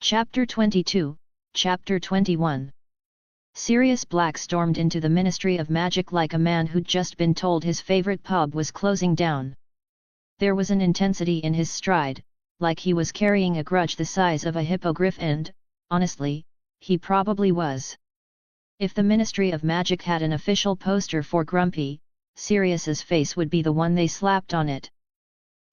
Chapter 22, Chapter 21. Sirius Black stormed into the Ministry of Magic like a man who'd just been told his favorite pub was closing down. There was an intensity in his stride, like he was carrying a grudge the size of a hippogriff, and, honestly, he probably was. If the Ministry of Magic had an official poster for Grumpy, Sirius's face would be the one they slapped on it.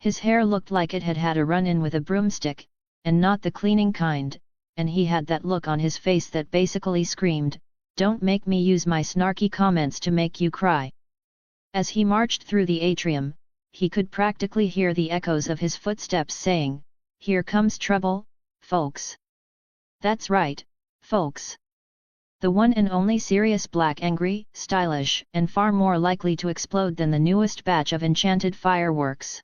His hair looked like it had had a run-in with a broomstick, and not the cleaning kind, and he had that look on his face that basically screamed, "Don't make me use my snarky comments to make you cry." As he marched through the atrium, he could practically hear the echoes of his footsteps saying, "Here comes trouble, folks." That's right, folks. The one and only Sirius Black, angry, stylish, and far more likely to explode than the newest batch of enchanted fireworks.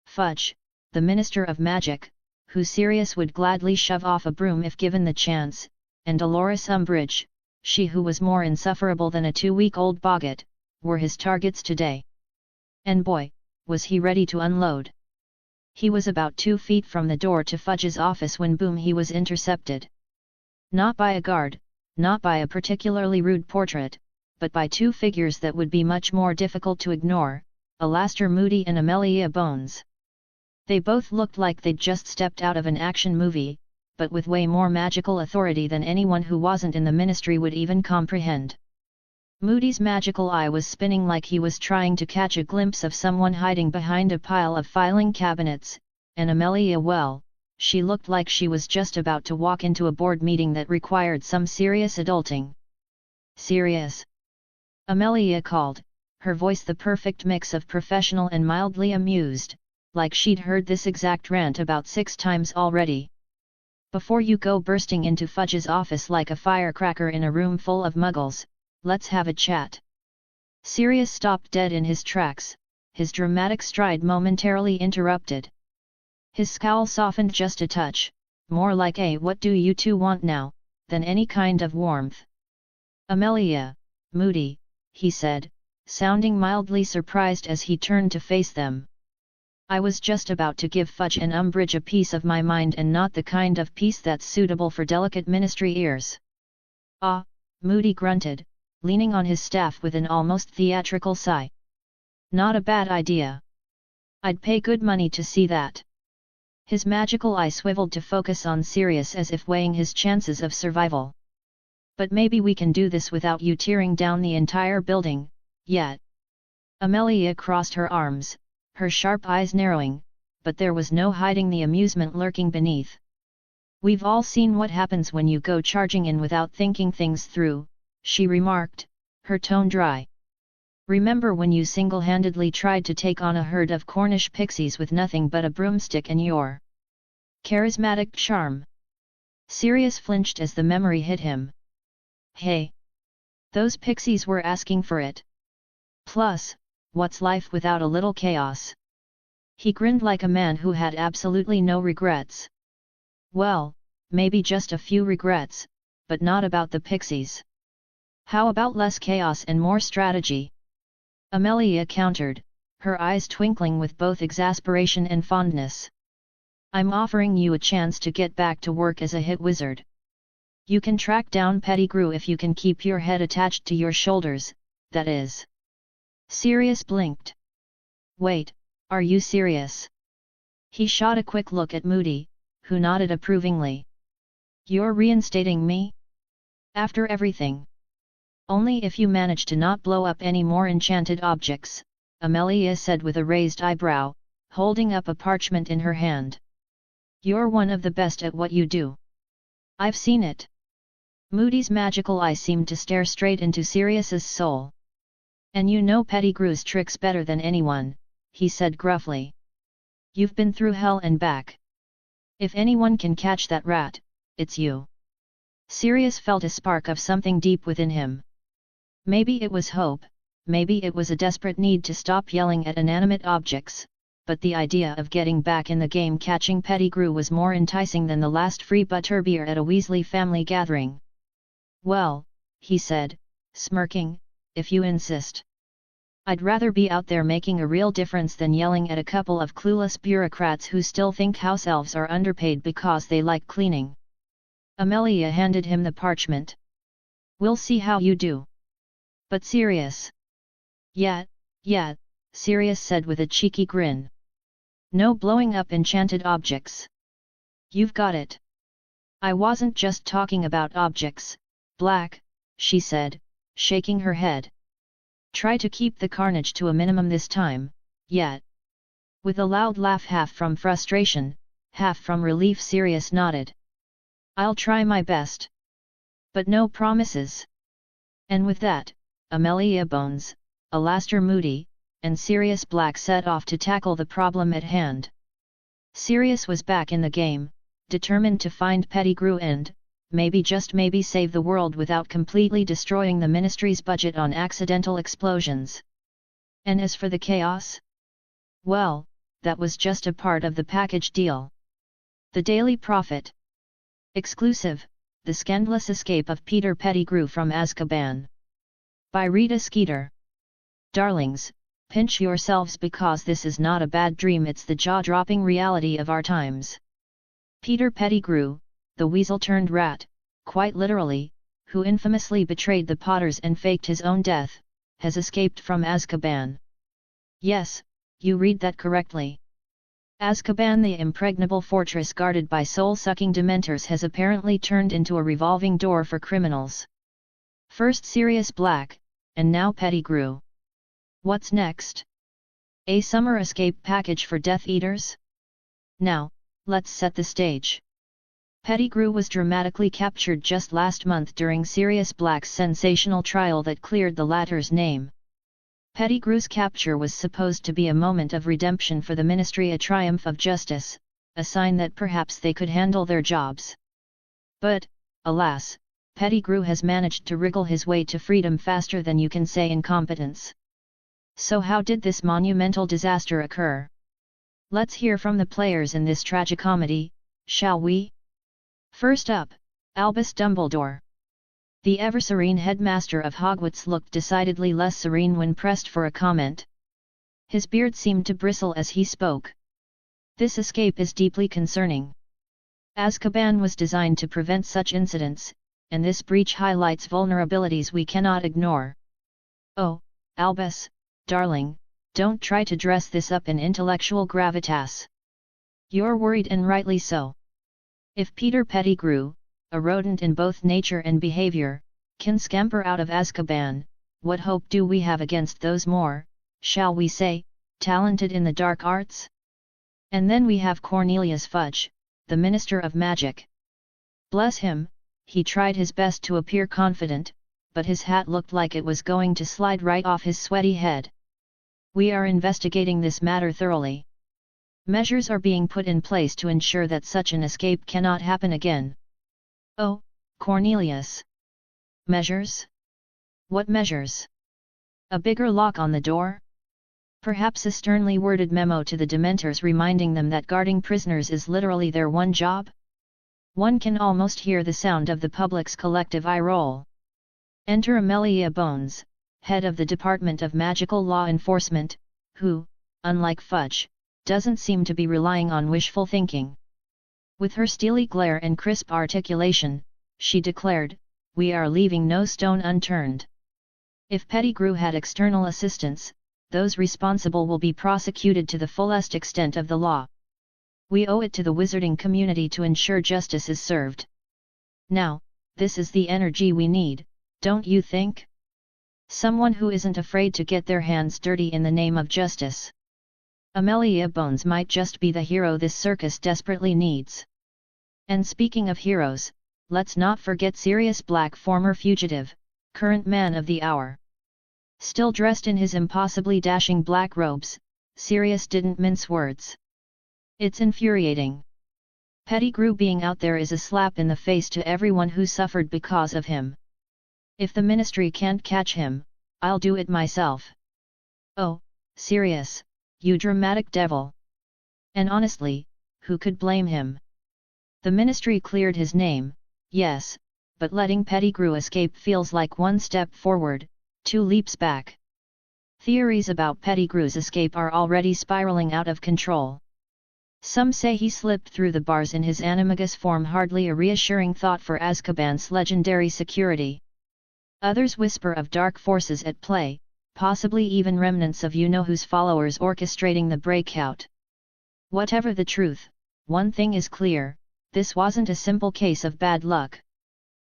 Fudge, the Minister of Magic, who Sirius would gladly shove off a broom if given the chance, and Dolores Umbridge, she who was more insufferable than a 2-week-old boggart, were his targets today. And boy, was he ready to unload. He was about 2 feet from the door to Fudge's office when boom, he was intercepted. Not by a guard, not by a particularly rude portrait, but by 2 figures that would be much more difficult to ignore, Alastair Moody and Amelia Bones. They both looked like they'd just stepped out of an action movie, but with way more magical authority than anyone who wasn't in the ministry would even comprehend. Moody's magical eye was spinning like he was trying to catch a glimpse of someone hiding behind a pile of filing cabinets, and Amelia, well, she looked like she was just about to walk into a board meeting that required some serious adulting. "Sirius?" Amelia called, her voice the perfect mix of professional and mildly amused, like she'd heard this exact rant about 6 times already. "Before you go bursting into Fudge's office like a firecracker in a room full of muggles, let's have a chat." Sirius stopped dead in his tracks, his dramatic stride momentarily interrupted. His scowl softened just a touch, more like a "what do you two want now," than any kind of warmth. "Amelia, Moody," he said, sounding mildly surprised as he turned to face them. "I was just about to give Fudge and Umbridge a piece of my mind, and not the kind of piece that's suitable for delicate ministry ears." "Ah," Moody grunted, leaning on his staff with an almost theatrical sigh. "Not a bad idea. I'd pay good money to see that." His magical eye swiveled to focus on Sirius as if weighing his chances of survival. "But maybe we can do this without you tearing down the entire building, yet." Amelia crossed her arms, her sharp eyes narrowing, but there was no hiding the amusement lurking beneath. "We've all seen what happens when you go charging in without thinking things through," she remarked, her tone dry. "Remember when you single-handedly tried to take on a herd of Cornish pixies with nothing but a broomstick and your charismatic charm?" Sirius flinched as the memory hit him. "Hey! Those pixies were asking for it. Plus, what's life without a little chaos?" He grinned like a man who had absolutely no regrets. "Well, maybe just a few regrets, but not about the pixies. How about less chaos and more strategy?" Amelia countered, her eyes twinkling with both exasperation and fondness. "I'm offering you a chance to get back to work as a hit wizard. You can track down Pettigrew if you can keep your head attached to your shoulders, that is." Sirius blinked. "Wait, are you serious?" He shot a quick look at Moody, who nodded approvingly. "You're reinstating me? After everything?" "Only if you manage to not blow up any more enchanted objects," Amelia said with a raised eyebrow, holding up a parchment in her hand. "You're one of the best at what you do. I've seen it." Moody's magical eye seemed to stare straight into Sirius's soul. "And you know Pettigrew's tricks better than anyone," he said gruffly. "You've been through hell and back. If anyone can catch that rat, it's you." Sirius felt a spark of something deep within him. Maybe it was hope, maybe it was a desperate need to stop yelling at inanimate objects, but the idea of getting back in the game catching Pettigrew was more enticing than the last free butterbeer at a Weasley family gathering. "Well," he said, smirking, "if you insist. I'd rather be out there making a real difference than yelling at a couple of clueless bureaucrats who still think house elves are underpaid because they like cleaning." Amelia handed him the parchment. We'll see how you do. But Sirius. Yeah, Sirius said with a cheeky grin. No blowing up enchanted objects. You've got it. I wasn't just talking about objects, Black, she said, shaking her head. Try to keep the carnage to a minimum this time, yet. With a loud laugh, half from frustration, half from relief, Sirius nodded. I'll try my best. But no promises. And with that, Amelia Bones, Alastair Moody, and Sirius Black set off to tackle the problem at hand. Sirius was back in the game, determined to find Pettigrew and, maybe just maybe, save the world without completely destroying the Ministry's budget on accidental explosions. And as for the chaos? Well, that was just a part of the package deal. The Daily Prophet. Exclusive, The Scandalous Escape of Peter Pettigrew from Azkaban. By Rita Skeeter. Darlings, pinch yourselves because this is not a bad dream, it's the jaw-dropping reality of our times. Peter Pettigrew, the weasel-turned-rat, quite literally, who infamously betrayed the Potters and faked his own death, has escaped from Azkaban. Yes, you read that correctly. Azkaban, the impregnable fortress guarded by soul-sucking dementors, has apparently turned into a revolving door for criminals. First Sirius Black, and now Pettigrew. What's next? A summer escape package for Death Eaters? Now, let's set the stage. Pettigrew was dramatically captured just last month during Sirius Black's sensational trial that cleared the latter's name. Pettigrew's capture was supposed to be a moment of redemption for the Ministry, a triumph of justice, a sign that perhaps they could handle their jobs. But, alas, Pettigrew has managed to wriggle his way to freedom faster than you can say incompetence. So how did this monumental disaster occur? Let's hear from the players in this tragicomedy, shall we? First up, Albus Dumbledore. The ever-serene headmaster of Hogwarts looked decidedly less serene when pressed for a comment. His beard seemed to bristle as he spoke. This escape is deeply concerning. Azkaban was designed to prevent such incidents, and this breach highlights vulnerabilities we cannot ignore. Oh, Albus, darling, don't try to dress this up in intellectual gravitas. You're worried, and rightly so. If Peter Pettigrew, a rodent in both nature and behavior, can scamper out of Azkaban, what hope do we have against those more, shall we say, talented in the dark arts? And then we have Cornelius Fudge, the Minister of Magic. Bless him, he tried his best to appear confident, but his hat looked like it was going to slide right off his sweaty head. We are investigating this matter thoroughly. Measures are being put in place to ensure that such an escape cannot happen again. Oh, Cornelius. Measures? What measures? A bigger lock on the door? Perhaps a sternly worded memo to the Dementors reminding them that guarding prisoners is literally their one job? One can almost hear the sound of the public's collective eye roll. Enter Amelia Bones, head of the Department of Magical Law Enforcement, who, unlike Fudge, doesn't seem to be relying on wishful thinking. With her steely glare and crisp articulation, she declared, "We are leaving no stone unturned. If Pettigrew had external assistance, those responsible will be prosecuted to the fullest extent of the law. We owe it to the wizarding community to ensure justice is served. Now, this is the energy we need, don't you think? Someone who isn't afraid to get their hands dirty in the name of justice. Amelia Bones might just be the hero this circus desperately needs. And speaking of heroes, let's not forget Sirius Black, former fugitive, current man of the hour. Still dressed in his impossibly dashing black robes, Sirius didn't mince words. It's infuriating. Pettigrew being out there is a slap in the face to everyone who suffered because of him. If the Ministry can't catch him, I'll do it myself. Oh, Sirius, you dramatic devil. And honestly, who could blame him? The Ministry cleared his name, yes, but letting Pettigrew escape feels like one step forward, 2 leaps back. Theories about Pettigrew's escape are already spiraling out of control. Some say he slipped through the bars in his animagus form, hardly a reassuring thought for Azkaban's legendary security. Others whisper of dark forces at play, possibly even remnants of you-know-who's followers orchestrating the breakout. Whatever the truth, one thing is clear, this wasn't a simple case of bad luck.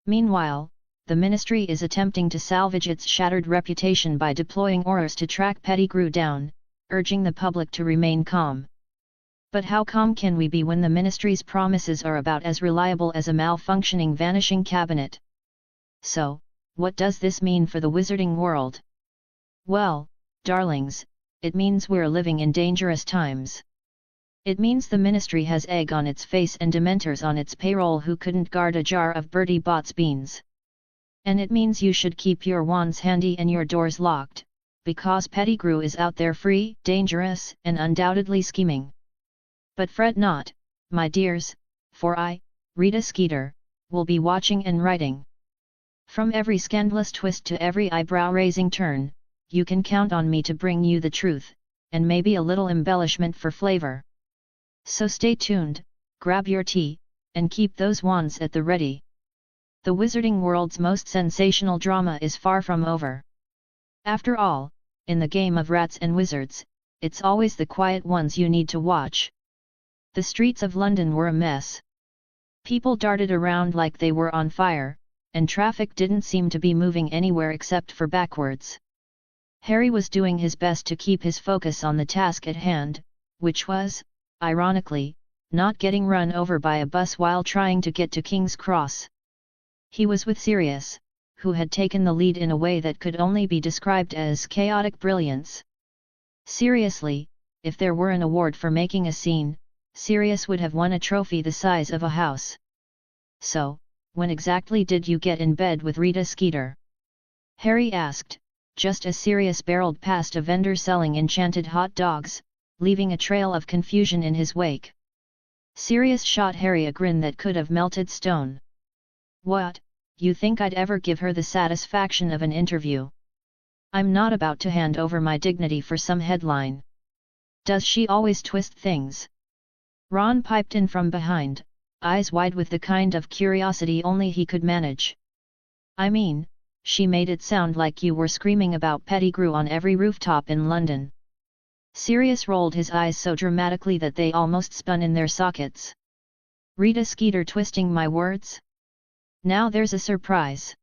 Meanwhile, the Ministry is attempting to salvage its shattered reputation by deploying Aurors to track Pettigrew down, urging the public to remain calm. But how calm can we be when the Ministry's promises are about as reliable as a malfunctioning vanishing cabinet? So, what does this mean for the wizarding world? Well, darlings, it means we're living in dangerous times. It means the Ministry has egg on its face and dementors on its payroll who couldn't guard a jar of Bertie Bott's beans. And it means you should keep your wands handy and your doors locked, because Pettigrew is out there free, dangerous, and undoubtedly scheming. But fret not, my dears, for I, Rita Skeeter, will be watching and writing. From every scandalous twist to every eyebrow-raising turn, you can count on me to bring you the truth, and maybe a little embellishment for flavor. So stay tuned, grab your tea, and keep those wands at the ready. The wizarding world's most sensational drama is far from over. After all, in the game of rats and wizards, it's always the quiet ones you need to watch. The streets of London were a mess. People darted around like they were on fire, and traffic didn't seem to be moving anywhere except for backwards. Harry was doing his best to keep his focus on the task at hand, which was, ironically, not getting run over by a bus while trying to get to King's Cross. He was with Sirius, who had taken the lead in a way that could only be described as chaotic brilliance. Seriously, if there were an award for making a scene, Sirius would have won a trophy the size of a house. So, when exactly did you get in bed with Rita Skeeter? Harry asked, just as Sirius barreled past a vendor selling enchanted hot dogs, leaving a trail of confusion in his wake. Sirius shot Harry a grin that could have melted stone. What, you think I'd ever give her the satisfaction of an interview? I'm not about to hand over my dignity for some headline. Does she always twist things? Ron piped in from behind, eyes wide with the kind of curiosity only he could manage. I mean, she made it sound like you were screaming about Pettigrew on every rooftop in London. Sirius rolled his eyes so dramatically that they almost spun in their sockets. Rita Skeeter twisting my words? Now there's a surprise.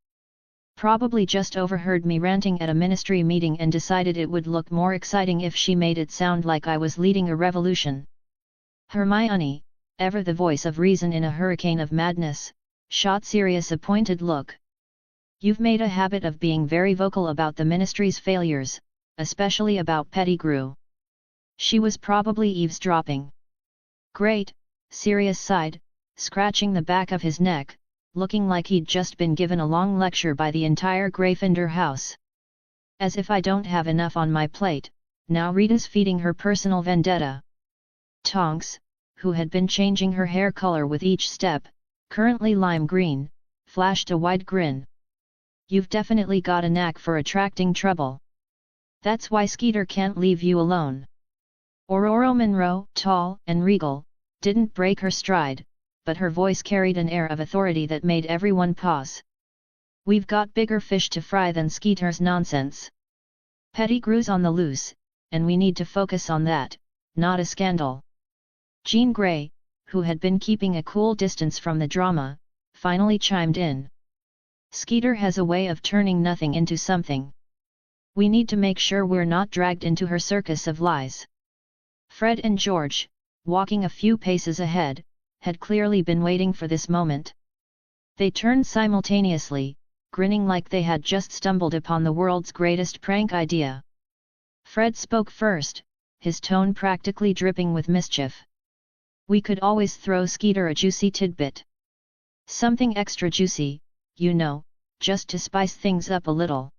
Probably just overheard me ranting at a ministry meeting and decided it would look more exciting if she made it sound like I was leading a revolution. Hermione, ever the voice of reason in a hurricane of madness, shot Sirius a pointed look. You've made a habit of being very vocal about the ministry's failures, especially about Pettigrew. She was probably eavesdropping. Great, Sirius sighed, scratching the back of his neck, looking like he'd just been given a long lecture by the entire Gryffindor house. As if I don't have enough on my plate, now Rita's feeding her personal vendetta. Tonks, who had been changing her hair color with each step, currently lime green, flashed a wide grin. You've definitely got a knack for attracting trouble. That's why Skeeter can't leave you alone. Aurora Monroe, tall and regal, didn't break her stride, but her voice carried an air of authority that made everyone pause. We've got bigger fish to fry than Skeeter's nonsense. Pettigrew's on the loose, and we need to focus on that, not a scandal. Jean Grey, who had been keeping a cool distance from the drama, finally chimed in. Skeeter has a way of turning nothing into something. We need to make sure we're not dragged into her circus of lies. Fred and George, walking a few paces ahead, had clearly been waiting for this moment. They turned simultaneously, grinning like they had just stumbled upon the world's greatest prank idea. Fred spoke first, his tone practically dripping with mischief. We could always throw Skeeter a juicy tidbit. Something extra juicy, you know, just to spice things up a little.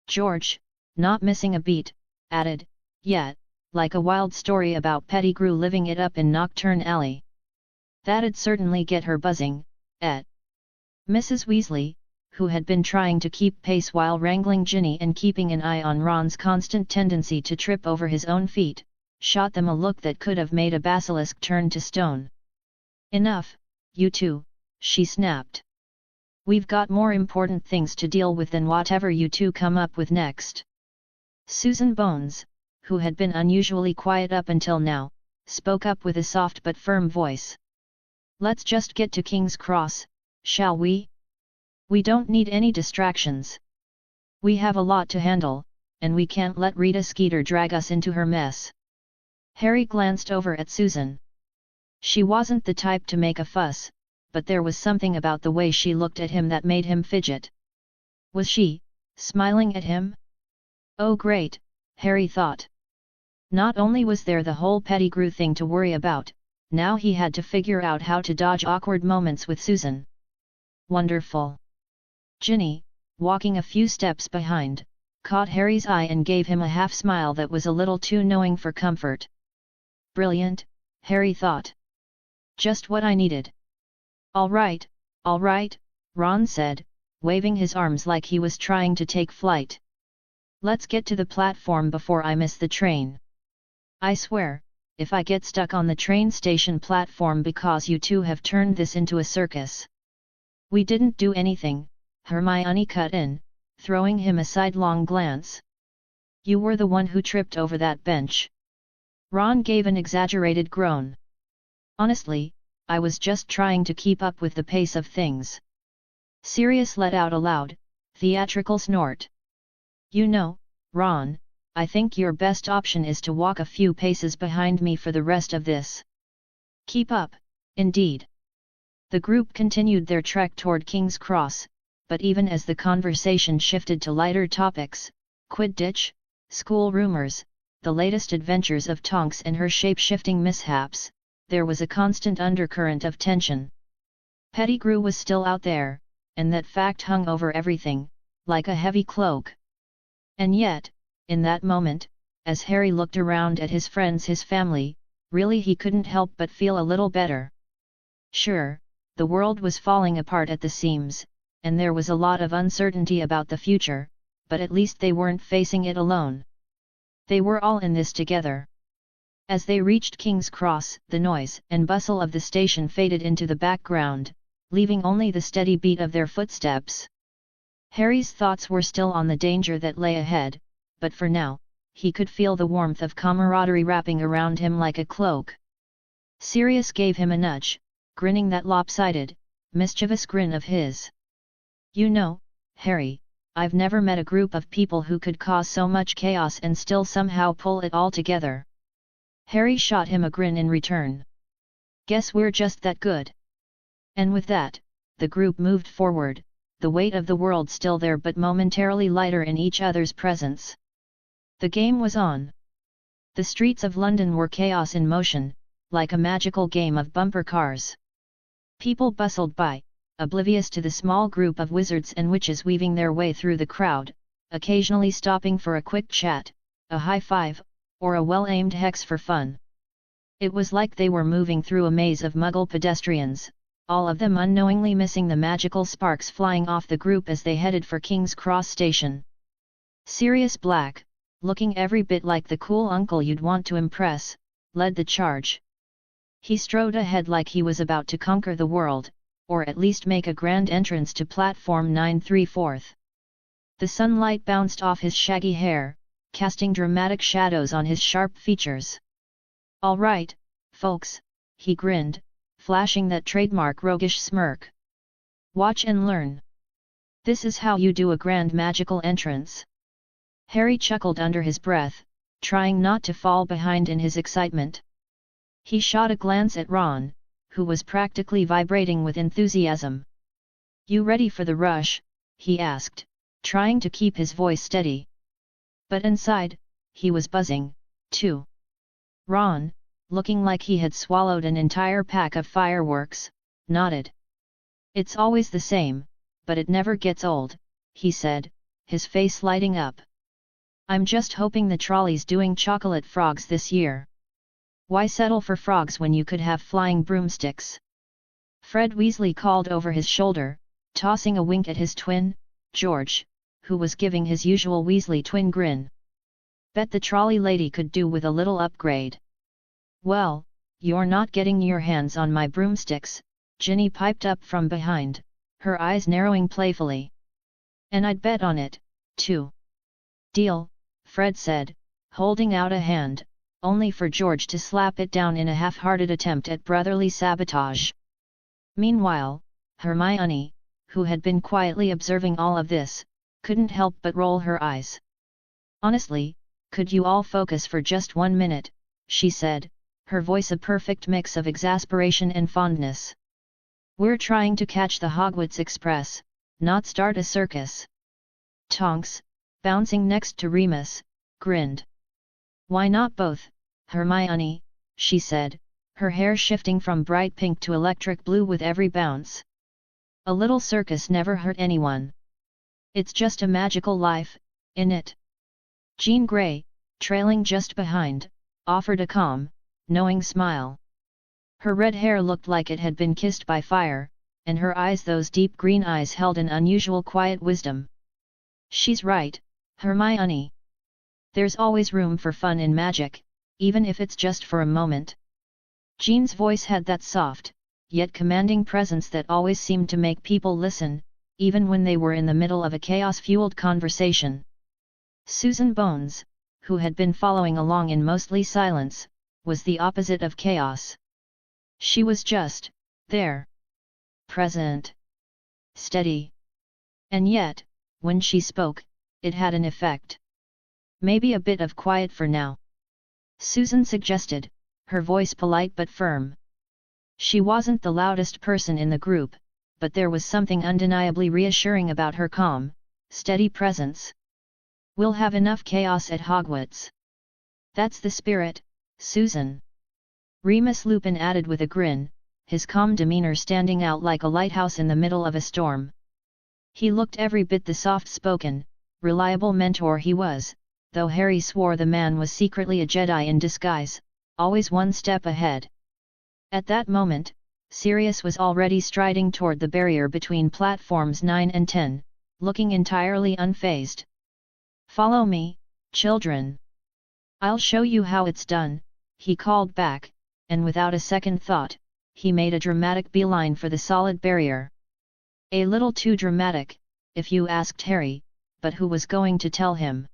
George, not missing a beat, added, yet, like a wild story about Pettigrew living it up in Nocturne Alley. That'd certainly get her buzzing, Mrs. Weasley, who had been trying to keep pace while wrangling Ginny and keeping an eye on Ron's constant tendency to trip over his own feet, shot them a look that could have made a basilisk turn to stone. "Enough, you two," she snapped. "We've got more important things to deal with than whatever you two come up with next." Susan Bones, who had been unusually quiet up until now, spoke up with a soft but firm voice. "Let's just get to King's Cross, shall we? We don't need any distractions. We have a lot to handle, and we can't let Rita Skeeter drag us into her mess." Harry glanced over at Susan. She wasn't the type to make a fuss, but there was something about the way she looked at him that made him fidget. Was she smiling at him? Oh great, Harry thought. Not only was there the whole Pettigrew thing to worry about, now he had to figure out how to dodge awkward moments with Susan. Wonderful. Ginny, walking a few steps behind, caught Harry's eye and gave him a half-smile that was a little too knowing for comfort. Brilliant, Harry thought. Just what I needed. All right, Ron said, waving his arms like he was trying to take flight. Let's get to the platform before I miss the train. I swear, if I get stuck on the train station platform because you two have turned this into a circus. We didn't do anything, Hermione cut in, throwing him a sidelong glance. You were the one who tripped over that bench. Ron gave an exaggerated groan. Honestly, I was just trying to keep up with the pace of things. Sirius let out a loud, theatrical snort. You know, Ron, I think your best option is to walk a few paces behind me for the rest of this. Keep up, indeed. The group continued their trek toward King's Cross, but even as the conversation shifted to lighter topics, Quidditch, school rumors, the latest adventures of Tonks and her shape-shifting mishaps, there was a constant undercurrent of tension. Pettigrew was still out there, and that fact hung over everything, like a heavy cloak. And yet, in that moment, as Harry looked around at his friends, his family, really he couldn't help but feel a little better. Sure, the world was falling apart at the seams, and there was a lot of uncertainty about the future, but at least they weren't facing it alone. They were all in this together. As they reached King's Cross, the noise and bustle of the station faded into the background, leaving only the steady beat of their footsteps. Harry's thoughts were still on the danger that lay ahead, but for now, he could feel the warmth of camaraderie wrapping around him like a cloak. Sirius gave him a nudge, grinning that lopsided, mischievous grin of his. You know, Harry, I've never met a group of people who could cause so much chaos and still somehow pull it all together. Harry shot him a grin in return. Guess we're just that good. And with that, the group moved forward, the weight of the world still there but momentarily lighter in each other's presence. The game was on. The streets of London were chaos in motion, like a magical game of bumper cars. People bustled by, oblivious to the small group of wizards and witches weaving their way through the crowd, occasionally stopping for a quick chat, a high five, or a well-aimed hex for fun. It was like they were moving through a maze of Muggle pedestrians, all of them unknowingly missing the magical sparks flying off the group as they headed for King's Cross Station. Sirius Black, looking every bit like the cool uncle you'd want to impress, led the charge. He strode ahead like he was about to conquer the world, or at least make a grand entrance to platform 9/3/4. The sunlight bounced off his shaggy hair, casting dramatic shadows on his sharp features. All right, folks, he grinned, flashing that trademark roguish smirk. Watch and learn. This is how you do a grand magical entrance. Harry chuckled under his breath, trying not to fall behind in his excitement. He shot a glance at Ron, who was practically vibrating with enthusiasm. You ready for the rush? He asked, trying to keep his voice steady. But inside, he was buzzing, too. Ron, looking like he had swallowed an entire pack of fireworks, nodded. It's always the same, but it never gets old, he said, his face lighting up. I'm just hoping the trolley's doing chocolate frogs this year. Why settle for frogs when you could have flying broomsticks? Fred Weasley called over his shoulder, tossing a wink at his twin, George, who was giving his usual Weasley twin grin. Bet the trolley lady could do with a little upgrade. Well, you're not getting your hands on my broomsticks, Ginny piped up from behind, her eyes narrowing playfully. And I'd bet on it, too. Deal, Fred said, holding out a hand, only for George to slap it down in a half-hearted attempt at brotherly sabotage. Meanwhile, Hermione, who had been quietly observing all of this, couldn't help but roll her eyes. Honestly, could you all focus for just 1 minute, she said, her voice a perfect mix of exasperation and fondness. We're trying to catch the Hogwarts Express, not start a circus. Tonks, bouncing next to Remus, grinned. Why not both, Hermione, she said, her hair shifting from bright pink to electric blue with every bounce. A little circus never hurt anyone. It's just a magical life, innit? Jean Grey, trailing just behind, offered a calm, knowing smile. Her red hair looked like it had been kissed by fire, and her eyes, those deep green eyes, held an unusual quiet wisdom. She's right, Hermione. There's always room for fun in magic, even if it's just for a moment. Jean's voice had that soft, yet commanding presence that always seemed to make people listen, even when they were in the middle of a chaos-fueled conversation. Susan Bones, who had been following along in mostly silence, was the opposite of chaos. She was just there. Present. Steady. And yet, when she spoke, it had an effect. Maybe a bit of quiet for now, Susan suggested, her voice polite but firm. She wasn't the loudest person in the group, but there was something undeniably reassuring about her calm, steady presence. We'll have enough chaos at Hogwarts. That's the spirit, Susan. Remus Lupin added with a grin, his calm demeanor standing out like a lighthouse in the middle of a storm. He looked every bit the soft-spoken, reliable mentor he was, though Harry swore the man was secretly a Jedi in disguise, always one step ahead. At that moment, Sirius was already striding toward the barrier between platforms 9 and 10, looking entirely unfazed. Follow me, children. I'll show you how it's done, he called back, and without a second thought, he made a dramatic beeline for the solid barrier. A little too dramatic, if you asked Harry, but who was going to tell him?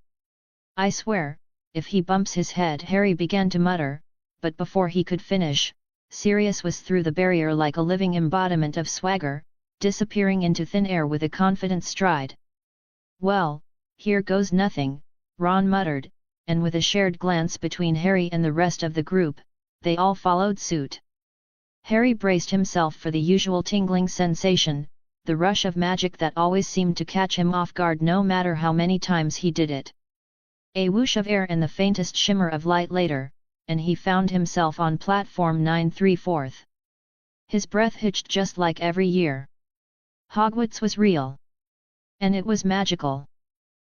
I swear, if he bumps his head, Harry began to mutter, but before he could finish, Sirius was through the barrier like a living embodiment of swagger, disappearing into thin air with a confident stride. Well, here goes nothing, Ron muttered, and with a shared glance between Harry and the rest of the group, they all followed suit. Harry braced himself for the usual tingling sensation, the rush of magic that always seemed to catch him off guard no matter how many times he did it. A whoosh of air and the faintest shimmer of light later, and he found himself on platform 9 3/4. His breath hitched just like every year. Hogwarts was real. And it was magical.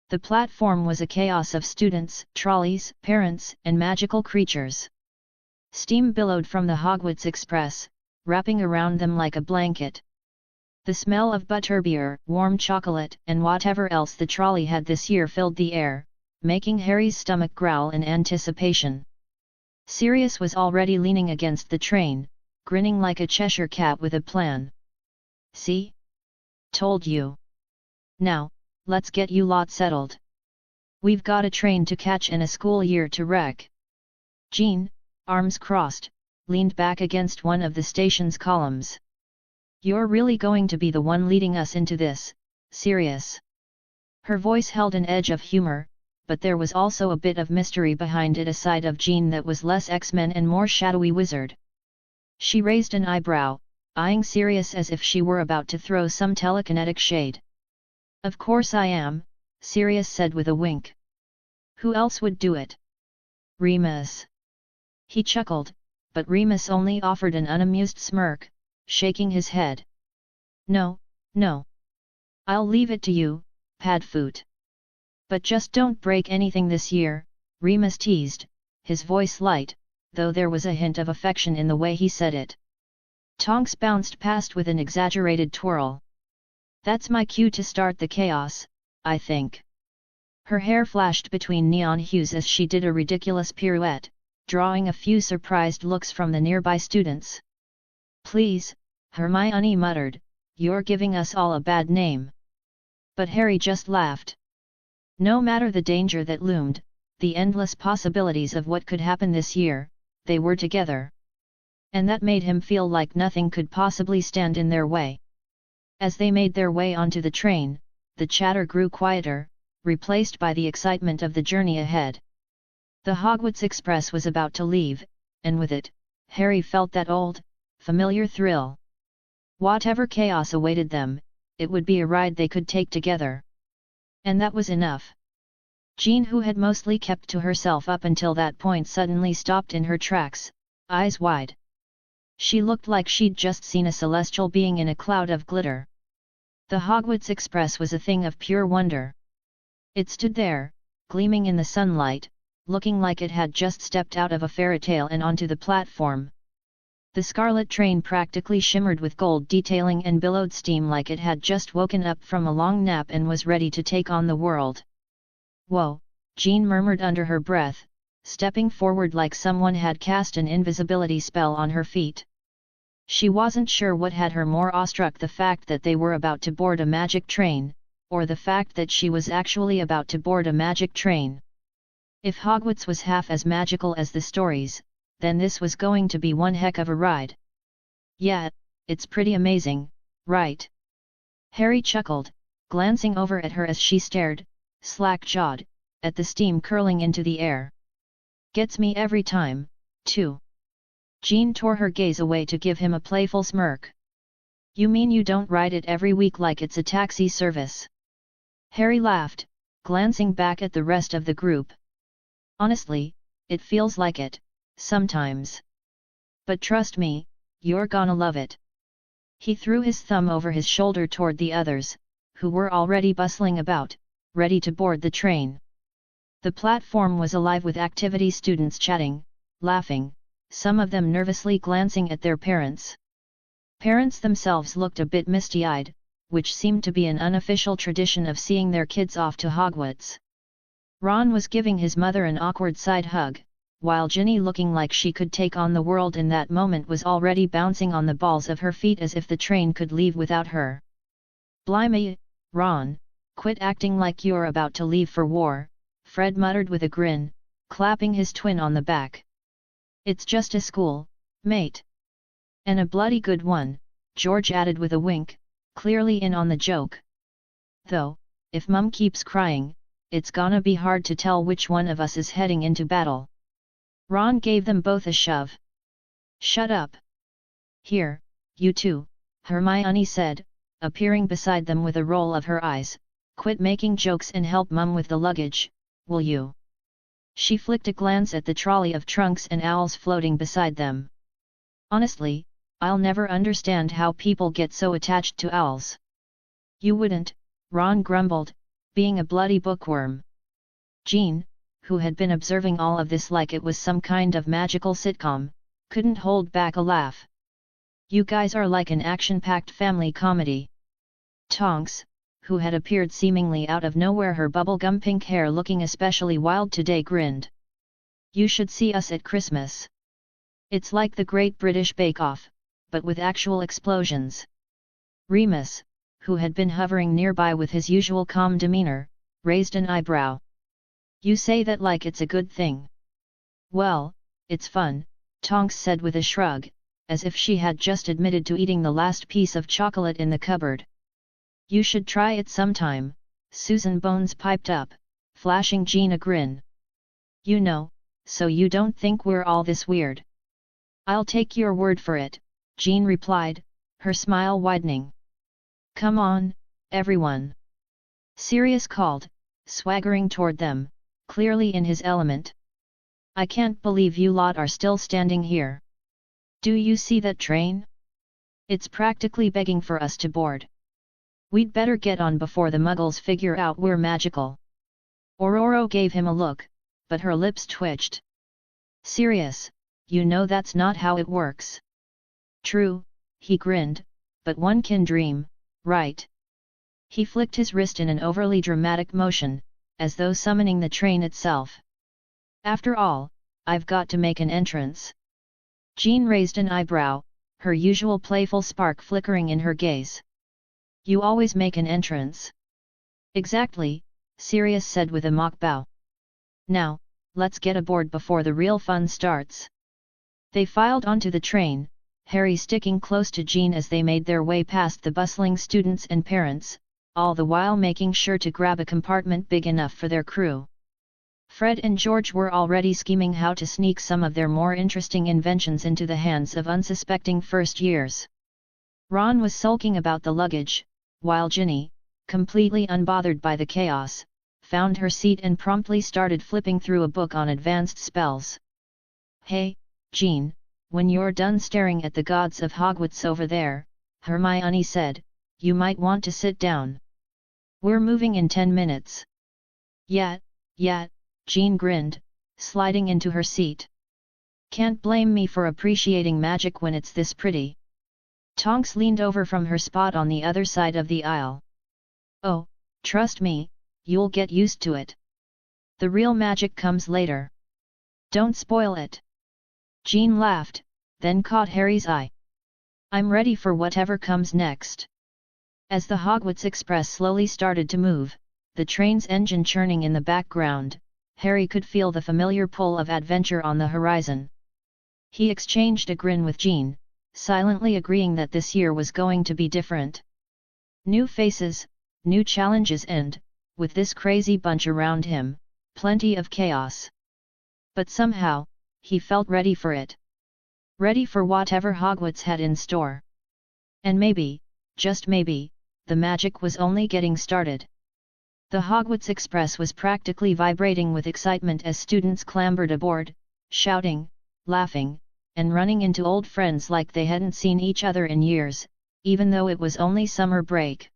The platform was a chaos of students, trolleys, parents, and magical creatures. Steam billowed from the Hogwarts Express, wrapping around them like a blanket. The smell of butterbeer, warm chocolate, and whatever else the trolley had this year filled the air, making Harry's stomach growl in anticipation. Sirius was already leaning against the train, grinning like a Cheshire cat with a plan. See? Told you. Now, let's get you lot settled. We've got a train to catch and a school year to wreck. Jean, arms crossed, leaned back against one of the station's columns. You're really going to be the one leading us into this, Sirius? Her voice held an edge of humor, but there was also a bit of mystery behind it, a side of Jean that was less X-Men and more shadowy wizard. She raised an eyebrow, eyeing Sirius as if she were about to throw some telekinetic shade. Of course I am, Sirius said with a wink. Who else would do it? Remus. He chuckled, but Remus only offered an unamused smirk, shaking his head. No, no. I'll leave it to you, Padfoot. But just don't break anything this year, Remus teased, his voice light, though there was a hint of affection in the way he said it. Tonks bounced past with an exaggerated twirl. That's my cue to start the chaos, I think. Her hair flashed between neon hues as she did a ridiculous pirouette, drawing a few surprised looks from the nearby students. "Please," Hermione muttered, "you're giving us all a bad name." But Harry just laughed. No matter the danger that loomed, the endless possibilities of what could happen this year, they were together. And that made him feel like nothing could possibly stand in their way. As they made their way onto the train, the chatter grew quieter, replaced by the excitement of the journey ahead. The Hogwarts Express was about to leave, and with it, Harry felt that old, familiar thrill. Whatever chaos awaited them, it would be a ride they could take together. And that was enough. Jean, who had mostly kept to herself up until that point, suddenly stopped in her tracks, eyes wide. She looked like she'd just seen a celestial being in a cloud of glitter. The Hogwarts Express was a thing of pure wonder. It stood there, gleaming in the sunlight, looking like it had just stepped out of a fairy tale and onto the platform. The scarlet train practically shimmered with gold detailing and billowed steam like it had just woken up from a long nap and was ready to take on the world. "Whoa," Jean murmured under her breath, stepping forward like someone had cast an invisibility spell on her feet. She wasn't sure what had her more awestruck, the fact that they were about to board a magic train, or the fact that she was actually about to board a magic train. If Hogwarts was half as magical as the stories, then this was going to be one heck of a ride. "Yeah, it's pretty amazing, right?" Harry chuckled, glancing over at her as she stared, slack-jawed, at the steam curling into the air. "Gets me every time, too." Jean tore her gaze away to give him a playful smirk. "You mean you don't ride it every week like it's a taxi service?" Harry laughed, glancing back at the rest of the group. "Honestly, it feels like it, sometimes. But trust me, you're gonna love it." He threw his thumb over his shoulder toward the others, who were already bustling about, ready to board the train. The platform was alive with activity students chatting, laughing, some of them nervously glancing at their parents. Parents themselves looked a bit misty-eyed, which seemed to be an unofficial tradition of seeing their kids off to Hogwarts. Ron was giving his mother an awkward side hug, while Ginny, looking like she could take on the world in that moment, was already bouncing on the balls of her feet as if the train could leave without her. "Blimey, Ron, quit acting like you're about to leave for war," Fred muttered with a grin, clapping his twin on the back. "It's just a school, mate." "And a bloody good one," George added with a wink, clearly in on the joke. "Though, if Mum keeps crying, it's gonna be hard to tell which one of us is heading into battle." Ron gave them both a shove. "Shut up. Here, you two," Hermione said, appearing beside them with a roll of her eyes. "Quit making jokes and help Mum with the luggage, will you?" She flicked a glance at the trolley of trunks and owls floating beside them. "Honestly, I'll never understand how people get so attached to owls." "You wouldn't," Ron grumbled, "being a bloody bookworm." Jean, who had been observing all of this like it was some kind of magical sitcom, couldn't hold back a laugh. "You guys are like an action-packed family comedy." Tonks, who had appeared seemingly out of nowhere, her bubblegum pink hair looking especially wild today, grinned. "You should see us at Christmas. It's like the Great British Bake Off, but with actual explosions." Remus, who had been hovering nearby with his usual calm demeanor, raised an eyebrow. "You say that like it's a good thing." "Well, it's fun," Tonks said with a shrug, as if she had just admitted to eating the last piece of chocolate in the cupboard. "You should try it sometime," Susan Bones piped up, flashing Jean a grin. "You know, so you don't think we're all this weird." "I'll take your word for it," Jean replied, her smile widening. "Come on, everyone." Sirius called, swaggering toward them, clearly in his element. "I can't believe you lot are still standing here. Do you see that train? It's practically begging for us to board. We'd better get on before the Muggles figure out we're magical." Aurora gave him a look, but her lips twitched. "Sirius, you know that's not how it works." "True," he grinned, "but one can dream, right?" He flicked his wrist in an overly dramatic motion, as though summoning the train itself. After all, I've got to make an entrance. Jean raised an eyebrow, her usual playful spark flickering in her gaze. You always make an entrance. Exactly, Sirius said with a mock bow. Now, let's get aboard before the real fun starts. They filed onto the train, Harry sticking close to Jean as they made their way past the bustling students and parents, all the while making sure to grab a compartment big enough for their crew. Fred and George were already scheming how to sneak some of their more interesting inventions into the hands of unsuspecting first years. Ron was sulking about the luggage, while Ginny, completely unbothered by the chaos, found her seat and promptly started flipping through a book on advanced spells. Hey, Jean, when you're done staring at the gods of Hogwarts over there, Hermione said, you might want to sit down. We're moving in 10 minutes. Yeah, Jean grinned, sliding into her seat. Can't blame me for appreciating magic when it's this pretty. Tonks leaned over from her spot on the other side of the aisle. Oh, trust me, you'll get used to it. The real magic comes later. Don't spoil it. Jean laughed, then caught Harry's eye. I'm ready for whatever comes next. As the Hogwarts Express slowly started to move, the train's engine churning in the background, Harry could feel the familiar pull of adventure on the horizon. He exchanged a grin with Jean, silently agreeing that this year was going to be different. New faces, new challenges and, with this crazy bunch around him, plenty of chaos. But somehow, he felt ready for it. Ready for whatever Hogwarts had in store. And maybe, just maybe, the magic was only getting started. The Hogwarts Express was practically vibrating with excitement as students clambered aboard, shouting, laughing, and running into old friends like they hadn't seen each other in years, even though it was only summer break.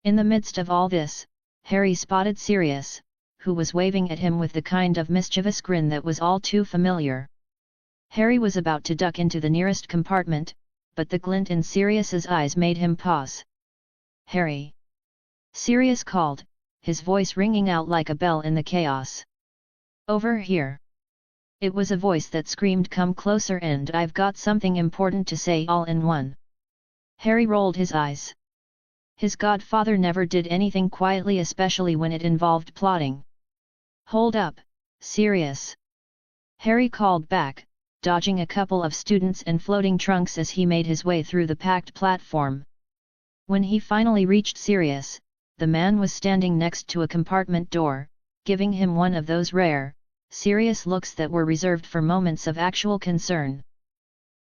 In the midst of all this, Harry spotted Sirius, who was waving at him with the kind of mischievous grin that was all too familiar. Harry was about to duck into the nearest compartment, but the glint in Sirius's eyes made him pause. Harry! Sirius called, his voice ringing out like a bell in the chaos. Over here! It was a voice that screamed, come closer and I've got something important to say, all in one. Harry rolled his eyes. His godfather never did anything quietly, especially when it involved plotting. Hold up, Sirius! Harry called back, dodging a couple of students and floating trunks as he made his way through the packed platform. When he finally reached Sirius, the man was standing next to a compartment door, giving him one of those rare, serious looks that were reserved for moments of actual concern.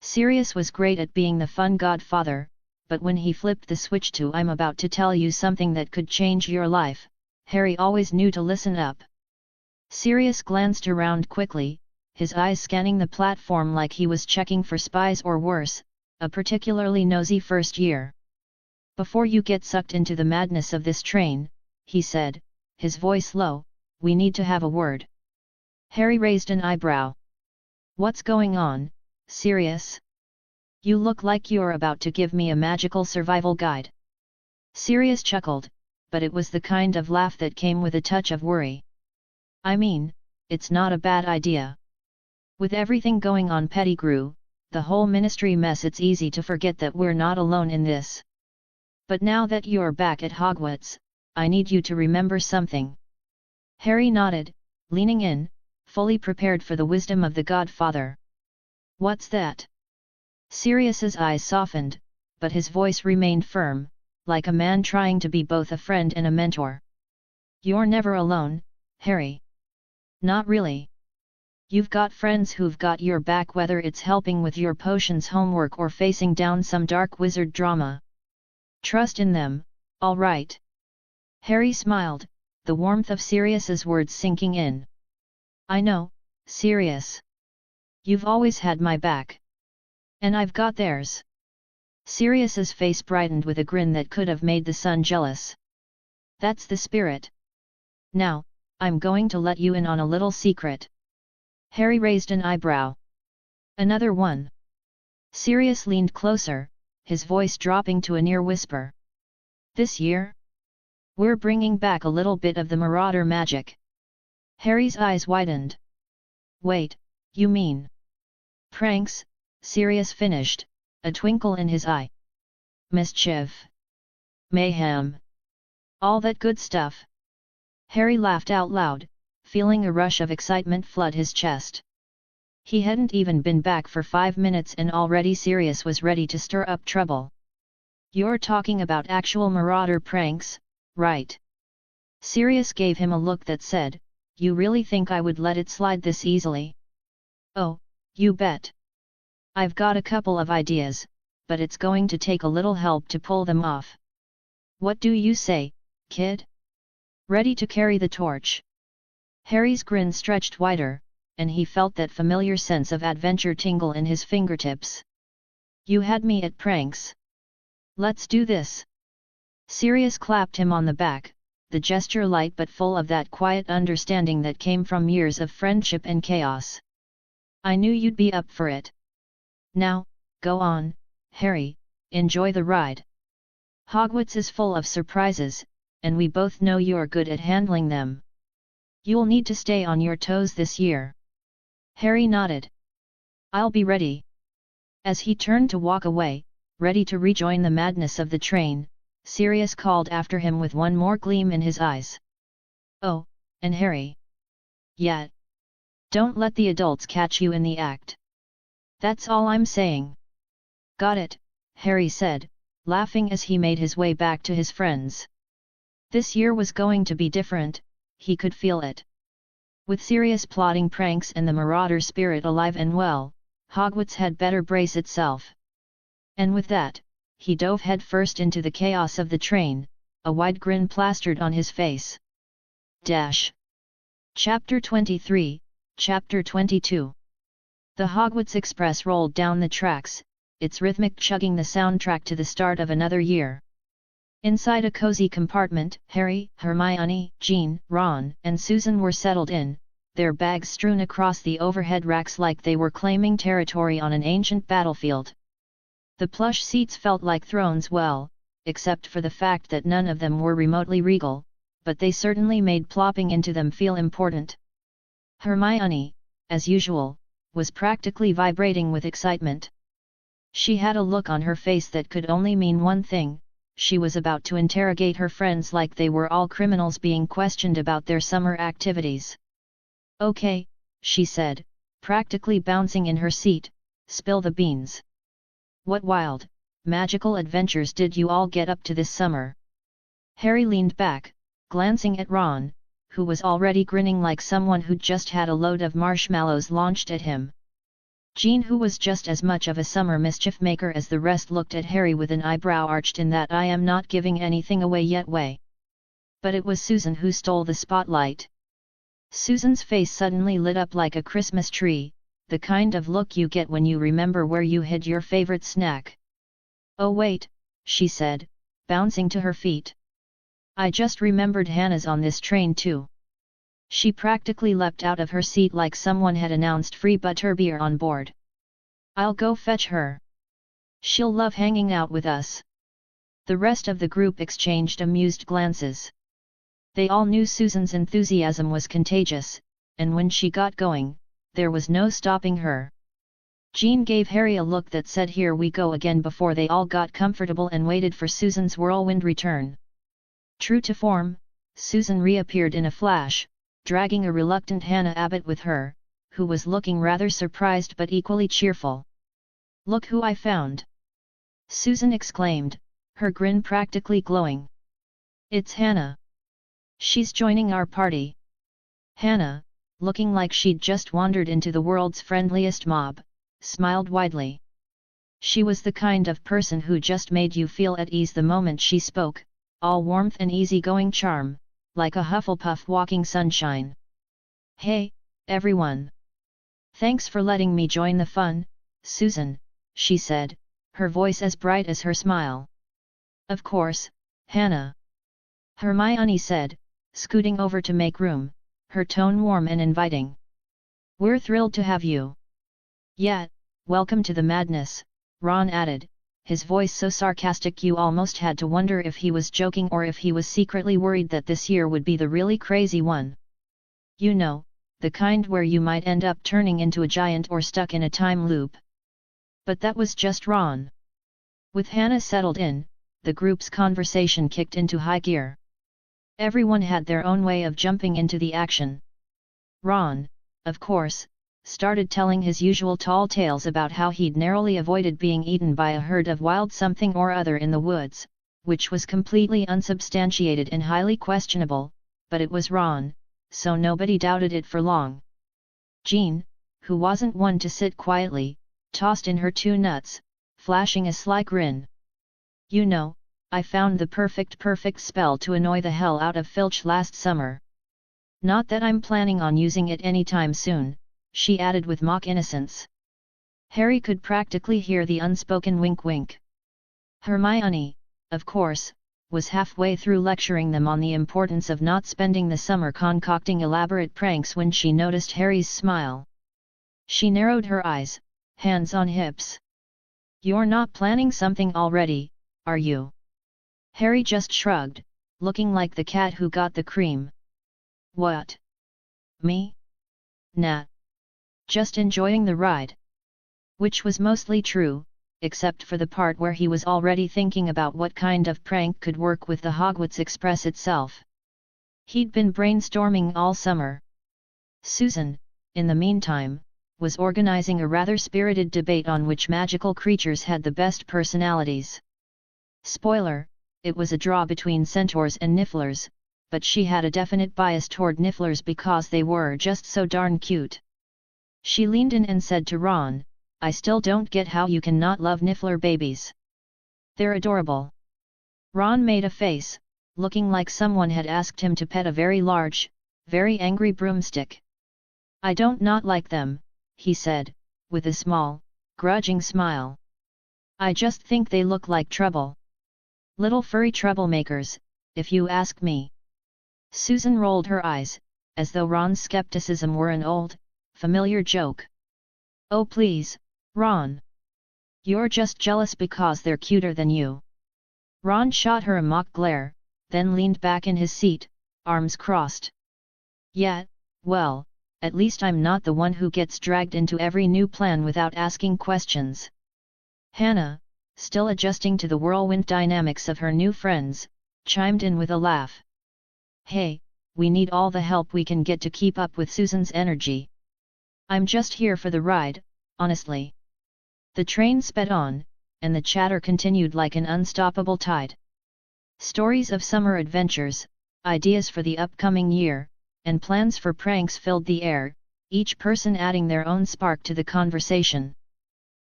Sirius was great at being the fun godfather, but when he flipped the switch to I'm about to tell you something that could change your life, Harry always knew to listen up. Sirius glanced around quickly, his eyes scanning the platform like he was checking for spies or worse, a particularly nosy first year. Before you get sucked into the madness of this train, he said, his voice low, we need to have a word. Harry raised an eyebrow. What's going on, Sirius? You look like you're about to give me a magical survival guide. Sirius chuckled, but it was the kind of laugh that came with a touch of worry. I mean, it's not a bad idea. With everything going on Pettigrew, the whole ministry mess, it's easy to forget that we're not alone in this. But now that you're back at Hogwarts, I need you to remember something. Harry nodded, leaning in, fully prepared for the wisdom of the Godfather. What's that? Sirius's eyes softened, but his voice remained firm, like a man trying to be both a friend and a mentor. You're never alone, Harry. Not really. You've got friends who've got your back, whether it's helping with your potions homework or facing down some dark wizard drama. Trust in them, all right. Harry smiled, the warmth of Sirius's words sinking in. I know, Sirius. You've always had my back. And I've got theirs. Sirius's face brightened with a grin that could have made the sun jealous. That's the spirit. Now, I'm going to let you in on a little secret. Harry raised an eyebrow. Another one. Sirius leaned closer, his voice dropping to a near whisper. This year? We're bringing back a little bit of the marauder magic. Harry's eyes widened. Wait, you mean pranks? Sirius finished, a twinkle in his eye. Mischief. Mayhem. All that good stuff. Harry laughed out loud, feeling a rush of excitement flood his chest. He hadn't even been back for 5 minutes and already Sirius was ready to stir up trouble. You're talking about actual marauder pranks, right? Sirius gave him a look that said, you really think I would let it slide this easily? Oh, you bet. I've got a couple of ideas, but it's going to take a little help to pull them off. What do you say, kid? Ready to carry the torch? Harry's grin stretched wider, and he felt that familiar sense of adventure tingle in his fingertips. You had me at pranks. Let's do this. Sirius clapped him on the back, the gesture light but full of that quiet understanding that came from years of friendship and chaos. I knew you'd be up for it. Now, go on, Harry, enjoy the ride. Hogwarts is full of surprises, and we both know you're good at handling them. You'll need to stay on your toes this year. Harry nodded. I'll be ready. As he turned to walk away, ready to rejoin the madness of the train, Sirius called after him with one more gleam in his eyes. Oh, and Harry. Yeah. Don't let the adults catch you in the act. That's all I'm saying. Got it, Harry said, laughing as he made his way back to his friends. This year was going to be different, he could feel it. With Sirius plotting pranks and the marauder spirit alive and well, Hogwarts had better brace itself. And with that, he dove headfirst into the chaos of the train, a wide grin plastered on his face. Chapter 23, Chapter 22. The Hogwarts Express rolled down the tracks, its rhythmic chugging the soundtrack to the start of another year. Inside a cozy compartment, Harry, Hermione, Jean, Ron, and Susan were settled in, their bags strewn across the overhead racks like they were claiming territory on an ancient battlefield. The plush seats felt like thrones except for the fact that none of them were remotely regal, but they certainly made plopping into them feel important. Hermione, as usual, was practically vibrating with excitement. She had a look on her face that could only mean one thing. She was about to interrogate her friends like they were all criminals being questioned about their summer activities. Okay, she said, practically bouncing in her seat, spill the beans. What wild, magical adventures did you all get up to this summer? Harry leaned back, glancing at Ron, who was already grinning like someone who'd just had a load of marshmallows launched at him. Jean, who was just as much of a summer mischief maker as the rest, looked at Harry with an eyebrow arched in that I am not giving anything away yet way. But it was Susan who stole the spotlight. Susan's face suddenly lit up like a Christmas tree, the kind of look you get when you remember where you hid your favorite snack. Oh wait, she said, bouncing to her feet. I just remembered Hannah's on this train too. She practically leapt out of her seat like someone had announced free butterbeer on board. I'll go fetch her. She'll love hanging out with us. The rest of the group exchanged amused glances. They all knew Susan's enthusiasm was contagious, and when she got going, there was no stopping her. Jean gave Harry a look that said here we go again before they all got comfortable and waited for Susan's whirlwind return. True to form, Susan reappeared in a flash, dragging a reluctant Hannah Abbott with her, who was looking rather surprised but equally cheerful. Look who I found! Susan exclaimed, her grin practically glowing. It's Hannah. She's joining our party. Hannah, looking like she'd just wandered into the world's friendliest mob, smiled widely. She was the kind of person who just made you feel at ease the moment she spoke, all warmth and easygoing charm, like a Hufflepuff walking sunshine. Hey, everyone! Thanks for letting me join the fun, Susan, she said, her voice as bright as her smile. Of course, Hannah. Hermione said, scooting over to make room, her tone warm and inviting. We're thrilled to have you. Yeah, welcome to the madness, Ron added, his voice so sarcastic you almost had to wonder if he was joking or if he was secretly worried that this year would be the really crazy one. You know, the kind where you might end up turning into a giant or stuck in a time loop. But that was just Ron. With Hannah settled in, the group's conversation kicked into high gear. Everyone had their own way of jumping into the action. Ron, of course, started telling his usual tall tales about how he'd narrowly avoided being eaten by a herd of wild something or other in the woods, which was completely unsubstantiated and highly questionable, but it was Ron, so nobody doubted it for long. Jean, who wasn't one to sit quietly, tossed in her 2 nuts, flashing a sly grin. You know, I found the perfect spell to annoy the hell out of Filch last summer. Not that I'm planning on using it anytime soon, she added with mock innocence. Harry could practically hear the unspoken wink-wink. Hermione, of course, was halfway through lecturing them on the importance of not spending the summer concocting elaborate pranks when she noticed Harry's smile. She narrowed her eyes, hands on hips. You're not planning something already, are you? Harry just shrugged, looking like the cat who got the cream. What? Me? Nah. Just enjoying the ride. Which was mostly true, except for the part where he was already thinking about what kind of prank could work with the Hogwarts Express itself. He'd been brainstorming all summer. Susan, in the meantime, was organizing a rather spirited debate on which magical creatures had the best personalities. Spoiler, it was a draw between centaurs and nifflers, but she had a definite bias toward nifflers because they were just so darn cute. She leaned in and said to Ron, I still don't get how you can not love niffler babies. They're adorable. Ron made a face, looking like someone had asked him to pet a very large, very angry broomstick. I don't not like them, he said, with a small, grudging smile. I just think they look like trouble. Little furry troublemakers, if you ask me. Susan rolled her eyes, as though Ron's skepticism were an old, familiar joke. Oh please, Ron. You're just jealous because they're cuter than you. Ron shot her a mock glare, then leaned back in his seat, arms crossed. Yeah, well, at least I'm not the one who gets dragged into every new plan without asking questions. Hannah, still adjusting to the whirlwind dynamics of her new friends, chimed in with a laugh. Hey, we need all the help we can get to keep up with Susan's energy. I'm just here for the ride, honestly. The train sped on, and the chatter continued like an unstoppable tide. Stories of summer adventures, ideas for the upcoming year, and plans for pranks filled the air, each person adding their own spark to the conversation.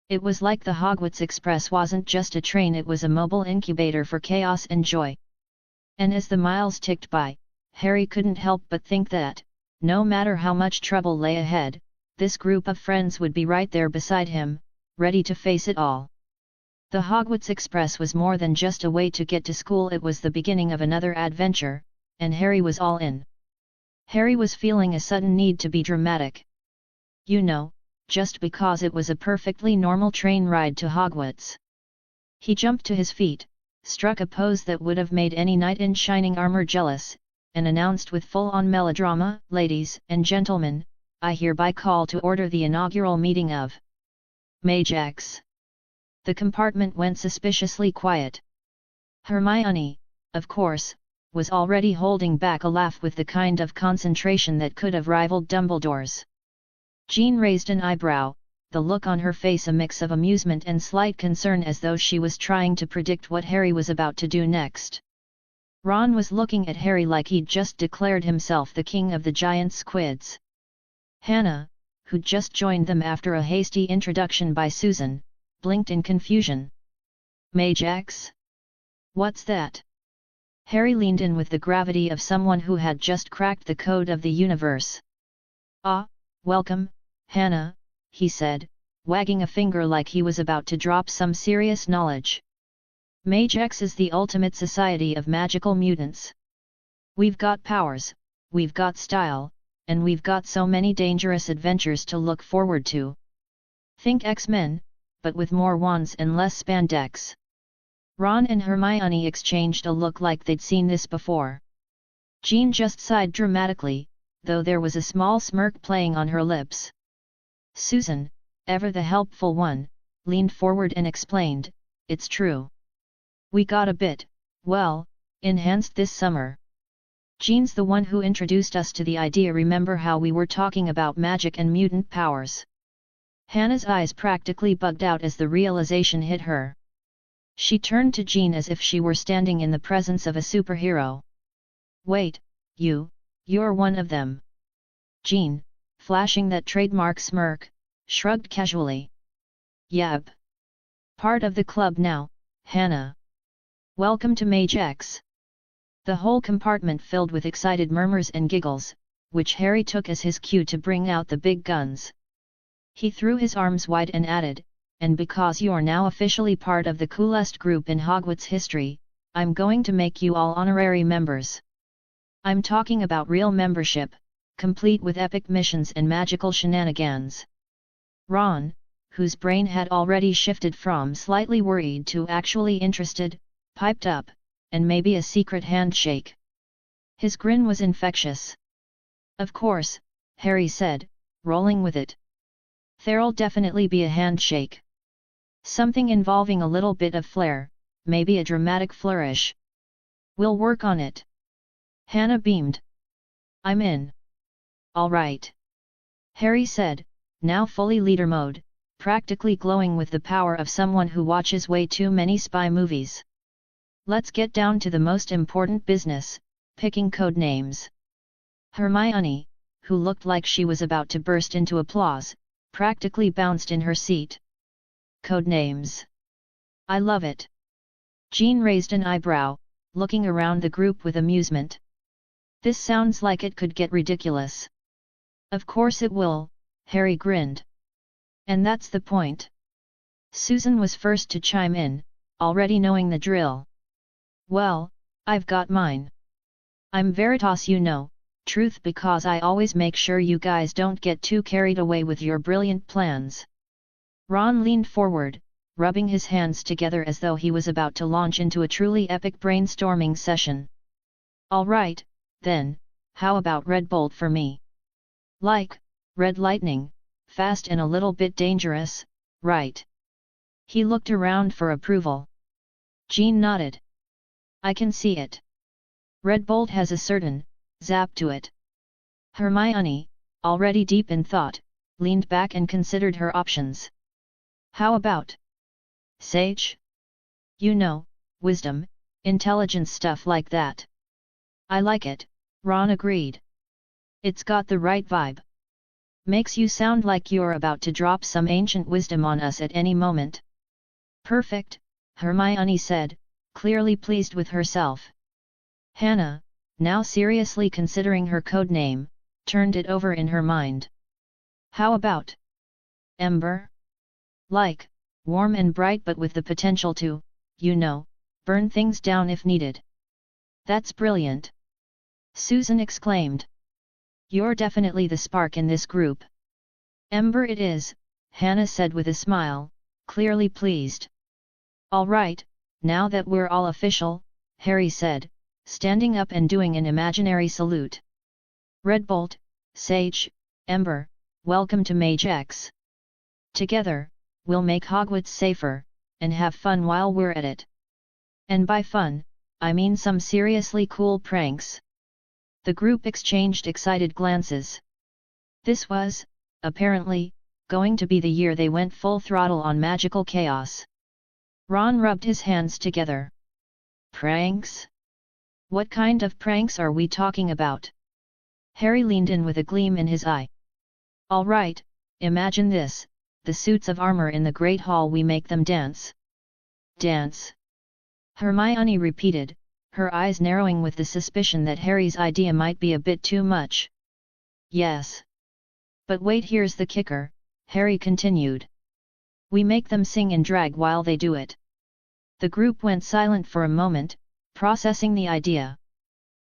It was like the Hogwarts Express wasn't just a train, it was a mobile incubator for chaos and joy. And as the miles ticked by, Harry couldn't help but think that, no matter how much trouble lay ahead, this group of friends would be right there beside him, ready to face it all. The Hogwarts Express was more than just a way to get to school, it was the beginning of another adventure, and Harry was all in. Harry was feeling a sudden need to be dramatic. You know, just because it was a perfectly normal train ride to Hogwarts. He jumped to his feet, struck a pose that would have made any knight in shining armor jealous, and announced with full-on melodrama, "Ladies and gentlemen, I hereby call to order the inaugural meeting of MageX." The compartment went suspiciously quiet. Hermione, of course, was already holding back a laugh with the kind of concentration that could have rivaled Dumbledore's. Jean raised an eyebrow, the look on her face a mix of amusement and slight concern, as though she was trying to predict what Harry was about to do next. Ron was looking at Harry like he'd just declared himself the king of the giant squids. Hannah, who'd just joined them after a hasty introduction by Susan, blinked in confusion. MageX? What's that? Harry leaned in with the gravity of someone who had just cracked the code of the universe. Ah, welcome, Hannah, he said, wagging a finger like he was about to drop some serious knowledge. MageX is the ultimate society of magical mutants. We've got powers, we've got style, and we've got so many dangerous adventures to look forward to. Think X-Men, but with more wands and less spandex. Ron and Hermione exchanged a look like they'd seen this before. Jean just sighed dramatically, though there was a small smirk playing on her lips. Susan, ever the helpful one, leaned forward and explained, "It's true. We got a bit, well, enhanced this summer. Jean's the one who introduced us to the idea. Remember how we were talking about magic and mutant powers?" Hannah's eyes practically bugged out as the realization hit her. She turned to Jean as if she were standing in the presence of a superhero. "Wait, you're one of them." Jean, flashing that trademark smirk, shrugged casually. "Yep. Part of the club now, Hannah. Welcome to MageX." The whole compartment filled with excited murmurs and giggles, which Harry took as his cue to bring out the big guns. He threw his arms wide and added, "And because you're now officially part of the coolest group in Hogwarts history, I'm going to make you all honorary members. I'm talking about real membership, complete with epic missions and magical shenanigans." Ron, whose brain had already shifted from slightly worried to actually interested, piped up, "And maybe a secret handshake." His grin was infectious. "Of course," Harry said, rolling with it. "There'll definitely be a handshake. Something involving a little bit of flair, maybe a dramatic flourish. We'll work on it." Hannah beamed. "I'm in." "All right," Harry said, now fully leader mode, practically glowing with the power of someone who watches way too many spy movies. "Let's get down to the most important business, picking code names." Hermione, who looked like she was about to burst into applause, practically bounced in her seat. "Code names. I love it." Jean raised an eyebrow, looking around the group with amusement. "This sounds like it could get ridiculous." "Of course it will," Harry grinned. "And that's the point." Susan was first to chime in, already knowing the drill. "Well, I've got mine. I'm Veritas, you know, truth, because I always make sure you guys don't get too carried away with your brilliant plans." Ron leaned forward, rubbing his hands together as though he was about to launch into a truly epic brainstorming session. "All right, then, how about Red Bolt for me? Like, red lightning, fast and a little bit dangerous, right?" He looked around for approval. Jean nodded. "I can see it. Red Bolt has a certain zap to it." Hermione, already deep in thought, leaned back and considered her options. "How about Sage? You know, wisdom, intelligence, stuff like that." "I like it," Ron agreed. "It's got the right vibe. Makes you sound like you're about to drop some ancient wisdom on us at any moment." "Perfect," Hermione said, clearly pleased with herself. Hannah, now seriously considering her code name, turned it over in her mind. "How about Ember? Like, warm and bright but with the potential to, you know, burn things down if needed." "That's brilliant!" Susan exclaimed. "You're definitely the spark in this group." "Ember it is," Hannah said with a smile, clearly pleased. "All right, now that we're all official," Harry said, standing up and doing an imaginary salute. "Red Bolt, Sage, Ember, welcome to MageX. Together, we'll make Hogwarts safer, and have fun while we're at it. And by fun, I mean some seriously cool pranks." The group exchanged excited glances. This was, apparently, going to be the year they went full throttle on magical chaos. Ron rubbed his hands together. "Pranks? What kind of pranks are we talking about?" Harry leaned in with a gleam in his eye. "All right, imagine this, the suits of armor in the Great Hall, we make them dance." "Dance?" Hermione repeated, her eyes narrowing with the suspicion that Harry's idea might be a bit too much. "Yes. But wait, here's the kicker," Harry continued. "We make them sing and drag while they do it." The group went silent for a moment, processing the idea.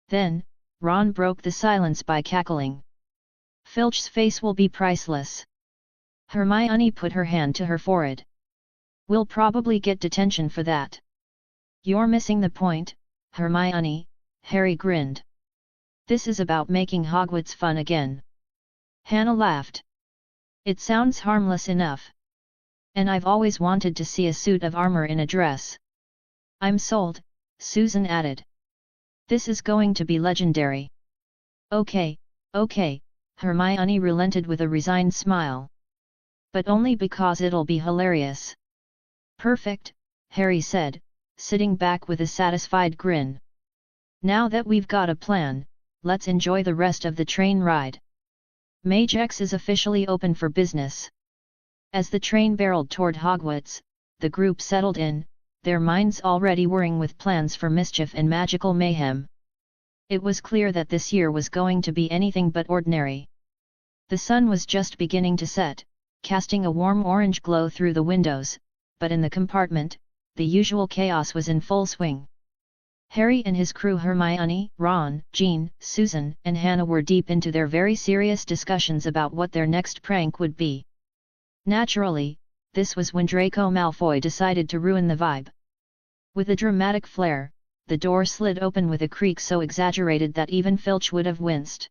Then, Ron broke the silence by cackling. "Filch's face will be priceless." Hermione put her hand to her forehead. We'll probably get detention for that. You're missing the point, Hermione, Harry grinned. This is about making Hogwarts fun again. Hannah laughed. It sounds harmless enough. And I've always wanted to see a suit of armor in a dress. I'm sold, Susan added. This is going to be legendary. Okay, Hermione relented with a resigned smile. But only because it'll be hilarious. Perfect, Harry said, sitting back with a satisfied grin. Now that we've got a plan, let's enjoy the rest of the train ride. MageX is officially open for business. As the train barreled toward Hogwarts, the group settled in, their minds already whirring with plans for mischief and magical mayhem. It was clear that this year was going to be anything but ordinary. The sun was just beginning to set, casting a warm orange glow through the windows, but in the compartment, the usual chaos was in full swing. Harry and his crew Hermione, Ron, Jean, Susan, and Hannah were deep into their very serious discussions about what their next prank would be. Naturally, this was when Draco Malfoy decided to ruin the vibe. With a dramatic flair, the door slid open with a creak so exaggerated that even Filch would have winced.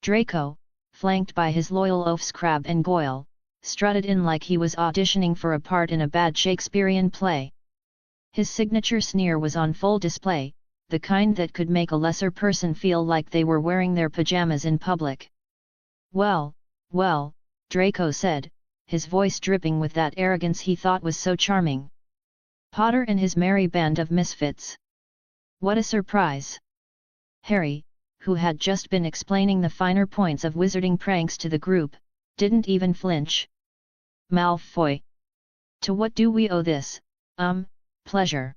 Draco, flanked by his loyal oafs Crabbe and Goyle, strutted in like he was auditioning for a part in a bad Shakespearean play. His signature sneer was on full display, the kind that could make a lesser person feel like they were wearing their pajamas in public. Well, Draco said, his voice dripping with that arrogance he thought was so charming. Potter and his merry band of misfits. What a surprise! Harry, who had just been explaining the finer points of wizarding pranks to the group, didn't even flinch. Malfoy! To what do we owe this, pleasure?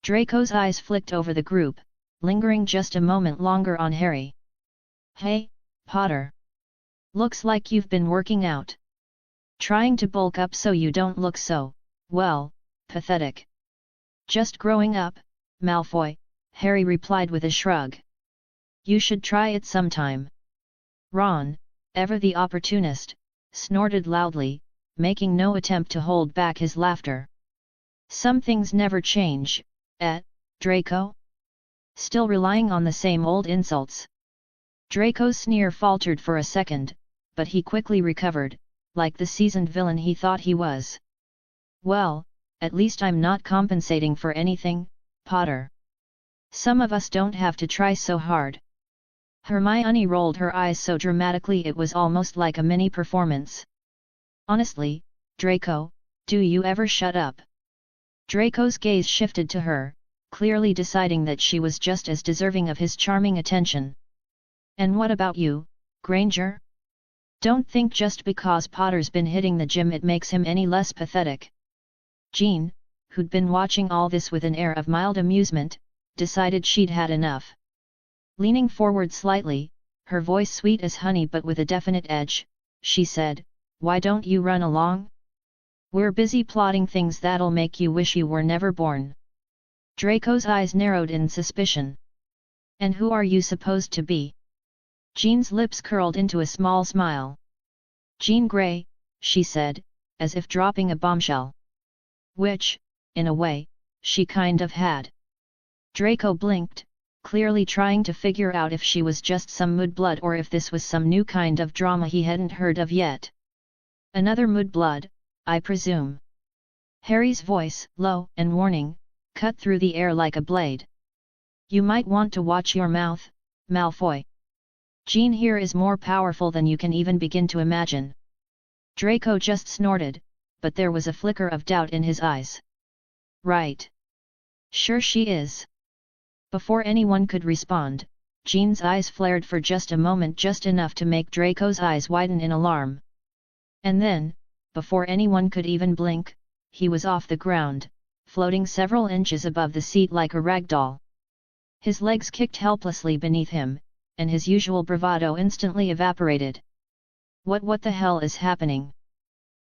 Draco's eyes flicked over the group, lingering just a moment longer on Harry. Hey, Potter! Looks like you've been working out. Trying to bulk up so you don't look so, well, pathetic. Just growing up, Malfoy, Harry replied with a shrug. You should try it sometime. Ron, ever the opportunist, snorted loudly, making no attempt to hold back his laughter. Some things never change, Draco? Still relying on the same old insults. Draco's sneer faltered for a second, but he quickly recovered, like the seasoned villain he thought he was. Well, at least I'm not compensating for anything, Potter. Some of us don't have to try so hard. Hermione rolled her eyes so dramatically it was almost like a mini performance. Honestly, Draco, do you ever shut up? Draco's gaze shifted to her, clearly deciding that she was just as deserving of his charming attention. And what about you, Granger? Don't think just because Potter's been hitting the gym it makes him any less pathetic. Jean, who'd been watching all this with an air of mild amusement, decided she'd had enough. Leaning forward slightly, her voice sweet as honey but with a definite edge, she said, "Why don't you run along? We're busy plotting things that'll make you wish you were never born." Draco's eyes narrowed in suspicion. "And who are you supposed to be?" Jean's lips curled into a small smile. "Jean Grey," she said, as if dropping a bombshell. Which, in a way, she kind of had. Draco blinked, clearly trying to figure out if she was just some mudblood or if this was some new kind of drama he hadn't heard of yet. "Another mudblood, I presume." Harry's voice, low and warning, cut through the air like a blade. "You might want to watch your mouth, Malfoy. Jean here is more powerful than you can even begin to imagine." Draco just snorted, but there was a flicker of doubt in his eyes. "Right. Sure she is." Before anyone could respond, Jean's eyes flared for just a moment, just enough to make Draco's eyes widen in alarm. And then, before anyone could even blink, he was off the ground, floating several inches above the seat like a rag doll. His legs kicked helplessly beneath him, and his usual bravado instantly evaporated. What the hell is happening?"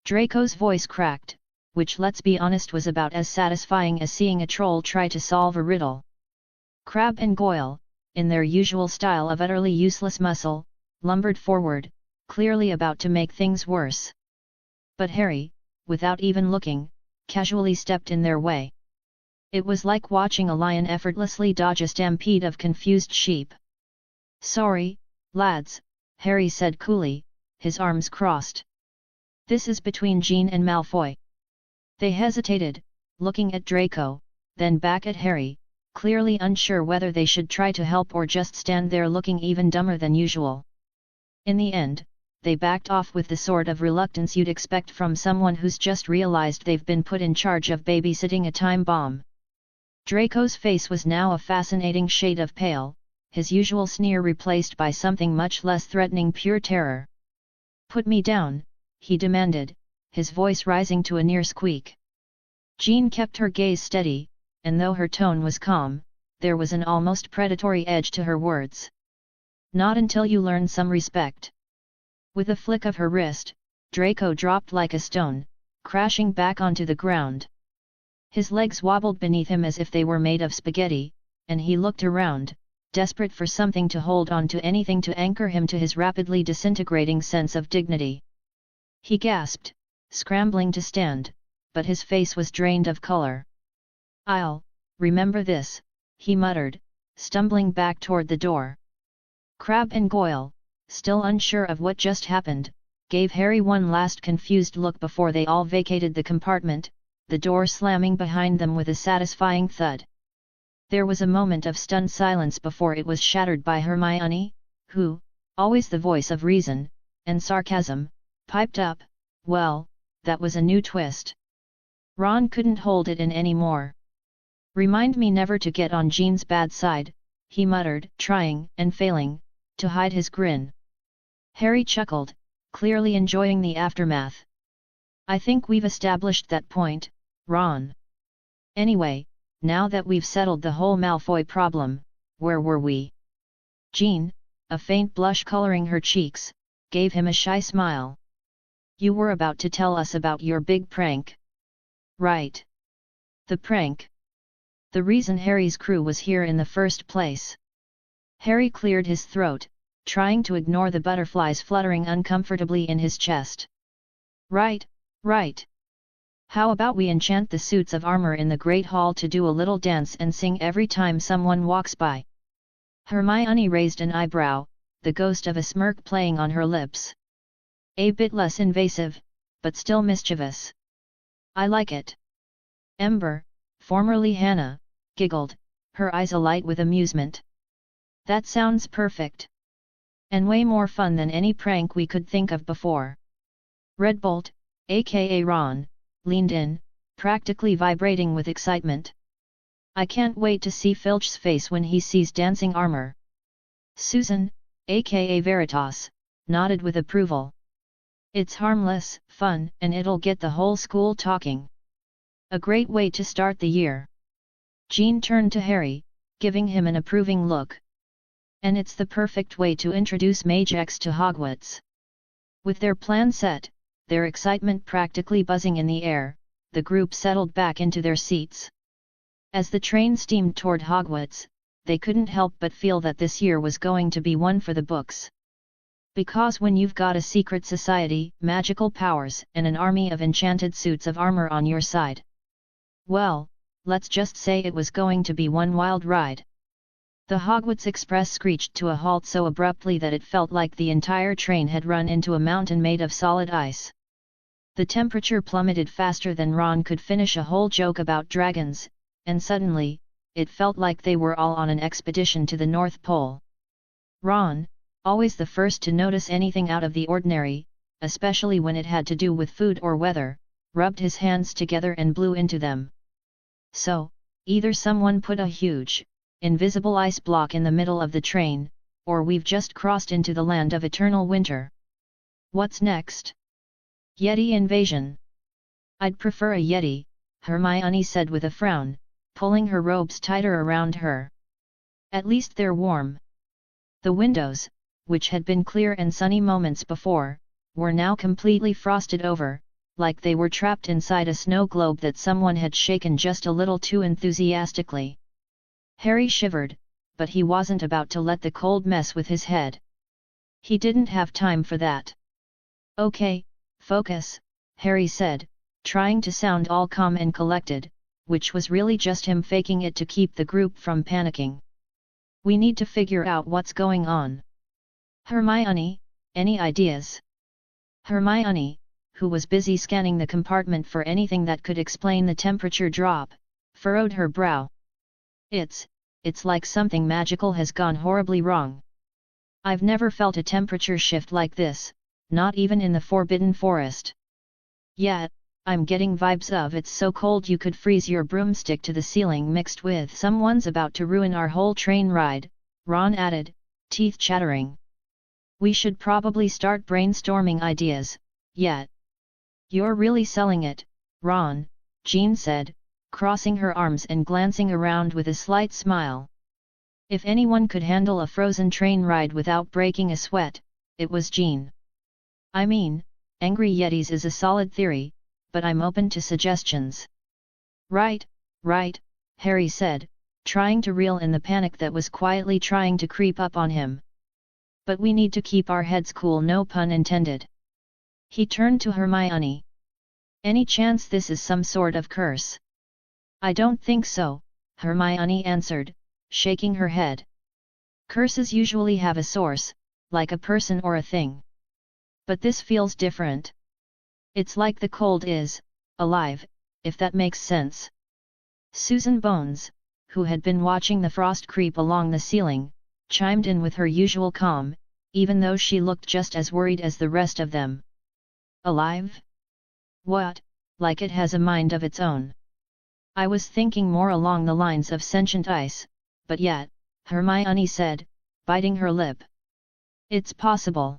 Draco's voice cracked, which let's be honest was about as satisfying as seeing a troll try to solve a riddle. Crabbe and Goyle, in their usual style of utterly useless muscle, lumbered forward, clearly about to make things worse. But Harry, without even looking, casually stepped in their way. It was like watching a lion effortlessly dodge a stampede of confused sheep. "Sorry, lads," Harry said coolly, his arms crossed. "This is between Jean and Malfoy." They hesitated, looking at Draco, then back at Harry, clearly unsure whether they should try to help or just stand there looking even dumber than usual. In the end, they backed off with the sort of reluctance you'd expect from someone who's just realized they've been put in charge of babysitting a time bomb. Draco's face was now a fascinating shade of pale, his usual sneer replaced by something much less threatening, pure terror. "Put me down," he demanded, his voice rising to a near squeak. Jean kept her gaze steady, and though her tone was calm, there was an almost predatory edge to her words. "Not until you learn some respect." With a flick of her wrist, Draco dropped like a stone, crashing back onto the ground. His legs wobbled beneath him as if they were made of spaghetti, and he looked around, desperate for something to hold on to, anything to anchor him to his rapidly disintegrating sense of dignity. He gasped, scrambling to stand, but his face was drained of color. "I'll remember this," he muttered, stumbling back toward the door. Crabbe and Goyle, still unsure of what just happened, gave Harry one last confused look before they all vacated the compartment, the door slamming behind them with a satisfying thud. There was a moment of stunned silence before it was shattered by Hermione, who, always the voice of reason and sarcasm, piped up, "Well, that was a new twist." Ron couldn't hold it in any more. "Remind me never to get on Jean's bad side," he muttered, trying, and failing, to hide his grin. Harry chuckled, clearly enjoying the aftermath. "I think we've established that point, Ron. Anyway, now that we've settled the whole Malfoy problem, where were we?" Jean, a faint blush coloring her cheeks, gave him a shy smile. "You were about to tell us about your big prank." "Right. The prank. The reason Harry's crew was here in the first place." Harry cleared his throat, trying to ignore the butterflies fluttering uncomfortably in his chest. "Right, right. How about we enchant the suits of armor in the Great Hall to do a little dance and sing every time someone walks by?" Hermione raised an eyebrow, the ghost of a smirk playing on her lips. A bit less invasive, but still mischievous. "I like it." Ember, formerly Hannah, giggled, her eyes alight with amusement. "That sounds perfect. And way more fun than any prank we could think of before." Redbolt, aka Ron, leaned in, practically vibrating with excitement. "I can't wait to see Filch's face when he sees dancing armor." Susan, aka Veritas, nodded with approval. "It's harmless, fun, and it'll get the whole school talking. A great way to start the year." Jean turned to Harry, giving him an approving look. "And it's the perfect way to introduce MageX to Hogwarts." With their plan set, their excitement practically buzzing in the air, the group settled back into their seats. As the train steamed toward Hogwarts, they couldn't help but feel that this year was going to be one for the books. Because when you've got a secret society, magical powers, and an army of enchanted suits of armor on your side, well, let's just say it was going to be one wild ride. The Hogwarts Express screeched to a halt so abruptly that it felt like the entire train had run into a mountain made of solid ice. The temperature plummeted faster than Ron could finish a whole joke about dragons, and suddenly, it felt like they were all on an expedition to the North Pole. Ron, always the first to notice anything out of the ordinary, especially when it had to do with food or weather, rubbed his hands together and blew into them. So, either someone put a huge, invisible ice block in the middle of the train, or we've just crossed into the land of eternal winter. What's next? Yeti invasion. I'd prefer a Yeti, Hermione said with a frown, pulling her robes tighter around her. At least they're warm. The windows, which had been clear and sunny moments before, were now completely frosted over, like they were trapped inside a snow globe that someone had shaken just a little too enthusiastically. Harry shivered, but he wasn't about to let the cold mess with his head. He didn't have time for that. "Okay, focus," Harry said, trying to sound all calm and collected, which was really just him faking it to keep the group from panicking. We need to figure out what's going on. Hermione, any ideas? Hermione, who was busy scanning the compartment for anything that could explain the temperature drop, furrowed her brow. It's like something magical has gone horribly wrong. I've never felt a temperature shift like this, not even in the Forbidden Forest. Yet, I'm getting vibes of it's so cold you could freeze your broomstick to the ceiling mixed with someone's about to ruin our whole train ride, Ron added, teeth chattering. We should probably start brainstorming ideas, yet. You're really selling it, Ron, Jean said, crossing her arms and glancing around with a slight smile. If anyone could handle a frozen train ride without breaking a sweat, it was Jean. I mean, angry yetis is a solid theory, but I'm open to suggestions. Right, Harry said, trying to reel in the panic that was quietly trying to creep up on him. But we need to keep our heads cool, no pun intended. He turned to Hermione. Any chance this is some sort of curse? I don't think so, Hermione answered, shaking her head. Curses usually have a source, like a person or a thing. But this feels different. It's like the cold is alive, if that makes sense. Susan Bones, who had been watching the frost creep along the ceiling, chimed in with her usual calm, even though she looked just as worried as the rest of them. Alive? What, like it has a mind of its own? I was thinking more along the lines of sentient ice, but yet, Hermione said, biting her lip. It's possible.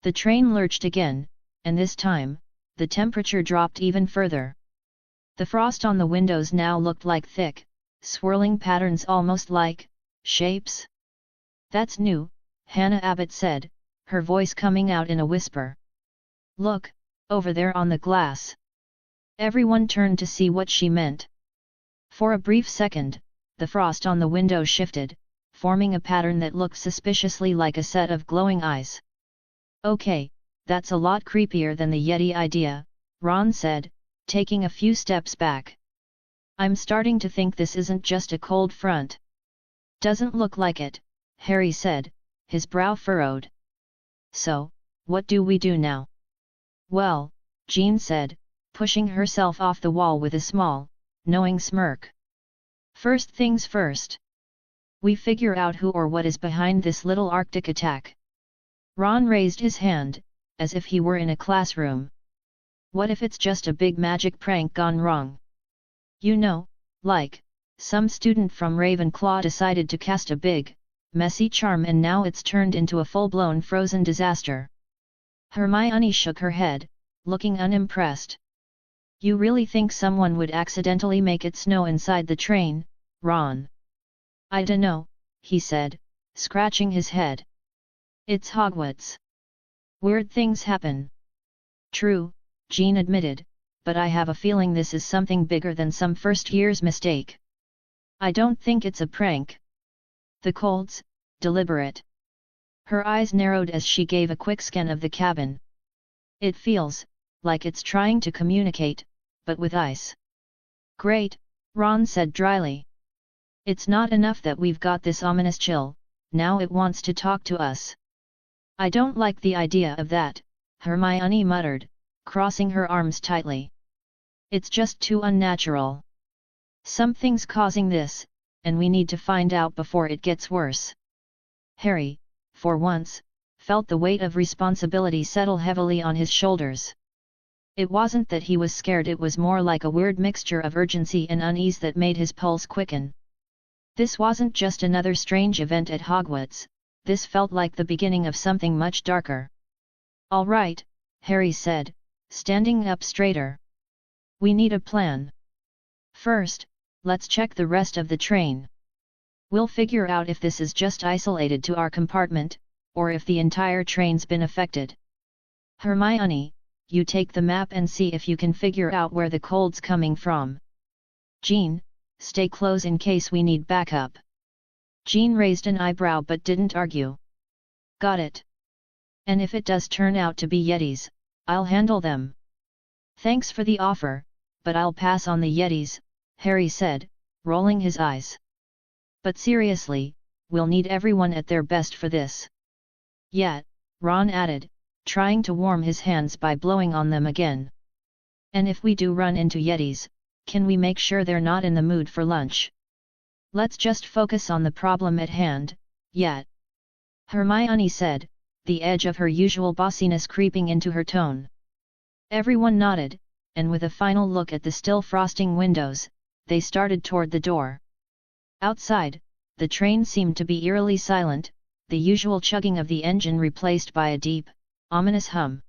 The train lurched again, and this time, the temperature dropped even further. The frost on the windows now looked like thick, swirling patterns almost like shapes. That's new, Hannah Abbott said, her voice coming out in a whisper. Look, over there on the glass. Everyone turned to see what she meant. For a brief second, the frost on the window shifted, forming a pattern that looked suspiciously like a set of glowing eyes. Okay, that's a lot creepier than the Yeti idea, Ron said, taking a few steps back. I'm starting to think this isn't just a cold front. Doesn't look like it, Harry said, his brow furrowed. So, what do we do now? Well, Jean said, pushing herself off the wall with a small, knowing smirk. First things first. We figure out who or what is behind this little Arctic attack. Ron raised his hand, as if he were in a classroom. What if it's just a big magic prank gone wrong? You know, like, some student from Ravenclaw decided to cast a big, messy charm and now it's turned into a full-blown frozen disaster. Hermione shook her head, looking unimpressed. You really think someone would accidentally make it snow inside the train, Ron? I dunno, he said, scratching his head. It's Hogwarts. Weird things happen. True, Jean admitted, but I have a feeling this is something bigger than some first-year's mistake. I don't think it's a prank. The cold's deliberate. Her eyes narrowed as she gave a quick scan of the cabin. It feels like it's trying to communicate, but with ice. Great, Ron said dryly. It's not enough that we've got this ominous chill, now it wants to talk to us. I don't like the idea of that, Hermione muttered, crossing her arms tightly. It's just too unnatural. Something's causing this, and we need to find out before it gets worse. Harry, for once, felt the weight of responsibility settle heavily on his shoulders. It wasn't that he was scared, it was more like a weird mixture of urgency and unease that made his pulse quicken. This wasn't just another strange event at Hogwarts, this felt like the beginning of something much darker. All right, Harry said, standing up straighter. We need a plan. First, let's check the rest of the train. We'll figure out if this is just isolated to our compartment, or if the entire train's been affected. Hermione, you take the map and see if you can figure out where the cold's coming from. Jean, stay close in case we need backup. Jean raised an eyebrow but didn't argue. Got it. And if it does turn out to be Yetis, I'll handle them. Thanks for the offer, but I'll pass on the Yetis, Harry said, rolling his eyes. But seriously, we'll need everyone at their best for this. Yet, Ron added, trying to warm his hands by blowing on them again. And if we do run into Yetis, can we make sure they're not in the mood for lunch? Let's just focus on the problem at hand, yet. Hermione said, the edge of her usual bossiness creeping into her tone. Everyone nodded, and with a final look at the still frosting windows, they started toward the door. Outside, the train seemed to be eerily silent, the usual chugging of the engine replaced by a deep, ominous hum.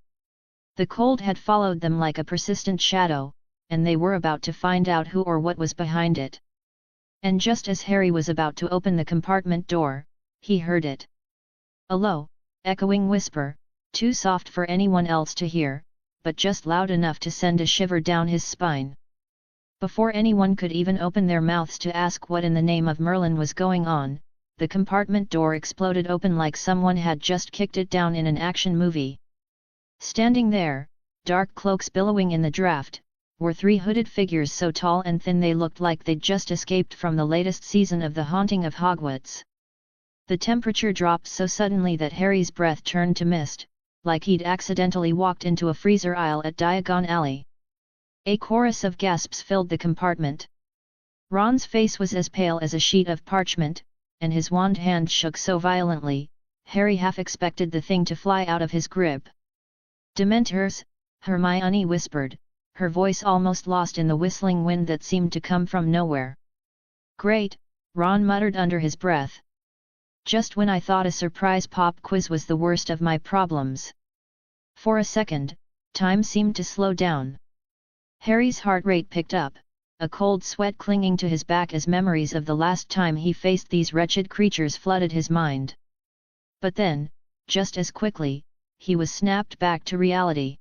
The cold had followed them like a persistent shadow, and they were about to find out who or what was behind it. And just as Harry was about to open the compartment door, he heard it. A low, echoing whisper, too soft for anyone else to hear, but just loud enough to send a shiver down his spine. Before anyone could even open their mouths to ask what in the name of Merlin was going on, the compartment door exploded open like someone had just kicked it down in an action movie. Standing there, dark cloaks billowing in the draft, were three hooded figures so tall and thin they looked like they'd just escaped from the latest season of The Haunting of Hogwarts. The temperature dropped so suddenly that Harry's breath turned to mist, like he'd accidentally walked into a freezer aisle at Diagon Alley. A chorus of gasps filled the compartment. Ron's face was as pale as a sheet of parchment, and his wand hand shook so violently, Harry half expected the thing to fly out of his grip. Dementors, Hermione whispered, her voice almost lost in the whistling wind that seemed to come from nowhere. Great, Ron muttered under his breath. Just when I thought a surprise pop quiz was the worst of my problems. For a second, time seemed to slow down. Harry's heart rate picked up, a cold sweat clinging to his back as memories of the last time he faced these wretched creatures flooded his mind. But then, just as quickly, he was snapped back to reality.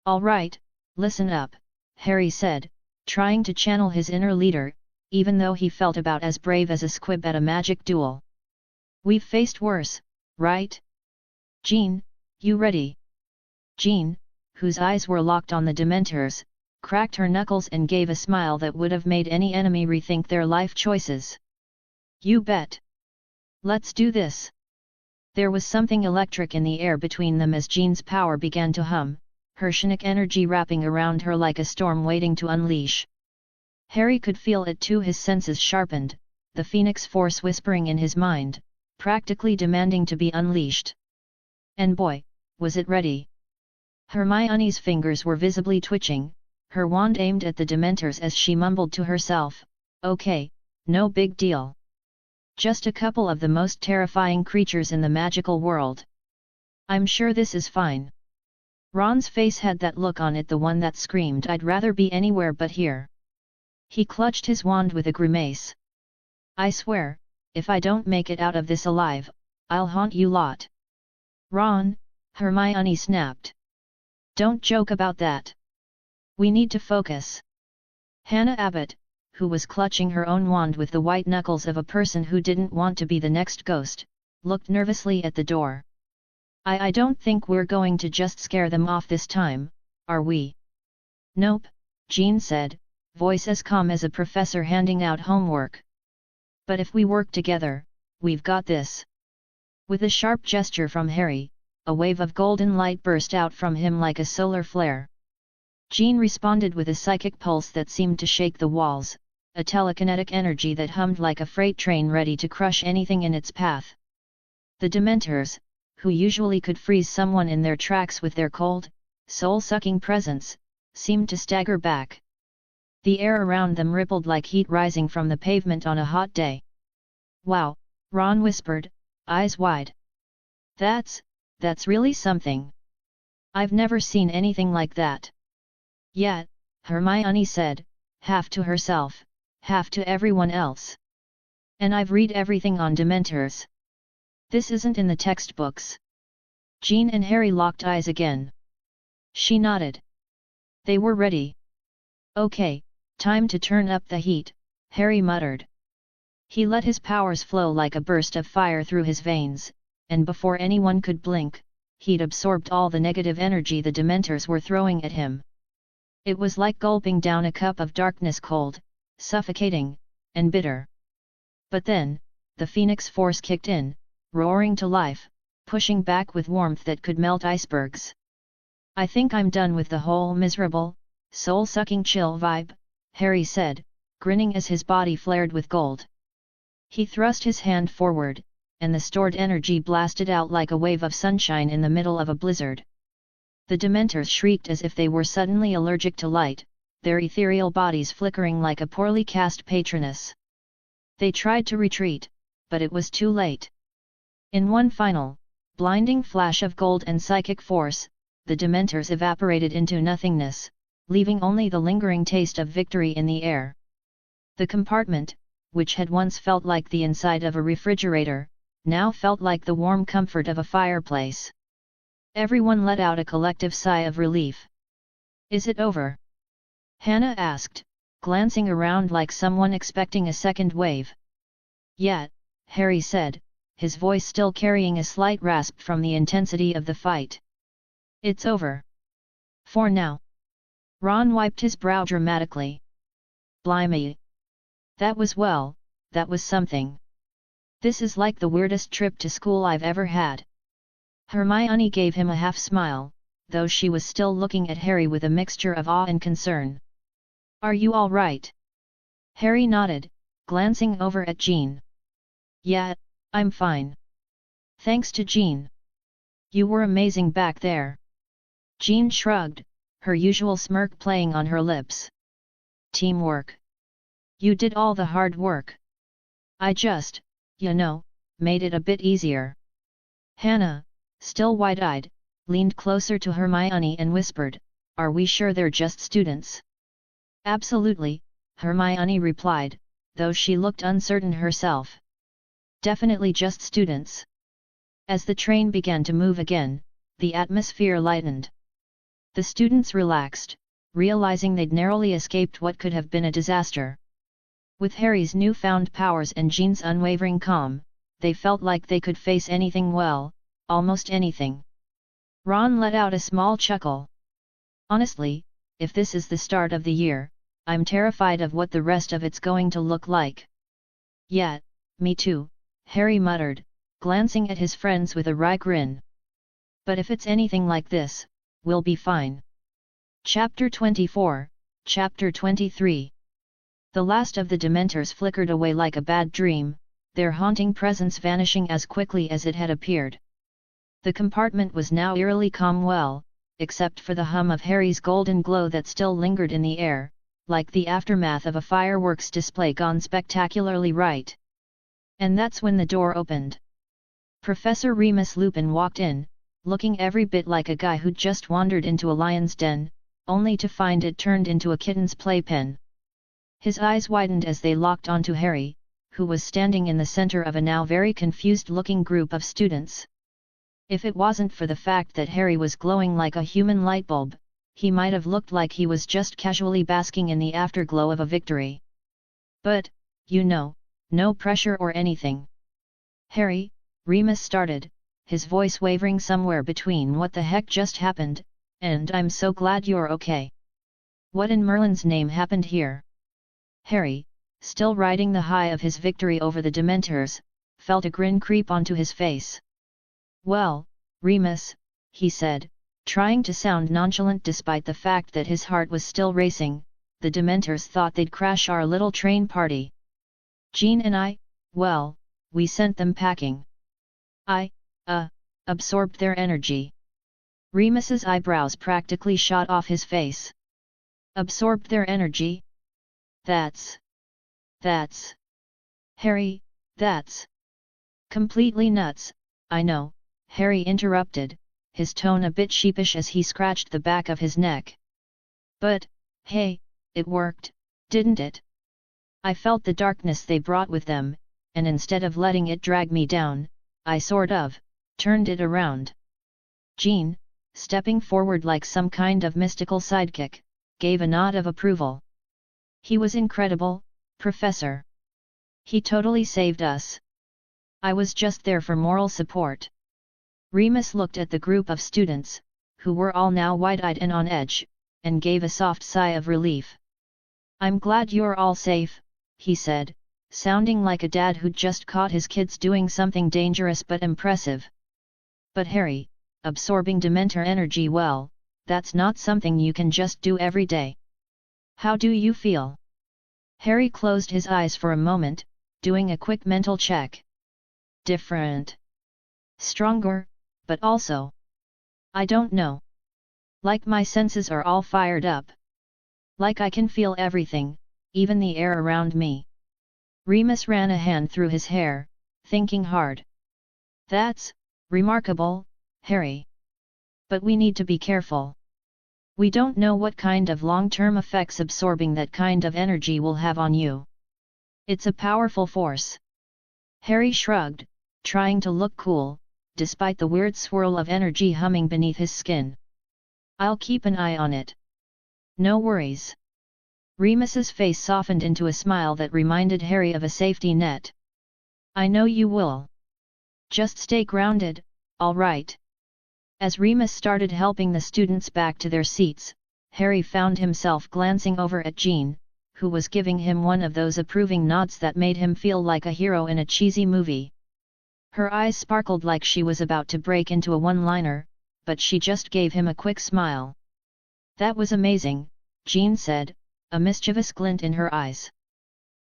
All right, listen up, Harry said, trying to channel his inner leader, even though he felt about as brave as a squib at a magic duel. We've faced worse, right? Jean, you ready? Jean, whose eyes were locked on the Dementors, cracked her knuckles and gave a smile that would have made any enemy rethink their life choices. You bet. Let's do this. There was something electric in the air between them as Jean's power began to hum, her Shanic energy wrapping around her like a storm waiting to unleash. Harry could feel it too, his senses sharpened, the Phoenix Force whispering in his mind, practically demanding to be unleashed. And boy, was it ready. Hermione's fingers were visibly twitching, her wand aimed at the Dementors as she mumbled to herself, okay, no big deal. Just a couple of the most terrifying creatures in the magical world. I'm sure this is fine. Ron's face had that look on it, the one that screamed I'd rather be anywhere but here. He clutched his wand with a grimace. I swear, if I don't make it out of this alive, I'll haunt you lot. Ron, Hermione snapped. Don't joke about that. We need to focus. Hannah Abbott, who was clutching her own wand with the white knuckles of a person who didn't want to be the next ghost, looked nervously at the door. I don't think we're going to just scare them off this time, are we? Nope, Jean said, voice as calm as a professor handing out homework. But if we work together, we've got this. With a sharp gesture from Harry, a wave of golden light burst out from him like a solar flare. Jean responded with a psychic pulse that seemed to shake the walls, a telekinetic energy that hummed like a freight train ready to crush anything in its path. The Dementors, who usually could freeze someone in their tracks with their cold, soul-sucking presence, seemed to stagger back. The air around them rippled like heat rising from the pavement on a hot day. Wow, Ron whispered, eyes wide. That's really something. I've never seen anything like that. Yet, Hermione said, half to herself, half to everyone else. And I've read everything on Dementors. This isn't in the textbooks. Jean and Harry locked eyes again. She nodded. They were ready. Okay, time to turn up the heat, Harry muttered. He let his powers flow like a burst of fire through his veins, and before anyone could blink, he'd absorbed all the negative energy the Dementors were throwing at him. It was like gulping down a cup of darkness, cold, suffocating, and bitter. But then, the Phoenix Force kicked in, roaring to life, pushing back with warmth that could melt icebergs. "I think I'm done with the whole miserable, soul-sucking chill vibe," Harry said, grinning as his body flared with gold. He thrust his hand forward, and the stored energy blasted out like a wave of sunshine in the middle of a blizzard. The Dementors shrieked as if they were suddenly allergic to light, their ethereal bodies flickering like a poorly cast Patronus. They tried to retreat, but it was too late. In one final, blinding flash of gold and psychic force, the Dementors evaporated into nothingness, leaving only the lingering taste of victory in the air. The compartment, which had once felt like the inside of a refrigerator, now felt like the warm comfort of a fireplace. Everyone let out a collective sigh of relief. "Is it over?" Hannah asked, glancing around like someone expecting a second wave. "Yet," Harry said, his voice still carrying a slight rasp from the intensity of the fight. "It's over. For now." Ron wiped his brow dramatically. "Blimey! That was something. This is like the weirdest trip to school I've ever had." Hermione gave him a half smile, though she was still looking at Harry with a mixture of awe and concern. "Are you all right?" Harry nodded, glancing over at Jean. "Yeah, I'm fine. Thanks to Jean. You were amazing back there." Jean shrugged, her usual smirk playing on her lips. "Teamwork. You did all the hard work. I just, made it a bit easier." Hannah, still wide-eyed, leaned closer to Hermione and whispered, "Are we sure they're just students?" "Absolutely," Hermione replied, though she looked uncertain herself. "Definitely just students." As the train began to move again, the atmosphere lightened. The students relaxed, realizing they'd narrowly escaped what could have been a disaster. With Harry's newfound powers and Jean's unwavering calm, they felt like they could face anything, well, almost anything. Ron let out a small chuckle. "Honestly, if this is the start of the year, I'm terrified of what the rest of it's going to look like." "Yeah, me too," Harry muttered, glancing at his friends with a wry grin. "But if it's anything like this, we'll be fine." Chapter 24, Chapter 23. The last of the Dementors flickered away like a bad dream, their haunting presence vanishing as quickly as it had appeared. The compartment was now eerily calm, well, except for the hum of Harry's golden glow that still lingered in the air, like the aftermath of a fireworks display gone spectacularly right. And that's when the door opened. Professor Remus Lupin walked in, looking every bit like a guy who'd just wandered into a lion's den, only to find it turned into a kitten's playpen. His eyes widened as they locked onto Harry, who was standing in the center of a now very confused-looking group of students. If it wasn't for the fact that Harry was glowing like a human light bulb, he might have looked like he was just casually basking in the afterglow of a victory. But, no pressure or anything. "Harry," Remus started, his voice wavering somewhere between "what the heck just happened," and "I'm so glad you're okay. What in Merlin's name happened here?" Harry, still riding the high of his victory over the Dementors, felt a grin creep onto his face. "Well, Remus," he said, trying to sound nonchalant despite the fact that his heart was still racing, "the Dementors thought they'd crash our little train party. Jean and I, well, we sent them packing. I absorbed their energy." Remus's eyebrows practically shot off his face. "Absorbed their energy? That's... Harry, that's... completely nuts." "I know," Harry interrupted, his tone a bit sheepish as he scratched the back of his neck. "But, hey, it worked, didn't it? I felt the darkness they brought with them, and instead of letting it drag me down, I sort of turned it around." Jean, stepping forward like some kind of mystical sidekick, gave a nod of approval. "He was incredible, Professor. He totally saved us. I was just there for moral support." Remus looked at the group of students, who were all now wide-eyed and on edge, and gave a soft sigh of relief. "I'm glad you're all safe," he said, sounding like a dad who'd just caught his kids doing something dangerous but impressive. "But Harry, absorbing Dementor energy, well, that's not something you can just do every day. How do you feel?" Harry closed his eyes for a moment, doing a quick mental check. "Different. Stronger, but also, I don't know. Like my senses are all fired up. Like I can feel everything, even the air around me." Remus ran a hand through his hair, thinking hard. "That's remarkable, Harry. But we need to be careful. We don't know what kind of long-term effects absorbing that kind of energy will have on you. It's a powerful force." Harry shrugged, trying to look cool, despite the weird swirl of energy humming beneath his skin. "I'll keep an eye on it. No worries." Remus's face softened into a smile that reminded Harry of a safety net. "I know you will. Just stay grounded, all right?" As Remus started helping the students back to their seats, Harry found himself glancing over at Jean, who was giving him one of those approving nods that made him feel like a hero in a cheesy movie. Her eyes sparkled like she was about to break into a one-liner, but she just gave him a quick smile. "That was amazing," Jean said, a mischievous glint in her eyes.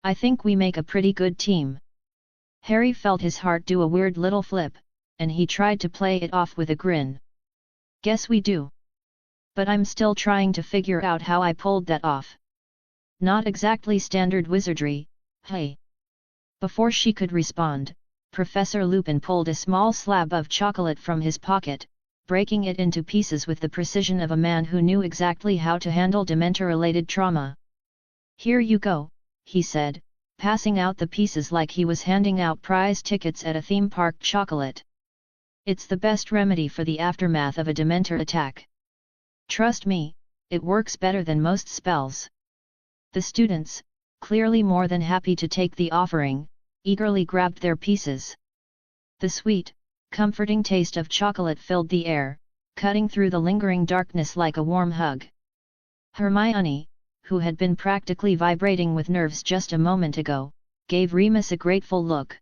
"I think we make a pretty good team." Harry felt his heart do a weird little flip, and he tried to play it off with a grin. "Guess we do. But I'm still trying to figure out how I pulled that off. Not exactly standard wizardry, hey." Before she could respond, Professor Lupin pulled a small slab of chocolate from his pocket, breaking it into pieces with the precision of a man who knew exactly how to handle Dementor-related trauma. "Here you go," he said, passing out the pieces like he was handing out prize tickets at a theme park chocolate. "It's the best remedy for the aftermath of a Dementor attack. Trust me, it works better than most spells." The students, clearly more than happy to take the offering, eagerly grabbed their pieces. The sweet, comforting taste of chocolate filled the air, cutting through the lingering darkness like a warm hug. Hermione, who had been practically vibrating with nerves just a moment ago, gave Remus a grateful look.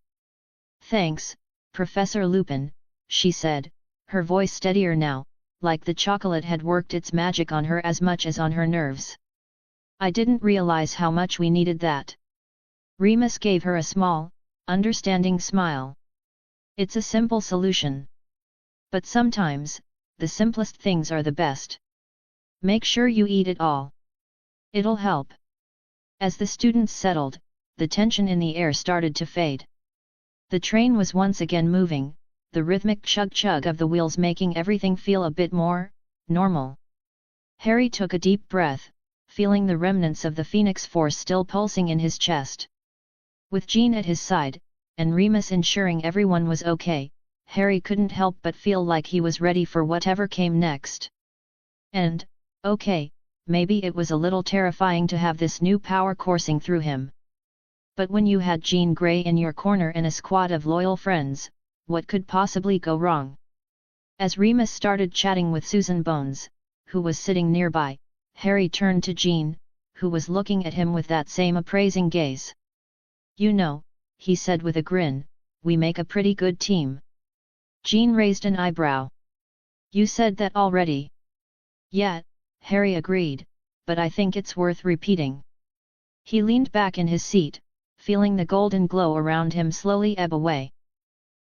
"Thanks, Professor Lupin," she said, her voice steadier now, like the chocolate had worked its magic on her as much as on her nerves. "I didn't realize how much we needed that." Remus gave her a small, understanding smile. "It's a simple solution. But sometimes, the simplest things are the best. Make sure you eat it all. It'll help." As the students settled, the tension in the air started to fade. The train was once again moving, the rhythmic chug-chug of the wheels making everything feel a bit more normal. Harry took a deep breath, feeling the remnants of the Phoenix Force still pulsing in his chest. With Jean at his side, and Remus ensuring everyone was okay, Harry couldn't help but feel like he was ready for whatever came next. And, okay, maybe it was a little terrifying to have this new power coursing through him. But when you had Jean Grey in your corner and a squad of loyal friends, what could possibly go wrong? As Remus started chatting with Susan Bones, who was sitting nearby, Harry turned to Jean, who was looking at him with that same appraising gaze. "You know," he said with a grin, "we make a pretty good team." Jean raised an eyebrow. "You said that already." "Yeah," Harry agreed, "but I think it's worth repeating." He leaned back in his seat, feeling the golden glow around him slowly ebb away.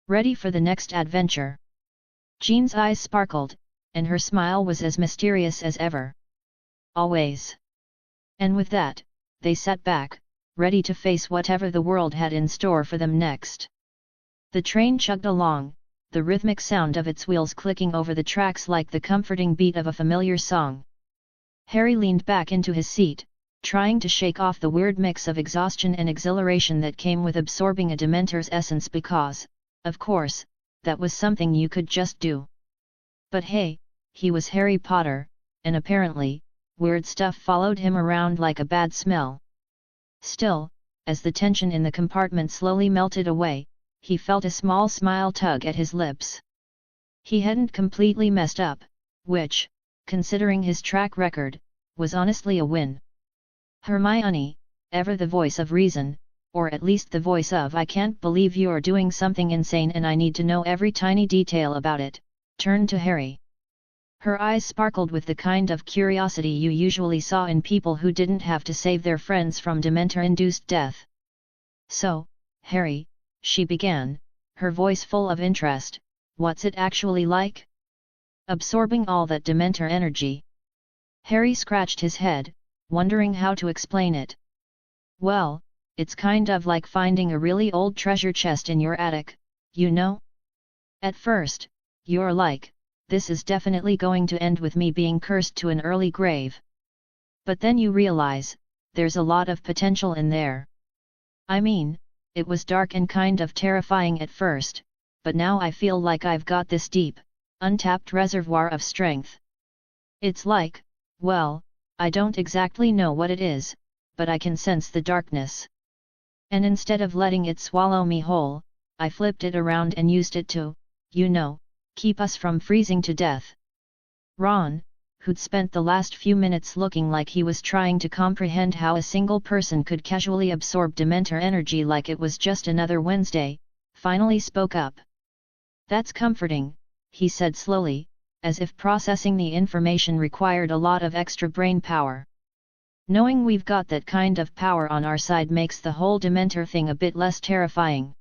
"Ready for the next adventure?" Jean's eyes sparkled, and her smile was as mysterious as ever. "Always." And with that, they sat back, ready to face whatever the world had in store for them next. The train chugged along, the rhythmic sound of its wheels clicking over the tracks like the comforting beat of a familiar song. Harry leaned back into his seat, trying to shake off the weird mix of exhaustion and exhilaration that came with absorbing a Dementor's essence because, of course, that was something you could just do. But hey, he was Harry Potter, and apparently, weird stuff followed him around like a bad smell. Still, as the tension in the compartment slowly melted away, he felt a small smile tug at his lips. He hadn't completely messed up, which, considering his track record, was honestly a win. Hermione, ever the voice of reason, or at least the voice of "I can't believe you're doing something insane and I need to know every tiny detail about it," turned to Harry. Her eyes sparkled with the kind of curiosity you usually saw in people who didn't have to save their friends from Dementor-induced death. "So, Harry," she began, her voice full of interest, "what's it actually like? Absorbing all that Dementor energy?" Harry scratched his head, wondering how to explain it. "Well, it's kind of like finding a really old treasure chest in your attic, you know? At first, you're like, this is definitely going to end with me being cursed to an early grave. But then you realize, there's a lot of potential in there. I mean, it was dark and kind of terrifying at first, but now I feel like I've got this deep, untapped reservoir of strength. It's like, well, I don't exactly know what it is, but I can sense the darkness. And instead of letting it swallow me whole, I flipped it around and used it to, you know, keep us from freezing to death." Ron, who'd spent the last few minutes looking like he was trying to comprehend how a single person could casually absorb Dementor energy like it was just another Wednesday, finally spoke up. "That's comforting," he said slowly, as if processing the information required a lot of extra brain power. "Knowing we've got that kind of power on our side makes the whole Dementor thing a bit less terrifying."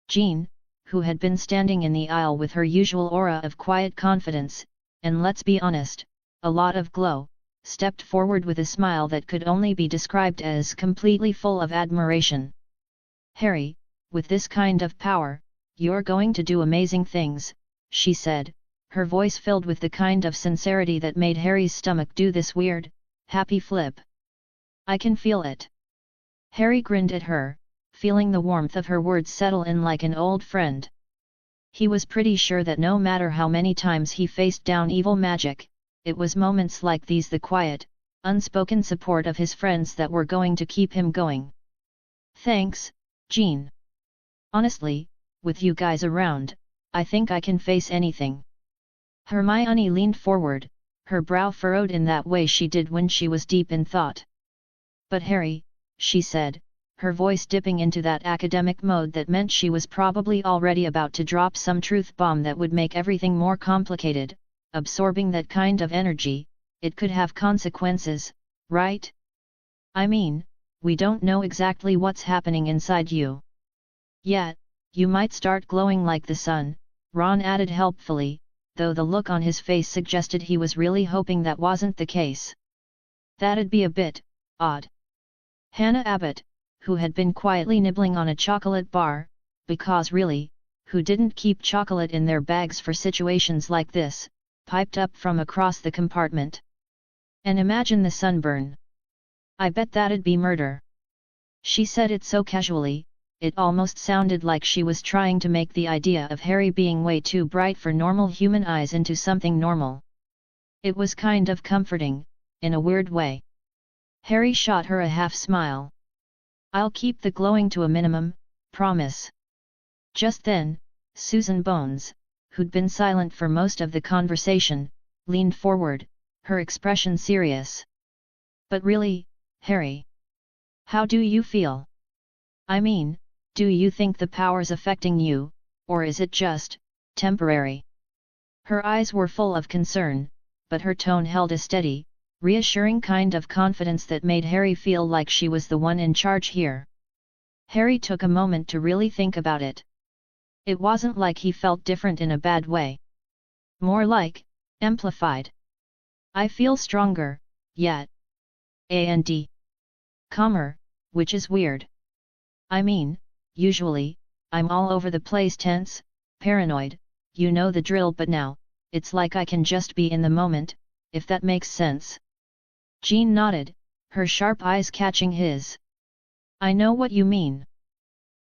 Jean, who had been standing in the aisle with her usual aura of quiet confidence, and let's be honest, a lot of glow, stepped forward with a smile that could only be described as completely full of admiration. "Harry, with this kind of power, you're going to do amazing things," she said, her voice filled with the kind of sincerity that made Harry's stomach do this weird, happy flip. "I can feel it." Harry grinned at her, feeling the warmth of her words settle in like an old friend. He was pretty sure that no matter how many times he faced down evil magic, it was moments like these, the quiet, unspoken support of his friends, that were going to keep him going. "Thanks, Jean. Honestly, with you guys around, I think I can face anything." Hermione leaned forward, her brow furrowed in that way she did when she was deep in thought. "But Harry," she said, her voice dipping into that academic mode that meant she was probably already about to drop some truth bomb that would make everything more complicated, "absorbing that kind of energy, it could have consequences, right? I mean, we don't know exactly what's happening inside you yet. You might start glowing like the sun," Ron added helpfully, though the look on his face suggested he was really hoping that wasn't the case. "That'd be a bit odd." Hannah Abbott, who had been quietly nibbling on a chocolate bar, because really, who didn't keep chocolate in their bags for situations like this, piped up from across the compartment. "And imagine the sunburn. I bet that'd be murder." She said it so casually, it almost sounded like she was trying to make the idea of Harry being way too bright for normal human eyes into something normal. It was kind of comforting, in a weird way. Harry shot her a half smile. "I'll keep the glowing to a minimum, promise." Just then, Susan Bones, who'd been silent for most of the conversation, leaned forward, her expression serious. "But really, Harry, how do you feel? I mean, do you think the power's affecting you, or is it just temporary?" Her eyes were full of concern, but her tone held a steady, reassuring kind of confidence that made Harry feel like she was the one in charge here. Harry took a moment to really think about it. It wasn't like he felt different in a bad way. More like, amplified. "I feel stronger, yet. And calmer, which is weird. I mean, usually, I'm all over the place, tense, paranoid, you know the drill, but now, it's like I can just be in the moment, if that makes sense." Jean nodded, her sharp eyes catching his. "I know what you mean.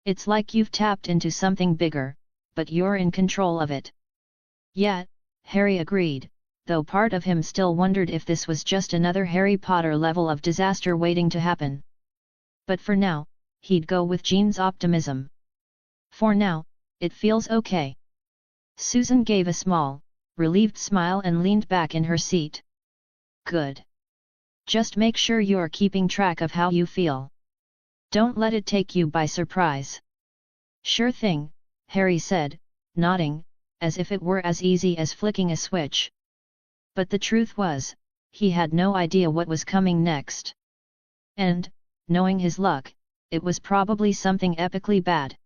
It's like you've tapped into something bigger, but you're in control of it." "Yet," Harry agreed, though part of him still wondered if this was just another Harry Potter level of disaster waiting to happen. But for now, he'd go with Jean's optimism. "For now, it feels okay." Susan gave a small, relieved smile and leaned back in her seat. "Good. Just make sure you're keeping track of how you feel. Don't let it take you by surprise. Sure thing, Harry said, nodding, as if it were as easy as flicking a switch. But the truth was, he had no idea what was coming next. And, knowing his luck, it was probably something epically bad.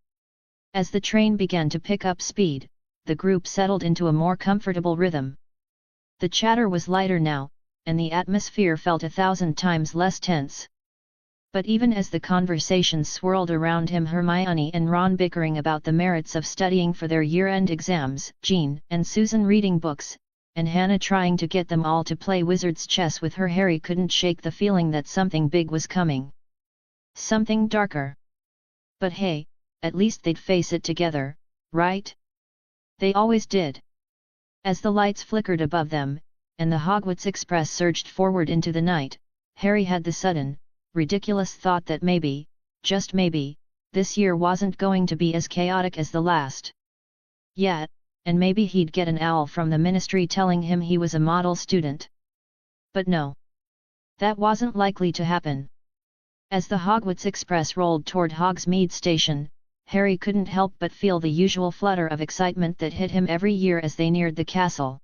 As the train began to pick up speed, the group settled into a more comfortable rhythm. The chatter was lighter now, and the atmosphere felt 1,000 times less tense. But even as the conversation swirled around him, Hermione and Ron bickering about the merits of studying for their year-end exams, Jean and Susan reading books, and Hannah trying to get them all to play wizard's chess with her, Harry couldn't shake the feeling that something big was coming. Something darker. But hey, at least they'd face it together, right? They always did. As the lights flickered above them, and the Hogwarts Express surged forward into the night, Harry had the sudden, ridiculous thought that maybe, just maybe, this year wasn't going to be as chaotic as the last. Yet, and maybe he'd get an owl from the ministry telling him he was a model student. But no. That wasn't likely to happen. As the Hogwarts Express rolled toward Hogsmeade Station, Harry couldn't help but feel the usual flutter of excitement that hit him every year as they neared the castle.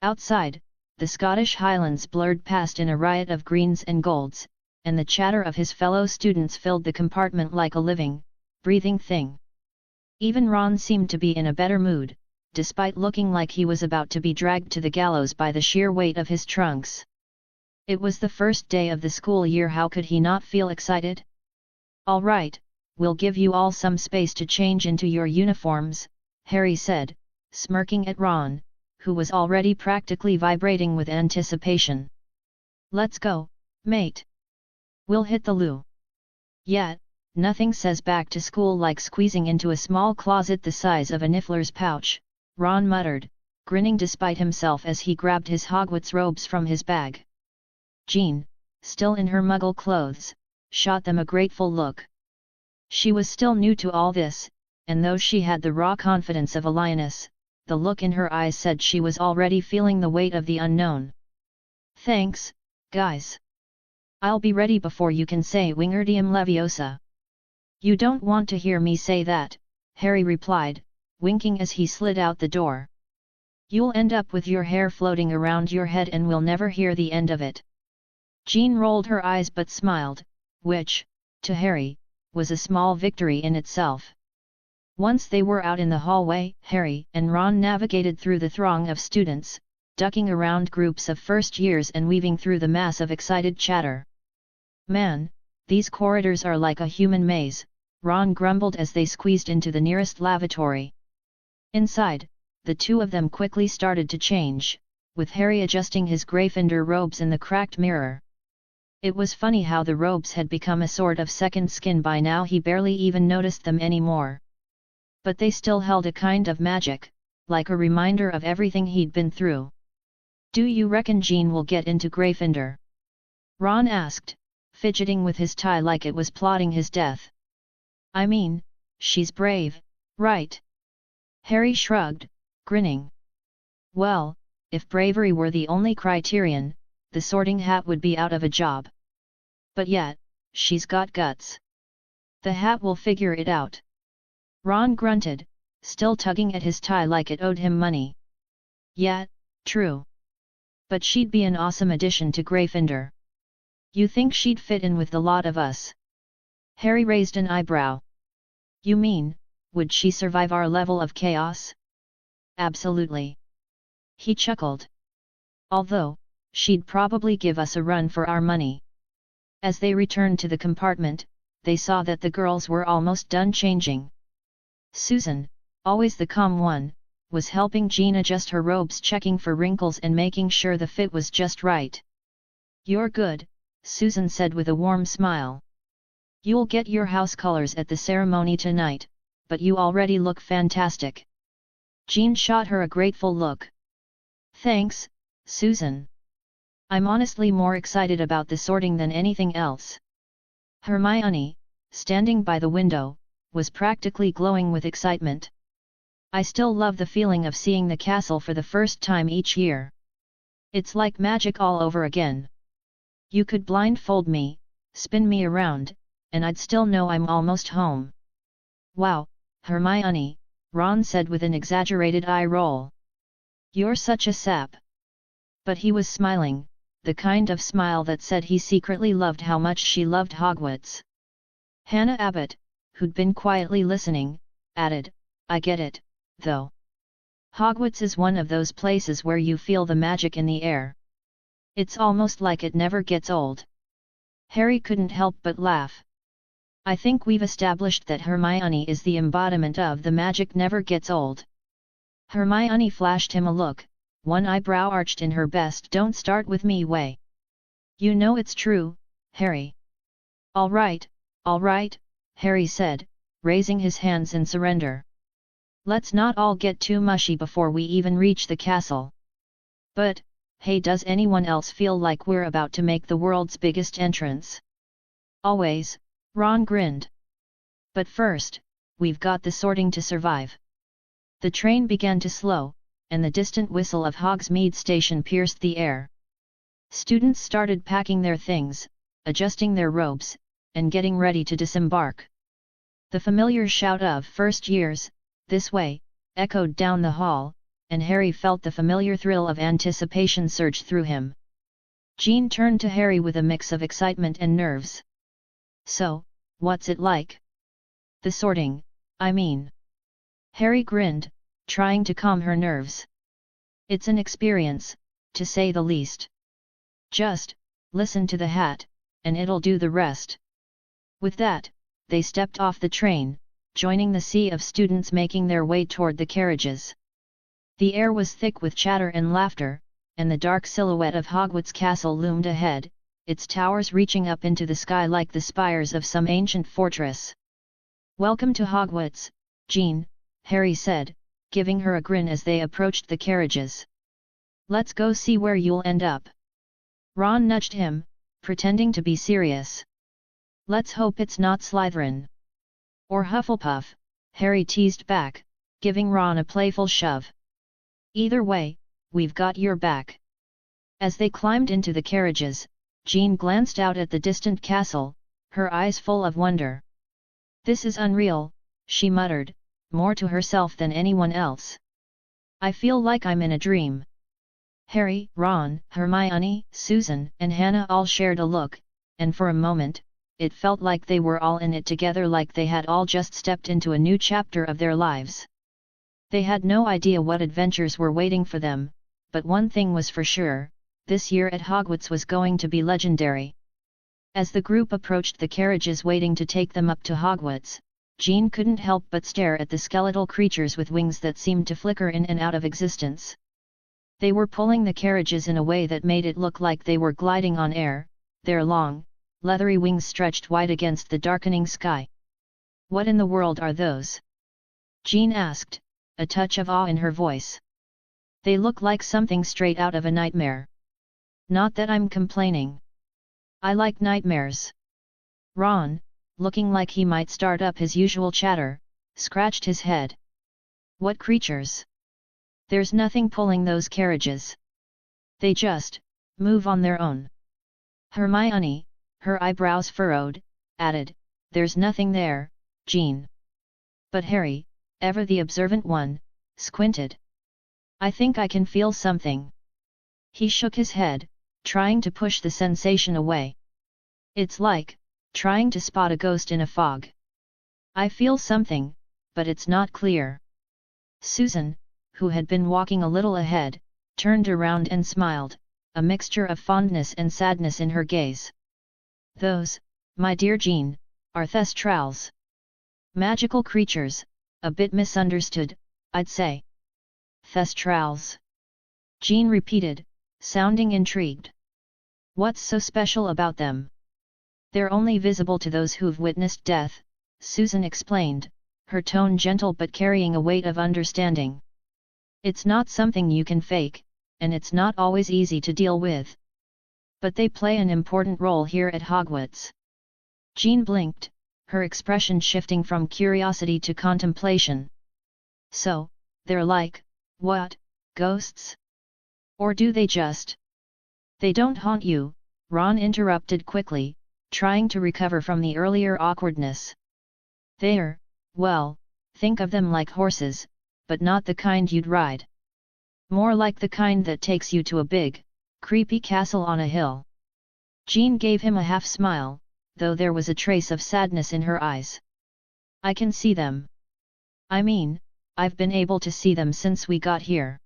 Outside, the Scottish Highlands blurred past in a riot of greens and golds, and the chatter of his fellow students filled the compartment like a living, breathing thing. Even Ron seemed to be in a better mood, despite looking like he was about to be dragged to the gallows by the sheer weight of his trunks. It was the first day of the school year. How could he not feel excited? "All right, we'll give you all some space to change into your uniforms," Harry said, smirking at Ron, who was already practically vibrating with anticipation. "Let's go, mate. We'll hit the loo." Yet, nothing says back to school like squeezing into a small closet the size of a niffler's pouch, Ron muttered, grinning despite himself as he grabbed his Hogwarts robes from his bag. Jean, still in her muggle clothes, shot them a grateful look. She was still new to all this, and though she had the raw confidence of a lioness, the look in her eyes said she was already feeling the weight of the unknown. "Thanks, guys. I'll be ready before you can say Wingardium Leviosa." "You don't want to hear me say that," Harry replied, winking as he slid out the door. "You'll end up with your hair floating around your head and we'll never hear the end of it." Jean rolled her eyes but smiled, which, to Harry, was a small victory in itself. Once they were out in the hallway, Harry and Ron navigated through the throng of students, ducking around groups of first years and weaving through the mass of excited chatter. "Man, these corridors are like a human maze," Ron grumbled as they squeezed into the nearest lavatory. Inside, the two of them quickly started to change, with Harry adjusting his Gryffindor robes in the cracked mirror. It was funny how the robes had become a sort of second skin by now. He barely even noticed them anymore. But they still held a kind of magic, like a reminder of everything he'd been through. "Do you reckon Jean will get into Gryffindor?" Ron asked, fidgeting with his tie like it was plotting his death. "I mean, she's brave, right?" Harry shrugged, grinning. "Well, if bravery were the only criterion, the Sorting Hat would be out of a job. But yet, she's got guts. The hat will figure it out." Ron grunted, still tugging at his tie like it owed him money. "Yeah, true. But she'd be an awesome addition to Gryffindor. You think she'd fit in with the lot of us?" Harry raised an eyebrow. "You mean, would she survive our level of chaos?" "Absolutely." He chuckled. "Although, she'd probably give us a run for our money." As they returned to the compartment, they saw that the girls were almost done changing. Susan, always the calm one, was helping Jean adjust her robes, checking for wrinkles and making sure the fit was just right. "You're good," Susan said with a warm smile. "You'll get your house colors at the ceremony tonight, but you already look fantastic." Jean shot her a grateful look. "Thanks, Susan. I'm honestly more excited about the sorting than anything else." Hermione, standing by the window, was practically glowing with excitement. "I still love the feeling of seeing the castle for the first time each year. It's like magic all over again." You could blindfold me, spin me around, and I'd still know I'm almost home. Wow, Hermione, Ron said with an exaggerated eye roll. You're such a sap. But he was smiling, the kind of smile that said he secretly loved how much she loved Hogwarts. Hannah Abbott, who'd been quietly listening, added, I get it, though. Hogwarts is one of those places where you feel the magic in the air. It's almost like it never gets old. Harry couldn't help but laugh. I think we've established that Hermione is the embodiment of the magic never gets old. Hermione flashed him a look, one eyebrow arched in her best don't start with me way. You know it's true, Harry. All right, Harry said, raising his hands in surrender. Let's not all get too mushy before we even reach the castle. But, hey, does anyone else feel like we're about to make the world's biggest entrance? Always, Ron grinned. But first, we've got the sorting to survive. The train began to slow, and the distant whistle of Hogsmeade Station pierced the air. Students started packing their things, adjusting their robes, and getting ready to disembark. The familiar shout of first years, this way, echoed down the hall, and Harry felt the familiar thrill of anticipation surge through him. Jean turned to Harry with a mix of excitement and nerves. So, what's it like? The sorting, I mean. Harry grinned, trying to calm her nerves. It's an experience, to say the least. Just, listen to the hat, and it'll do the rest. With that, they stepped off the train, joining the sea of students making their way toward the carriages. The air was thick with chatter and laughter, and the dark silhouette of Hogwarts Castle loomed ahead, its towers reaching up into the sky like the spires of some ancient fortress. Welcome to Hogwarts, Jean, Harry said, giving her a grin as they approached the carriages. Let's go see where you'll end up. Ron nudged him, pretending to be serious. Let's hope it's not Slytherin. Or Hufflepuff, Harry teased back, giving Ron a playful shove. Either way, we've got your back. As they climbed into the carriages, Jean glanced out at the distant castle, her eyes full of wonder. This is unreal, she muttered, more to herself than anyone else. I feel like I'm in a dream. Harry, Ron, Hermione, Susan, and Hannah all shared a look, and for a moment, it felt like they were all in it together, like they had all just stepped into a new chapter of their lives. They had no idea what adventures were waiting for them, but one thing was for sure, this year at Hogwarts was going to be legendary. As the group approached the carriages waiting to take them up to Hogwarts, Jean couldn't help but stare at the skeletal creatures with wings that seemed to flicker in and out of existence. They were pulling the carriages in a way that made it look like they were gliding on air, their long, leathery wings stretched wide against the darkening sky. What in the world are those? Jean asked, a touch of awe in her voice. They look like something straight out of a nightmare. Not that I'm complaining. I like nightmares. Ron, looking like he might start up his usual chatter, scratched his head. What creatures? There's nothing pulling those carriages. They just move on their own. Hermione, her eyebrows furrowed, added, there's nothing there, Jean. But Harry, ever the observant one, squinted. I think I can feel something. He shook his head, trying to push the sensation away. It's like trying to spot a ghost in a fog. I feel something, but it's not clear. Susan, who had been walking a little ahead, turned around and smiled, a mixture of fondness and sadness in her gaze. Those, my dear Jean, are thestrals. Magical creatures, a bit misunderstood, I'd say. Thestrals. Jean repeated, sounding intrigued. What's so special about them? They're only visible to those who've witnessed death, Susan explained, her tone gentle but carrying a weight of understanding. It's not something you can fake, and it's not always easy to deal with. But they play an important role here at Hogwarts. Jean blinked, her expression shifting from curiosity to contemplation. So, they're like, what, ghosts? Or do they just? They don't haunt you, Ron interrupted quickly, trying to recover from the earlier awkwardness. They're, well, think of them like horses, but not the kind you'd ride. More like the kind that takes you to a big, creepy castle on a hill. Jean gave him a half-smile, though there was a trace of sadness in her eyes. I can see them. I mean, I've been able to see them since we got here.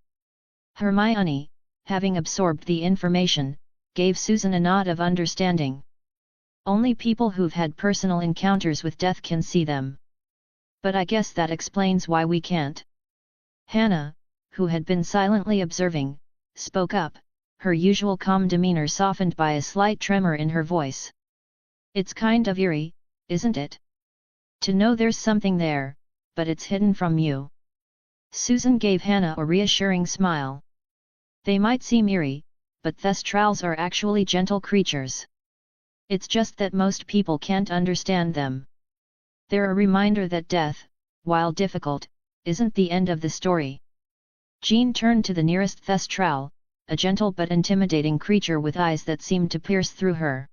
Hermione, having absorbed the information, gave Susan a nod of understanding. Only people who've had personal encounters with death can see them. But I guess that explains why we can't. Hannah, who had been silently observing, spoke up, her usual calm demeanor softened by a slight tremor in her voice. It's kind of eerie, isn't it? To know there's something there, but it's hidden from you. Susan gave Hannah a reassuring smile. They might seem eerie, but Thestrals are actually gentle creatures. It's just that most people can't understand them. They're a reminder that death, while difficult, isn't the end of the story. Jean turned to the nearest Thestral, a gentle but intimidating creature with eyes that seemed to pierce through her.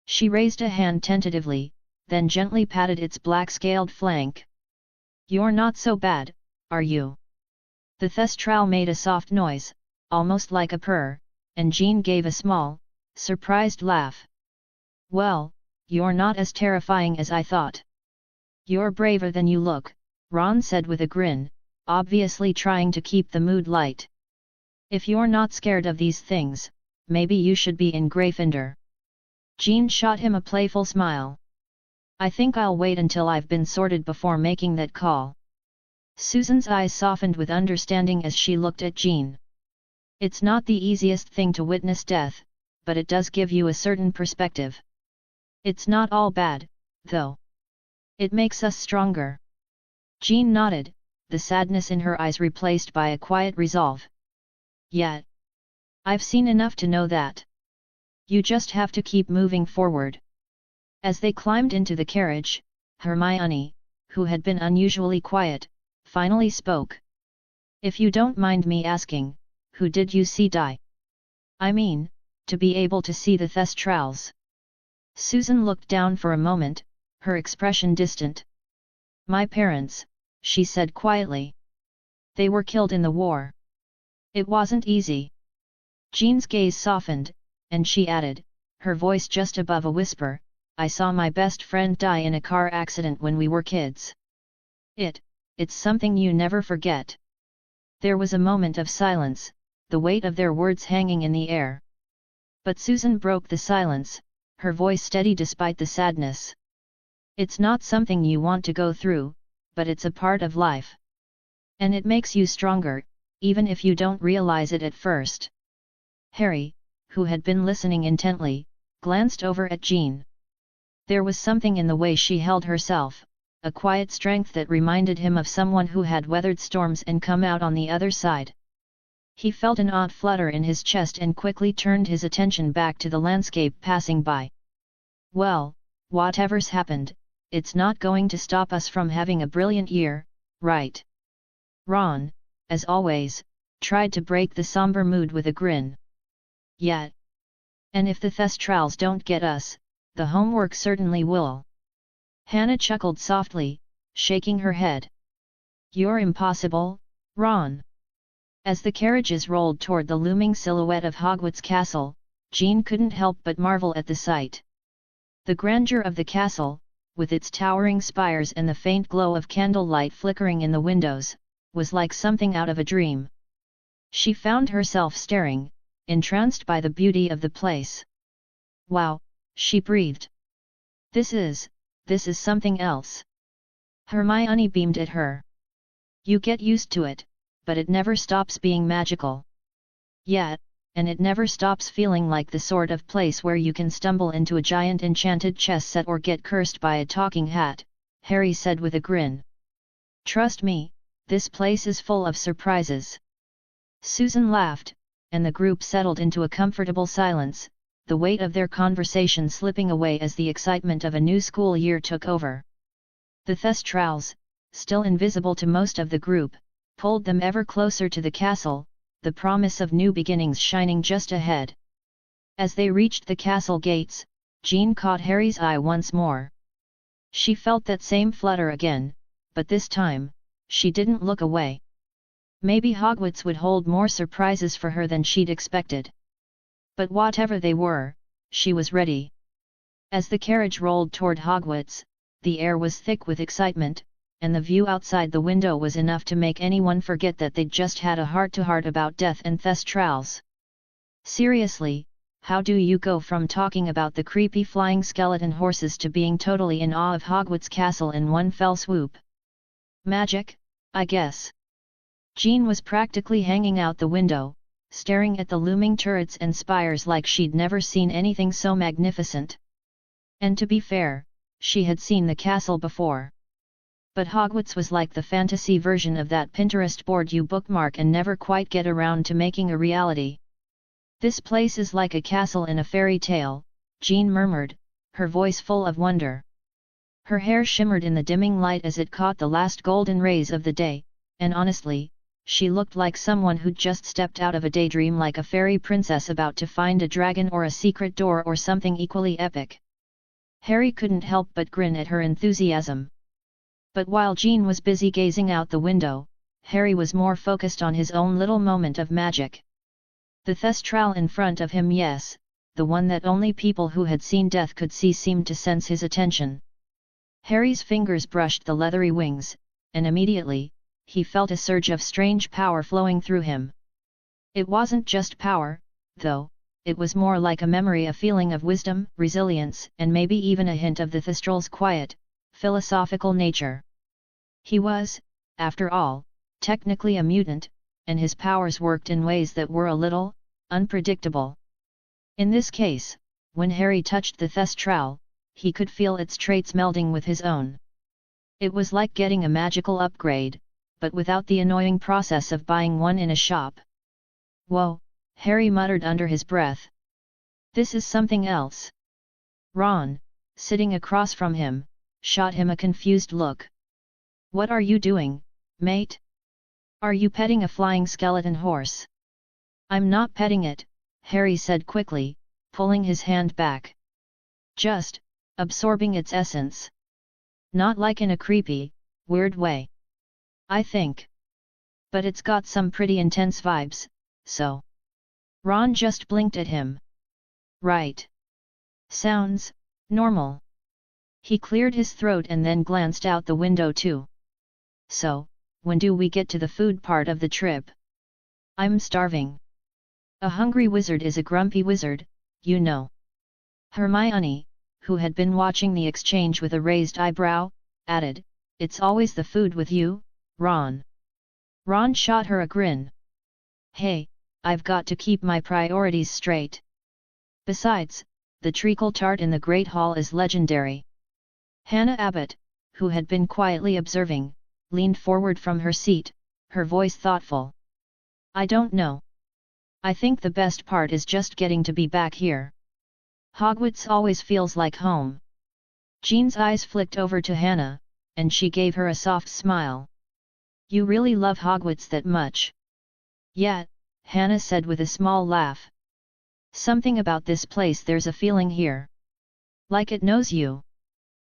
She raised a hand tentatively, then gently patted its black-scaled flank. You're not so bad, are you? The Thestral made a soft noise, almost like a purr, and Jean gave a small, surprised laugh. Well, you're not as terrifying as I thought. You're braver than you look, Ron said with a grin, obviously trying to keep the mood light. If you're not scared of these things, maybe you should be in Gryffindor. Jean shot him a playful smile. I think I'll wait until I've been sorted before making that call. Susan's eyes softened with understanding as she looked at Jean. It's not the easiest thing to witness death, but it does give you a certain perspective. It's not all bad, though. It makes us stronger. Jean nodded, the sadness in her eyes replaced by a quiet resolve. Yet, I've seen enough to know that. You just have to keep moving forward. As they climbed into the carriage, Hermione, who had been unusually quiet, finally spoke. If you don't mind me asking, who did you see die? I mean, to be able to see the Thestrals. Susan looked down for a moment, her expression distant. My parents, she said quietly. They were killed in the war. It wasn't easy. Jean's gaze softened, and she added, her voice just above a whisper, I saw my best friend die in a car accident when we were kids. It's something you never forget. There was a moment of silence, the weight of their words hanging in the air. But Susan broke the silence, her voice steady despite the sadness. It's not something you want to go through, but it's a part of life. And it makes you stronger, even if you don't realize it at first. Harry, who had been listening intently, glanced over at Jean. There was something in the way she held herself, a quiet strength that reminded him of someone who had weathered storms and come out on the other side. He felt an odd flutter in his chest and quickly turned his attention back to the landscape passing by. Well, whatever's happened, it's not going to stop us from having a brilliant year, right? Ron, as always, tried to break the somber mood with a grin. Yet. And if the Thestrals don't get us, the homework certainly will. Hannah chuckled softly, shaking her head. You're impossible, Ron. As the carriages rolled toward the looming silhouette of Hogwarts Castle, Jean couldn't help but marvel at the sight. The grandeur of the castle, with its towering spires and the faint glow of candlelight flickering in the windows, was like something out of a dream. She found herself staring, entranced by the beauty of the place. Wow, she breathed. This is something else. Hermione beamed at her. You get used to it, but it never stops being magical. Yet, and it never stops feeling like the sort of place where you can stumble into a giant enchanted chess set or get cursed by a talking hat, Harry said with a grin. Trust me, this place is full of surprises. Susan laughed, and the group settled into a comfortable silence, the weight of their conversation slipping away as the excitement of a new school year took over. The Thestrals, still invisible to most of the group, pulled them ever closer to the castle, the promise of new beginnings shining just ahead. As they reached the castle gates, Jean caught Harry's eye once more. She felt that same flutter again, but this time, she didn't look away. Maybe Hogwarts would hold more surprises for her than she'd expected. But whatever they were, she was ready. As the carriage rolled toward Hogwarts, the air was thick with excitement, and the view outside the window was enough to make anyone forget that they'd just had a heart-to-heart about death and thestrals. Seriously, how do you go from talking about the creepy flying skeleton horses to being totally in awe of Hogwarts Castle in one fell swoop? Magic, I guess. Jean was practically hanging out the window, staring at the looming turrets and spires like she'd never seen anything so magnificent. And to be fair, she had seen the castle before. But Hogwarts was like the fantasy version of that Pinterest board you bookmark and never quite get around to making a reality. This place is like a castle in a fairy tale, Jean murmured, her voice full of wonder. Her hair shimmered in the dimming light as it caught the last golden rays of the day, and honestly, she looked like someone who'd just stepped out of a daydream, like a fairy princess about to find a dragon or a secret door or something equally epic. Harry couldn't help but grin at her enthusiasm. But while Jean was busy gazing out the window, Harry was more focused on his own little moment of magic. The thestral in front of him, yes, the one that only people who had seen death could see, seemed to sense his attention. Harry's fingers brushed the leathery wings, and immediately, he felt a surge of strange power flowing through him. It wasn't just power, though, it was more like a memory, a feeling of wisdom, resilience, and maybe even a hint of the thestral's quiet, philosophical nature. He was, after all, technically a mutant, and his powers worked in ways that were a little unpredictable. In this case, when Harry touched the thestral, he could feel its traits melding with his own. It was like getting a magical upgrade, but without the annoying process of buying one in a shop. Whoa, Harry muttered under his breath. This is something else. Ron, sitting across from him, shot him a confused look. What are you doing, mate? Are you petting a flying skeleton horse? I'm not petting it, Harry said quickly, pulling his hand back. Just absorbing its essence. Not like in a creepy, weird way. I think. But it's got some pretty intense vibes, so. Ron just blinked at him. Right. Sounds normal. He cleared his throat and then glanced out the window too. So, when do we get to the food part of the trip? I'm starving. A hungry wizard is a grumpy wizard, you know. Hermione, who had been watching the exchange with a raised eyebrow, added, It's always the food with you, Ron. Ron shot her a grin. Hey, I've got to keep my priorities straight. Besides, the treacle tart in the Great Hall is legendary. Hannah Abbott, who had been quietly observing, leaned forward from her seat, her voice thoughtful. I don't know. I think the best part is just getting to be back here. Hogwarts always feels like home. Jean's eyes flicked over to Hannah, and she gave her a soft smile. You really love Hogwarts that much? Yeah, Hannah said with a small laugh. Something about this place, there's a feeling here. Like it knows you.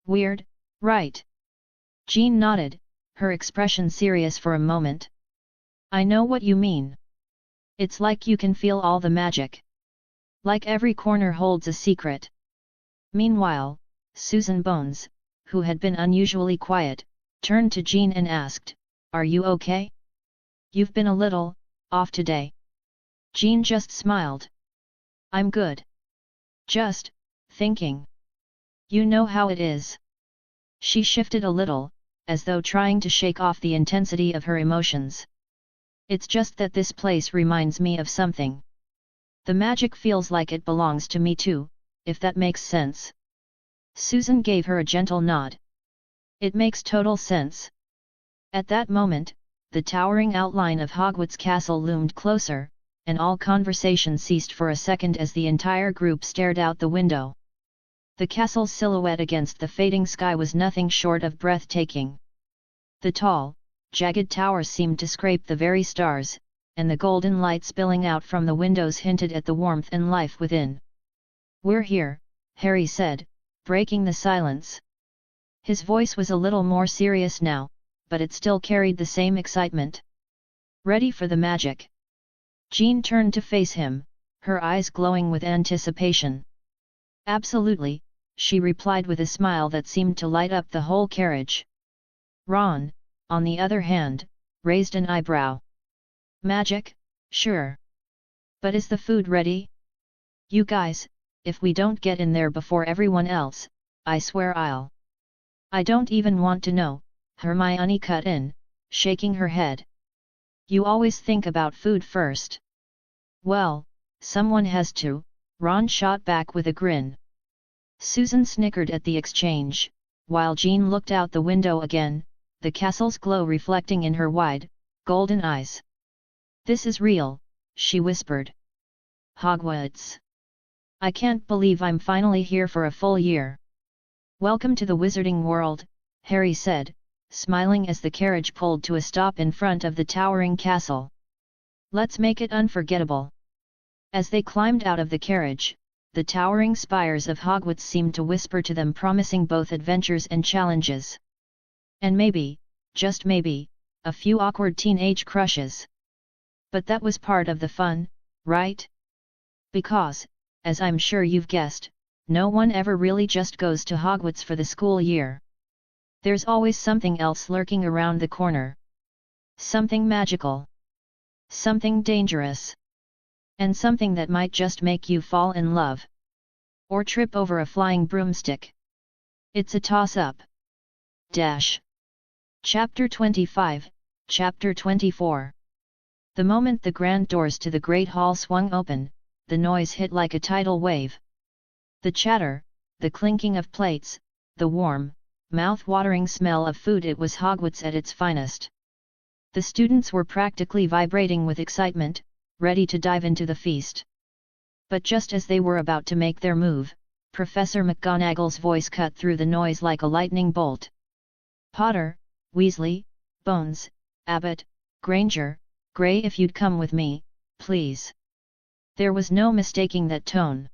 Weird, right? Jean nodded, her expression serious for a moment. I know what you mean. It's like you can feel all the magic. Like every corner holds a secret. Meanwhile, Susan Bones, who had been unusually quiet, turned to Jean and asked, Are you okay? You've been a little off today. Jean just smiled. I'm good. Just thinking. You know how it is. She shifted a little, as though trying to shake off the intensity of her emotions. It's just that this place reminds me of something. The magic feels like it belongs to me too, if that makes sense. Susan gave her a gentle nod. It makes total sense. At that moment, the towering outline of Hogwarts Castle loomed closer, and all conversation ceased for a second as the entire group stared out the window. The castle's silhouette against the fading sky was nothing short of breathtaking. The tall, jagged towers seemed to scrape the very stars, and the golden light spilling out from the windows hinted at the warmth and life within. "We're here," Harry said, breaking the silence. His voice was a little more serious now, but it still carried the same excitement. "Ready for the magic?" Jean turned to face him, her eyes glowing with anticipation. "Absolutely," she replied with a smile that seemed to light up the whole carriage. Ron, on the other hand, raised an eyebrow. "Magic? Sure. But is the food ready? You guys, if we don't get in there before everyone else, I swear I'll—" "I don't even want to know," Hermione cut in, shaking her head. "You always think about food first." "Well, someone has to," Ron shot back with a grin. Susan snickered at the exchange, while Jean looked out the window again, the castle's glow reflecting in her wide, golden eyes. "This is real," she whispered. "Hogwarts. I can't believe I'm finally here for a full year." "Welcome to the wizarding world," Harry said, smiling as the carriage pulled to a stop in front of the towering castle. "Let's make it unforgettable." As they climbed out of the carriage, the towering spires of Hogwarts seemed to whisper to them, promising both adventures and challenges. And maybe, just maybe, a few awkward teenage crushes. But that was part of the fun, right? Because, as I'm sure you've guessed, no one ever really just goes to Hogwarts for the school year. There's always something else lurking around the corner. Something magical. Something dangerous. And something that might just make you fall in love. Or trip over a flying broomstick. It's a toss-up. Chapter 25, Chapter 24. The moment the grand doors to the Great Hall swung open, the noise hit like a tidal wave. The chatter, the clinking of plates, the warm, mouth-watering smell of food. It was Hogwarts at its finest. The students were practically vibrating with excitement, ready to dive into the feast. But just as they were about to make their move, Professor McGonagall's voice cut through the noise like a lightning bolt. "Potter, Weasley, Bones, Abbott, Granger, Grey, if you'd come with me, please." There was no mistaking that tone.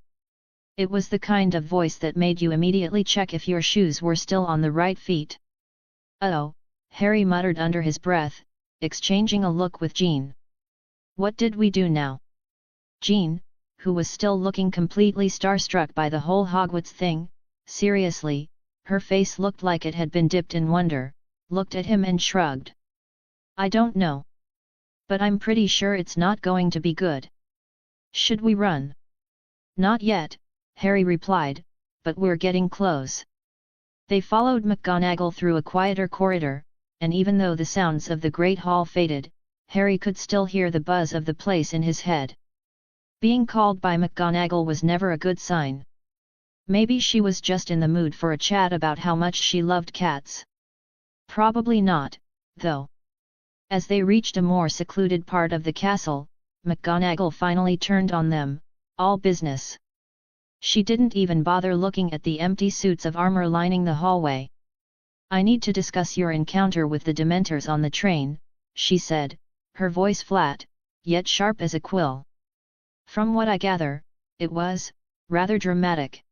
It was the kind of voice that made you immediately check if your shoes were still on the right feet. "Oh," Harry muttered under his breath, exchanging a look with Jean. "What did we do now?" Jean, who was still looking completely starstruck by the whole Hogwarts thing, seriously, her face looked like it had been dipped in wonder, looked at him and shrugged. "I don't know. But I'm pretty sure it's not going to be good. Should we run?" "Not yet," Harry replied, "but we're getting close." They followed McGonagall through a quieter corridor, and even though the sounds of the Great Hall faded, Harry could still hear the buzz of the place in his head. Being called by McGonagall was never a good sign. Maybe she was just in the mood for a chat about how much she loved cats. Probably not, though. As they reached a more secluded part of the castle, McGonagall finally turned on them, all business. She didn't even bother looking at the empty suits of armor lining the hallway. "I need to discuss your encounter with the Dementors on the train," she said, her voice flat, yet sharp as a quill. "From what I gather, it was rather dramatic."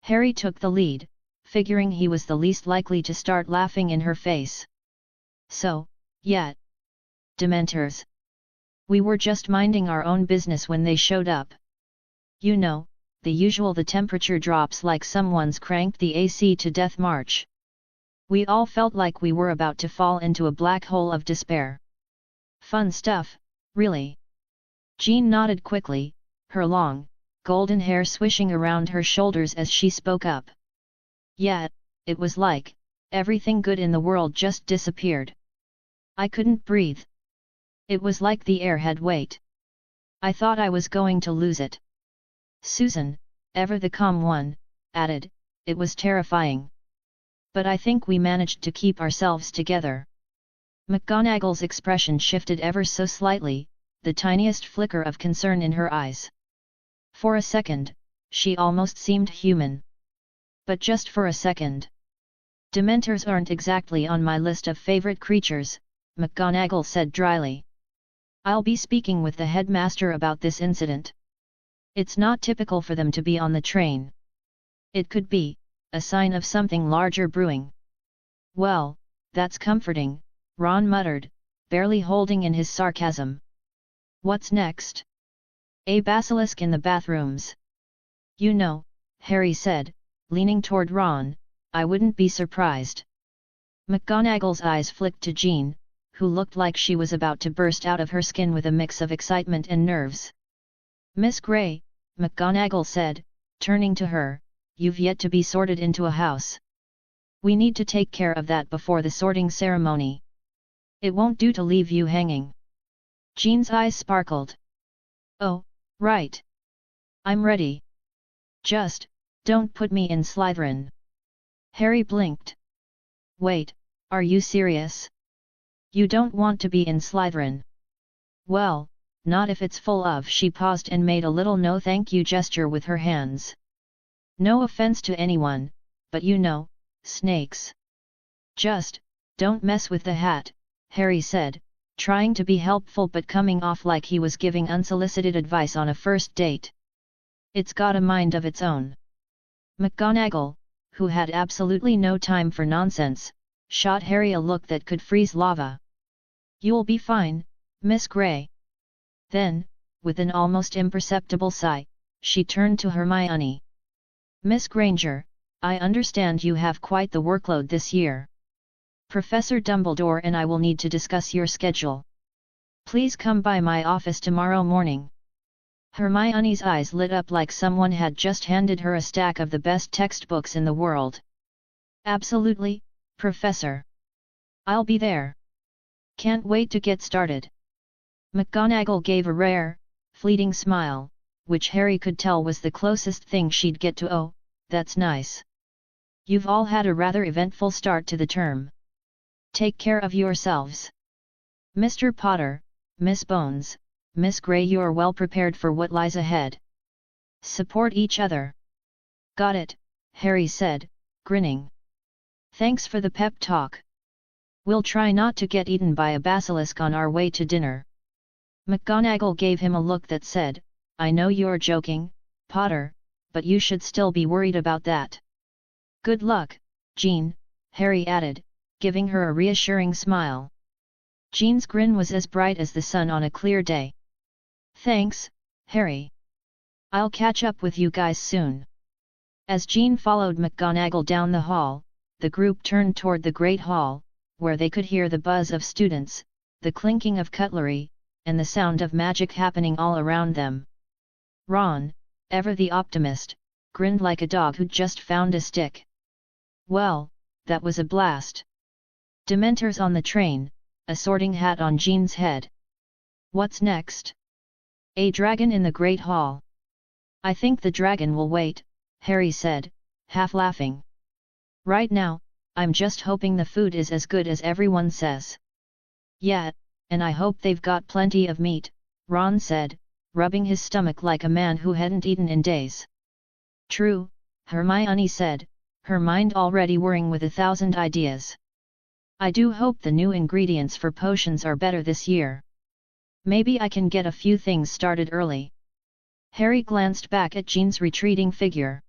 Harry took the lead, figuring he was the least likely to start laughing in her face. "So, yeah. Dementors. We were just minding our own business when they showed up. You know, the usual, the temperature drops like someone's cranked the AC to death march. We all felt like we were about to fall into a black hole of despair." "Fun stuff, really." Jean nodded quickly, her long, golden hair swishing around her shoulders as she spoke up. "Yeah, it was like everything good in the world just disappeared. I couldn't breathe. It was like the air had weight. I thought I was going to lose it." Susan, ever the calm one, added, "It was terrifying. But I think we managed to keep ourselves together." McGonagall's expression shifted ever so slightly, the tiniest flicker of concern in her eyes. For a second, she almost seemed human. But just for a second. "Dementors aren't exactly on my list of favorite creatures," McGonagall said dryly. "I'll be speaking with the headmaster about this incident." It's not typical for them to be on the train. It could be a sign of something larger brewing. Well, that's comforting, Ron muttered, barely holding in his sarcasm. What's next? A basilisk in the bathrooms. You know, Harry said, leaning toward Ron, I wouldn't be surprised. McGonagall's eyes flicked to Jean, who looked like she was about to burst out of her skin with a mix of excitement and nerves. Miss Grey, McGonagall said, turning to her, you've yet to be sorted into a house. We need to take care of that before the sorting ceremony. It won't do to leave you hanging. Jean's eyes sparkled. Oh, right. I'm ready. Just, don't put me in Slytherin. Harry blinked. Wait, are you serious? You don't want to be in Slytherin? Well, not if it's full of. She paused and made a little no thank you gesture with her hands. No offense to anyone, but you know, snakes. Just, don't mess with the hat, Harry said, trying to be helpful but coming off like he was giving unsolicited advice on a first date. It's got a mind of its own. McGonagall, who had absolutely no time for nonsense, shot Harry a look that could freeze lava. You'll be fine, Miss Grey. Then, with an almost imperceptible sigh, she turned to Hermione. Miss Granger, I understand you have quite the workload this year. Professor Dumbledore and I will need to discuss your schedule. Please come by my office tomorrow morning. Hermione's eyes lit up like someone had just handed her a stack of the best textbooks in the world. Absolutely, Professor. I'll be there. Can't wait to get started. McGonagall gave a rare, fleeting smile, which Harry could tell was the closest thing she'd get to "oh, that's nice. You've all had a rather eventful start to the term. Take care of yourselves. Mr. Potter, Miss Bones, Miss Grey, you're well prepared for what lies ahead. Support each other. Got it, Harry said, grinning. Thanks for the pep talk. We'll try not to get eaten by a basilisk on our way to dinner. McGonagall gave him a look that said, I know you're joking, Potter, but you should still be worried about that. Good luck, Jean, Harry added, giving her a reassuring smile. Jean's grin was as bright as the sun on a clear day. Thanks, Harry. I'll catch up with you guys soon. As Jean followed McGonagall down the hall, the group turned toward the Great Hall, where they could hear the buzz of students, the clinking of cutlery, and the sound of magic happening all around them. Ron, ever the optimist, grinned like a dog who'd just found a stick. Well, that was a blast. Dementors on the train, a sorting hat on Jean's head. What's next? A dragon in the Great Hall. I think the dragon will wait, Harry said, half laughing. Right now, I'm just hoping the food is as good as everyone says. Yeah, and I hope they've got plenty of meat, Ron said, rubbing his stomach like a man who hadn't eaten in days. True, Hermione said, her mind already whirring with 1,000 ideas. I do hope the new ingredients for potions are better this year. Maybe I can get a few things started early. Harry glanced back at Jean's retreating figure.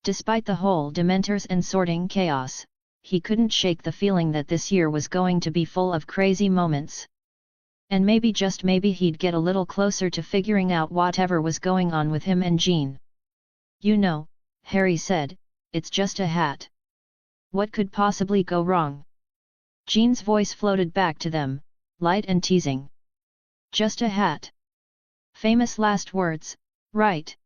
Despite the whole Dementors and sorting chaos, he couldn't shake the feeling that this year was going to be full of crazy moments. And maybe just maybe he'd get a little closer to figuring out whatever was going on with him and Jean. You know, Harry said, it's just a hat. What could possibly go wrong? Jean's voice floated back to them, light and teasing. Just a hat. Famous last words, right?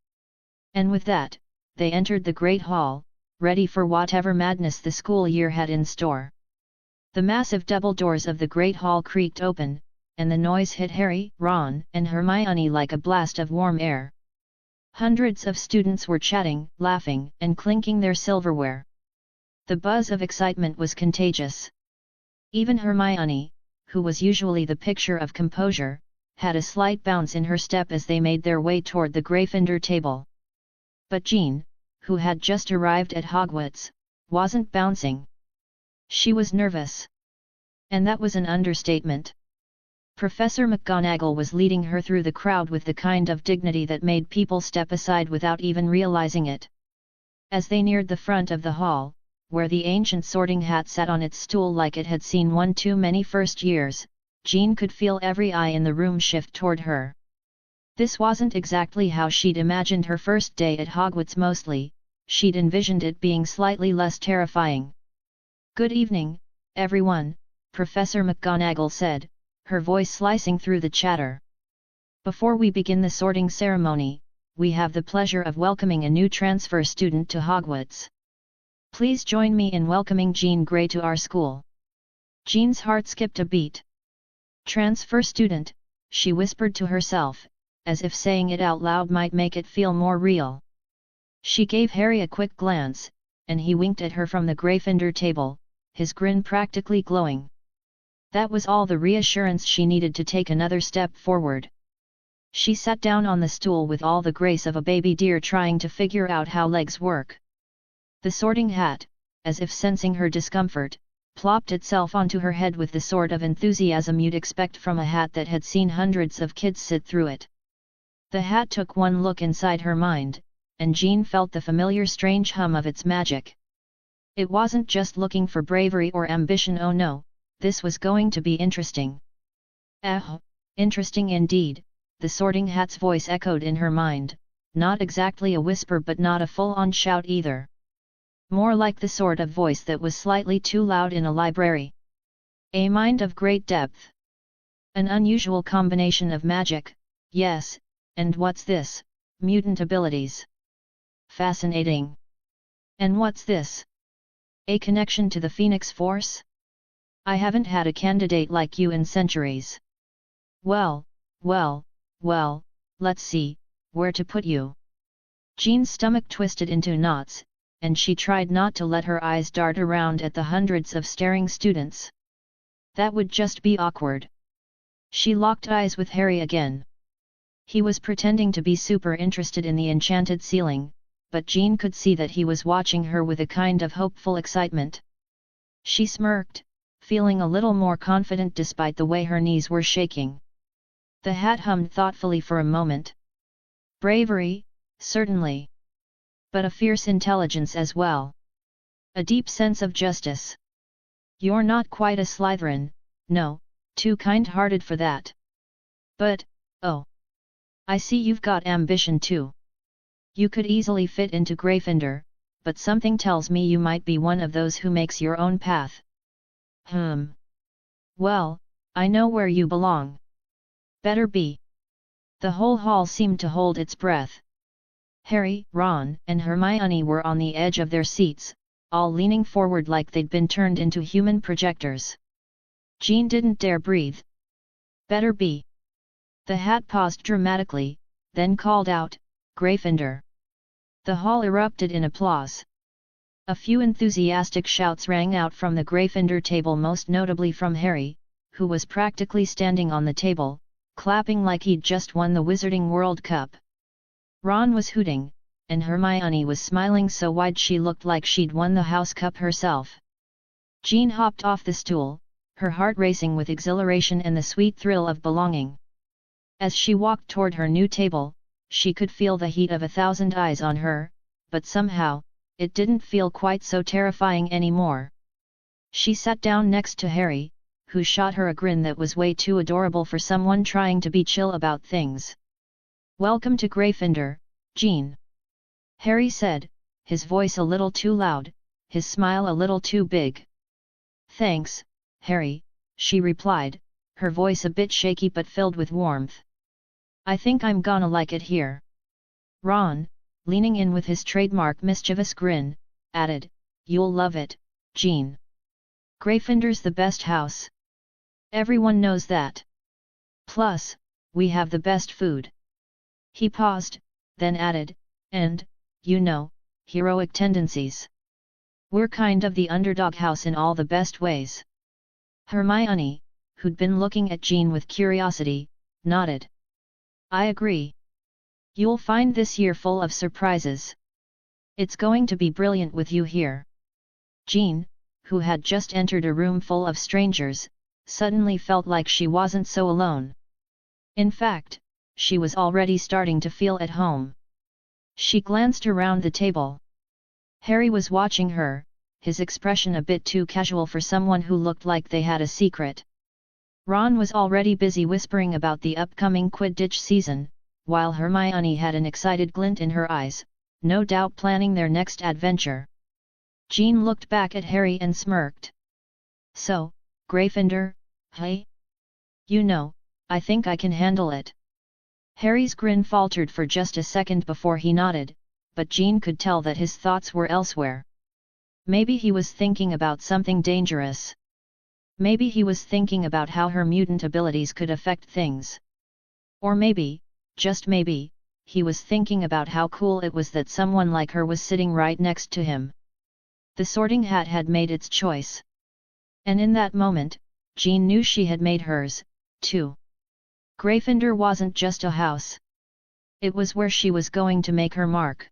And with that, they entered the Great Hall, ready for whatever madness the school year had in store. The massive double doors of the Great Hall creaked open, and the noise hit Harry, Ron, and Hermione like a blast of warm air. Hundreds of students were chatting, laughing, and clinking their silverware. The buzz of excitement was contagious. Even Hermione, who was usually the picture of composure, had a slight bounce in her step as they made their way toward the Gryffindor table. But Jean, who had just arrived at Hogwarts, wasn't bouncing. She was nervous. And that was an understatement. Professor McGonagall was leading her through the crowd with the kind of dignity that made people step aside without even realizing it. As they neared the front of the hall, where the ancient Sorting Hat sat on its stool like it had seen one too many first years, Jean could feel every eye in the room shift toward her. This wasn't exactly how she'd imagined her first day at Hogwarts mostly, she'd envisioned it being slightly less terrifying. "Good evening, everyone," Professor McGonagall said, her voice slicing through the chatter. "Before we begin the sorting ceremony, we have the pleasure of welcoming a new transfer student to Hogwarts. Please join me in welcoming Jean Grey to our school." Jean's heart skipped a beat. "Transfer student," she whispered to herself, as if saying it out loud might make it feel more real. She gave Harry a quick glance, and he winked at her from the Gryffindor table, his grin practically glowing. That was all the reassurance she needed to take another step forward. She sat down on the stool with all the grace of a baby deer trying to figure out how legs work. The Sorting Hat, as if sensing her discomfort, plopped itself onto her head with the sort of enthusiasm you'd expect from a hat that had seen hundreds of kids sit through it. The hat took one look inside her mind, and Jean felt the familiar strange hum of its magic. It wasn't just looking for bravery or ambition, oh no, this was going to be interesting. Interesting indeed, the Sorting Hat's voice echoed in her mind, not exactly a whisper but not a full-on shout either. More like the sort of voice that was slightly too loud in a library. A mind of great depth. An unusual combination of magic, yes, and what's this? Mutant abilities. Fascinating. And what's this? A connection to the Phoenix Force? I haven't had a candidate like you in centuries. Well, let's see, where to put you. Jean's stomach twisted into knots, and she tried not to let her eyes dart around at the hundreds of staring students. That would just be awkward. She locked eyes with Harry again. He was pretending to be super interested in the enchanted ceiling, but Jean could see that he was watching her with a kind of hopeful excitement. She smirked, feeling a little more confident despite the way her knees were shaking. The hat hummed thoughtfully for a moment. Bravery, certainly. But a fierce intelligence as well. A deep sense of justice. You're not quite a Slytherin, no, too kind-hearted for that. But, oh. I see you've got ambition too. You could easily fit into Gryffindor, but something tells me you might be one of those who makes your own path. Well, I know where you belong. Better be. The whole hall seemed to hold its breath. Harry, Ron, and Hermione were on the edge of their seats, all leaning forward like they'd been turned into human projectors. Jean didn't dare breathe. Better be. The hat paused dramatically, then called out, Gryffindor. The hall erupted in applause. A few enthusiastic shouts rang out from the Gryffindor table, most notably from Harry, who was practically standing on the table, clapping like he'd just won the Wizarding World Cup. Ron was hooting, and Hermione was smiling so wide she looked like she'd won the House Cup herself. Jean hopped off the stool, her heart racing with exhilaration and the sweet thrill of belonging. As she walked toward her new table, she could feel the heat of 1,000 eyes on her, but somehow, it didn't feel quite so terrifying anymore. She sat down next to Harry, who shot her a grin that was way too adorable for someone trying to be chill about things. Welcome to Gryffindor, Jean. Harry said, his voice a little too loud, his smile a little too big. Thanks, Harry, she replied, her voice a bit shaky but filled with warmth. I think I'm gonna like it here. Ron, leaning in with his trademark mischievous grin, added, You'll love it, Jean. Gryffindor's the best house. Everyone knows that. Plus, we have the best food. He paused, then added, and, you know, heroic tendencies. We're kind of the underdog house in all the best ways. Hermione, who'd been looking at Jean with curiosity, nodded. I agree. You'll find this year full of surprises. It's going to be brilliant with you here. Jean, who had just entered a room full of strangers, suddenly felt like she wasn't so alone. In fact, she was already starting to feel at home. She glanced around the table. Harry was watching her, his expression a bit too casual for someone who looked like they had a secret. Ron was already busy whispering about the upcoming Quidditch season, while Hermione had an excited glint in her eyes, no doubt planning their next adventure. Jean looked back at Harry and smirked. "So, Gryffindor, hey? You know, I think I can handle it." Harry's grin faltered for just a second before he nodded, but Jean could tell that his thoughts were elsewhere. Maybe he was thinking about something dangerous. Maybe he was thinking about how her mutant abilities could affect things. Or maybe, just maybe, he was thinking about how cool it was that someone like her was sitting right next to him. The Sorting Hat had made its choice. And in that moment, Jean knew she had made hers, too. Gryffindor wasn't just a house. It was where she was going to make her mark.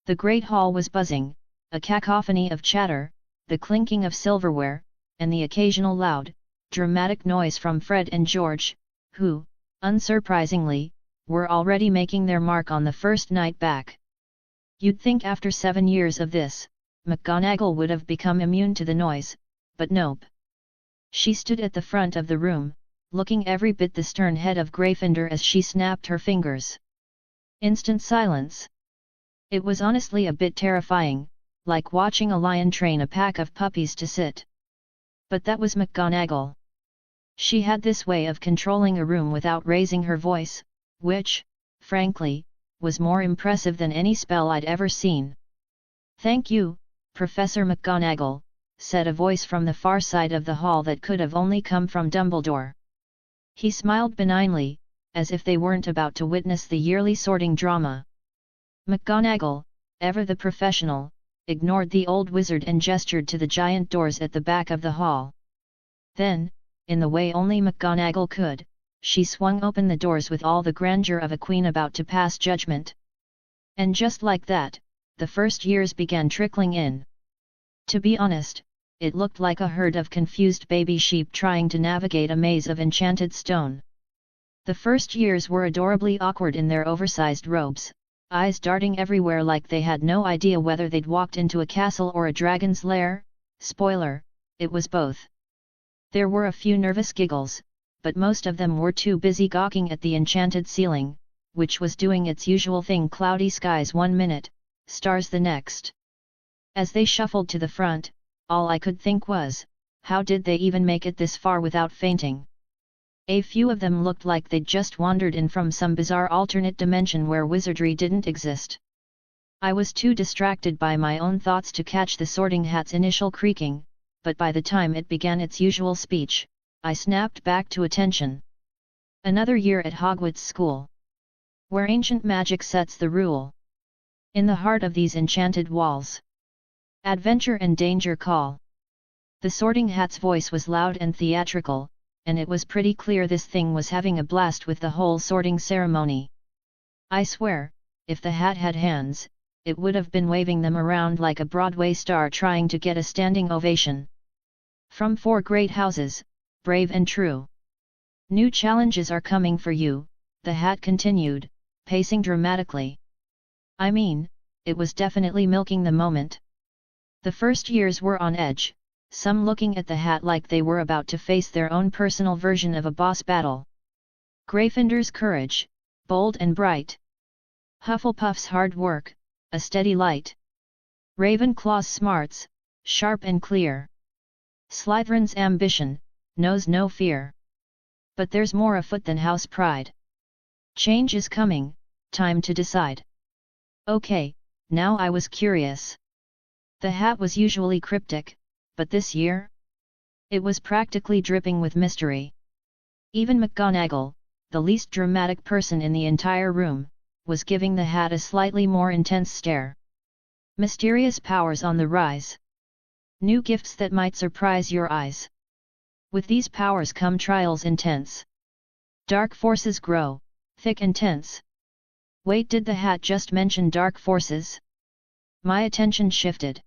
The Great Hall was buzzing, a cacophony of chatter, the clinking of silverware, and the occasional loud, dramatic noise from Fred and George, who, unsurprisingly, were already making their mark on the first night back. You'd think after 7 years of this, McGonagall would have become immune to the noise, but nope. She stood at the front of the room, looking every bit the stern head of Gryffindor as she snapped her fingers. Instant silence. It was honestly a bit terrifying, like watching a lion train a pack of puppies to sit. But that was McGonagall. She had this way of controlling a room without raising her voice, which, frankly, was more impressive than any spell I'd ever seen. "Thank you, Professor McGonagall," said a voice from the far side of the hall that could have only come from Dumbledore. He smiled benignly, as if they weren't about to witness the yearly sorting drama. McGonagall, ever the professional, ignored the old wizard and gestured to the giant doors at the back of the hall. Then, in the way only McGonagall could, she swung open the doors with all the grandeur of a queen about to pass judgment. And just like that, the first years began trickling in. To be honest, it looked like a herd of confused baby sheep trying to navigate a maze of enchanted stone. The first years were adorably awkward in their oversized robes, eyes darting everywhere like they had no idea whether they'd walked into a castle or a dragon's lair. Spoiler, it was both. There were a few nervous giggles, but most of them were too busy gawking at the enchanted ceiling, which was doing its usual thing: cloudy skies 1 minute, stars the next. As they shuffled to the front, all I could think was, how did they even make it this far without fainting? A few of them looked like they'd just wandered in from some bizarre alternate dimension where wizardry didn't exist. I was too distracted by my own thoughts to catch the Sorting Hat's initial creaking, but by the time it began its usual speech, I snapped back to attention. Another year at Hogwarts School. Where ancient magic sets the rule. In the heart of these enchanted walls. Adventure and danger call. The Sorting Hat's voice was loud and theatrical, and it was pretty clear this thing was having a blast with the whole sorting ceremony. I swear, if the hat had hands, it would have been waving them around like a Broadway star trying to get a standing ovation. From 4 great houses, brave and true. New challenges are coming for you, the hat continued, pacing dramatically. I mean, it was definitely milking the moment. The first years were on edge, some looking at the hat like they were about to face their own personal version of a boss battle. Gryffindor's courage, bold and bright. Hufflepuff's hard work, a steady light. Ravenclaw's smarts, sharp and clear. Slytherin's ambition, knows no fear. But there's more afoot than house pride. Change is coming, time to decide. Okay, now I was curious. The hat was usually cryptic, but this year? It was practically dripping with mystery. Even McGonagall, the least dramatic person in the entire room, was giving the hat a slightly more intense stare. Mysterious powers on the rise. New gifts that might surprise your eyes. With these powers come trials intense. Dark forces grow, thick and tense. Wait, did the hat just mention dark forces? My attention shifted.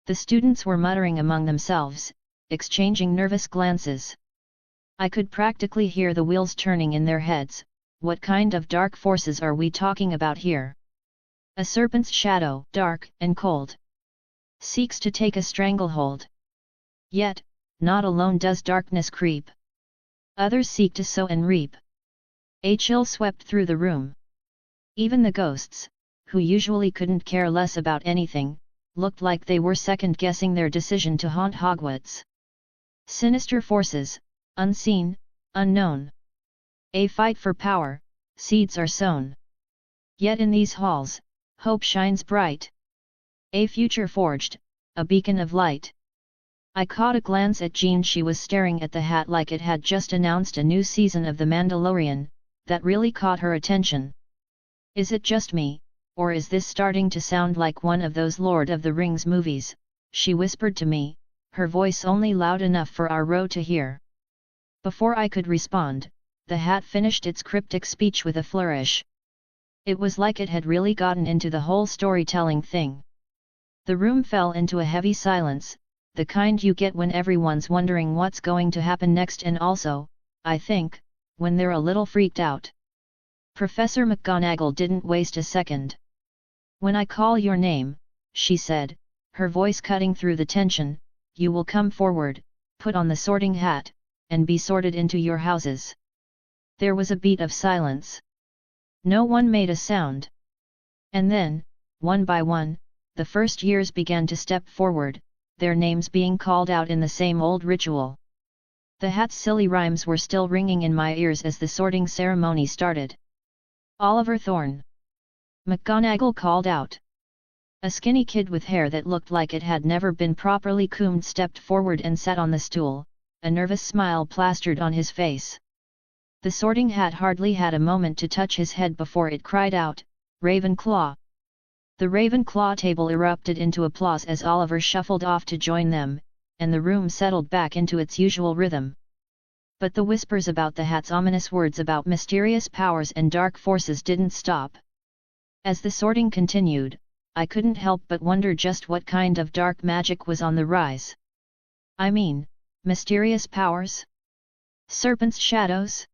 The students were muttering among themselves, exchanging nervous glances. I could practically hear the wheels turning in their heads. What kind of dark forces are we talking about here? A serpent's shadow, dark and cold, seeks to take a stranglehold. Yet, not alone does darkness creep. Others seek to sow and reap. A chill swept through the room. Even the ghosts, who usually couldn't care less about anything, looked like they were second-guessing their decision to haunt Hogwarts. Sinister forces, unseen, unknown. A fight for power, seeds are sown. Yet in these halls, hope shines bright. A future forged, a beacon of light. I caught a glance at Jean. She was staring at the hat like it had just announced a new season of The Mandalorian. That really caught her attention. Is it just me, or is this starting to sound like one of those Lord of the Rings movies? She whispered to me, her voice only loud enough for our row to hear. Before I could respond, the hat finished its cryptic speech with a flourish. It was like it had really gotten into the whole storytelling thing. The room fell into a heavy silence, the kind you get when everyone's wondering what's going to happen next, and also, I think, when they're a little freaked out. Professor McGonagall didn't waste a second. "When I call your name," she said, her voice cutting through the tension, "you will come forward, put on the sorting hat, and be sorted into your houses." There was a beat of silence. No one made a sound. And then, one by one, the first years began to step forward, their names being called out in the same old ritual. The hat's silly rhymes were still ringing in my ears as the sorting ceremony started. "Oliver Thorne!" McGonagall called out. A skinny kid with hair that looked like it had never been properly combed stepped forward and sat on the stool, a nervous smile plastered on his face. The sorting hat hardly had a moment to touch his head before it cried out, "Ravenclaw!" The Ravenclaw table erupted into applause as Oliver shuffled off to join them, and the room settled back into its usual rhythm. But the whispers about the hat's ominous words about mysterious powers and dark forces didn't stop. As the sorting continued, I couldn't help but wonder just what kind of dark magic was on the rise. I mean, mysterious powers? Serpent's shadows?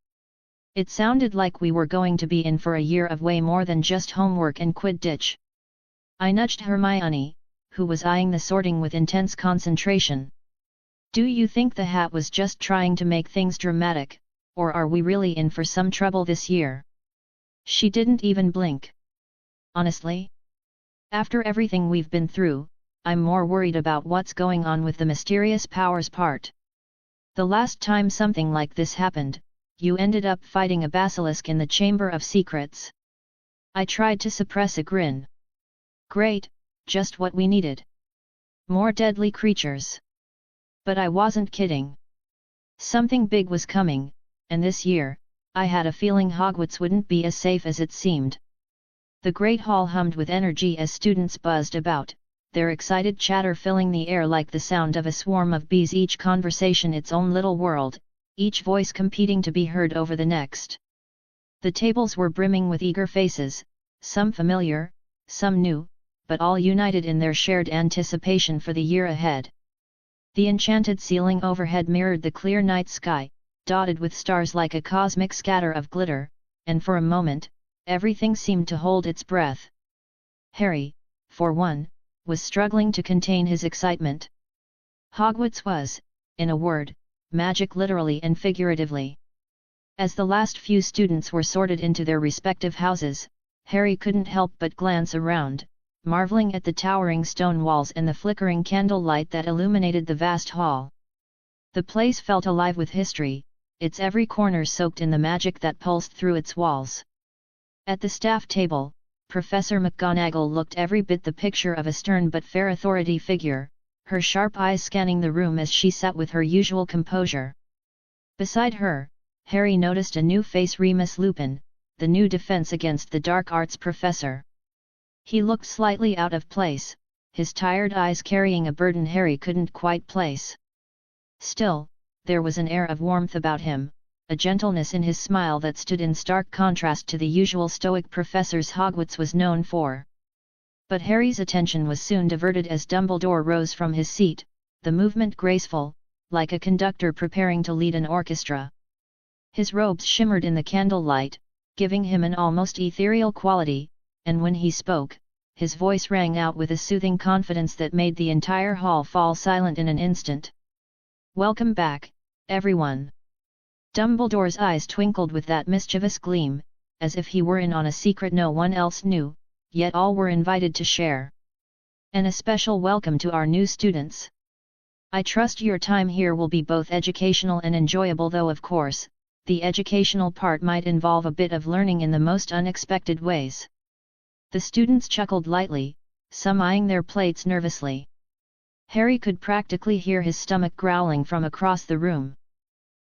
It sounded like we were going to be in for a year of way more than just homework and Quidditch. I nudged Hermione, who was eyeing the sorting with intense concentration. "Do you think the hat was just trying to make things dramatic, or are we really in for some trouble this year?" She didn't even blink. "Honestly? After everything we've been through, I'm more worried about what's going on with the mysterious powers part. The last time something like this happened, you ended up fighting a basilisk in the Chamber of Secrets." I tried to suppress a grin. "Great, just what we needed. More deadly creatures." But I wasn't kidding. Something big was coming, and this year, I had a feeling Hogwarts wouldn't be as safe as it seemed. The Great Hall hummed with energy as students buzzed about, their excited chatter filling the air like the sound of a swarm of bees, each conversation its own little world, each voice competing to be heard over the next. The tables were brimming with eager faces, some familiar, some new, but all united in their shared anticipation for the year ahead. The enchanted ceiling overhead mirrored the clear night sky, dotted with stars like a cosmic scatter of glitter, and for a moment, everything seemed to hold its breath. Harry, for one, was struggling to contain his excitement. Hogwarts was, in a word, magic literally and figuratively. As the last few students were sorted into their respective houses, Harry couldn't help but glance around, marveling at the towering stone walls and the flickering candlelight that illuminated the vast hall. The place felt alive with history, its every corner soaked in the magic that pulsed through its walls. At the staff table, Professor McGonagall looked every bit the picture of a stern but fair authority figure, her sharp eyes scanning the room as she sat with her usual composure. Beside her, Harry noticed a new face, Remus Lupin, the new defense against the dark arts professor. He looked slightly out of place, his tired eyes carrying a burden Harry couldn't quite place. Still, there was an air of warmth about him, a gentleness in his smile that stood in stark contrast to the usual stoic professors Hogwarts was known for. But Harry's attention was soon diverted as Dumbledore rose from his seat, the movement graceful, like a conductor preparing to lead an orchestra. His robes shimmered in the candlelight, giving him an almost ethereal quality, and when he spoke, his voice rang out with a soothing confidence that made the entire hall fall silent in an instant. "Welcome back, everyone." Dumbledore's eyes twinkled with that mischievous gleam, as if he were in on a secret no one else knew, yet all were invited to share. "And a special welcome to our new students. I trust your time here will be both educational and enjoyable, though of course, the educational part might involve a bit of learning in the most unexpected ways." The students chuckled lightly, some eyeing their plates nervously. Harry could practically hear his stomach growling from across the room.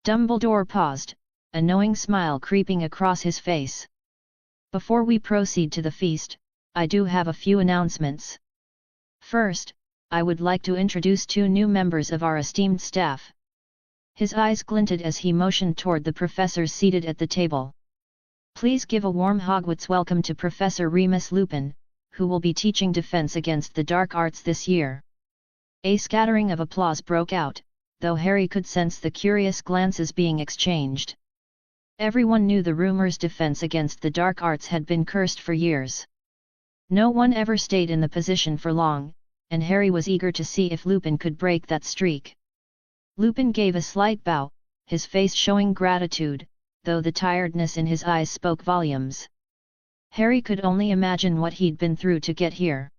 Dumbledore paused, a knowing smile creeping across his face. "Before we proceed to the feast, I do have a few announcements. First, I would like to introduce 2 new members of our esteemed staff." His eyes glinted as he motioned toward the professors seated at the table. "Please give a warm Hogwarts welcome to Professor Remus Lupin, who will be teaching defense against the dark arts this year." A scattering of applause broke out, though Harry could sense the curious glances being exchanged. Everyone knew the rumors defense against the dark arts had been cursed for years. No one ever stayed in the position for long, and Harry was eager to see if Lupin could break that streak. Lupin gave a slight bow, his face showing gratitude, though the tiredness in his eyes spoke volumes. Harry could only imagine what he'd been through to get here.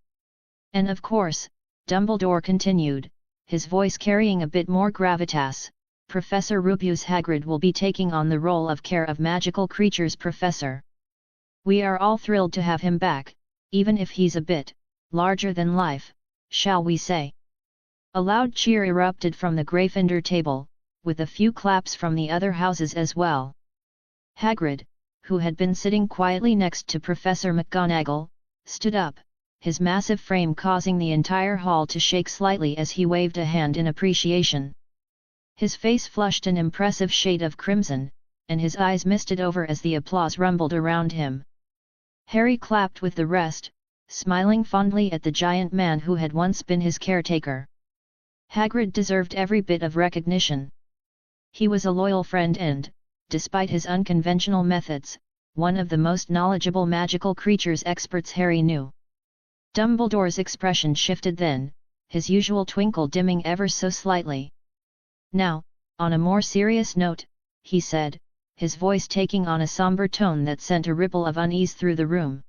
"And of course," Dumbledore continued, his voice carrying a bit more gravitas, "Professor Rubeus Hagrid will be taking on the role of Care of Magical Creatures Professor. We are all thrilled to have him back, even if he's a bit larger than life, shall we say." A loud cheer erupted from the Gryffindor table, with a few claps from the other houses as well. Hagrid, who had been sitting quietly next to Professor McGonagall, stood up, his massive frame causing the entire hall to shake slightly as he waved a hand in appreciation. His face flushed an impressive shade of crimson, and his eyes misted over as the applause rumbled around him. Harry clapped with the rest, smiling fondly at the giant man who had once been his caretaker. Hagrid deserved every bit of recognition. He was a loyal friend and, despite his unconventional methods, one of the most knowledgeable magical creatures experts Harry knew. Dumbledore's expression shifted then, his usual twinkle dimming ever so slightly. "Now, on a more serious note," he said, his voice taking on a somber tone that sent a ripple of unease through the room.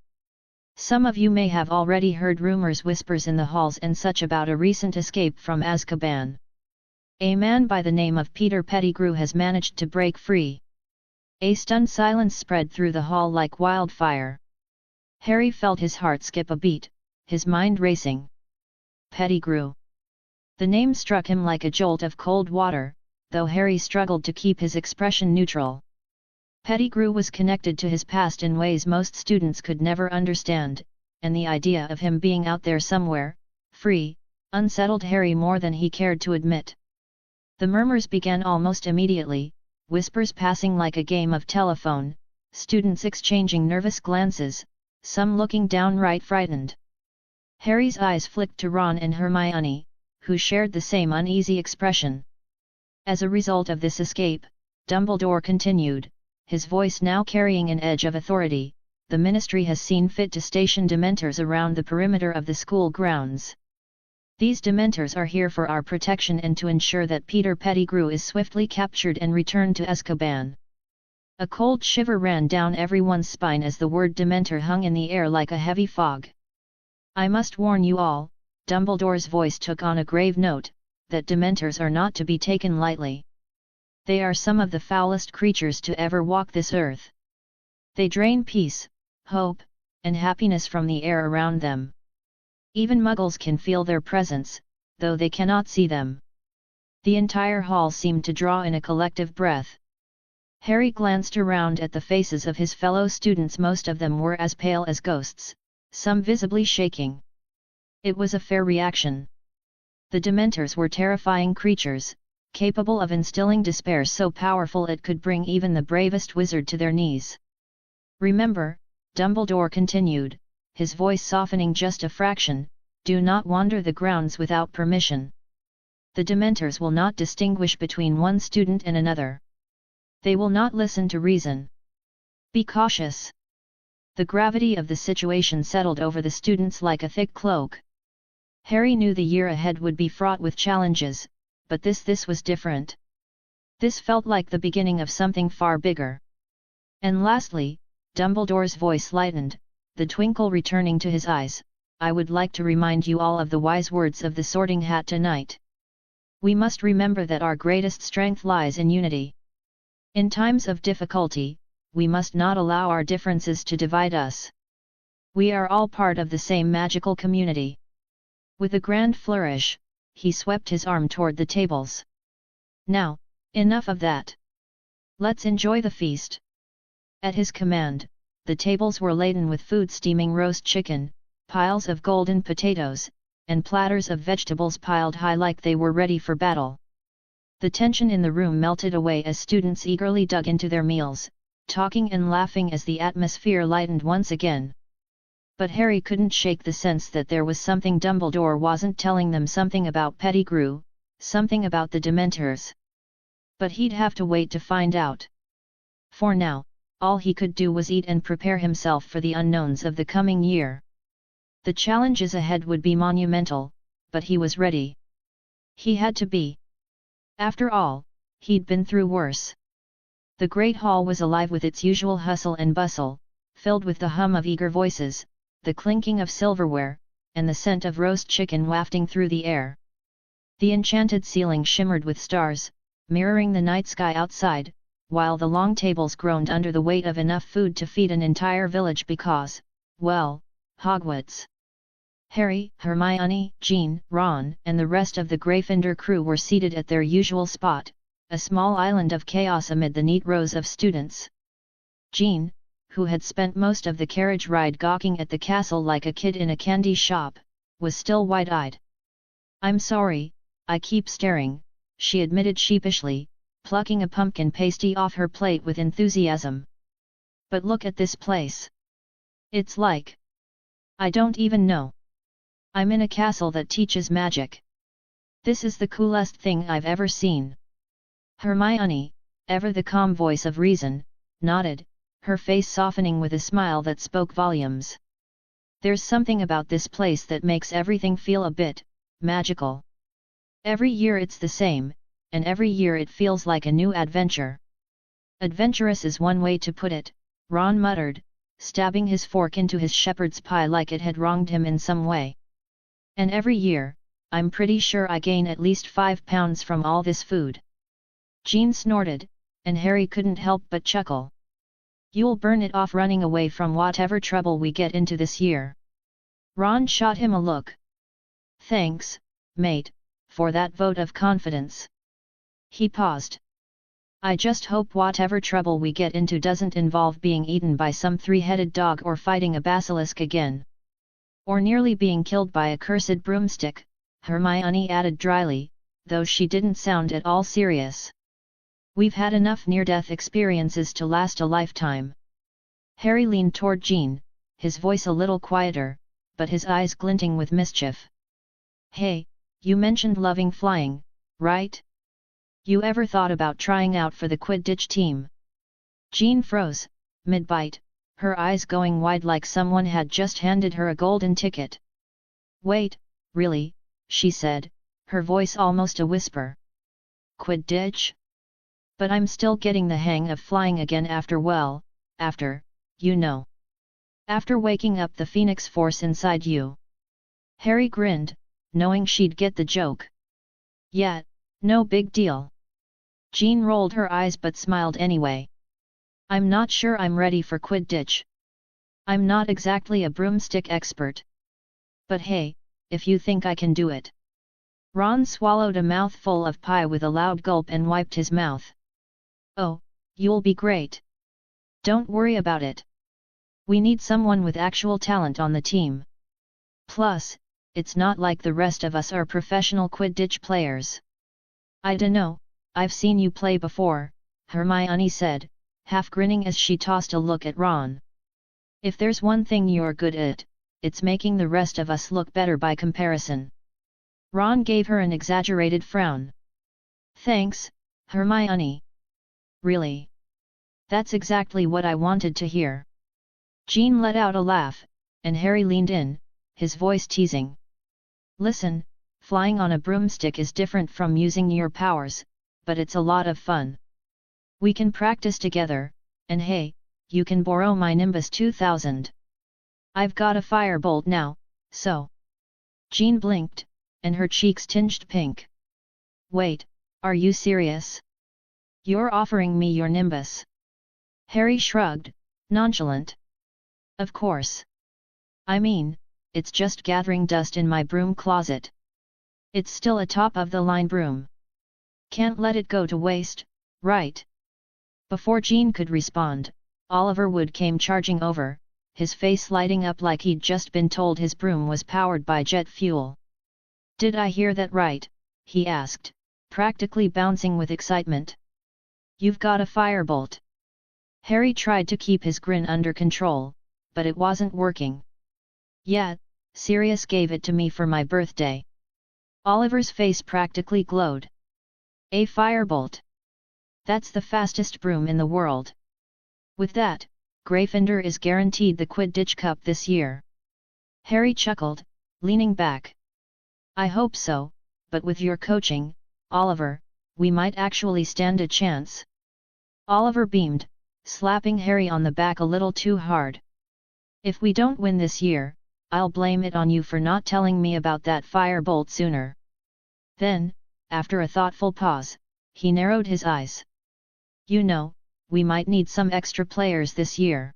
"Some of you may have already heard rumors, whispers in the halls and such about a recent escape from Azkaban. A man by the name of Peter Pettigrew has managed to break free." A stunned silence spread through the hall like wildfire. Harry felt his heart skip a beat, his mind racing. Pettigrew. The name struck him like a jolt of cold water, though Harry struggled to keep his expression neutral. Pettigrew was connected to his past in ways most students could never understand, and the idea of him being out there somewhere, free, unsettled Harry more than he cared to admit. The murmurs began almost immediately, whispers passing like a game of telephone, students exchanging nervous glances, some looking downright frightened. Harry's eyes flicked to Ron and Hermione, who shared the same uneasy expression. "As a result of this escape," Dumbledore continued, his voice now carrying an edge of authority, "the Ministry has seen fit to station Dementors around the perimeter of the school grounds. These Dementors are here for our protection and to ensure that Peter Pettigrew is swiftly captured and returned to Azkaban." A cold shiver ran down everyone's spine as the word Dementor hung in the air like a heavy fog. "I must warn you all," Dumbledore's voice took on a grave note, "that Dementors are not to be taken lightly. They are some of the foulest creatures to ever walk this earth. They drain peace, hope, and happiness from the air around them. Even Muggles can feel their presence, though they cannot see them." The entire hall seemed to draw in a collective breath. Harry glanced around at the faces of his fellow students. Most of them were as pale as ghosts, some visibly shaking. It was a fair reaction. The Dementors were terrifying creatures, capable of instilling despair so powerful it could bring even the bravest wizard to their knees. "Remember," Dumbledore continued, his voice softening just a fraction, "do not wander the grounds without permission. The Dementors will not distinguish between one student and another. They will not listen to reason. Be cautious. The gravity of the situation settled over the students like a thick cloak. Harry knew the year ahead would be fraught with challenges, but this was different. This felt like the beginning of something far bigger. And lastly, Dumbledore's voice lightened, the twinkle returning to his eyes. I would like to remind you all of the wise words of the Sorting Hat tonight. We must remember that our greatest strength lies in unity. In times of difficulty, we must not allow our differences to divide us. We are all part of the same magical community. With a grand flourish, he swept his arm toward the tables. Now, enough of that. Let's enjoy the feast. At his command, the tables were laden with food: steaming roast chicken, piles of golden potatoes, and platters of vegetables piled high like they were ready for battle. The tension in the room melted away as students eagerly dug into their meals, talking and laughing as the atmosphere lightened once again. But Harry couldn't shake the sense that there was something Dumbledore wasn't telling them, something about Pettigrew, something about the Dementors. But he'd have to wait to find out. For now, all he could do was eat and prepare himself for the unknowns of the coming year. The challenges ahead would be monumental, but he was ready. He had to be. After all, he'd been through worse. The great hall was alive with its usual hustle and bustle, filled with the hum of eager voices, the clinking of silverware, and the scent of roast chicken wafting through the air. The enchanted ceiling shimmered with stars, mirroring the night sky outside, while the long tables groaned under the weight of enough food to feed an entire village because, well, Hogwarts. Harry, Hermione, Jean, Ron, and the rest of the Gryffindor crew were seated at their usual spot, a small island of chaos amid the neat rows of students. Jean, who had spent most of the carriage ride gawking at the castle like a kid in a candy shop, was still wide-eyed. "I'm sorry, I keep staring," she admitted sheepishly, plucking a pumpkin pasty off her plate with enthusiasm. "But look at this place. It's like... I don't even know. I'm in a castle that teaches magic. This is the coolest thing I've ever seen." Hermione, ever the calm voice of reason, nodded, her face softening with a smile that spoke volumes. "There's something about this place that makes everything feel a bit magical. Every year it's the same, and every year it feels like a new adventure." "Adventurous is one way to put it," Ron muttered, stabbing his fork into his shepherd's pie like it had wronged him in some way. "And every year, I'm pretty sure I gain at least 5 pounds from all this food." Jean snorted, and Harry couldn't help but chuckle. "You'll burn it off running away from whatever trouble we get into this year." Ron shot him a look. "Thanks, mate, for that vote of confidence." He paused. "I just hope whatever trouble we get into doesn't involve being eaten by some three-headed dog or fighting a basilisk again. Or nearly being killed by a cursed broomstick," Hermione added dryly, though she didn't sound at all serious. "We've had enough near-death experiences to last a lifetime." Harry leaned toward Jean, his voice a little quieter, but his eyes glinting with mischief. "Hey, you mentioned loving flying, right? You ever thought about trying out for the Quidditch team?" Jean froze, mid-bite, her eyes going wide like someone had just handed her a golden ticket. "Wait, really?" she said, her voice almost a whisper. "Quidditch? But I'm still getting the hang of flying again after after waking up the Phoenix Force inside you." Harry grinned, knowing she'd get the joke. "Yeah, no big deal." Jean rolled her eyes but smiled anyway. "I'm not sure I'm ready for Quidditch. I'm not exactly a broomstick expert. But hey, if you think I can do it." Ron swallowed a mouthful of pie with a loud gulp and wiped his mouth. "Oh, you'll be great. Don't worry about it. We need someone with actual talent on the team. Plus, it's not like the rest of us are professional Quidditch players." "I dunno, I've seen you play before," Hermione said, half grinning as she tossed a look at Ron. "If there's one thing you're good at, it's making the rest of us look better by comparison." Ron gave her an exaggerated frown. Thanks, Hermione. Really? That's exactly what I wanted to hear. Jean let out a laugh, and Harry leaned in, his voice teasing. Listen, flying on a broomstick is different from using your powers, but it's a lot of fun. We can practice together, and hey, you can borrow my Nimbus 2000. I've got a firebolt now, so. Jean blinked, and her cheeks tinged pink. Wait, are you serious? You're offering me your Nimbus? Harry shrugged, nonchalant. Of course. I mean, it's just gathering dust in my broom closet. It's still a top-of-the-line broom. Can't let it go to waste, right? Before Jean could respond, Oliver Wood came charging over, his face lighting up like he'd just been told his broom was powered by jet fuel. Did I hear that right? He asked, practically bouncing with excitement. You've got a firebolt. Harry tried to keep his grin under control, but it wasn't working. Yeah, Sirius gave it to me for my birthday. Oliver's face practically glowed. A firebolt. That's the fastest broom in the world. With that, Gryffindor is guaranteed the Quidditch Cup this year. Harry chuckled, leaning back. I hope so, but with your coaching, Oliver, we might actually stand a chance. Oliver beamed, slapping Harry on the back a little too hard. If we don't win this year, I'll blame it on you for not telling me about that firebolt sooner. Then, after a thoughtful pause, he narrowed his eyes. You know, we might need some extra players this year.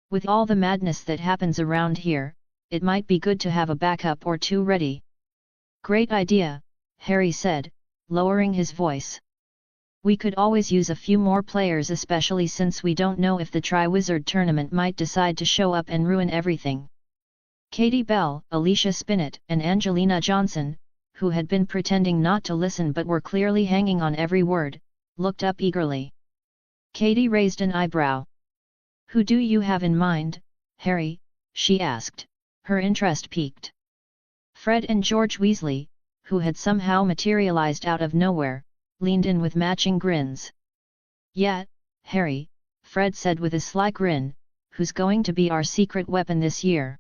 With all the madness that happens around here, it might be good to have a backup or two ready. Great idea, Harry said, lowering his voice. We could always use a few more players, especially since we don't know if the Triwizard Tournament might decide to show up and ruin everything. Katie Bell, Alicia Spinett and Angelina Johnson, who had been pretending not to listen but were clearly hanging on every word, looked up eagerly. Katie raised an eyebrow. Who do you have in mind, Harry? She asked, her interest piqued. Fred and George Weasley, who had somehow materialized out of nowhere, leaned in with matching grins. Yeah, Harry, Fred said with a sly grin, who's going to be our secret weapon this year?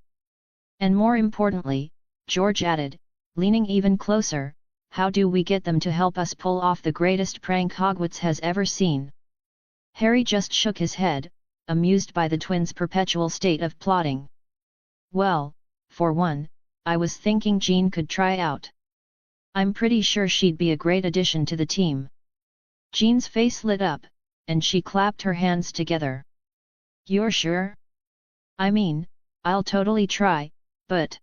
And more importantly, George added, leaning even closer, how do we get them to help us pull off the greatest prank Hogwarts has ever seen? Harry just shook his head, amused by the twins' perpetual state of plotting. Well, for one, I was thinking Jean could try out. I'm pretty sure she'd be a great addition to the team. Jean's face lit up, and she clapped her hands together. You're sure? I mean, I'll totally try, but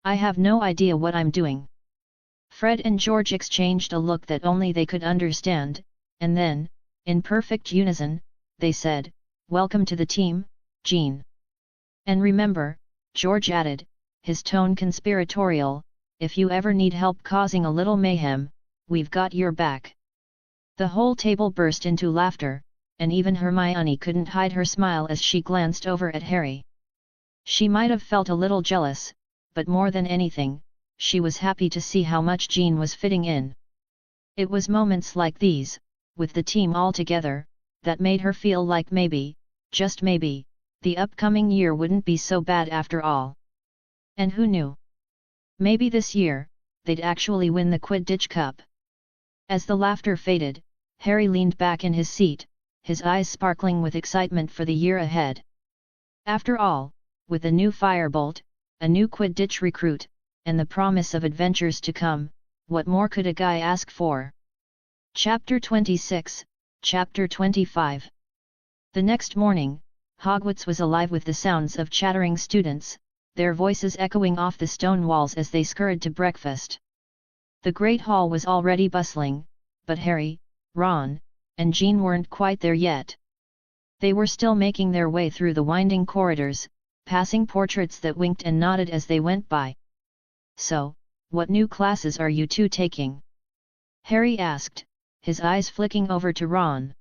I have no idea what I'm doing. Fred and George exchanged a look that only they could understand, and then, in perfect unison, they said, Welcome to the team, Jean. And remember, George added, his tone conspiratorial, if you ever need help causing a little mayhem, we've got your back. The whole table burst into laughter, and even Hermione couldn't hide her smile as she glanced over at Harry. She might have felt a little jealous, but more than anything, she was happy to see how much Jean was fitting in. It was moments like these, with the team all together, that made her feel like maybe, just maybe, the upcoming year wouldn't be so bad after all. And who knew? Maybe this year, they'd actually win the Quidditch Cup. As the laughter faded, Harry leaned back in his seat, his eyes sparkling with excitement for the year ahead. After all, with a new firebolt, a new Quidditch recruit, and the promise of adventures to come, what more could a guy ask for? Chapter 26, Chapter 25. The next morning, Hogwarts was alive with the sounds of chattering students, their voices echoing off the stone walls as they scurried to breakfast. The Great Hall was already bustling, but Harry, Ron, and Jean weren't quite there yet. They were still making their way through the winding corridors, passing portraits that winked and nodded as they went by. So, what new classes are you two taking? Harry asked, his eyes flicking over to Ron.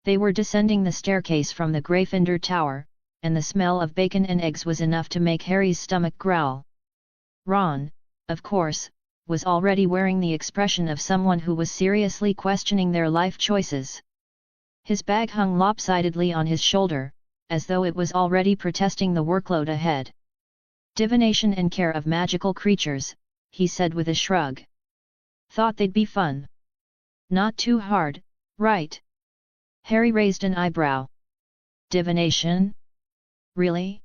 They were descending the staircase from the Gryffindor Tower, and the smell of bacon and eggs was enough to make Harry's stomach growl. Ron, of course, was already wearing the expression of someone who was seriously questioning their life choices. His bag hung lopsidedly on his shoulder, as though it was already protesting the workload ahead. "Divination and care of magical creatures," he said with a shrug. "Thought they'd be fun. Not too hard, right?" Harry raised an eyebrow. "Divination? Really?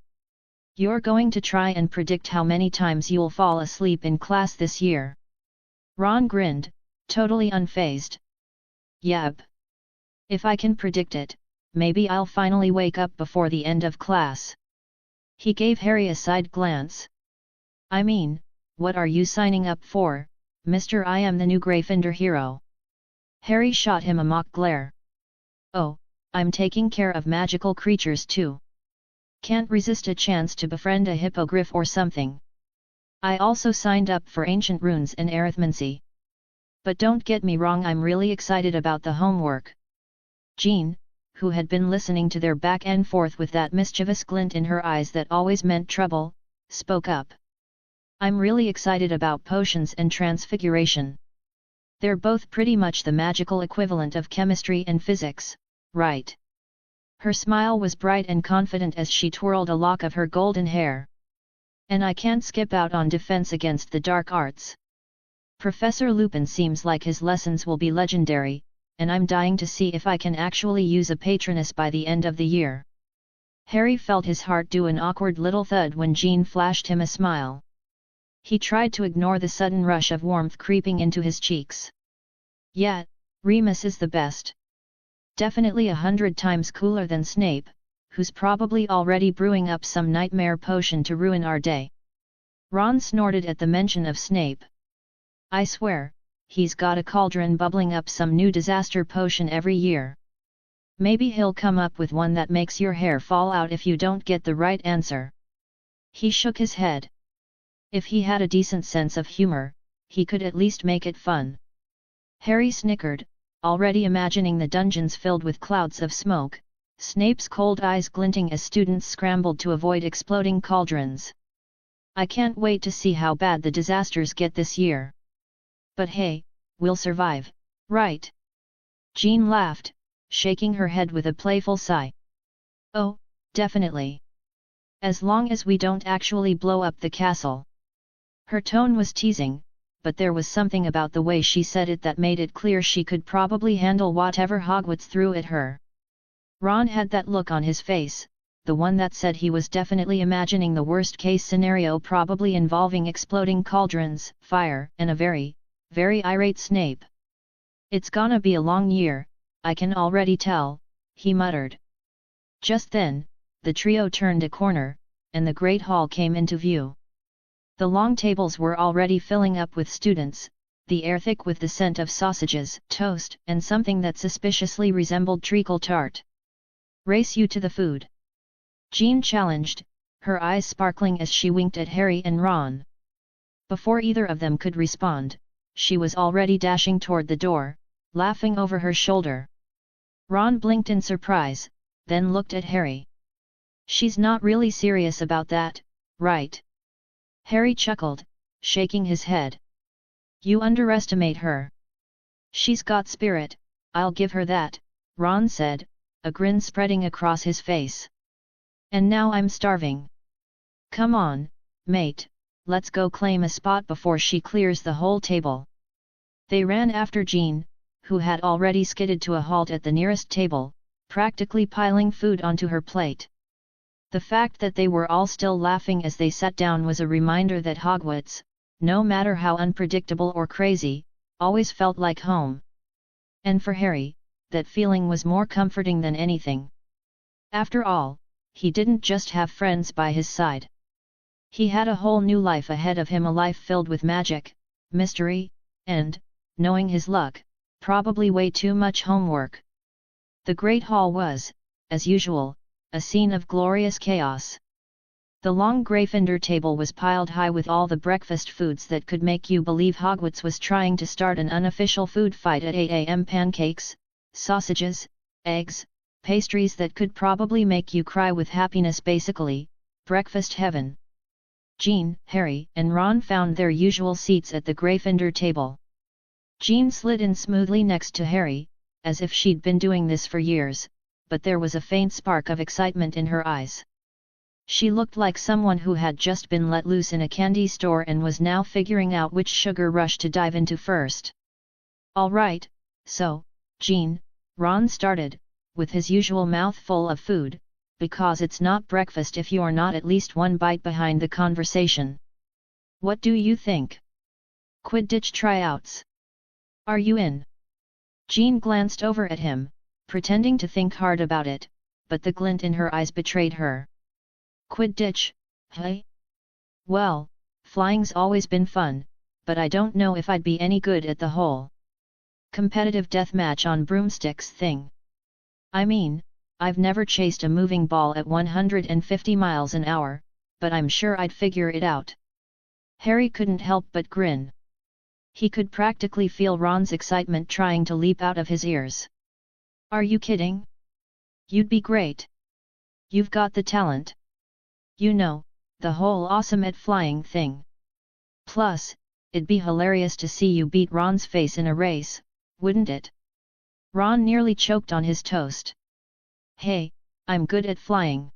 You're going to try and predict how many times you'll fall asleep in class this year?" Ron grinned, totally unfazed. "Yep. If I can predict it, maybe I'll finally wake up before the end of class." He gave Harry a side glance. "I mean, what are you signing up for, Mr. I am the new Gryffindor hero?" Harry shot him a mock glare. "Oh, I'm taking care of magical creatures too. Can't resist a chance to befriend a hippogriff or something. I also signed up for ancient runes and arithmancy. But don't get me wrong, I'm really excited about the homework." Jean, who had been listening to their back and forth with that mischievous glint in her eyes that always meant trouble, spoke up. "I'm really excited about potions and transfiguration. They're both pretty much the magical equivalent of chemistry and physics, right?" Her smile was bright and confident as she twirled a lock of her golden hair. "And I can't skip out on defense against the dark arts. Professor Lupin seems like his lessons will be legendary, and I'm dying to see if I can actually use a patroness by the end of the year." Harry felt his heart do an awkward little thud when Jean flashed him a smile. He tried to ignore the sudden rush of warmth creeping into his cheeks. "Yeah, Remus is the best. Definitely 100 times cooler than Snape, who's probably already brewing up some nightmare potion to ruin our day." Ron snorted at the mention of Snape. "I swear, he's got a cauldron bubbling up some new disaster potion every year. Maybe he'll come up with one that makes your hair fall out if you don't get the right answer." He shook his head. If he had a decent sense of humor, he could at least make it fun. Harry snickered, already imagining the dungeons filled with clouds of smoke, Snape's cold eyes glinting as students scrambled to avoid exploding cauldrons. "I can't wait to see how bad the disasters get this year. But hey, we'll survive, right?" Jean laughed, shaking her head with a playful sigh. "Oh, definitely. As long as we don't actually blow up the castle." Her tone was teasing, but there was something about the way she said it that made it clear she could probably handle whatever Hogwarts threw at her. Ron had that look on his face, the one that said he was definitely imagining the worst-case scenario, probably involving exploding cauldrons, fire, and a very, very irate Snape. "It's gonna be a long year, I can already tell," he muttered. Just then, the trio turned a corner, and the Great Hall came into view. The long tables were already filling up with students, the air thick with the scent of sausages, toast, and something that suspiciously resembled treacle tart. "Race you to the food," Jean challenged, her eyes sparkling as she winked at Harry and Ron. Before either of them could respond, she was already dashing toward the door, laughing over her shoulder. Ron blinked in surprise, then looked at Harry. "She's not really serious about that, right?" Harry chuckled, shaking his head. "You underestimate her. She's got spirit, I'll give her that," Ron said, a grin spreading across his face. "And now I'm starving. Come on, mate, let's go claim a spot before she clears the whole table." They ran after Jean, who had already skidded to a halt at the nearest table, practically piling food onto her plate. The fact that they were all still laughing as they sat down was a reminder that Hogwarts, no matter how unpredictable or crazy, always felt like home. And for Harry, that feeling was more comforting than anything. After all, he didn't just have friends by his side. He had a whole new life ahead of him, a life filled with magic, mystery, and, knowing his luck, probably way too much homework. The Great Hall was, as usual, a scene of glorious chaos. The long Gryffindor table was piled high with all the breakfast foods that could make you believe Hogwarts was trying to start an unofficial food fight at 8 a.m. Pancakes, sausages, eggs, pastries that could probably make you cry with happiness, basically, breakfast heaven. Jean, Harry, and Ron found their usual seats at the Gryffindor table. Jean slid in smoothly next to Harry, as if she'd been doing this for years, but there was a faint spark of excitement in her eyes. She looked like someone who had just been let loose in a candy store and was now figuring out which sugar rush to dive into first. "All right, so, Jean," Ron started, with his usual mouth full of food, "because it's not breakfast if you're not at least one bite behind the conversation. What do you think? Quidditch tryouts? Are you in?" Jean glanced over at him, pretending to think hard about it, but the glint in her eyes betrayed her. "Quidditch, hey? Well, flying's always been fun, but I don't know if I'd be any good at the whole competitive deathmatch on broomsticks thing. I mean, I've never chased a moving ball at 150 miles an hour, but I'm sure I'd figure it out." Harry couldn't help but grin. He could practically feel Ron's excitement trying to leap out of his ears. "Are you kidding? You'd be great. You've got the talent. You know, the whole awesome at flying thing. Plus, it'd be hilarious to see you beat Ron's face in a race, wouldn't it?" Ron nearly choked on his toast. "Hey, I'm good at flying.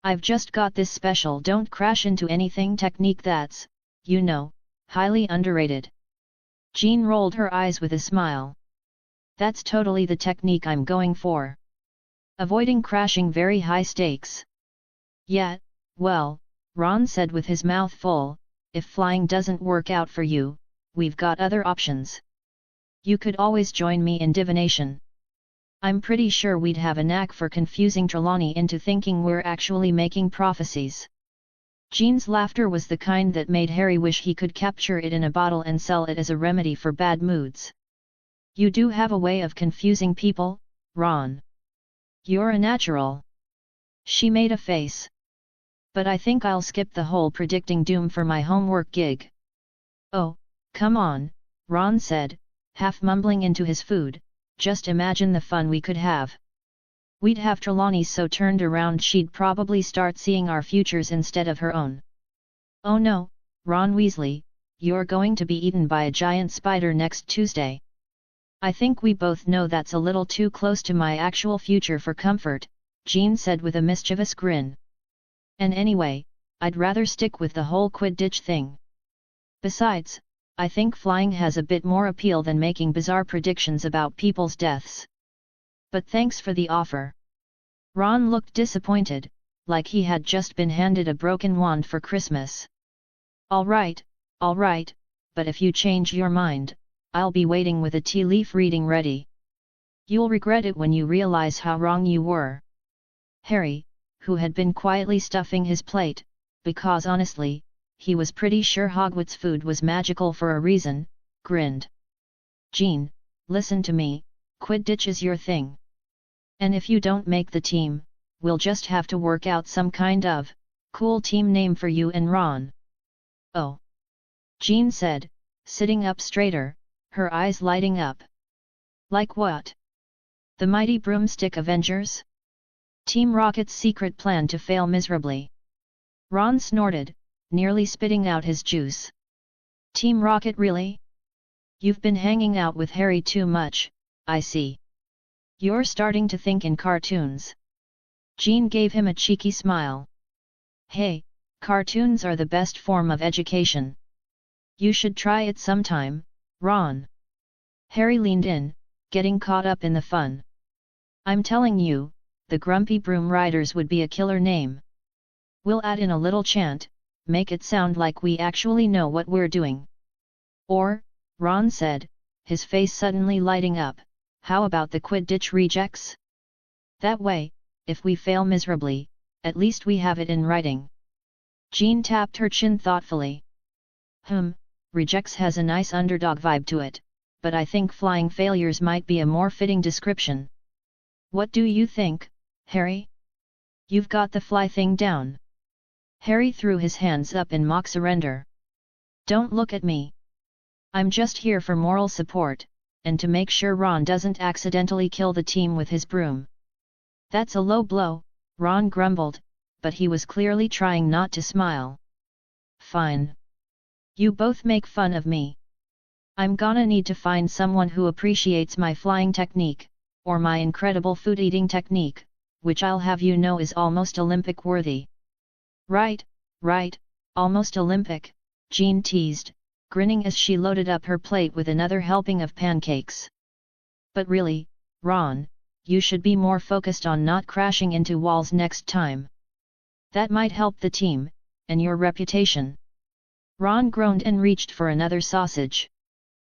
I've just got this special don't crash into anything technique that's, you know, highly underrated." Jean rolled her eyes with a smile. "That's totally the technique I'm going for. Avoiding crashing very high stakes." "Yeah, well," Ron said with his mouth full, "if flying doesn't work out for you, we've got other options. You could always join me in divination. I'm pretty sure we'd have a knack for confusing Trelawney into thinking we're actually making prophecies." Jean's laughter was the kind that made Harry wish he could capture it in a bottle and sell it as a remedy for bad moods. "You do have a way of confusing people, Ron. You're a natural." She made a face. "But I think I'll skip the whole predicting doom for my homework gig." "Oh, come on," Ron said, half mumbling into his food, "just imagine the fun we could have. We'd have Trelawney so turned around she'd probably start seeing our futures instead of her own." "Oh no, Ron Weasley, you're going to be eaten by a giant spider next Tuesday. I think we both know that's a little too close to my actual future for comfort," Jean said with a mischievous grin. "And anyway, I'd rather stick with the whole Quidditch thing. Besides, I think flying has a bit more appeal than making bizarre predictions about people's deaths. But thanks for the offer." Ron looked disappointed, like he had just been handed a broken wand for Christmas. All right, but if you change your mind, I'll be waiting with a tea leaf reading ready. You'll regret it when you realize how wrong you were." Harry, who had been quietly stuffing his plate, because honestly, he was pretty sure Hogwarts food was magical for a reason, grinned. "Jean, listen to me, Quidditch is your thing. And if you don't make the team, we'll just have to work out some kind of cool team name for you and Ron." "Oh," Jean said, sitting up straighter, her eyes lighting up. "Like what? The Mighty Broomstick Avengers? Team Rocket's secret plan to fail miserably?" Ron snorted, nearly spitting out his juice. "Team Rocket really? You've been hanging out with Harry too much, I see. You're starting to think in cartoons." Jean gave him a cheeky smile. "Hey, cartoons are the best form of education. You should try it sometime, Ron." Harry leaned in, getting caught up in the fun. "I'm telling you, the Grumpy Broom Riders would be a killer name. We'll add in a little chant, make it sound like we actually know what we're doing." "Or," Ron said, his face suddenly lighting up, "how about the Quidditch rejects? That way, if we fail miserably, at least we have it in writing." Jean tapped her chin thoughtfully. Rejects has a nice underdog vibe to it, but I think flying failures might be a more fitting description. What do you think, Harry? You've got the fly thing down." Harry threw his hands up in mock surrender. "Don't look at me. I'm just here for moral support, and to make sure Ron doesn't accidentally kill the team with his broom." "That's a low blow," Ron grumbled, but he was clearly trying not to smile. Fine. You both make fun of me. I'm gonna need to find someone who appreciates my flying technique, or my incredible food eating technique, which I'll have you know is almost Olympic worthy. Right, almost Olympic, Jean teased, grinning as she loaded up her plate with another helping of pancakes. But really, Ron, you should be more focused on not crashing into walls next time. That might help the team, and your reputation. Ron groaned and reached for another sausage.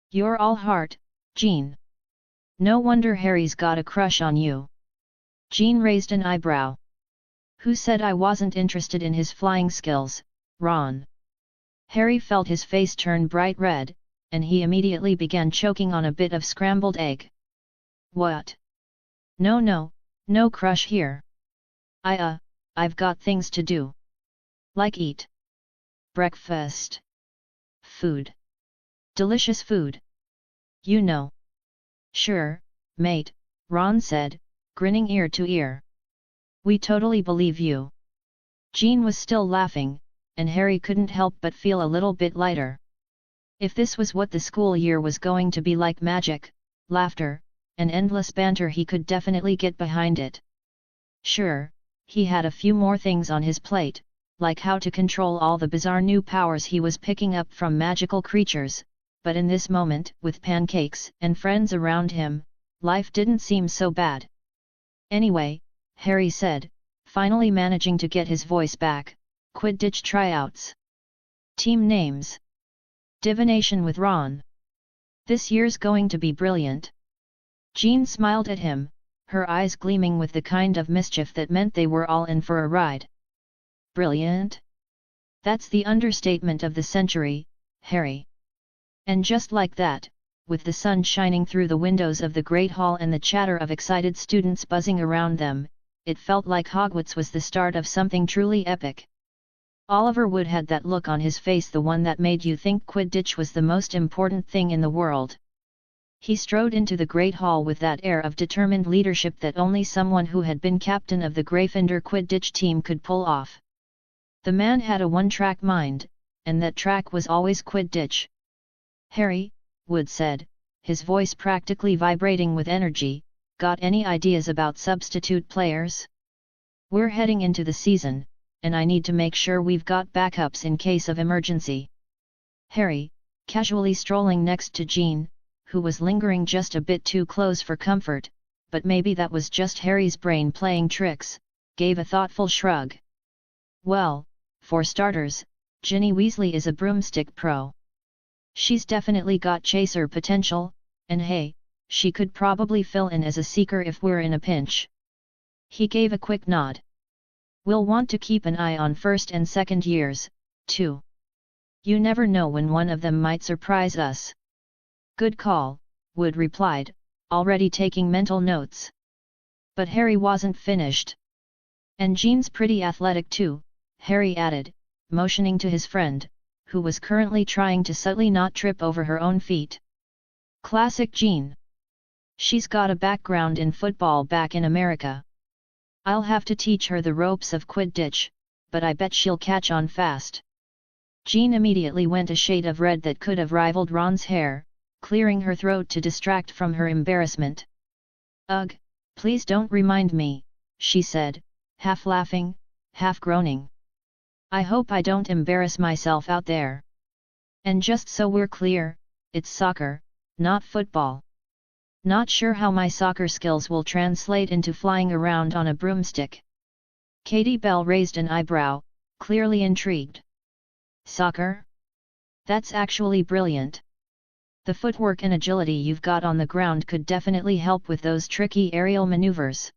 You're all heart, Jean. No wonder Harry's got a crush on you. Jean raised an eyebrow. Who said I wasn't interested in his flying skills, Ron? Harry felt his face turn bright red, and he immediately began choking on a bit of scrambled egg. What? No crush here. I've got things to do. Like eat. Breakfast. Food. Delicious food. You know. Sure, mate, Ron said, grinning ear to ear. We totally believe you. Jean was still laughing, and Harry couldn't help but feel a little bit lighter. If this was what the school year was going to be like, magic, laughter, and endless banter, he could definitely get behind it. Sure, he had a few more things on his plate, like how to control all the bizarre new powers he was picking up from magical creatures, but in this moment, with pancakes and friends around him, life didn't seem so bad. Anyway, Harry said, finally managing to get his voice back, Quidditch tryouts. Team names. Divination with Ron. This year's going to be brilliant. Jean smiled at him, her eyes gleaming with the kind of mischief that meant they were all in for a ride. Brilliant? That's the understatement of the century, Harry. And just like that, with the sun shining through the windows of the Great Hall and the chatter of excited students buzzing around them, it felt like Hogwarts was the start of something truly epic. Oliver Wood had that look on his face, the one that made you think Quidditch was the most important thing in the world. He strode into the Great Hall with that air of determined leadership that only someone who had been captain of the Gryffindor Quidditch team could pull off. The man had a one-track mind, and that track was always Quidditch. Harry, Wood said, his voice practically vibrating with energy, got any ideas about substitute players? We're heading into the season, and I need to make sure we've got backups in case of emergency. Harry, casually strolling next to Jean, who was lingering just a bit too close for comfort, but maybe that was just Harry's brain playing tricks, gave a thoughtful shrug. Well, for starters, Ginny Weasley is a broomstick pro. She's definitely got chaser potential, and hey, she could probably fill in as a seeker if we're in a pinch. He gave a quick nod. We'll want to keep an eye on first and second years, too. You never know when one of them might surprise us. Good call, Wood replied, already taking mental notes. But Harry wasn't finished. And Jean's pretty athletic too, Harry added, motioning to his friend, who was currently trying to subtly not trip over her own feet. Classic Jean. She's got a background in football back in America. I'll have to teach her the ropes of Quidditch, but I bet she'll catch on fast. Jean immediately went a shade of red that could have rivaled Ron's hair, clearing her throat to distract from her embarrassment. Ugh, please don't remind me, she said, half laughing, half groaning. I hope I don't embarrass myself out there. And just so we're clear, it's soccer, not football. Not sure how my soccer skills will translate into flying around on a broomstick. Katie Bell raised an eyebrow, clearly intrigued. Soccer? That's actually brilliant. The footwork and agility you've got on the ground could definitely help with those tricky aerial maneuvers.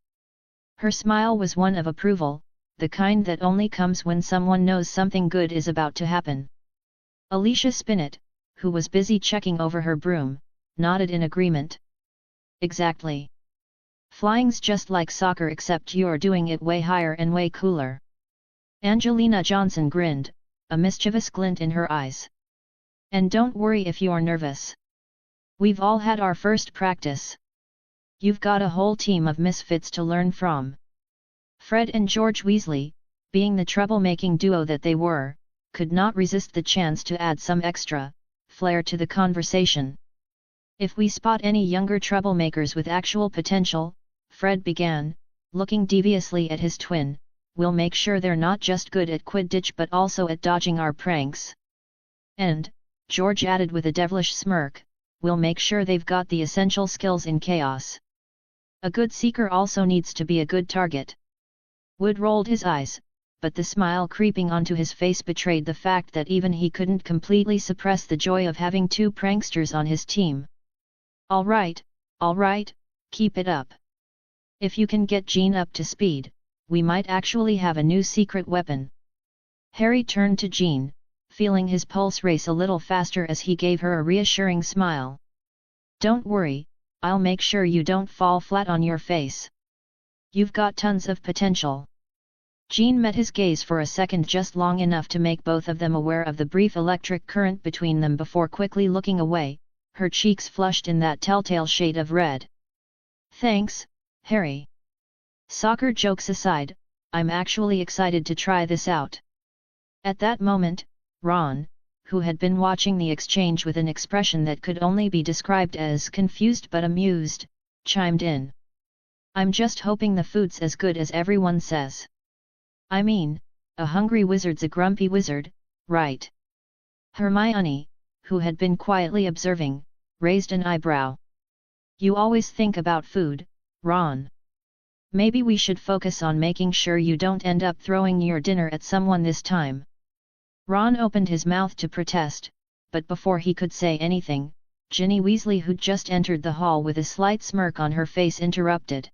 Her smile was one of approval, the kind that only comes when someone knows something good is about to happen. Alicia Spinnet, who was busy checking over her broom, nodded in agreement. Exactly. Flying's just like soccer, except you're doing it way higher and way cooler. Angelina Johnson grinned, a mischievous glint in her eyes. And don't worry if you're nervous. We've all had our first practice. You've got a whole team of misfits to learn from. Fred and George Weasley, being the troublemaking duo that they were, could not resist the chance to add some extra flair to the conversation. If we spot any younger troublemakers with actual potential, Fred began, looking deviously at his twin, we'll make sure they're not just good at Quidditch but also at dodging our pranks. And, George added with a devilish smirk, we'll make sure they've got the essential skills in chaos. A good seeker also needs to be a good target. Wood rolled his eyes, but the smile creeping onto his face betrayed the fact that even he couldn't completely suppress the joy of having two pranksters on his team. All right, keep it up. If you can get Jean up to speed, we might actually have a new secret weapon. Harry turned to Jean, feeling his pulse race a little faster as he gave her a reassuring smile. Don't worry, I'll make sure you don't fall flat on your face. You've got tons of potential. Jean met his gaze for a second, just long enough to make both of them aware of the brief electric current between them before quickly looking away, her cheeks flushed in that telltale shade of red. Thanks, Harry. Soccer jokes aside, I'm actually excited to try this out. At that moment, Ron, who had been watching the exchange with an expression that could only be described as confused but amused, chimed in. I'm just hoping the food's as good as everyone says. I mean, a hungry wizard's a grumpy wizard, right? Hermione, who had been quietly observing, raised an eyebrow. You always think about food, Ron. Maybe we should focus on making sure you don't end up throwing your dinner at someone this time. Ron opened his mouth to protest, but before he could say anything, Ginny Weasley, who'd just entered the hall with a slight smirk on her face, interrupted.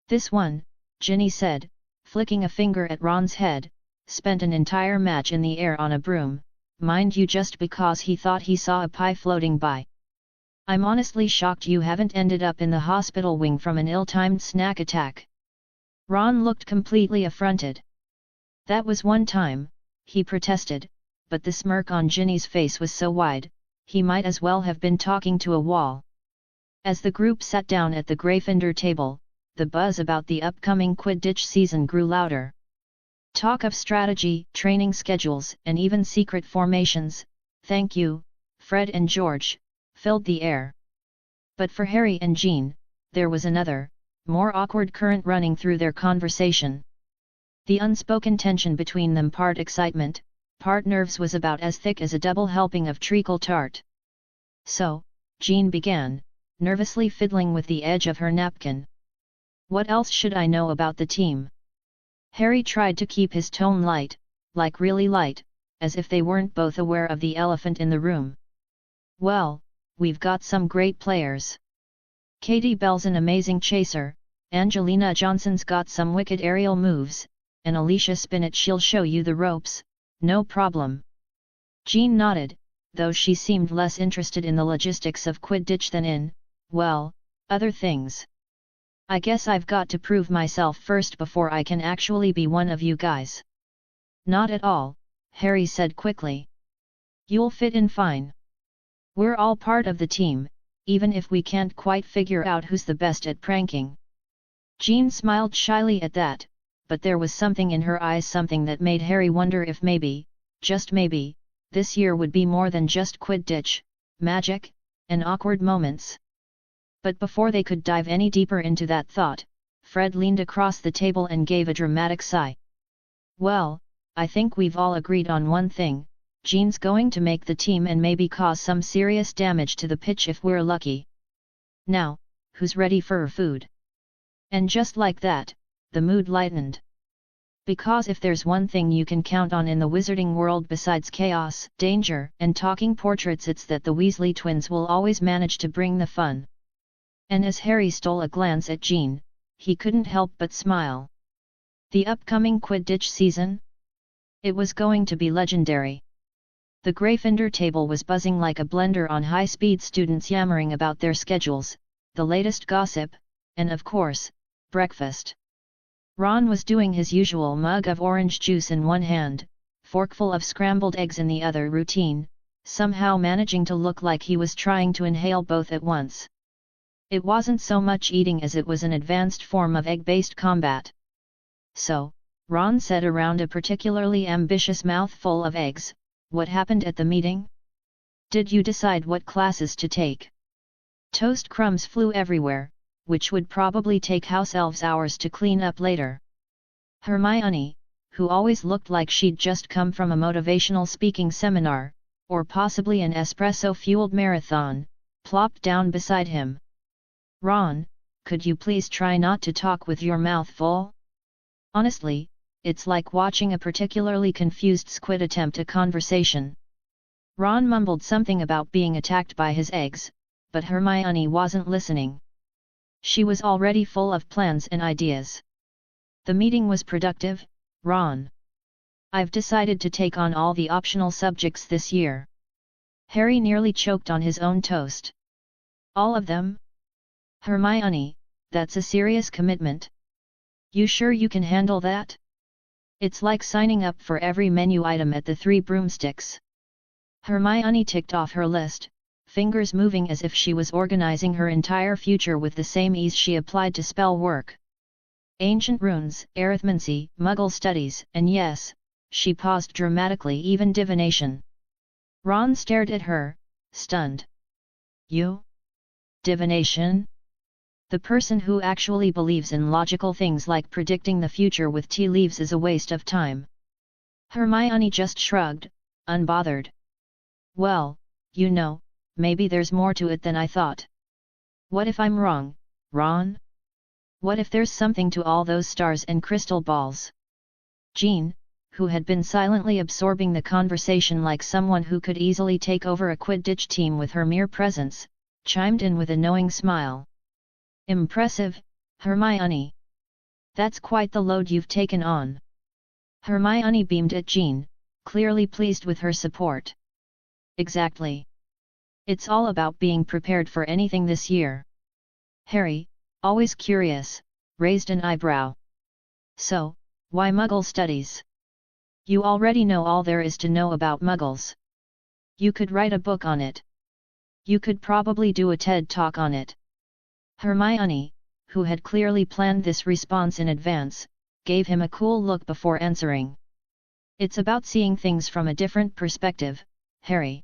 This one, Ginny said, flicking a finger at Ron's head, spent an entire match in the air on a broom, mind you, just because he thought he saw a pie floating by. I'm honestly shocked you haven't ended up in the hospital wing from an ill-timed snack attack. Ron looked completely affronted. That was one time, he protested, but the smirk on Ginny's face was so wide, he might as well have been talking to a wall. As the group sat down at the Gryffindor table, the buzz about the upcoming Quidditch season grew louder. Talk of strategy, training schedules, and even secret formations, thank you, Fred and George, filled the air. But for Harry and Jean, there was another, more awkward current running through their conversation. The unspoken tension between them, part excitement, part nerves, was about as thick as a double helping of treacle tart. So, Jean began, nervously fiddling with the edge of her napkin. What else should I know about the team? Harry tried to keep his tone light, like really light, as if they weren't both aware of the elephant in the room. Well, we've got some great players. Katie Bell's an amazing chaser, Angelina Johnson's got some wicked aerial moves, and Alicia Spinnet, she'll show you the ropes, no problem. Jean nodded, though she seemed less interested in the logistics of Quidditch than in, well, other things. I guess I've got to prove myself first before I can actually be one of you guys. Not at all, Harry said quickly. You'll fit in fine. We're all part of the team, even if we can't quite figure out who's the best at pranking. Jean smiled shyly at that, but there was something in her eyes, something that made Harry wonder if maybe, just maybe, this year would be more than just Quidditch, magic, and awkward moments. But before they could dive any deeper into that thought, Fred leaned across the table and gave a dramatic sigh. Well, I think we've all agreed on one thing, Jean's going to make the team and maybe cause some serious damage to the pitch if we're lucky. Now, who's ready for food? And just like that, the mood lightened. Because if there's one thing you can count on in the wizarding world besides chaos, danger, and talking portraits, it's that the Weasley twins will always manage to bring the fun. And as Harry stole a glance at Jean, he couldn't help but smile. The upcoming Quidditch season? It was going to be legendary. The Gryffindor table was buzzing like a blender on high speed, students yammering about their schedules, the latest gossip, and of course, breakfast. Ron was doing his usual mug of orange juice in one hand, forkful of scrambled eggs in the other, routine, somehow managing to look like he was trying to inhale both at once. It wasn't so much eating as it was an advanced form of egg-based combat. So, Ron said around a particularly ambitious mouthful of eggs. What happened at the meeting? Did you decide what classes to take? Toast crumbs flew everywhere, which would probably take house elves hours to clean up later. Hermione, who always looked like she'd just come from a motivational speaking seminar, or possibly an espresso-fueled marathon, plopped down beside him. Ron, could you please try not to talk with your mouth full? Honestly, it's like watching a particularly confused squid attempt a conversation. Ron mumbled something about being attacked by his eggs, but Hermione wasn't listening. She was already full of plans and ideas. The meeting was productive, Ron. I've decided to take on all the optional subjects this year. Harry nearly choked on his own toast. All of them? Hermione, that's a serious commitment. You sure you can handle that? It's like signing up for every menu item at the Three Broomsticks. Hermione ticked off her list, fingers moving as if she was organizing her entire future with the same ease she applied to spell work. Ancient runes, arithmancy, Muggle studies, and yes, she paused dramatically, even divination. Ron stared at her, stunned. You? Divination? The person who actually believes in logical things like predicting the future with tea leaves is a waste of time. Hermione just shrugged, unbothered. Well, you know, maybe there's more to it than I thought. What if I'm wrong, Ron? What if there's something to all those stars and crystal balls? Jean, who had been silently absorbing the conversation like someone who could easily take over a Quidditch team with her mere presence, chimed in with a knowing smile. Impressive, Hermione. That's quite the load you've taken on. Hermione beamed at Jean, clearly pleased with her support. Exactly. It's all about being prepared for anything this year. Harry, always curious, raised an eyebrow. So, why Muggle studies? You already know all there is to know about Muggles. You could write a book on it. You could probably do a TED Talk on it. Hermione, who had clearly planned this response in advance, gave him a cool look before answering. It's about seeing things from a different perspective, Harry.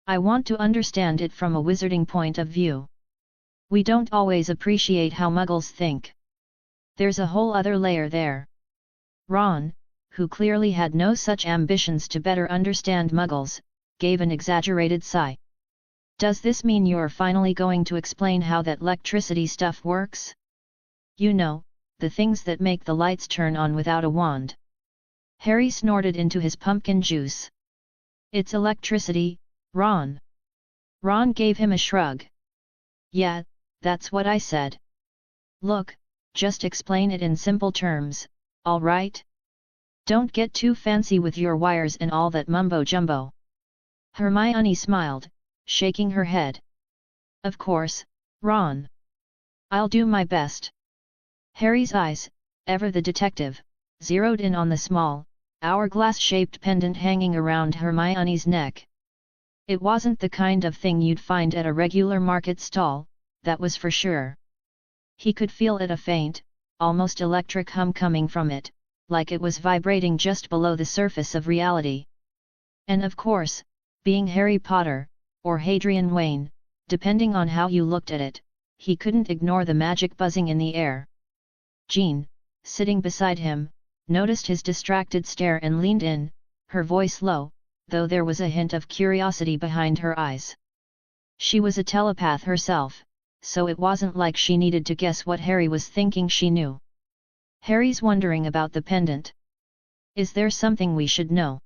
I want to understand it from a wizarding point of view. We don't always appreciate how Muggles think. There's a whole other layer there. Ron, who clearly had no such ambitions to better understand Muggles, gave an exaggerated sigh. Does this mean you're finally going to explain how that electricity stuff works? You know, the things that make the lights turn on without a wand. Harry snorted into his pumpkin juice. It's electricity, Ron. Ron gave him a shrug. Yeah, that's what I said. Look, just explain it in simple terms, all right? Don't get too fancy with your wires and all that mumbo-jumbo. Hermione smiled, shaking her head. Of course, Ron. I'll do my best. Harry's eyes, ever the detective, zeroed in on the small, hourglass-shaped pendant hanging around Hermione's neck. It wasn't the kind of thing you'd find at a regular market stall, that was for sure. He could feel it, a faint, almost electric hum coming from it, like it was vibrating just below the surface of reality. And of course, being Harry Potter, or Hadrian Wayne, depending on how you looked at it, he couldn't ignore the magic buzzing in the air. Jean, sitting beside him, noticed his distracted stare and leaned in, her voice low, though there was a hint of curiosity behind her eyes. She was a telepath herself, so it wasn't like she needed to guess what Harry was thinking. She knew. Harry's wondering about the pendant. Is there something we should know?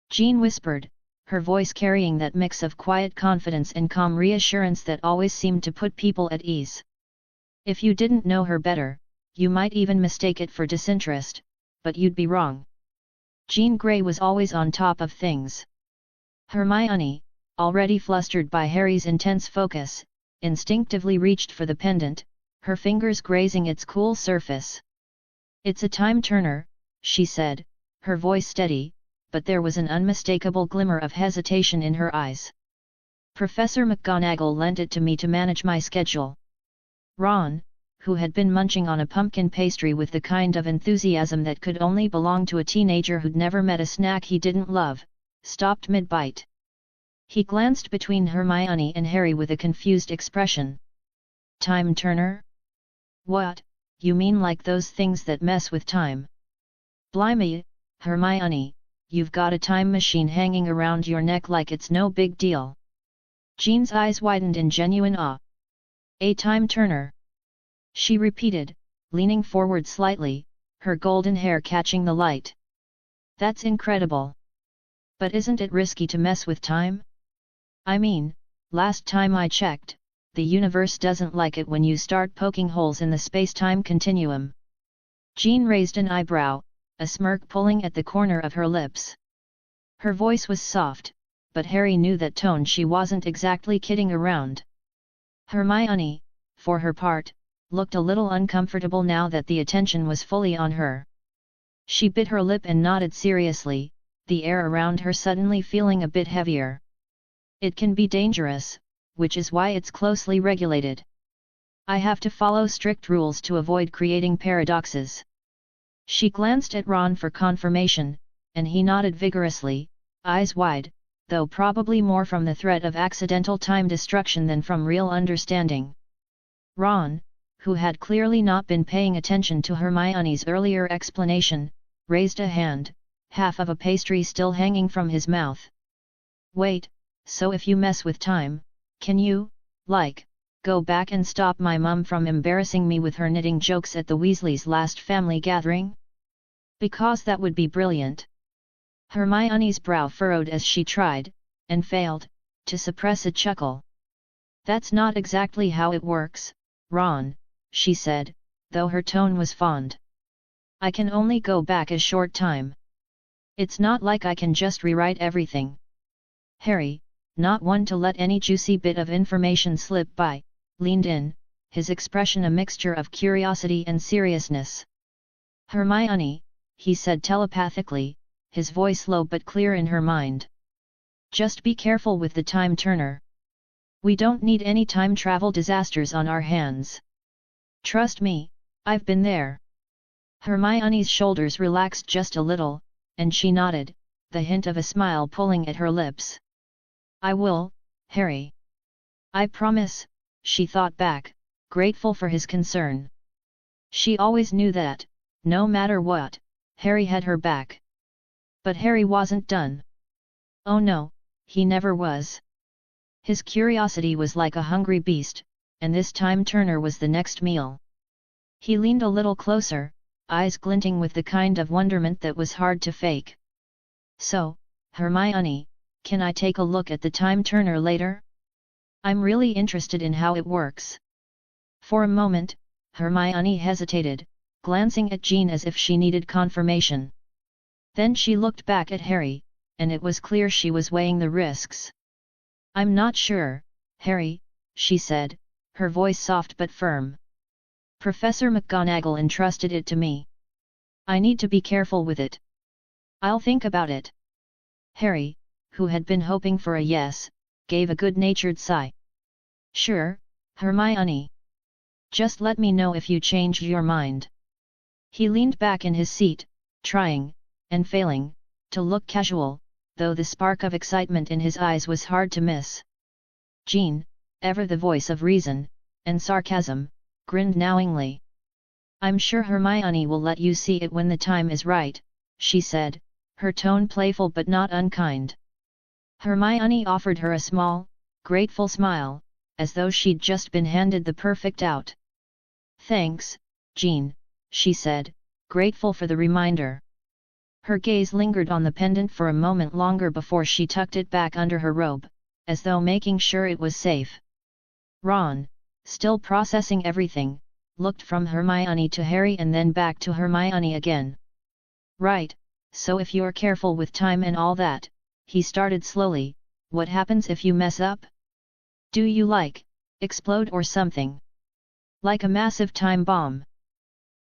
Jean whispered, her voice carrying that mix of quiet confidence and calm reassurance that always seemed to put people at ease. If you didn't know her better, you might even mistake it for disinterest, but you'd be wrong. Jean Grey was always on top of things. Hermione, already flustered by Harry's intense focus, instinctively reached for the pendant, her fingers grazing its cool surface. It's a time-turner, she said, her voice steady, but there was an unmistakable glimmer of hesitation in her eyes. Professor McGonagall lent it to me to manage my schedule. Ron, who had been munching on a pumpkin pastry with the kind of enthusiasm that could only belong to a teenager who'd never met a snack he didn't love, stopped mid-bite. He glanced between Hermione and Harry with a confused expression. Time turner? What, you mean like those things that mess with time? Blimey, Hermione, you've got a time machine hanging around your neck like it's no big deal. Jean's eyes widened in genuine awe. A time turner? She repeated, leaning forward slightly, her golden hair catching the light. That's incredible. But isn't it risky to mess with time? I mean, last time I checked, the universe doesn't like it when you start poking holes in the space-time continuum. Jean raised an eyebrow, a smirk pulling at the corner of her lips. Her voice was soft, but Harry knew that tone she wasn't exactly kidding around. Hermione, for her part, looked a little uncomfortable now that the attention was fully on her. She bit her lip and nodded seriously, the air around her suddenly feeling a bit heavier. It can be dangerous, which is why it's closely regulated. I have to follow strict rules to avoid creating paradoxes. She glanced at Ron for confirmation, and he nodded vigorously, eyes wide, though probably more from the threat of accidental time destruction than from real understanding. Ron, who had clearly not been paying attention to Hermione's earlier explanation, raised a hand, half of a pastry still hanging from his mouth. Wait, so if you mess with time, can you, go back and stop my mum from embarrassing me with her knitting jokes at the Weasleys' last family gathering? Because that would be brilliant. Hermione's brow furrowed as she tried, and failed, to suppress a chuckle. That's not exactly how it works, Ron, she said, though her tone was fond. I can only go back a short time. It's not like I can just rewrite everything. Harry, not one to let any juicy bit of information slip by, leaned in, his expression a mixture of curiosity and seriousness. Hermione, he said telepathically, his voice low but clear in her mind. Just be careful with the time turner. We don't need any time travel disasters on our hands. Trust me, I've been there. Hermione's shoulders relaxed just a little, and she nodded, the hint of a smile pulling at her lips. I will, Harry. I promise, she thought back, grateful for his concern. She always knew that, no matter what, Harry had her back. But Harry wasn't done. Oh no, he never was. His curiosity was like a hungry beast, and this time turner was the next meal. He leaned a little closer, eyes glinting with the kind of wonderment that was hard to fake. So, Hermione, can I take a look at the time turner later? I'm really interested in how it works. For a moment, Hermione hesitated, glancing at Jean as if she needed confirmation. Then she looked back at Harry, and it was clear she was weighing the risks. I'm not sure, Harry, she said, her voice soft but firm. Professor McGonagall entrusted it to me. I need to be careful with it. I'll think about it. Harry, who had been hoping for a yes, gave a good-natured sigh. Sure, Hermione. Just let me know if you change your mind. He leaned back in his seat, trying, and failing, to look casual, though the spark of excitement in his eyes was hard to miss. Jean, ever the voice of reason, and sarcasm, grinned knowingly. I'm sure Hermione will let you see it when the time is right, she said, her tone playful but not unkind. Hermione offered her a small, grateful smile, as though she'd just been handed the perfect out. Thanks, Jean, she said, grateful for the reminder. Her gaze lingered on the pendant for a moment longer before she tucked it back under her robe, as though making sure it was safe. Ron, still processing everything, looked from Hermione to Harry and then back to Hermione again. Right, so if you're careful with time and all that, he started slowly, what happens if you mess up? Do you explode or something? Like a massive time bomb?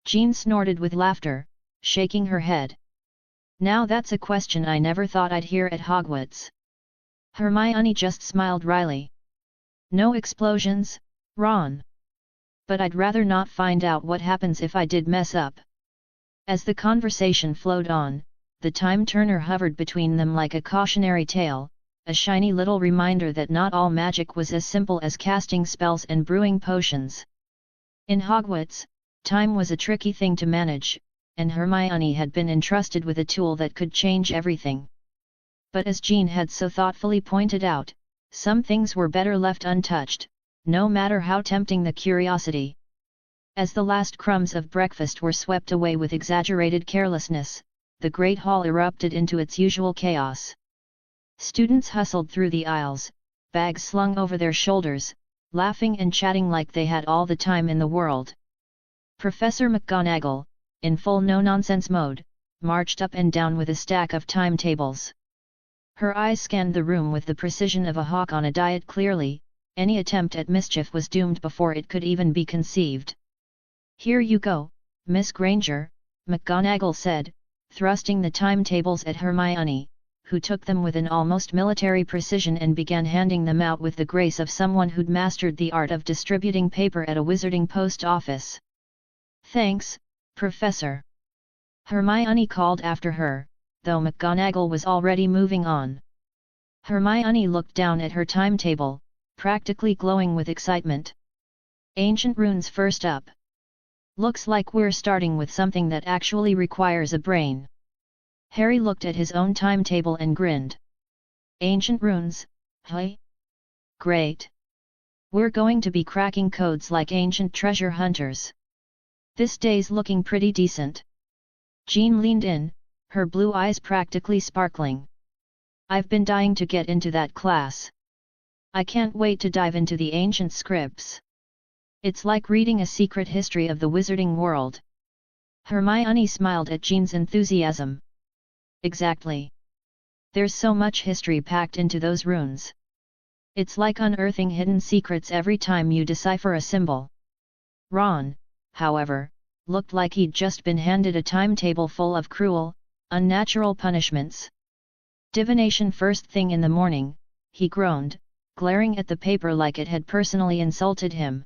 Jean snorted with laughter, shaking her head. Now that's a question I never thought I'd hear at Hogwarts. Hermione just smiled wryly. No explosions, Ron. But I'd rather not find out what happens if I did mess up. As the conversation flowed on, the time turner hovered between them like a cautionary tale, a shiny little reminder that not all magic was as simple as casting spells and brewing potions. In Hogwarts, time was a tricky thing to manage, and Hermione had been entrusted with a tool that could change everything. But as Jean had so thoughtfully pointed out, some things were better left untouched, no matter how tempting the curiosity. As the last crumbs of breakfast were swept away with exaggerated carelessness, the Great Hall erupted into its usual chaos. Students hustled through the aisles, bags slung over their shoulders, laughing and chatting like they had all the time in the world. Professor McGonagall, in full no-nonsense mode, marched up and down with a stack of timetables. Her eyes scanned the room with the precision of a hawk on a diet. Clearly, any attempt at mischief was doomed before it could even be conceived. "Here you go, Miss Granger," McGonagall said, thrusting the timetables at Hermione, who took them with an almost military precision and began handing them out with the grace of someone who'd mastered the art of distributing paper at a wizarding post office. "Thanks, Professor," Hermione called after her, though McGonagall was already moving on. Hermione looked down at her timetable, practically glowing with excitement. "Ancient runes first up. Looks like we're starting with something that actually requires a brain." Harry looked at his own timetable and grinned. "Ancient runes, hey? Great! We're going to be cracking codes like ancient treasure hunters. This day's looking pretty decent." Jean leaned in, her blue eyes practically sparkling. "I've been dying to get into that class. I can't wait to dive into the ancient scripts. It's like reading a secret history of the wizarding world." Hermione smiled at Jean's enthusiasm. "Exactly. There's so much history packed into those runes. It's like unearthing hidden secrets every time you decipher a symbol." Ron, however, looked like he'd just been handed a timetable full of cruel, unnatural punishments. "Divination first thing in the morning," he groaned, glaring at the paper like it had personally insulted him.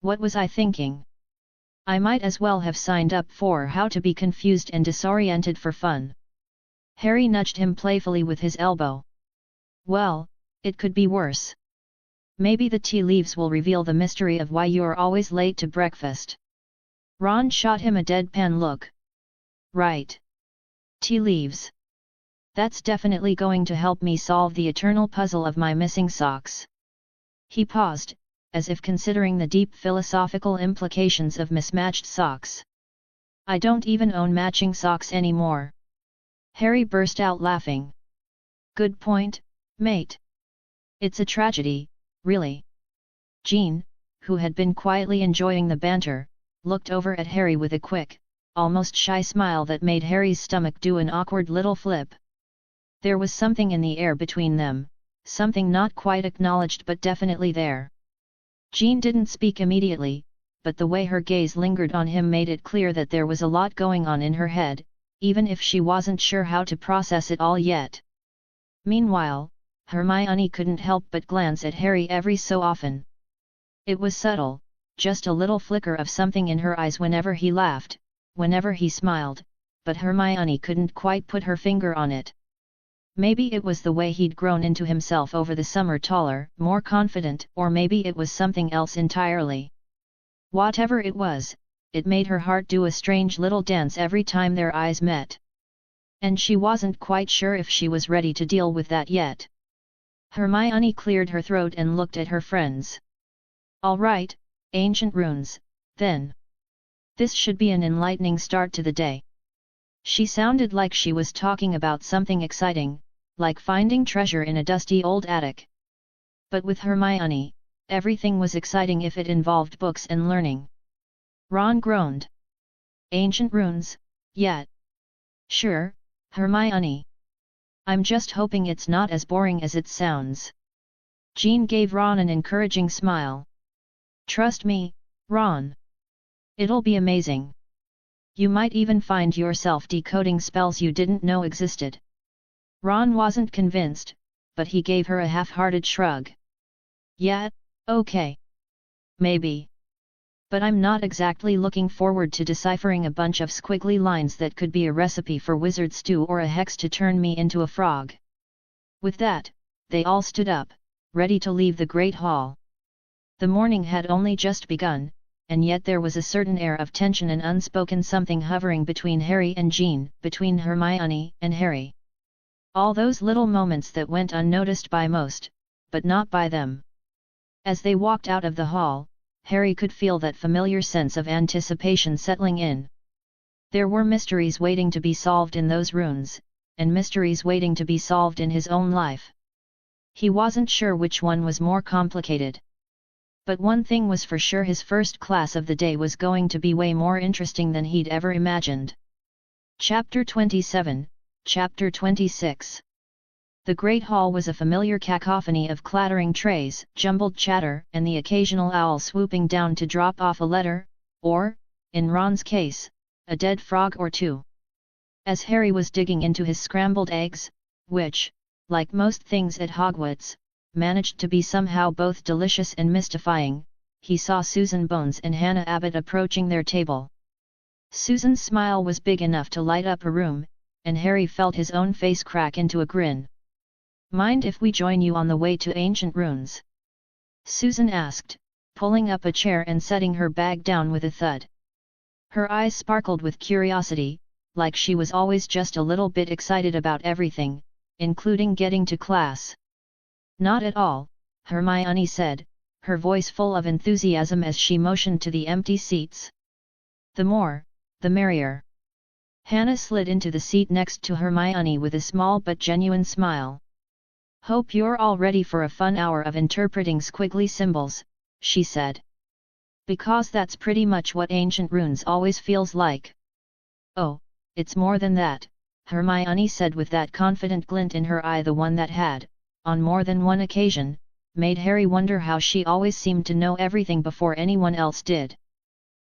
"What was I thinking? I might as well have signed up for How to Be Confused and Disoriented for fun." Harry nudged him playfully with his elbow. "Well, it could be worse. Maybe the tea leaves will reveal the mystery of why you're always late to breakfast." Ron shot him a deadpan look. "Right. Tea leaves. That's definitely going to help me solve the eternal puzzle of my missing socks." He paused, as if considering the deep philosophical implications of mismatched socks. "I don't even own matching socks anymore." Harry burst out laughing. "Good point, mate. It's a tragedy, really." Jean, who had been quietly enjoying the banter, looked over at Harry with a quick, almost shy smile that made Harry's stomach do an awkward little flip. There was something in the air between them, something not quite acknowledged but definitely there. Jean didn't speak immediately, but the way her gaze lingered on him made it clear that there was a lot going on in her head, even if she wasn't sure how to process it all yet. Meanwhile, Hermione couldn't help but glance at Harry every so often. It was subtle, just a little flicker of something in her eyes whenever he laughed, whenever he smiled, but Hermione couldn't quite put her finger on it. Maybe it was the way he'd grown into himself over the summer, taller, more confident, or maybe it was something else entirely. Whatever it was, it made her heart do a strange little dance every time their eyes met. And she wasn't quite sure if she was ready to deal with that yet. Hermione cleared her throat and looked at her friends. "All right, ancient runes, then. This should be an enlightening start to the day." She sounded like she was talking about something exciting, like finding treasure in a dusty old attic. But with Hermione, everything was exciting if it involved books and learning. Ron groaned. "Ancient runes, yeah. Sure, Hermione. I'm just hoping it's not as boring as it sounds." Jean gave Ron an encouraging smile. "Trust me, Ron. It'll be amazing. You might even find yourself decoding spells you didn't know existed." Ron wasn't convinced, but he gave her a half-hearted shrug. "Yeah, okay. Maybe. But I'm not exactly looking forward to deciphering a bunch of squiggly lines that could be a recipe for wizard stew or a hex to turn me into a frog. With that, they all stood up, ready to leave the great hall. The morning had only just begun, and yet there was a certain air of tension and unspoken something hovering between Harry and Jean, between Hermione and Harry. All those little moments that went unnoticed by most, but not by them. As they walked out of the hall, Harry could feel that familiar sense of anticipation settling in. There were mysteries waiting to be solved in those runes, and mysteries waiting to be solved in his own life. He wasn't sure which one was more complicated. But one thing was for sure: his first class of the day was going to be way more interesting than he'd ever imagined. Chapter 27, Chapter 26. The Great Hall was a familiar cacophony of clattering trays, jumbled chatter, and the occasional owl swooping down to drop off a letter, or, in Ron's case, a dead frog or two. As Harry was digging into his scrambled eggs, which, like most things at Hogwarts, managed to be somehow both delicious and mystifying, he saw Susan Bones and Hannah Abbott approaching their table. Susan's smile was big enough to light up a room, and Harry felt his own face crack into a grin. "Mind if we join you on the way to ancient runes?" Susan asked, pulling up a chair and setting her bag down with a thud. Her eyes sparkled with curiosity, like she was always just a little bit excited about everything, including getting to class. "Not at all," Hermione said, her voice full of enthusiasm as she motioned to the empty seats. "The more, the merrier." Hannah slid into the seat next to Hermione with a small but genuine smile. "Hope you're all ready for a fun hour of interpreting squiggly symbols," she said. "Because that's pretty much what ancient runes always feels like." "Oh, it's more than that," Hermione said with that confident glint in her eye, the one that had, on more than one occasion, made Harry wonder how she always seemed to know everything before anyone else did.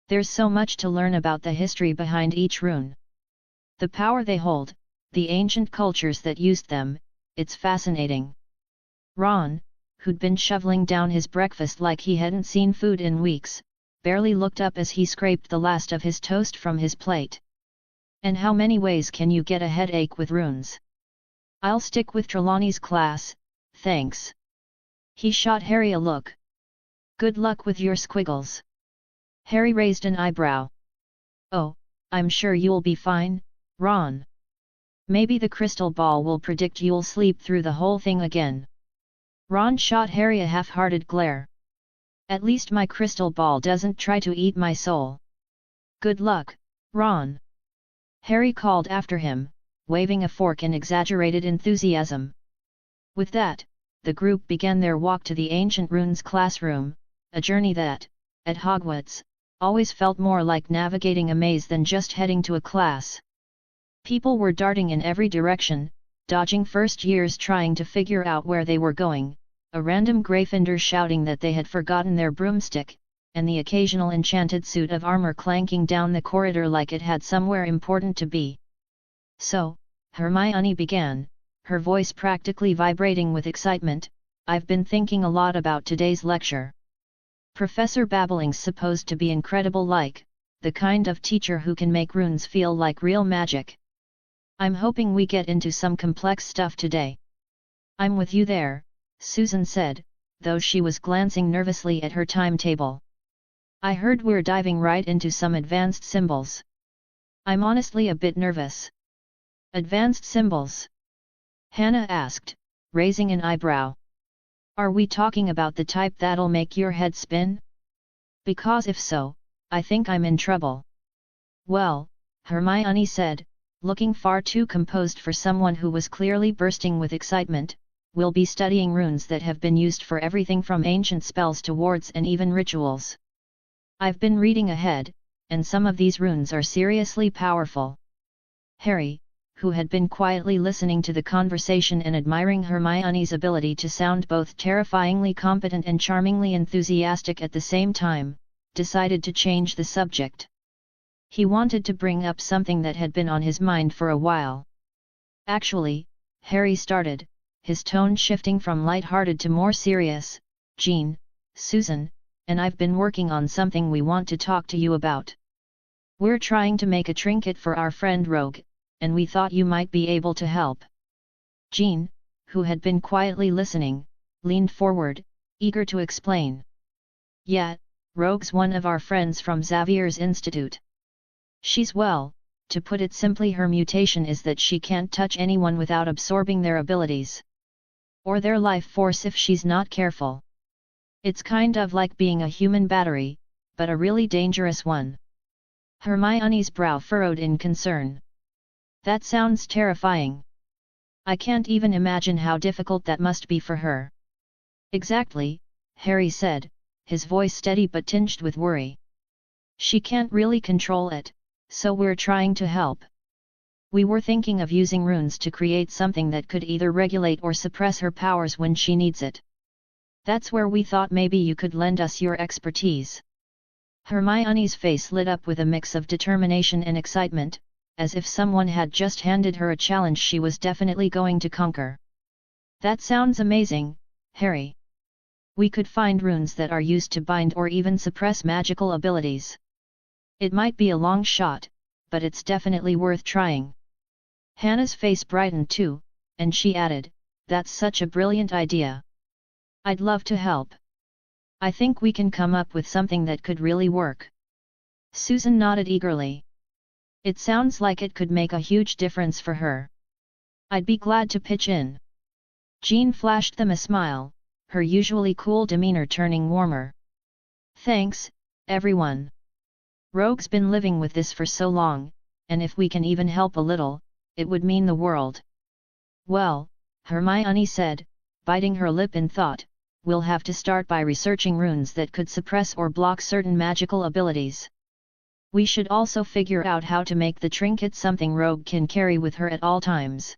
"There's so much to learn about the history behind each rune. The power they hold, the ancient cultures that used them, it's fascinating." Ron, who'd been shoveling down his breakfast like he hadn't seen food in weeks, barely looked up as he scraped the last of his toast from his plate. "And how many ways can you get a headache with runes?" "I'll stick with Trelawney's class, thanks." He shot Harry a look. "Good luck with your squiggles." Harry raised an eyebrow. "Oh, I'm sure you'll be fine, Ron. Maybe the crystal ball will predict you'll sleep through the whole thing again." Ron shot Harry a half-hearted glare. "At least my crystal ball doesn't try to eat my soul." "Good luck, Ron," Harry called after him, waving a fork in exaggerated enthusiasm. With that, the group began their walk to the Ancient Runes classroom, a journey that, at Hogwarts, always felt more like navigating a maze than just heading to a class. People were darting in every direction, dodging first years trying to figure out where they were going, a random Gryffindor shouting that they had forgotten their broomstick, and the occasional enchanted suit of armor clanking down the corridor like it had somewhere important to be. "So," Hermione began, her voice practically vibrating with excitement, "I've been thinking a lot about today's lecture. Professor Babbling's supposed to be incredible, like, the kind of teacher who can make runes feel like real magic. I'm hoping we get into some complex stuff today." "I'm with you there," Susan said, though she was glancing nervously at her timetable. "I heard we're diving right into some advanced symbols. I'm honestly a bit nervous." "Advanced symbols?" Hannah asked, raising an eyebrow. "Are we talking about the type that'll make your head spin? Because if so, I think I'm in trouble." "Well," Hermione said, looking far too composed for someone who was clearly bursting with excitement, "we'll be studying runes that have been used for everything from ancient spells to wards and even rituals. I've been reading ahead, and some of these runes are seriously powerful." Harry, who had been quietly listening to the conversation and admiring Hermione's ability to sound both terrifyingly competent and charmingly enthusiastic at the same time, decided to change the subject. He wanted to bring up something that had been on his mind for a while. "Actually," Harry started, his tone shifting from light-hearted to more serious, "Jean, Susan, and I've been working on something we want to talk to you about. We're trying to make a trinket for our friend Rogue, and we thought you might be able to help." Jean, who had been quietly listening, leaned forward, eager to explain. "Yeah, Rogue's one of our friends from Xavier's Institute. She's well, to put it simply, her mutation is that she can't touch anyone without absorbing their abilities. Or their life force if she's not careful. It's kind of like being a human battery, but a really dangerous one." Hermione's brow furrowed in concern. "That sounds terrifying. I can't even imagine how difficult that must be for her." "Exactly," Harry said, his voice steady but tinged with worry. "She can't really control it, so we're trying to help. We were thinking of using runes to create something that could either regulate or suppress her powers when she needs it. That's where we thought maybe you could lend us your expertise." Hermione's face lit up with a mix of determination and excitement, as if someone had just handed her a challenge she was definitely going to conquer. "That sounds amazing, Harry. We could find runes that are used to bind or even suppress magical abilities. It might be a long shot, but it's definitely worth trying." Hannah's face brightened too, and she added, "That's such a brilliant idea. I'd love to help. I think we can come up with something that could really work." Susan nodded eagerly. "It sounds like it could make a huge difference for her. I'd be glad to pitch in." Jean flashed them a smile, her usually cool demeanor turning warmer. "Thanks, everyone. Rogue's been living with this for so long, and if we can even help a little, it would mean the world." "Well," Hermione said, biting her lip in thought, "we'll have to start by researching runes that could suppress or block certain magical abilities. We should also figure out how to make the trinket something Rogue can carry with her at all times.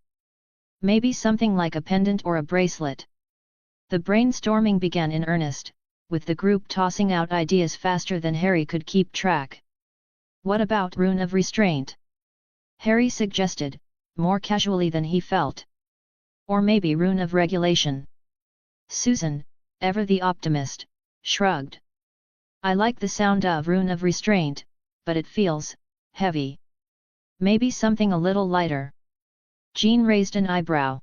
Maybe something like a pendant or a bracelet." The brainstorming began in earnest, with the group tossing out ideas faster than Harry could keep track. "What about Rune of Restraint?" Harry suggested, more casually than he felt. "Or maybe Rune of Regulation?" Susan, ever the optimist, shrugged. "I like the sound of Rune of Restraint, but it feels heavy. Maybe something a little lighter." Jean raised an eyebrow.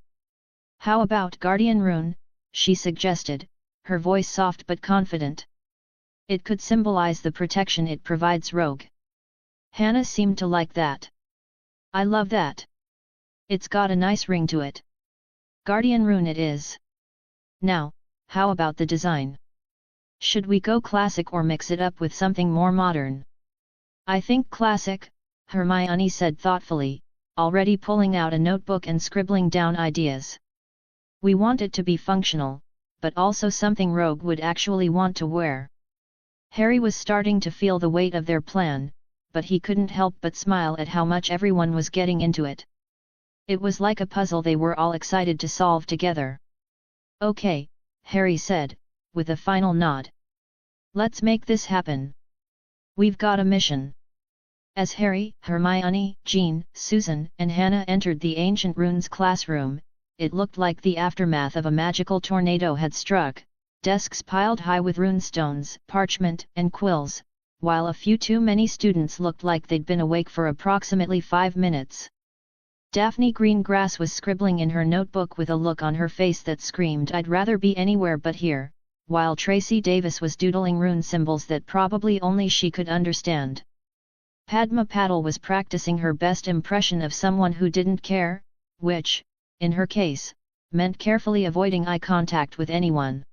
"How about Guardian Rune?" she suggested, her voice soft but confident. "It could symbolize the protection it provides Rogue." Hannah seemed to like that. "I love that. It's got a nice ring to it. Guardian Rune it is. Now, how about the design? Should we go classic or mix it up with something more modern?" "I think classic," Hermione said thoughtfully, already pulling out a notebook and scribbling down ideas. "We want it to be functional, but also something Rogue would actually want to wear." Harry was starting to feel the weight of their plan, but he couldn't help but smile at how much everyone was getting into it. It was like a puzzle they were all excited to solve together. "Okay," Harry said, with a final nod. "Let's make this happen. We've got a mission." As Harry, Hermione, Jean, Susan, and Hannah entered the Ancient Runes classroom, it looked like the aftermath of a magical tornado had struck, desks piled high with runestones, parchment, and quills, while a few too many students looked like they'd been awake for approximately 5 minutes. Daphne Greengrass was scribbling in her notebook with a look on her face that screamed "I'd rather be anywhere but here," while Tracy Davis was doodling rune symbols that probably only she could understand. Padma Patil was practicing her best impression of someone who didn't care, which, in her case, meant carefully avoiding eye contact with anyone.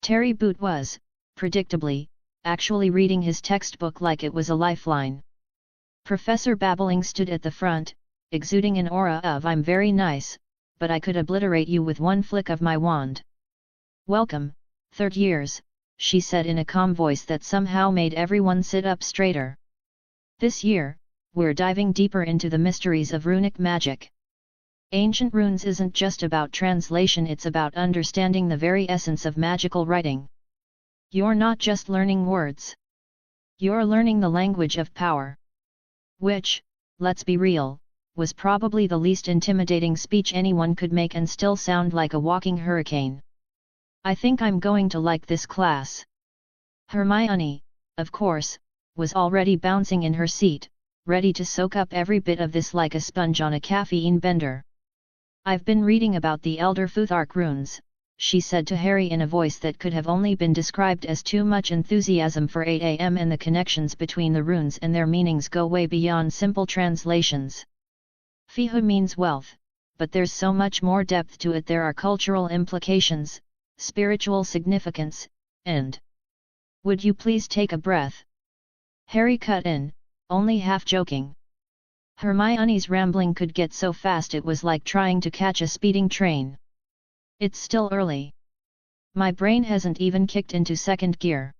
Terry Boot was, predictably, actually reading his textbook like it was a lifeline. Professor Babbling stood at the front, exuding an aura of "I'm very nice, but I could obliterate you with one flick of my wand." "Welcome, third years," she said in a calm voice that somehow made everyone sit up straighter. "This year, we're diving deeper into the mysteries of runic magic. Ancient runes isn't just about translation, it's about understanding the very essence of magical writing. You're not just learning words. You're learning the language of power." Which, let's be real, was probably the least intimidating speech anyone could make and still sound like a walking hurricane. "I think I'm going to like this class." Hermione, of course, was already bouncing in her seat, ready to soak up every bit of this like a sponge on a caffeine bender. "I've been reading about the Elder Futhark runes," she said to Harry in a voice that could have only been described as too much enthusiasm for 8 AM, and the connections between the runes and their meanings go way beyond simple translations. Fihu means wealth, but there's so much more depth to it. There are cultural implications, spiritual significance, and... Would you please take a breath? Harry cut in, only half joking. Hermione's rambling could get so fast it was like trying to catch a speeding train. "It's still early. My brain hasn't even kicked into second gear."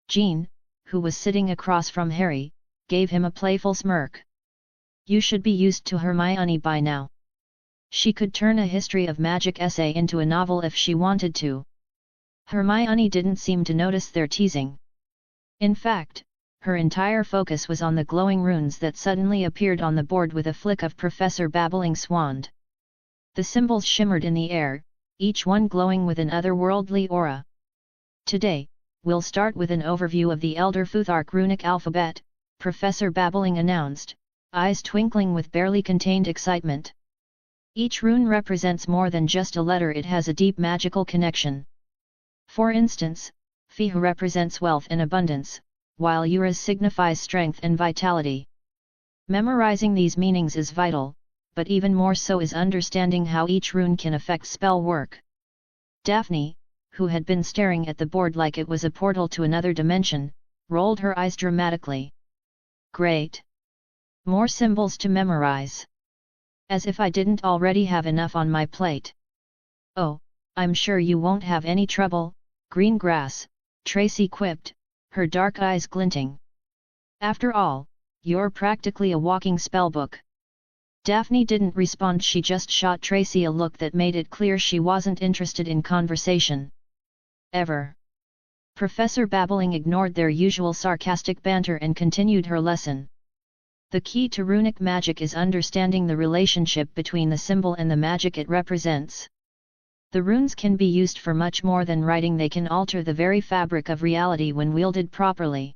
Jean, who was sitting across from Harry, gave him a playful smirk. "You should be used to Hermione by now. She could turn a history of magic essay into a novel if she wanted to." Hermione didn't seem to notice their teasing. In fact, her entire focus was on the glowing runes that suddenly appeared on the board with a flick of Professor Babbling's wand. The symbols shimmered in the air, each one glowing with an otherworldly aura. "Today, we'll start with an overview of the Elder Futhark runic alphabet," Professor Babbling announced, eyes twinkling with barely contained excitement. "Each rune represents more than just a letter, it has a deep magical connection. For instance, Fihu represents wealth and abundance, while Uras signifies strength and vitality. Memorizing these meanings is vital, but even more so is understanding how each rune can affect spell work." Daphne, who had been staring at the board like it was a portal to another dimension, rolled her eyes dramatically. "Great! More symbols to memorize. As if I didn't already have enough on my plate." "Oh, I'm sure you won't have any trouble, green grass," Tracy quipped, her dark eyes glinting. "After all, you're practically a walking spellbook." Daphne didn't respond, she just shot Tracy a look that made it clear she wasn't interested in conversation. "Ever." Professor Babbling ignored their usual sarcastic banter and continued her lesson. "The key to runic magic is understanding the relationship between the symbol and the magic it represents. The runes can be used for much more than writing, they can alter the very fabric of reality when wielded properly."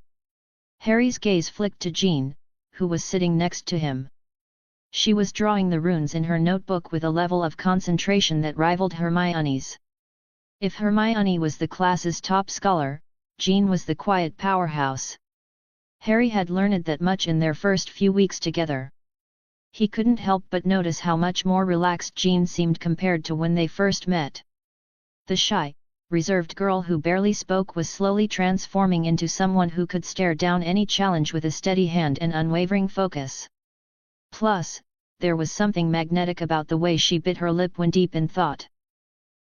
Harry's gaze flicked to Jean, who was sitting next to him. She was drawing the runes in her notebook with a level of concentration that rivaled Hermione's. If Hermione was the class's top scholar, Jean was the quiet powerhouse. Harry had learned that much in their first few weeks together. He couldn't help but notice how much more relaxed Jean seemed compared to when they first met. The shy, reserved girl who barely spoke was slowly transforming into someone who could stare down any challenge with a steady hand and unwavering focus. Plus, there was something magnetic about the way she bit her lip when deep in thought.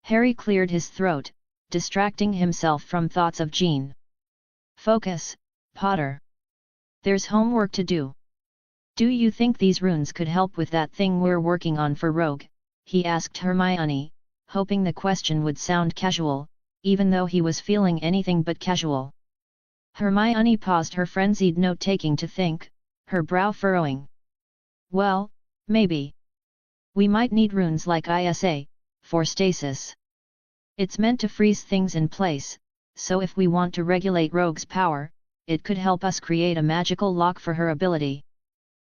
Harry cleared his throat, distracting himself from thoughts of Jean. "Focus, Potter. There's homework to do." "Do you think these runes could help with that thing we're working on for Rogue?" he asked Hermione, hoping the question would sound casual, even though he was feeling anything but casual. Hermione paused her frenzied note-taking to think, her brow furrowing. "Well, maybe. We might need runes like ISA, for stasis. It's meant to freeze things in place, so if we want to regulate Rogue's power, it could help us create a magical lock for her ability."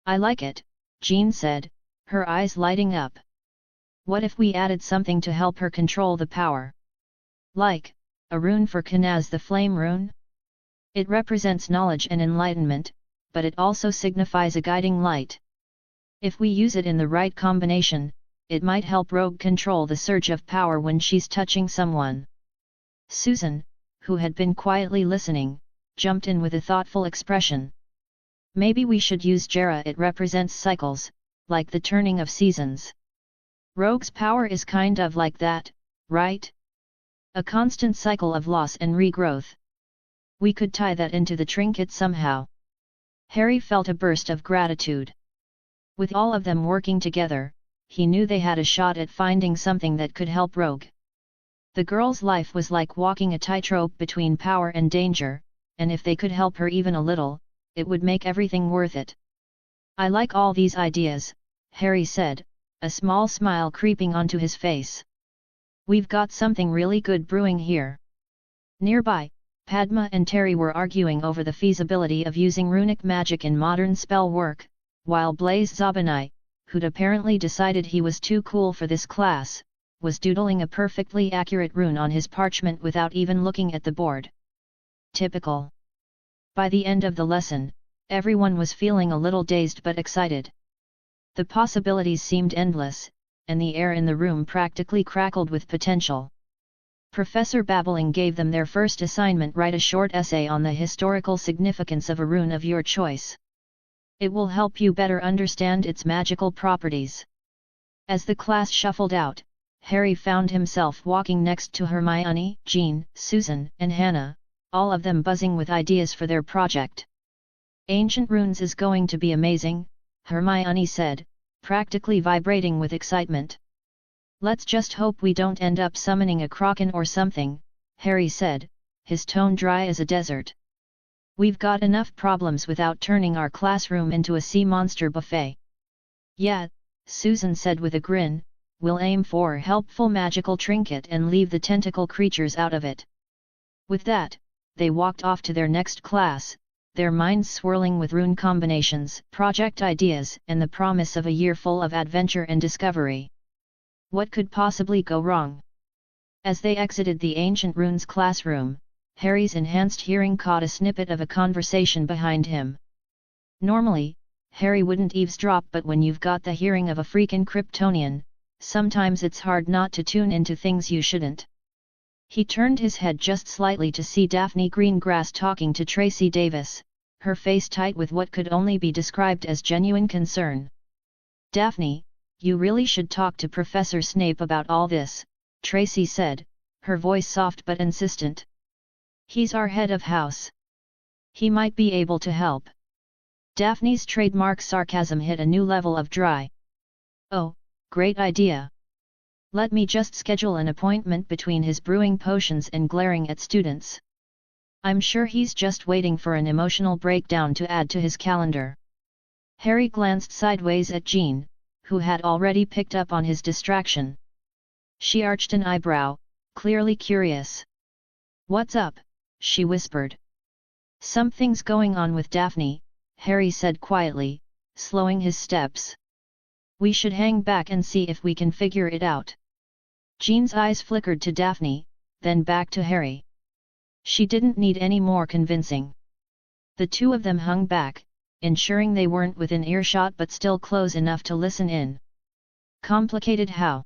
"I like it," Jean said, her eyes lighting up. "What if we added something to help her control the power? Like, a rune for Kanaz, the flame rune? It represents knowledge and enlightenment, but it also signifies a guiding light. If we use it in the right combination, it might help Rogue control the surge of power when she's touching someone." Susan, who had been quietly listening, jumped in with a thoughtful expression. "Maybe we should use Jera, it represents cycles, like the turning of seasons. Rogue's power is kind of like that, right? A constant cycle of loss and regrowth. We could tie that into the trinket somehow." Harry felt a burst of gratitude. With all of them working together, he knew they had a shot at finding something that could help Rogue. The girl's life was like walking a tightrope between power and danger, and if they could help her even a little, it would make everything worth it. "I like all these ideas," Harry said, a small smile creeping onto his face. "We've got something really good brewing here." Nearby, Padma and Terry were arguing over the feasibility of using runic magic in modern spell work, while Blaze Zabanai, who'd apparently decided he was too cool for this class, was doodling a perfectly accurate rune on his parchment without even looking at the board. Typical. By the end of the lesson, everyone was feeling a little dazed but excited. The possibilities seemed endless, and the air in the room practically crackled with potential. Professor Babbling gave them their first assignment: write a short essay on the historical significance of a rune of your choice. It will help you better understand its magical properties. As the class shuffled out, Harry found himself walking next to Hermione, Jean, Susan, and Hannah, all of them buzzing with ideas for their project. Ancient runes is going to be amazing, Hermione said, practically vibrating with excitement. Let's just hope we don't end up summoning a kraken or something, Harry said, his tone dry as a desert. We've got enough problems without turning our classroom into a sea monster buffet. Yeah, Susan said with a grin, we'll aim for a helpful magical trinket and leave the tentacle creatures out of it. With that, they walked off to their next class, their minds swirling with rune combinations, project ideas, and the promise of a year full of adventure and discovery. What could possibly go wrong? As they exited the Ancient Runes classroom, Harry's enhanced hearing caught a snippet of a conversation behind him. Normally, Harry wouldn't eavesdrop, but when you've got the hearing of a freaking Kryptonian, sometimes it's hard not to tune into things you shouldn't. He turned his head just slightly to see Daphne Greengrass talking to Tracy Davis, her face tight with what could only be described as genuine concern. Daphne, you really should talk to Professor Snape about all this, Tracy said, her voice soft but insistent. He's our head of house. He might be able to help. Daphne's trademark sarcasm hit a new level of dry. Oh, great idea. Let me just schedule an appointment between his brewing potions and glaring at students. I'm sure he's just waiting for an emotional breakdown to add to his calendar. Harry glanced sideways at Jean, who had already picked up on his distraction. She arched an eyebrow, clearly curious. What's up? She whispered. Something's going on with Daphne, Harry said quietly, slowing his steps. We should hang back and see if we can figure it out. Jean's eyes flickered to Daphne, then back to Harry. She didn't need any more convincing. The two of them hung back, ensuring they weren't within earshot but still close enough to listen in. Complicated how?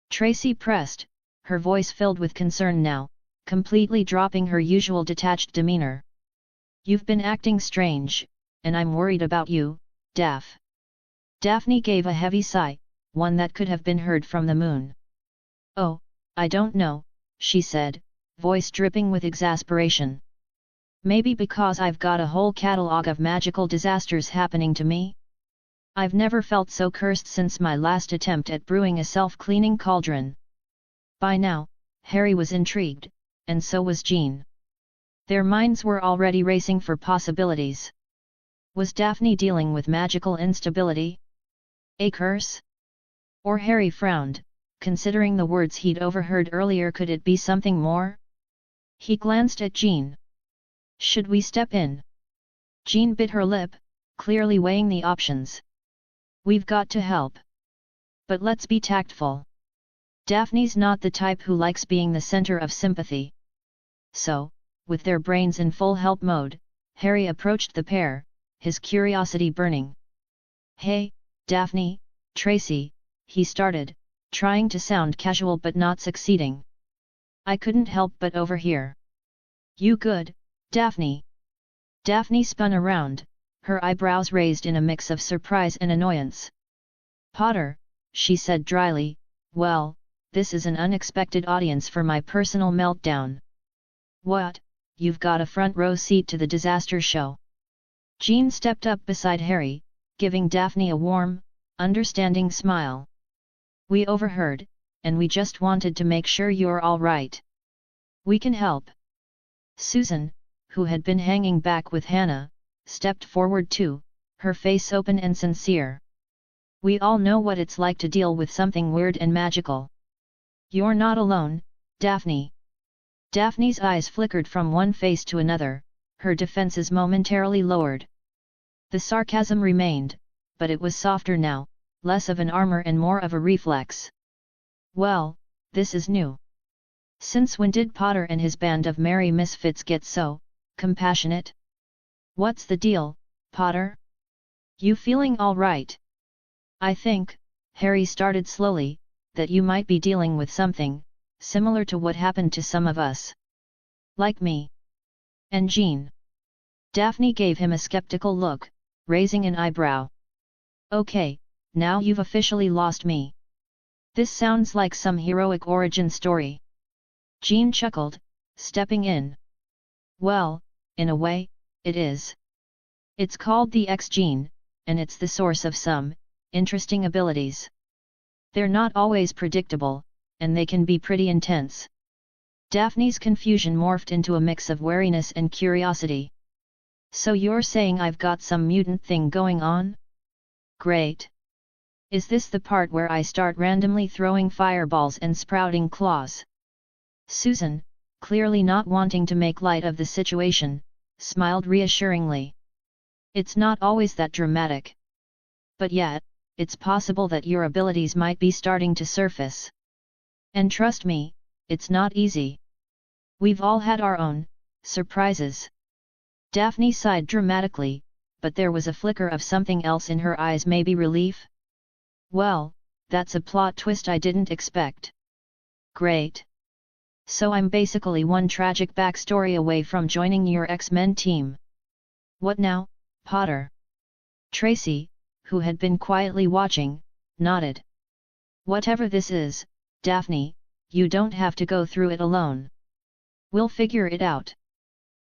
Tracy pressed, her voice filled with concern now, completely dropping her usual detached demeanor. You've been acting strange, and I'm worried about you, Daph. Daphne gave a heavy sigh, one that could have been heard from the moon. Oh, I don't know, she said, voice dripping with exasperation. Maybe because I've got a whole catalogue of magical disasters happening to me? I've never felt so cursed since my last attempt at brewing a self-cleaning cauldron. By now, Harry was intrigued, and so was Jean. Their minds were already racing for possibilities. Was Daphne dealing with magical instability? A curse? Or Harry frowned, considering the words he'd overheard earlier. Could it be something more? He glanced at Jean. Should we step in? Jean bit her lip, clearly weighing the options. We've got to help. But let's be tactful. Daphne's not the type who likes being the center of sympathy. So, with their brains in full help mode, Harry approached the pair, his curiosity burning. Hey, Daphne, Tracy, he started, trying to sound casual but not succeeding. I couldn't help but overhear. You good, Daphne? Daphne spun around, her eyebrows raised in a mix of surprise and annoyance. Potter, she said dryly, well, this is an unexpected audience for my personal meltdown. What, you've got a front row seat to the disaster show? Jean stepped up beside Harry, giving Daphne a warm, understanding smile. We overheard, and we just wanted to make sure you're all right. We can help. Susan, who had been hanging back with Hannah, stepped forward too, her face open and sincere. We all know what it's like to deal with something weird and magical. You're not alone, Daphne. Daphne's eyes flickered from one face to another, her defenses momentarily lowered. The sarcasm remained, but it was softer now, less of an armor and more of a reflex. Well, this is new. Since when did Potter and his band of merry misfits get so compassionate? What's the deal, Potter? You feeling all right? I think, Harry started slowly, that you might be dealing with something similar to what happened to some of us. Like me. And Jean. Daphne gave him a skeptical look, raising an eyebrow. Okay, now you've officially lost me. This sounds like some heroic origin story. Jean chuckled, stepping in. Well, in a way, it is. It's called the X gene, and it's the source of some interesting abilities. They're not always predictable, and they can be pretty intense. Daphne's confusion morphed into a mix of wariness and curiosity. So you're saying I've got some mutant thing going on? Great. Is this the part where I start randomly throwing fireballs and sprouting claws? Susan, clearly not wanting to make light of the situation, smiled reassuringly. It's not always that dramatic. But yet, it's possible that your abilities might be starting to surface. And trust me, it's not easy. We've all had our own surprises. Daphne sighed dramatically, but there was a flicker of something else in her eyes, maybe relief? Well, that's a plot twist I didn't expect. Great. So I'm basically one tragic backstory away from joining your X-Men team. What now, Potter? Tracy, who had been quietly watching, nodded. Whatever this is, Daphne, you don't have to go through it alone. We'll figure it out.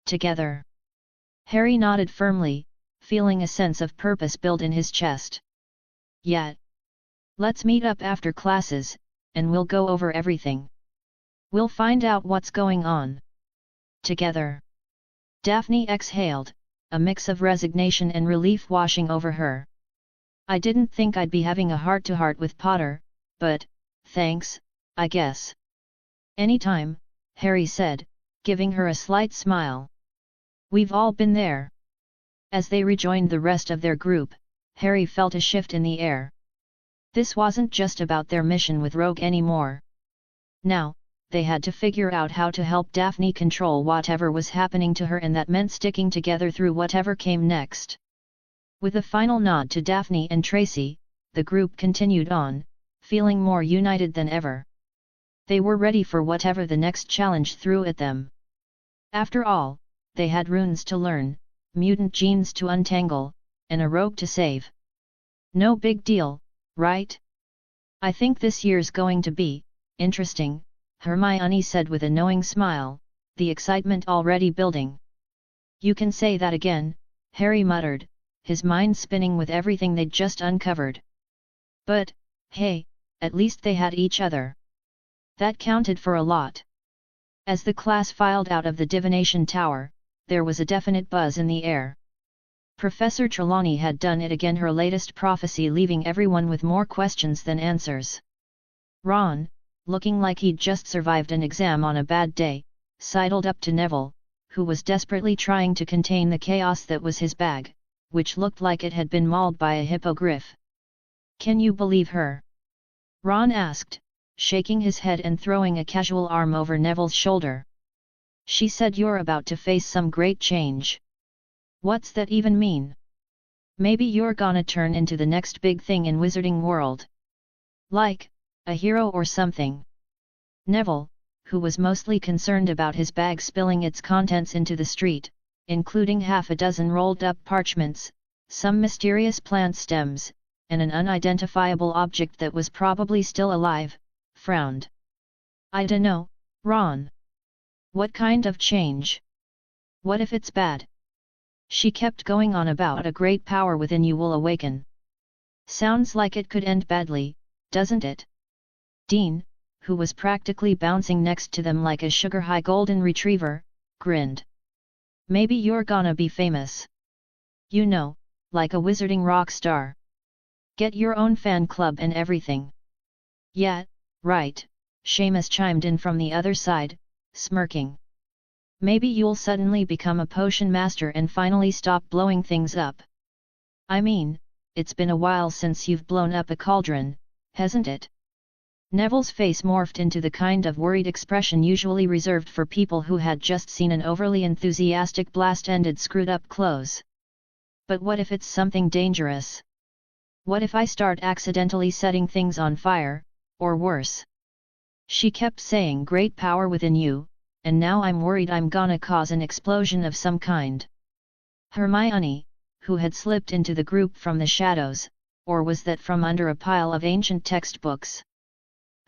Together. Harry nodded firmly, feeling a sense of purpose build in his chest. Yet. Let's meet up after classes, and we'll go over everything. We'll find out what's going on. Together. Daphne exhaled, a mix of resignation and relief washing over her. I didn't think I'd be having a heart-to-heart with Potter, but, thanks, I guess. Anytime, Harry said, giving her a slight smile. We've all been there. As they rejoined the rest of their group, Harry felt a shift in the air. This wasn't just about their mission with Rogue anymore. Now, they had to figure out how to help Daphne control whatever was happening to her, and that meant sticking together through whatever came next. With a final nod to Daphne and Tracy, the group continued on, feeling more united than ever. They were ready for whatever the next challenge threw at them. After all, they had runes to learn, mutant genes to untangle, and a rogue to save. No big deal, right? I think this year's going to be interesting, Hermione said with a knowing smile, the excitement already building. You can say that again, Harry muttered, his mind spinning with everything they'd just uncovered. But, hey, at least they had each other. That counted for a lot. As the class filed out of the divination tower, there was a definite buzz in the air. Professor Trelawney had done it again, her latest prophecy leaving everyone with more questions than answers. Ron, looking like he'd just survived an exam on a bad day, sidled up to Neville, who was desperately trying to contain the chaos that was his bag, which looked like it had been mauled by a hippogriff. Can you believe her? Ron asked, shaking his head and throwing a casual arm over Neville's shoulder. She said you're about to face some great change. What's that even mean? Maybe you're gonna turn into the next big thing in Wizarding world. Like, a hero or something. Neville, who was mostly concerned about his bag spilling its contents into the street, including half a dozen rolled up parchments, some mysterious plant stems, and an unidentifiable object that was probably still alive, frowned. I dunno, Ron. What kind of change? What if it's bad? She kept going on about a great power within you will awaken. Sounds like it could end badly, doesn't it? Dean, who was practically bouncing next to them like a sugar-high golden retriever, grinned. Maybe you're gonna be famous. You know, like a wizarding rock star. Get your own fan club and everything. Yeah, right, Seamus chimed in from the other side, smirking. Maybe you'll suddenly become a potion master and finally stop blowing things up. I mean, it's been a while since you've blown up a cauldron, hasn't it? Neville's face morphed into the kind of worried expression usually reserved for people who had just seen an overly enthusiastic blast ended screwed up clothes. But what if it's something dangerous? What if I start accidentally setting things on fire, or worse? She kept saying great power within you, and now I'm worried I'm gonna cause an explosion of some kind. Hermione, who had slipped into the group from the shadows, or was that from under a pile of ancient textbooks?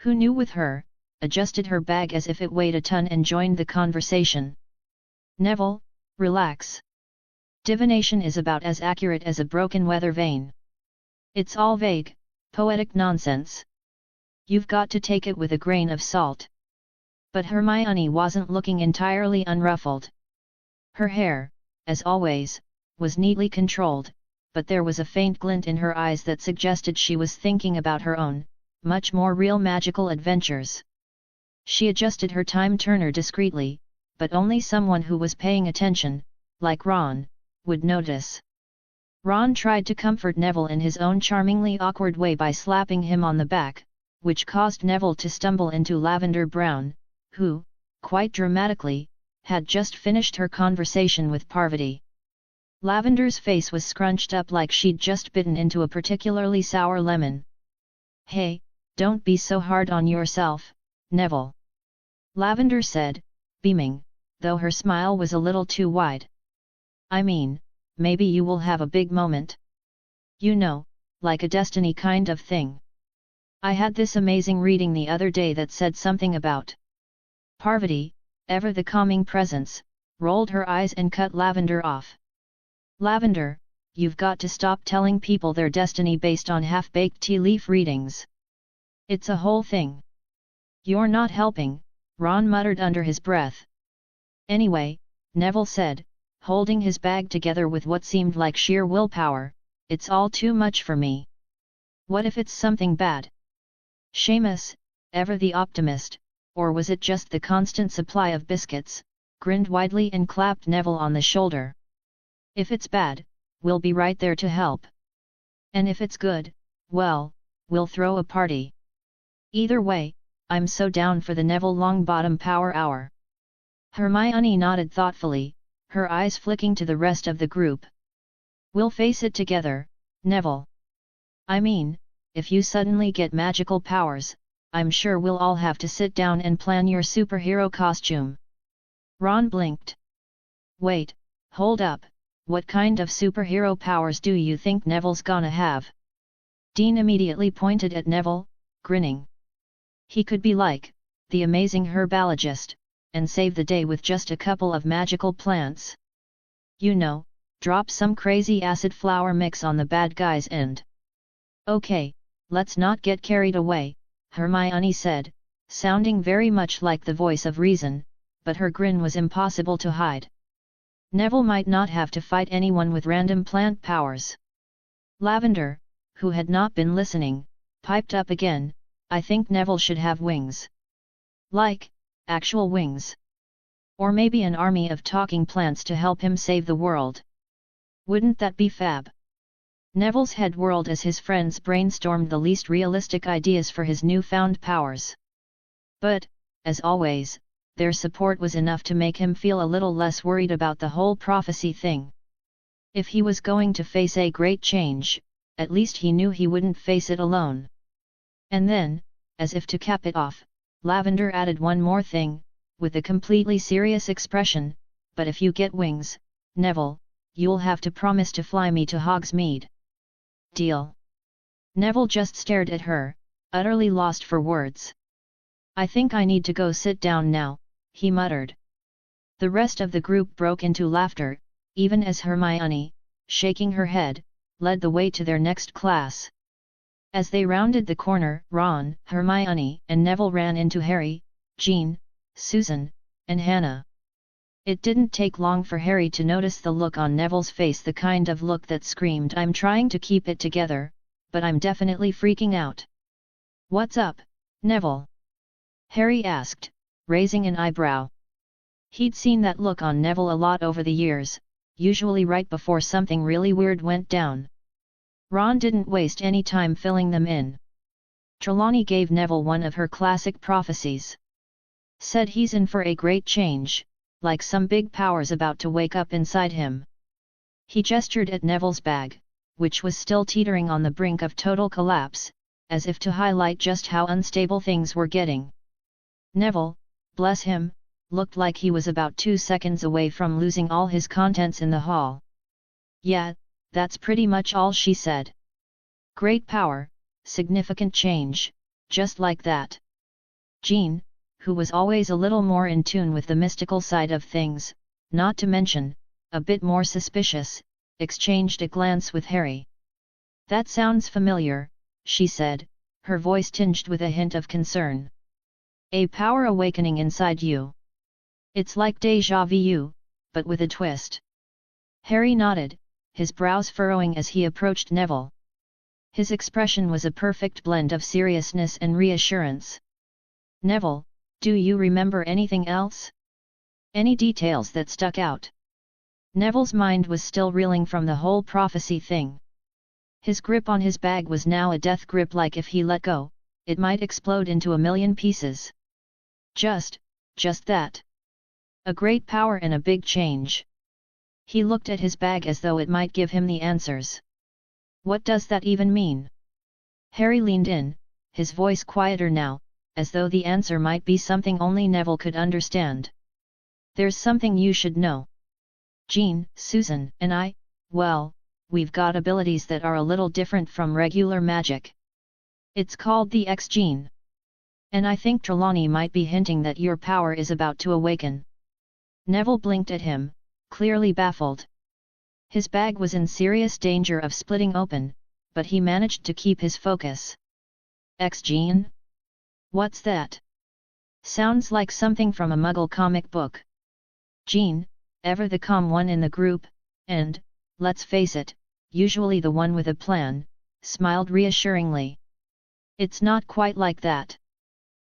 Who knew with her, adjusted her bag as if it weighed a ton and joined the conversation. Neville, relax. Divination is about as accurate as a broken weather vane. It's all vague, poetic nonsense. You've got to take it with a grain of salt. But Hermione wasn't looking entirely unruffled. Her hair, as always, was neatly controlled, but there was a faint glint in her eyes that suggested she was thinking about her own, much more real magical adventures. She adjusted her time turner discreetly, but only someone who was paying attention, like Ron, would notice. Ron tried to comfort Neville in his own charmingly awkward way by slapping him on the back, which caused Neville to stumble into Lavender Brown, who, quite dramatically, had just finished her conversation with Parvati. Lavender's face was scrunched up like she'd just bitten into a particularly sour lemon. "Hey, don't be so hard on yourself, Neville," Lavender said, beaming, though her smile was a little too wide. "I mean, maybe you will have a big moment. You know, like a destiny kind of thing. I had this amazing reading the other day that said something about..." Parvati, ever the calming presence, rolled her eyes and cut Lavender off. "Lavender, you've got to stop telling people their destiny based on half-baked tea leaf readings. It's a whole thing." "You're not helping," Ron muttered under his breath. "Anyway," Neville said, holding his bag together with what seemed like sheer willpower, "it's all too much for me. What if it's something bad?" Seamus, ever the optimist, or was it just the constant supply of biscuits, grinned widely and clapped Neville on the shoulder. "If it's bad, we'll be right there to help. And if it's good, well, we'll throw a party. Either way, I'm so down for the Neville Longbottom Power Hour." Hermione nodded thoughtfully, her eyes flicking to the rest of the group. "We'll face it together, Neville. I mean, if you suddenly get magical powers, I'm sure we'll all have to sit down and plan your superhero costume." Ron blinked. "Wait, hold up, what kind of superhero powers do you think Neville's gonna have?" Dean immediately pointed at Neville, grinning. He could be like, the amazing herbologist, and save the day with just a couple of magical plants. You know, drop some crazy acid flower mix on the bad guy's end. "Okay, let's not get carried away," Hermione said, sounding very much like the voice of reason, but her grin was impossible to hide. Neville might not have to fight anyone with random plant powers. Lavender, who had not been listening, piped up again, "I think Neville should have wings. Like, actual wings. Or maybe an army of talking plants to help him save the world. Wouldn't that be fab?" Neville's head whirled as his friends brainstormed the least realistic ideas for his newfound powers. But, as always, their support was enough to make him feel a little less worried about the whole prophecy thing. If he was going to face a great change, at least he knew he wouldn't face it alone. And then, as if to cap it off, Lavender added one more thing, with a completely serious expression, "But if you get wings, Neville, you'll have to promise to fly me to Hogsmeade." "Deal?" Neville just stared at her, utterly lost for words. "I think I need to go sit down now," he muttered. The rest of the group broke into laughter, even as Hermione, shaking her head, led the way to their next class. As they rounded the corner, Ron, Hermione, and Neville ran into Harry, Jean, Susan, and Hannah. It didn't take long for Harry to notice the look on Neville's face, the kind of look that screamed, "I'm trying to keep it together, but I'm definitely freaking out." "What's up, Neville?" Harry asked, raising an eyebrow. He'd seen that look on Neville a lot over the years, usually right before something really weird went down. Ron didn't waste any time filling them in. Trelawney gave Neville one of her classic prophecies. Said he's in for a great change, like some big power's about to wake up inside him. He gestured at Neville's bag, which was still teetering on the brink of total collapse, as if to highlight just how unstable things were getting. Neville, bless him, looked like he was about 2 seconds away from losing all his contents in the hall. Yeah, that's pretty much all she said. Great power, significant change, just like that. Jean, who was always a little more in tune with the mystical side of things, not to mention, a bit more suspicious, exchanged a glance with Harry. That sounds familiar, she said, her voice tinged with a hint of concern. A power awakening inside you. It's like déjà vu, but with a twist. Harry nodded, his brows furrowing as he approached Neville. His expression was a perfect blend of seriousness and reassurance. Neville, do you remember anything else? Any details that stuck out? Neville's mind was still reeling from the whole prophecy thing. His grip on his bag was now a death grip, like if he let go, it might explode into a million pieces. Just that. A great power and a big change. He looked at his bag as though it might give him the answers. What does that even mean? Harry leaned in, his voice quieter now, as though the answer might be something only Neville could understand. There's something you should know. Jean, Susan, and I, well, we've got abilities that are a little different from regular magic. It's called the X gene. And I think Trelawney might be hinting that your power is about to awaken. Neville blinked at him, clearly baffled. His bag was in serious danger of splitting open, but he managed to keep his focus. X gene? What's that? Sounds like something from a Muggle comic book. Jean, ever the calm one in the group, and, let's face it, usually the one with a plan, smiled reassuringly. It's not quite like that.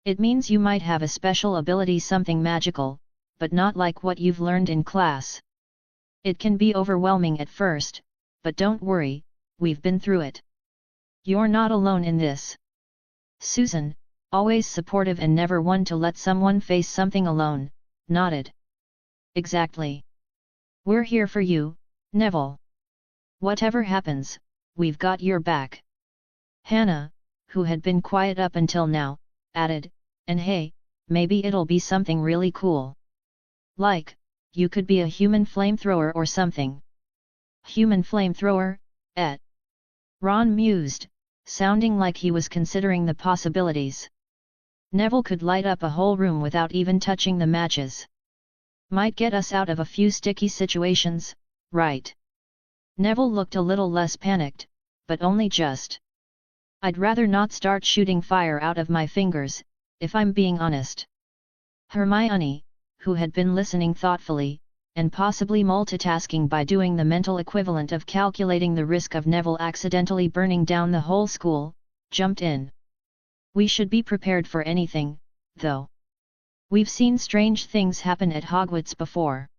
It means you might have a special ability, something magical, but not like what you've learned in class. It can be overwhelming at first, but don't worry, we've been through it. You're not alone in this. Susan, always supportive and never one to let someone face something alone, nodded. Exactly. We're here for you, Neville. Whatever happens, we've got your back. Hannah, who had been quiet up until now, added, and hey, maybe it'll be something really cool. Like, you could be a human flamethrower or something. Human flamethrower, eh? Ron mused, sounding like he was considering the possibilities. Neville could light up a whole room without even touching the matches. Might get us out of a few sticky situations, right? Neville looked a little less panicked, but only just. I'd rather not start shooting fire out of my fingers, if I'm being honest. Hermione, who had been listening thoughtfully, and possibly multitasking by doing the mental equivalent of calculating the risk of Neville accidentally burning down the whole school, jumped in. We should be prepared for anything, though. We've seen strange things happen at Hogwarts before.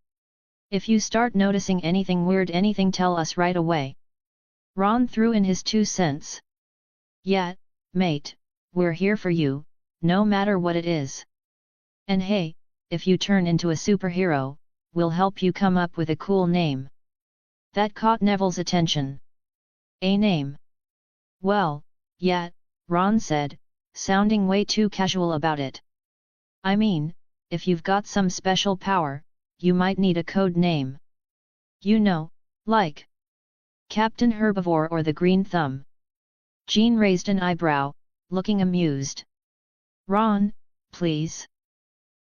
If you start noticing anything weird, tell us right away. Ron threw in his 2 cents. Yeah, mate, we're here for you, no matter what it is. And hey, if you turn into a superhero, we'll help you come up with a cool name. That caught Neville's attention. A name? Well, yeah, Ron said, sounding way too casual about it. I mean, if you've got some special power, you might need a code name. You know, like Captain Herbivore or the Green Thumb. Jean raised an eyebrow, looking amused. Ron, please.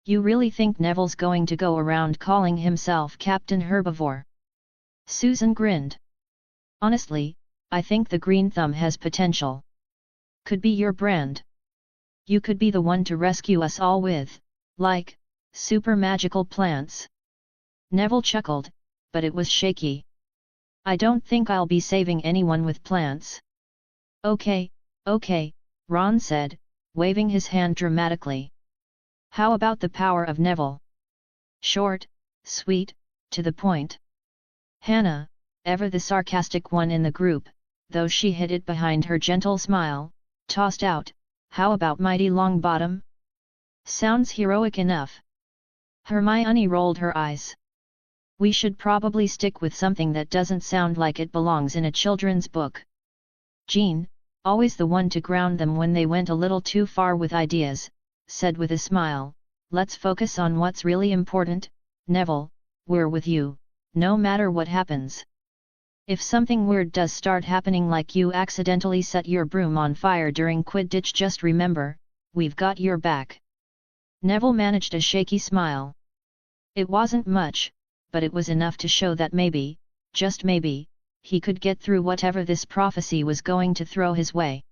You really think Neville's going to go around calling himself Captain Herbivore? Susan grinned. Honestly, I think the Green Thumb has potential. Could be your brand. You could be the one to rescue us all with, like, super magical plants. Neville chuckled, but it was shaky. I don't think I'll be saving anyone with plants. Okay, Ron said, waving his hand dramatically. How about the power of Neville? Short, sweet, to the point. Hannah, ever the sarcastic one in the group, though she hid it behind her gentle smile, tossed out, "How about Mighty Longbottom? Sounds heroic enough." Hermione rolled her eyes. "We should probably stick with something that doesn't sound like it belongs in a children's book." Jean, always the one to ground them when they went a little too far with ideas, said with a smile, "Let's focus on what's really important, Neville, we're with you, no matter what happens. If something weird does start happening, like you accidentally set your broom on fire during Quidditch, just remember, we've got your back." Neville managed a shaky smile. It wasn't much, but it was enough to show that maybe, just maybe, he could get through whatever this prophecy was going to throw his way.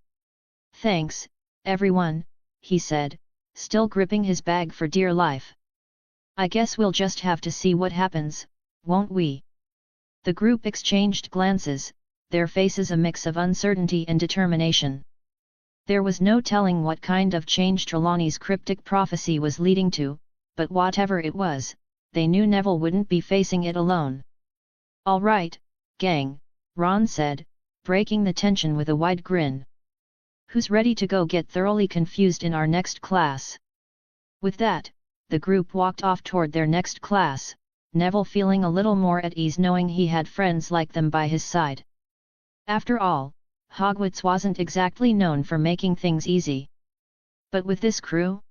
"Thanks, everyone," he said, still gripping his bag for dear life. "I guess we'll just have to see what happens, won't we?" The group exchanged glances, their faces a mix of uncertainty and determination. There was no telling what kind of change Trelawney's cryptic prophecy was leading to, but whatever it was, they knew Neville wouldn't be facing it alone. "All right, gang," Ron said, breaking the tension with a wide grin. "Who's ready to go get thoroughly confused in our next class?" With that, the group walked off toward their next class, Neville feeling a little more at ease knowing he had friends like them by his side. After all, Hogwarts wasn't exactly known for making things easy. But with this crew?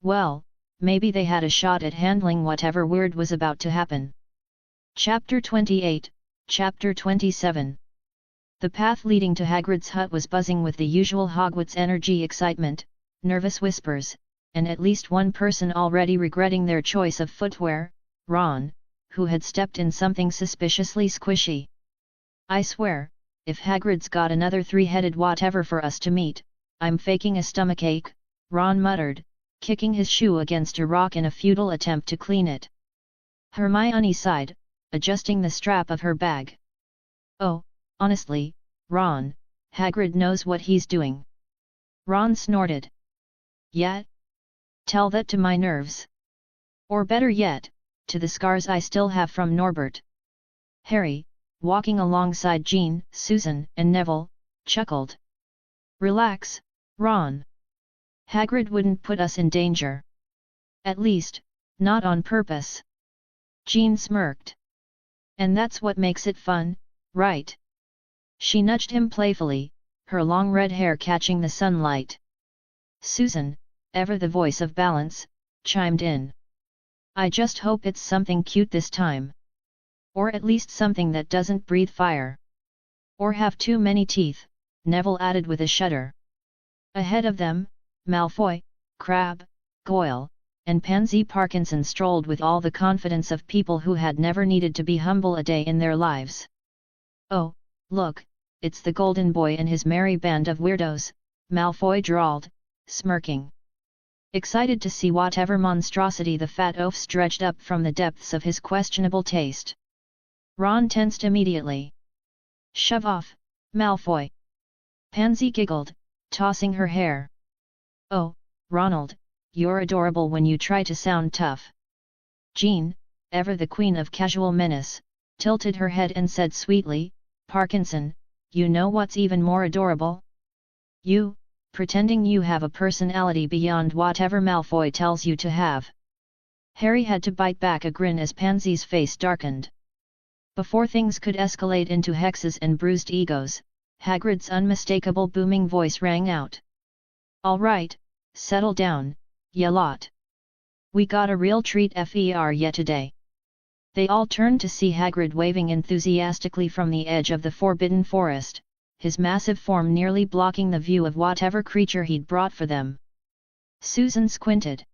Well, maybe they had a shot at handling whatever weird was about to happen. Chapter 28, Chapter 27. The path leading to Hagrid's hut was buzzing with the usual Hogwarts energy, excitement, nervous whispers, and at least one person already regretting their choice of footwear, Ron, who had stepped in something suspiciously squishy. "I swear, if Hagrid's got another three-headed whatever for us to meet, I'm faking a stomachache," Ron muttered, kicking his shoe against a rock in a futile attempt to clean it. Hermione sighed, adjusting the strap of her bag. "Oh, honestly, Ron, Hagrid knows what he's doing." Ron snorted. "Yeah? Tell that to my nerves. Or better yet, to the scars I still have from Norbert." Harry, walking alongside Jean, Susan, and Neville, chuckled. "Relax, Ron. Hagrid wouldn't put us in danger. At least, not on purpose." Jean smirked. "And that's what makes it fun, right?" She nudged him playfully, her long red hair catching the sunlight. Susan, ever the voice of balance, chimed in. "I just hope it's something cute this time. Or at least something that doesn't breathe fire. Or have too many teeth," Neville added with a shudder. Ahead of them, Malfoy, Crabbe, Goyle, and Pansy Parkinson strolled with all the confidence of people who had never needed to be humble a day in their lives. "Oh, look, it's the Golden Boy and his merry band of weirdos," Malfoy drawled, smirking. Excited to see whatever monstrosity the fat oaf stretched up from the depths of his questionable taste. Ron tensed immediately. "Shove off, Malfoy." Pansy giggled, tossing her hair. "Oh, Ronald, you're adorable when you try to sound tough." Jean, ever the queen of casual menace, tilted her head and said sweetly, "Parkinson, you know what's even more adorable? You, pretending you have a personality beyond whatever Malfoy tells you to have." Harry had to bite back a grin as Pansy's face darkened. Before things could escalate into hexes and bruised egos, Hagrid's unmistakable booming voice rang out. "All right, settle down, ya lot. We got a real treat for ya today." They all turned to see Hagrid waving enthusiastically from the edge of the Forbidden Forest, his massive form nearly blocking the view of whatever creature he'd brought for them. Susan squinted.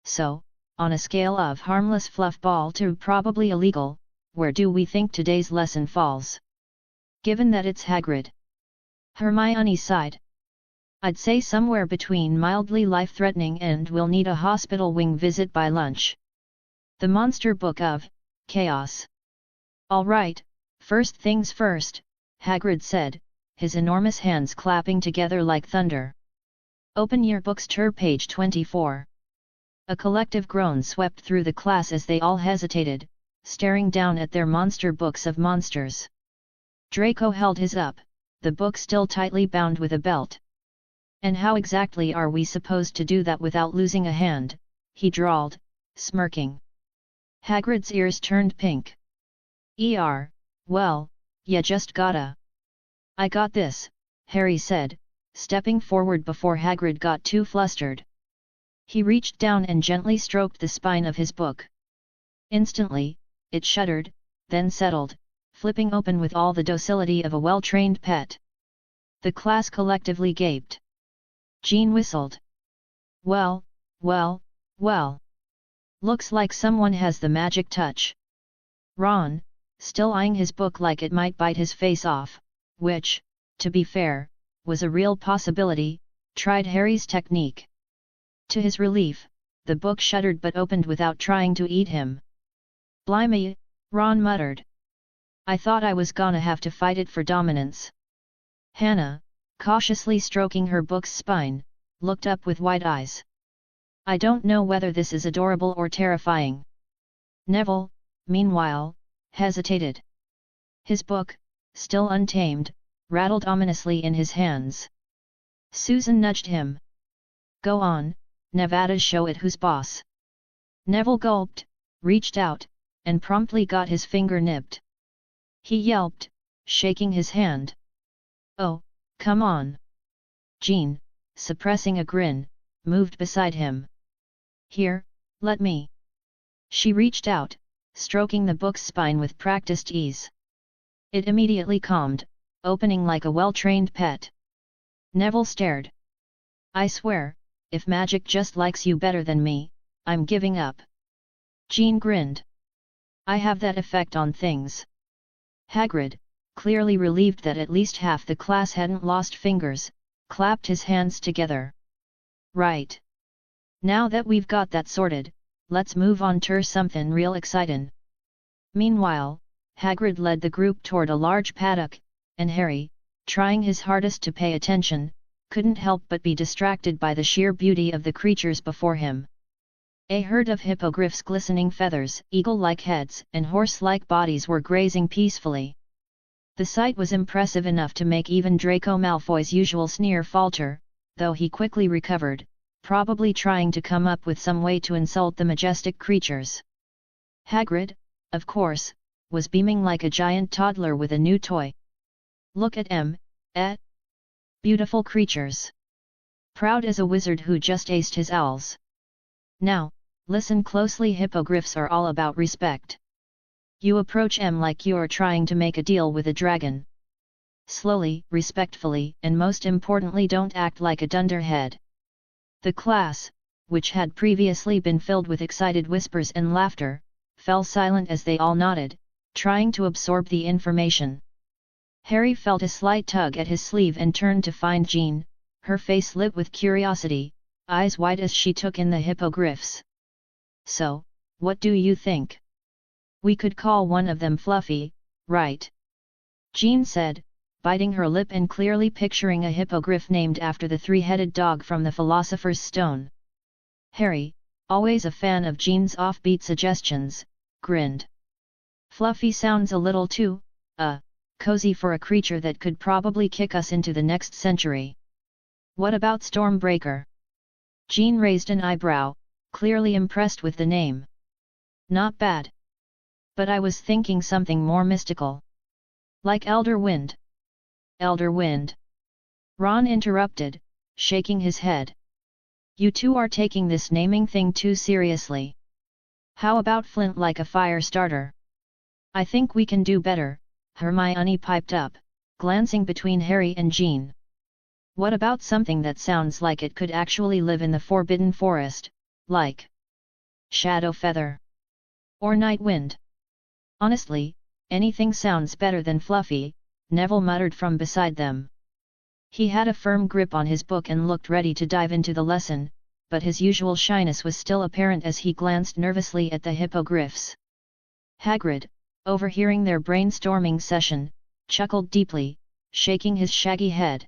"So, on a scale of harmless fluffball to probably illegal, where do we think today's lesson falls? Given that it's Hagrid." Hermione sighed. "I'd say somewhere between mildly life-threatening and we'll need a hospital wing visit by lunch. The Monster Book of Chaos." "All right, first things first," Hagrid said, his enormous hands clapping together like thunder. "Open your books to page 24. A collective groan swept through the class as they all hesitated, staring down at their monster books of monsters. Draco held his up, the book still tightly bound with a belt. "And how exactly are we supposed to do that without losing a hand?" he drawled, smirking. Hagrid's ears turned pink. Well, ya just gotta." "I got this," Harry said, stepping forward before Hagrid got too flustered. He reached down and gently stroked the spine of his book. Instantly, it shuddered, then settled, flipping open with all the docility of a well-trained pet. The class collectively gaped. Jean whistled. Well. Looks like someone has the magic touch." Ron, still eyeing his book like it might bite his face off, which, to be fair, was a real possibility, tried Harry's technique. To his relief, the book shuddered but opened without trying to eat him. "Blimey," Ron muttered. "I thought I was gonna have to fight it for dominance." Hannah, cautiously stroking her book's spine, looked up with wide eyes. "I don't know whether this is adorable or terrifying." Neville, meanwhile, hesitated. His book, still untamed, rattled ominously in his hands. Susan nudged him. "Go on, Nevada, show it who's boss." Neville gulped, reached out, and promptly got his finger nipped. He yelped, shaking his hand. "Oh, come on." Jean, suppressing a grin, moved beside him. "Here, let me." She reached out, stroking the book's spine with practiced ease. It immediately calmed, opening like a well-trained pet. Neville stared. "I swear, if magic just likes you better than me, I'm giving up." Jean grinned. "I have that effect on things." Hagrid, clearly relieved that at least half the class hadn't lost fingers, clapped his hands together. "Right. Now that we've got that sorted, let's move on to something real excitin'." Meanwhile, Hagrid led the group toward a large paddock, and Harry, trying his hardest to pay attention, couldn't help but be distracted by the sheer beauty of the creatures before him. A herd of hippogriffs' glistening feathers, eagle-like heads, and horse-like bodies were grazing peacefully. The sight was impressive enough to make even Draco Malfoy's usual sneer falter, though he quickly recovered, probably trying to come up with some way to insult the majestic creatures. Hagrid, of course, was beaming like a giant toddler with a new toy. "Look at 'em, eh? Beautiful creatures. Proud as a wizard who just aced his owls. Now, listen closely, hippogriffs are all about respect. You approach 'em like you're trying to make a deal with a dragon. Slowly, respectfully, and most importantly, don't act like a dunderhead." The class, which had previously been filled with excited whispers and laughter, fell silent as they all nodded, trying to absorb the information. Harry felt a slight tug at his sleeve and turned to find Jean, her face lit with curiosity, eyes wide as she took in the hippogriffs. "So, what do you think? We could call one of them Fluffy, right?" Jean said, biting her lip and clearly picturing a hippogriff named after the three-headed dog from the Philosopher's Stone. Harry, always a fan of Jean's offbeat suggestions, grinned. "Fluffy sounds a little too, cozy for a creature that could probably kick us into the next century. What about Stormbreaker?" Jean raised an eyebrow, clearly impressed with the name. "Not bad. But I was thinking something more mystical. Like Elder Wind." "Elder Wind?" Ron interrupted, shaking his head. "You two are taking this naming thing too seriously. How about Flint like a fire starter?" "I think we can do better," Hermione piped up, glancing between Harry and Jean. "What about something that sounds like it could actually live in the Forbidden Forest, like Shadow Feather? Or Night Wind?" "Honestly, anything sounds better than Fluffy," Neville muttered from beside them. He had a firm grip on his book and looked ready to dive into the lesson, but his usual shyness was still apparent as he glanced nervously at the hippogriffs. Hagrid, overhearing their brainstorming session, chuckled deeply, shaking his shaggy head.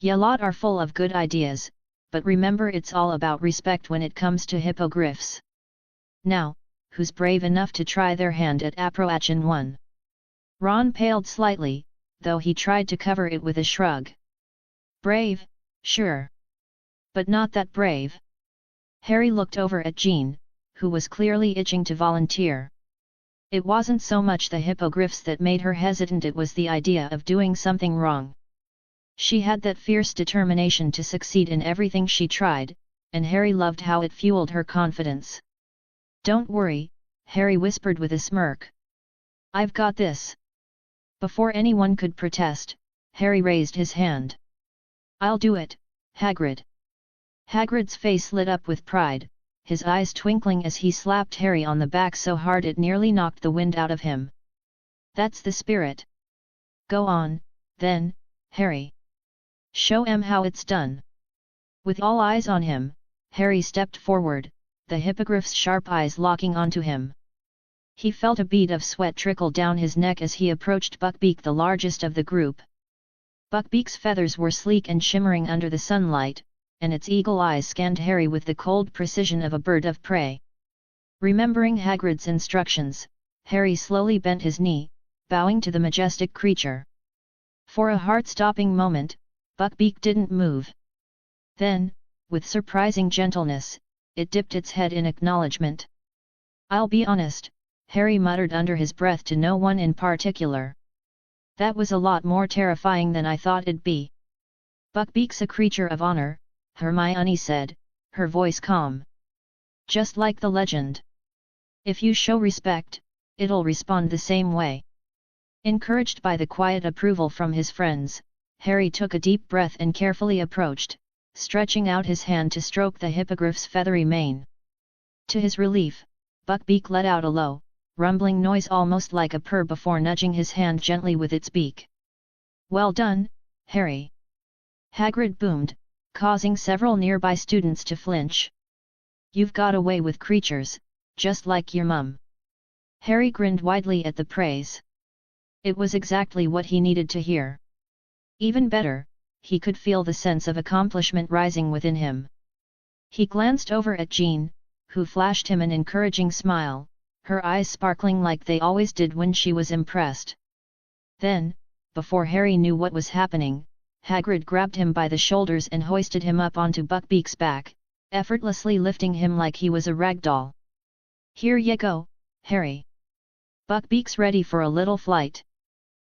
"Ya lot are full of good ideas, but remember it's all about respect when it comes to hippogriffs. Now, who's brave enough to try their hand at approaching one? Ron paled slightly, though he tried to cover it with a shrug. Brave, sure. But not that brave. Harry looked over at Jean, who was clearly itching to volunteer. It wasn't so much the hippogriffs that made her hesitant, it was the idea of doing something wrong. She had that fierce determination to succeed in everything she tried, and Harry loved how it fueled her confidence. Don't worry, Harry whispered with a smirk. I've got this. Before anyone could protest, Harry raised his hand. I'll do it, Hagrid. Hagrid's face lit up with pride, his eyes twinkling as he slapped Harry on the back so hard it nearly knocked the wind out of him. That's the spirit. Go on, then, Harry. Show 'em how it's done. With all eyes on him, Harry stepped forward, the hippogriff's sharp eyes locking onto him. He felt a bead of sweat trickle down his neck as he approached Buckbeak, the largest of the group. Buckbeak's feathers were sleek and shimmering under the sunlight, and its eagle eyes scanned Harry with the cold precision of a bird of prey. Remembering Hagrid's instructions, Harry slowly bent his knee, bowing to the majestic creature. For a heart-stopping moment, Buckbeak didn't move. Then, with surprising gentleness, it dipped its head in acknowledgement. I'll be honest, Harry muttered under his breath to no one in particular. That was a lot more terrifying than I thought it'd be. Buckbeak's a creature of honor, Hermione said, her voice calm. Just like the legend. If you show respect, it'll respond the same way. Encouraged by the quiet approval from his friends, Harry took a deep breath and carefully approached, stretching out his hand to stroke the hippogriff's feathery mane. To his relief, Buckbeak let out a low, rumbling noise almost like a purr before nudging his hand gently with its beak. Well done, Harry. Hagrid boomed, causing several nearby students to flinch. You've got away with creatures, just like your mum. Harry grinned widely at the praise. It was exactly what he needed to hear. Even better, he could feel the sense of accomplishment rising within him. He glanced over at Jean, who flashed him an encouraging smile, her eyes sparkling like they always did when she was impressed. Then, before Harry knew what was happening, Hagrid grabbed him by the shoulders and hoisted him up onto Buckbeak's back, effortlessly lifting him like he was a rag doll. Here you go, Harry. Buckbeak's ready for a little flight.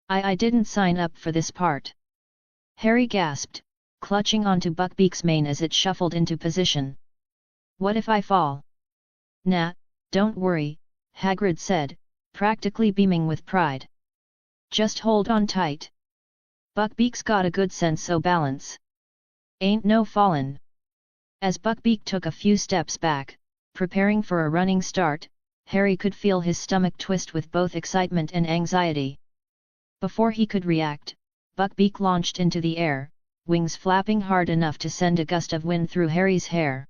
I didn't sign up for this part. Harry gasped, clutching onto Buckbeak's mane as it shuffled into position. What if I fall? Nah, don't worry, Hagrid said, practically beaming with pride. Just hold on tight. Buckbeak's got a good sense o' balance. Ain't no fallin'. As Buckbeak took a few steps back, preparing for a running start, Harry could feel his stomach twist with both excitement and anxiety. Before he could react, Buckbeak launched into the air, wings flapping hard enough to send a gust of wind through Harry's hair.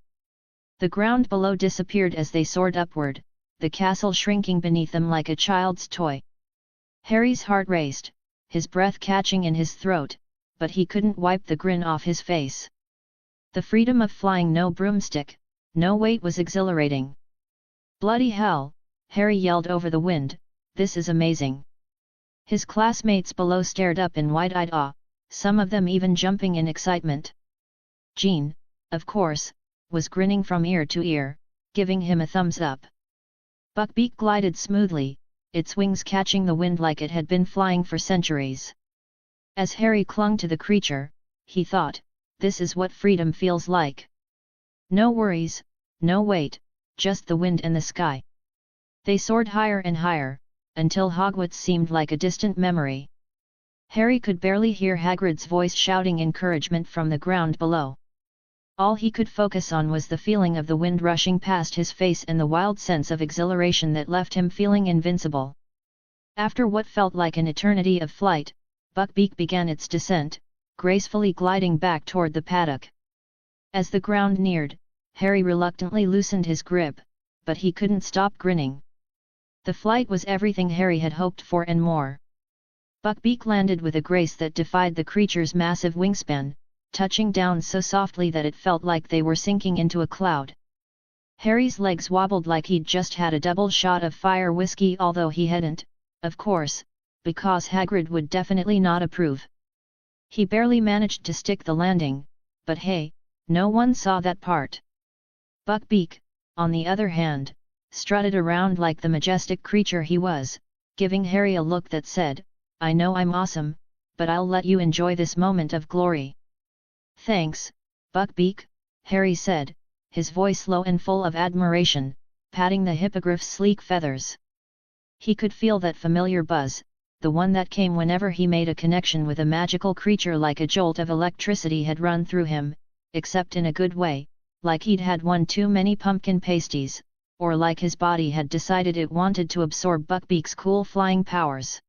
The ground below disappeared as they soared upward, the castle shrinking beneath them like a child's toy. Harry's heart raced, his breath catching in his throat, but he couldn't wipe the grin off his face. The freedom of flying no broomstick, no weight was exhilarating. Bloody hell, Harry yelled over the wind, this is amazing. His classmates below stared up in wide-eyed awe, some of them even jumping in excitement. Jean, of course, was grinning from ear to ear, giving him a thumbs up. Buckbeak glided smoothly, its wings catching the wind like it had been flying for centuries. As Harry clung to the creature, he thought, this is what freedom feels like. No worries, no weight, just the wind and the sky. They soared higher and higher, until Hogwarts seemed like a distant memory. Harry could barely hear Hagrid's voice shouting encouragement from the ground below. All he could focus on was the feeling of the wind rushing past his face and the wild sense of exhilaration that left him feeling invincible. After what felt like an eternity of flight, Buckbeak began its descent, gracefully gliding back toward the paddock. As the ground neared, Harry reluctantly loosened his grip, but he couldn't stop grinning. The flight was everything Harry had hoped for and more. Buckbeak landed with a grace that defied the creature's massive wingspan, touching down so softly that it felt like they were sinking into a cloud. Harry's legs wobbled like he'd just had a double shot of fire whiskey, although he hadn't, of course, because Hagrid would definitely not approve. He barely managed to stick the landing, but hey, no one saw that part. Buckbeak, on the other hand, strutted around like the majestic creature he was, giving Harry a look that said, "I know I'm awesome, but I'll let you enjoy this moment of glory." "Thanks, Buckbeak," Harry said, his voice low and full of admiration, patting the hippogriff's sleek feathers. He could feel that familiar buzz, the one that came whenever he made a connection with a magical creature, like a jolt of electricity had run through him, except in a good way, like he'd had one too many pumpkin pasties, or like his body had decided it wanted to absorb Buckbeak's cool flying powers.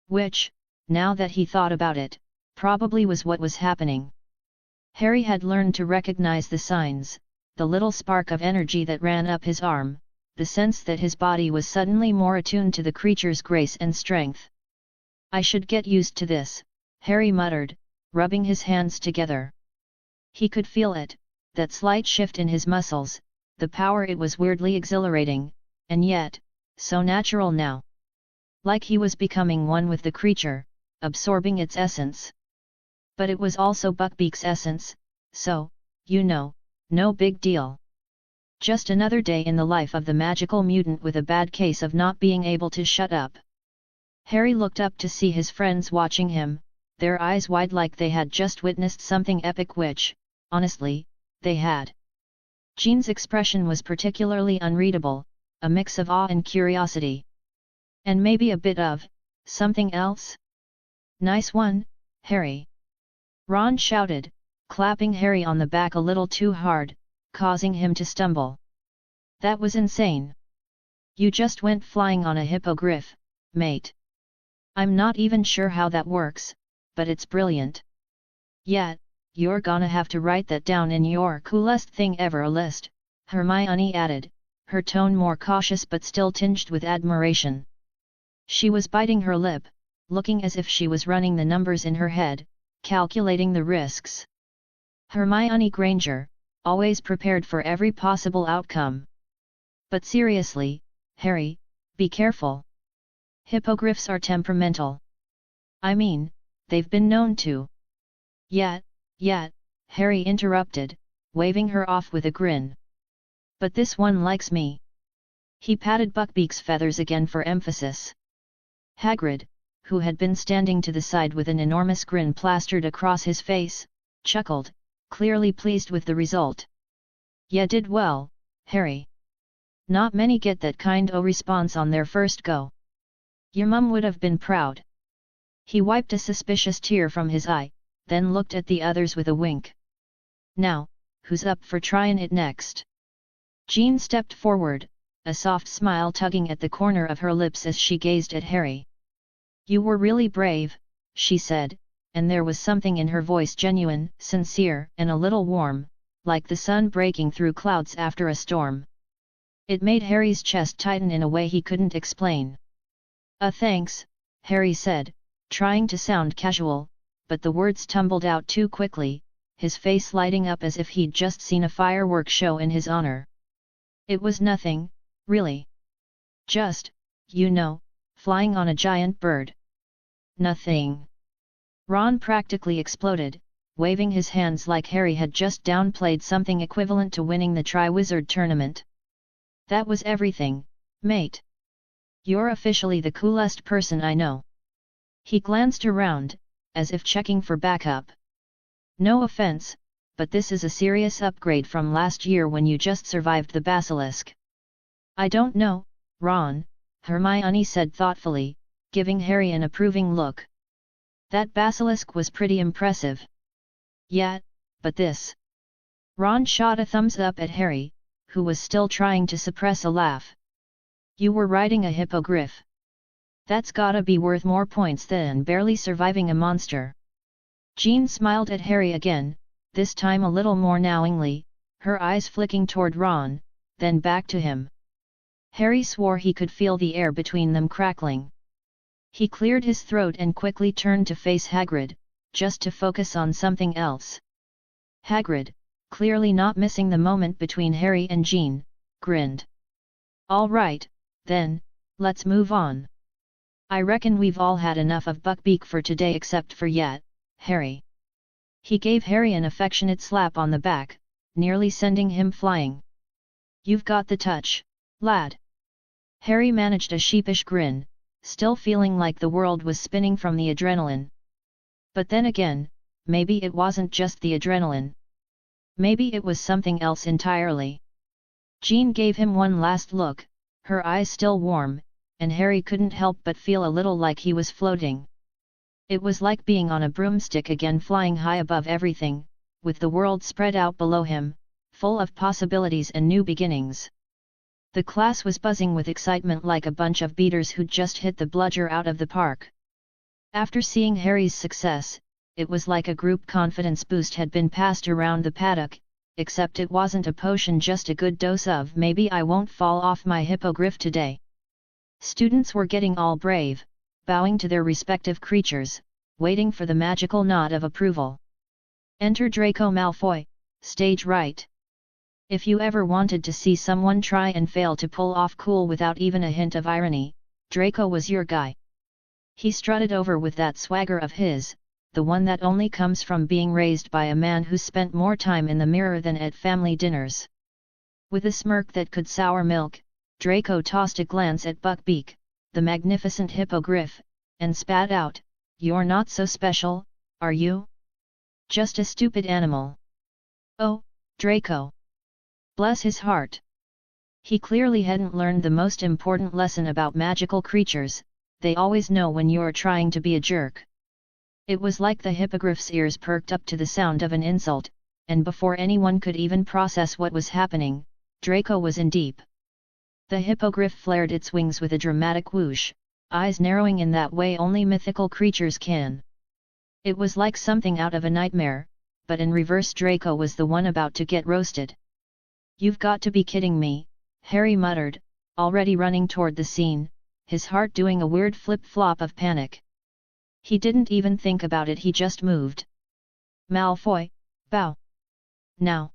Which, now that he thought about it, probably was what was happening. Harry had learned to recognize the signs, the little spark of energy that ran up his arm, the sense that his body was suddenly more attuned to the creature's grace and strength. "I should get used to this," Harry muttered, rubbing his hands together. He could feel it, that slight shift in his muscles, the power. It was weirdly exhilarating, and yet, so natural now. Like he was becoming one with the creature, absorbing its essence. But it was also Buckbeak's essence, so, no big deal. Just another day in the life of the magical mutant with a bad case of not being able to shut up. Harry looked up to see his friends watching him, their eyes wide like they had just witnessed something epic, which, honestly, they had. Jean's expression was particularly unreadable, a mix of awe and curiosity. And maybe a bit of something else? "Nice one, Harry!" Ron shouted, clapping Harry on the back a little too hard, causing him to stumble. "That was insane. You just went flying on a hippogriff, mate. I'm not even sure how that works, but it's brilliant. Yeah, you're gonna have to write that down in your coolest thing ever list," Hermione added, her tone more cautious but still tinged with admiration. She was biting her lip, looking as if she was running the numbers in her head, calculating the risks. Hermione Granger, always prepared for every possible outcome. "But seriously, Harry, be careful. Hippogriffs are temperamental. I mean, they've been known to." Yeah, Harry interrupted, waving her off with a grin. "But this one likes me." He patted Buckbeak's feathers again for emphasis. Hagrid, who had been standing to the side with an enormous grin plastered across his face, chuckled, clearly pleased with the result. "Ya did well, Harry. Not many get that kind o' response on their first go. Your mum would have been proud." He wiped a suspicious tear from his eye, then looked at the others with a wink. "Now, who's up for tryin' it next?" Jean stepped forward, a soft smile tugging at the corner of her lips as she gazed at Harry. "You were really brave," she said, and there was something in her voice genuine, sincere, and a little warm, like the sun breaking through clouds after a storm. It made Harry's chest tighten in a way he couldn't explain. Thanks," Harry said, trying to sound casual, but the words tumbled out too quickly, his face lighting up as if he'd just seen a fireworks show in his honor. "It was nothing, really. Just, flying on a giant bird." "Nothing." Ron practically exploded, waving his hands like Harry had just downplayed something equivalent to winning the Triwizard Tournament. "That was everything, mate. You're officially the coolest person I know." He glanced around, as if checking for backup. "No offense, but this is a serious upgrade from last year when you just survived the basilisk." "I don't know, Ron," Hermione said thoughtfully, giving Harry an approving look. "That basilisk was pretty impressive." "Yeah, but this..." Ron shot a thumbs up at Harry, who was still trying to suppress a laugh. "You were riding a hippogriff. That's gotta be worth more points than barely surviving a monster." Jean smiled at Harry again, this time a little more knowingly, her eyes flicking toward Ron, then back to him. Harry swore he could feel the air between them crackling. He cleared his throat and quickly turned to face Hagrid, just to focus on something else. Hagrid, clearly not missing the moment between Harry and Jean, grinned. "All right, then, let's move on. I reckon we've all had enough of Buckbeak for today except for yet, Harry." He gave Harry an affectionate slap on the back, nearly sending him flying. "You've got the touch, lad." Harry managed a sheepish grin, still feeling like the world was spinning from the adrenaline. But then again, maybe it wasn't just the adrenaline. Maybe it was something else entirely. Jean gave him one last look, her eyes still warm, and Harry couldn't help but feel a little like he was floating. It was like being on a broomstick again, flying high above everything, with the world spread out below him, full of possibilities and new beginnings. The class was buzzing with excitement like a bunch of beaters who'd just hit the bludger out of the park. After seeing Harry's success, it was like a group confidence boost had been passed around the paddock, except it wasn't a potion, just a good dose of "maybe I won't fall off my hippogriff today." Students were getting all brave, bowing to their respective creatures, waiting for the magical nod of approval. Enter Draco Malfoy, stage right. If you ever wanted to see someone try and fail to pull off cool without even a hint of irony, Draco was your guy. He strutted over with that swagger of his, the one that only comes from being raised by a man who spent more time in the mirror than at family dinners. With a smirk that could sour milk, Draco tossed a glance at Buckbeak, the magnificent hippogriff, and spat out, "You're not so special, are you? Just a stupid animal." Oh, Draco! Bless his heart! He clearly hadn't learned the most important lesson about magical creatures: they always know when you're trying to be a jerk. It was like the hippogriff's ears perked up to the sound of an insult, and before anyone could even process what was happening, Draco was in deep. The hippogriff flared its wings with a dramatic whoosh, eyes narrowing in that way only mythical creatures can. It was like something out of a nightmare, but in reverse. Draco was the one about to get roasted. "You've got to be kidding me," Harry muttered, already running toward the scene, his heart doing a weird flip-flop of panic. He didn't even think about it, he just moved. "Malfoy, bow! Now!"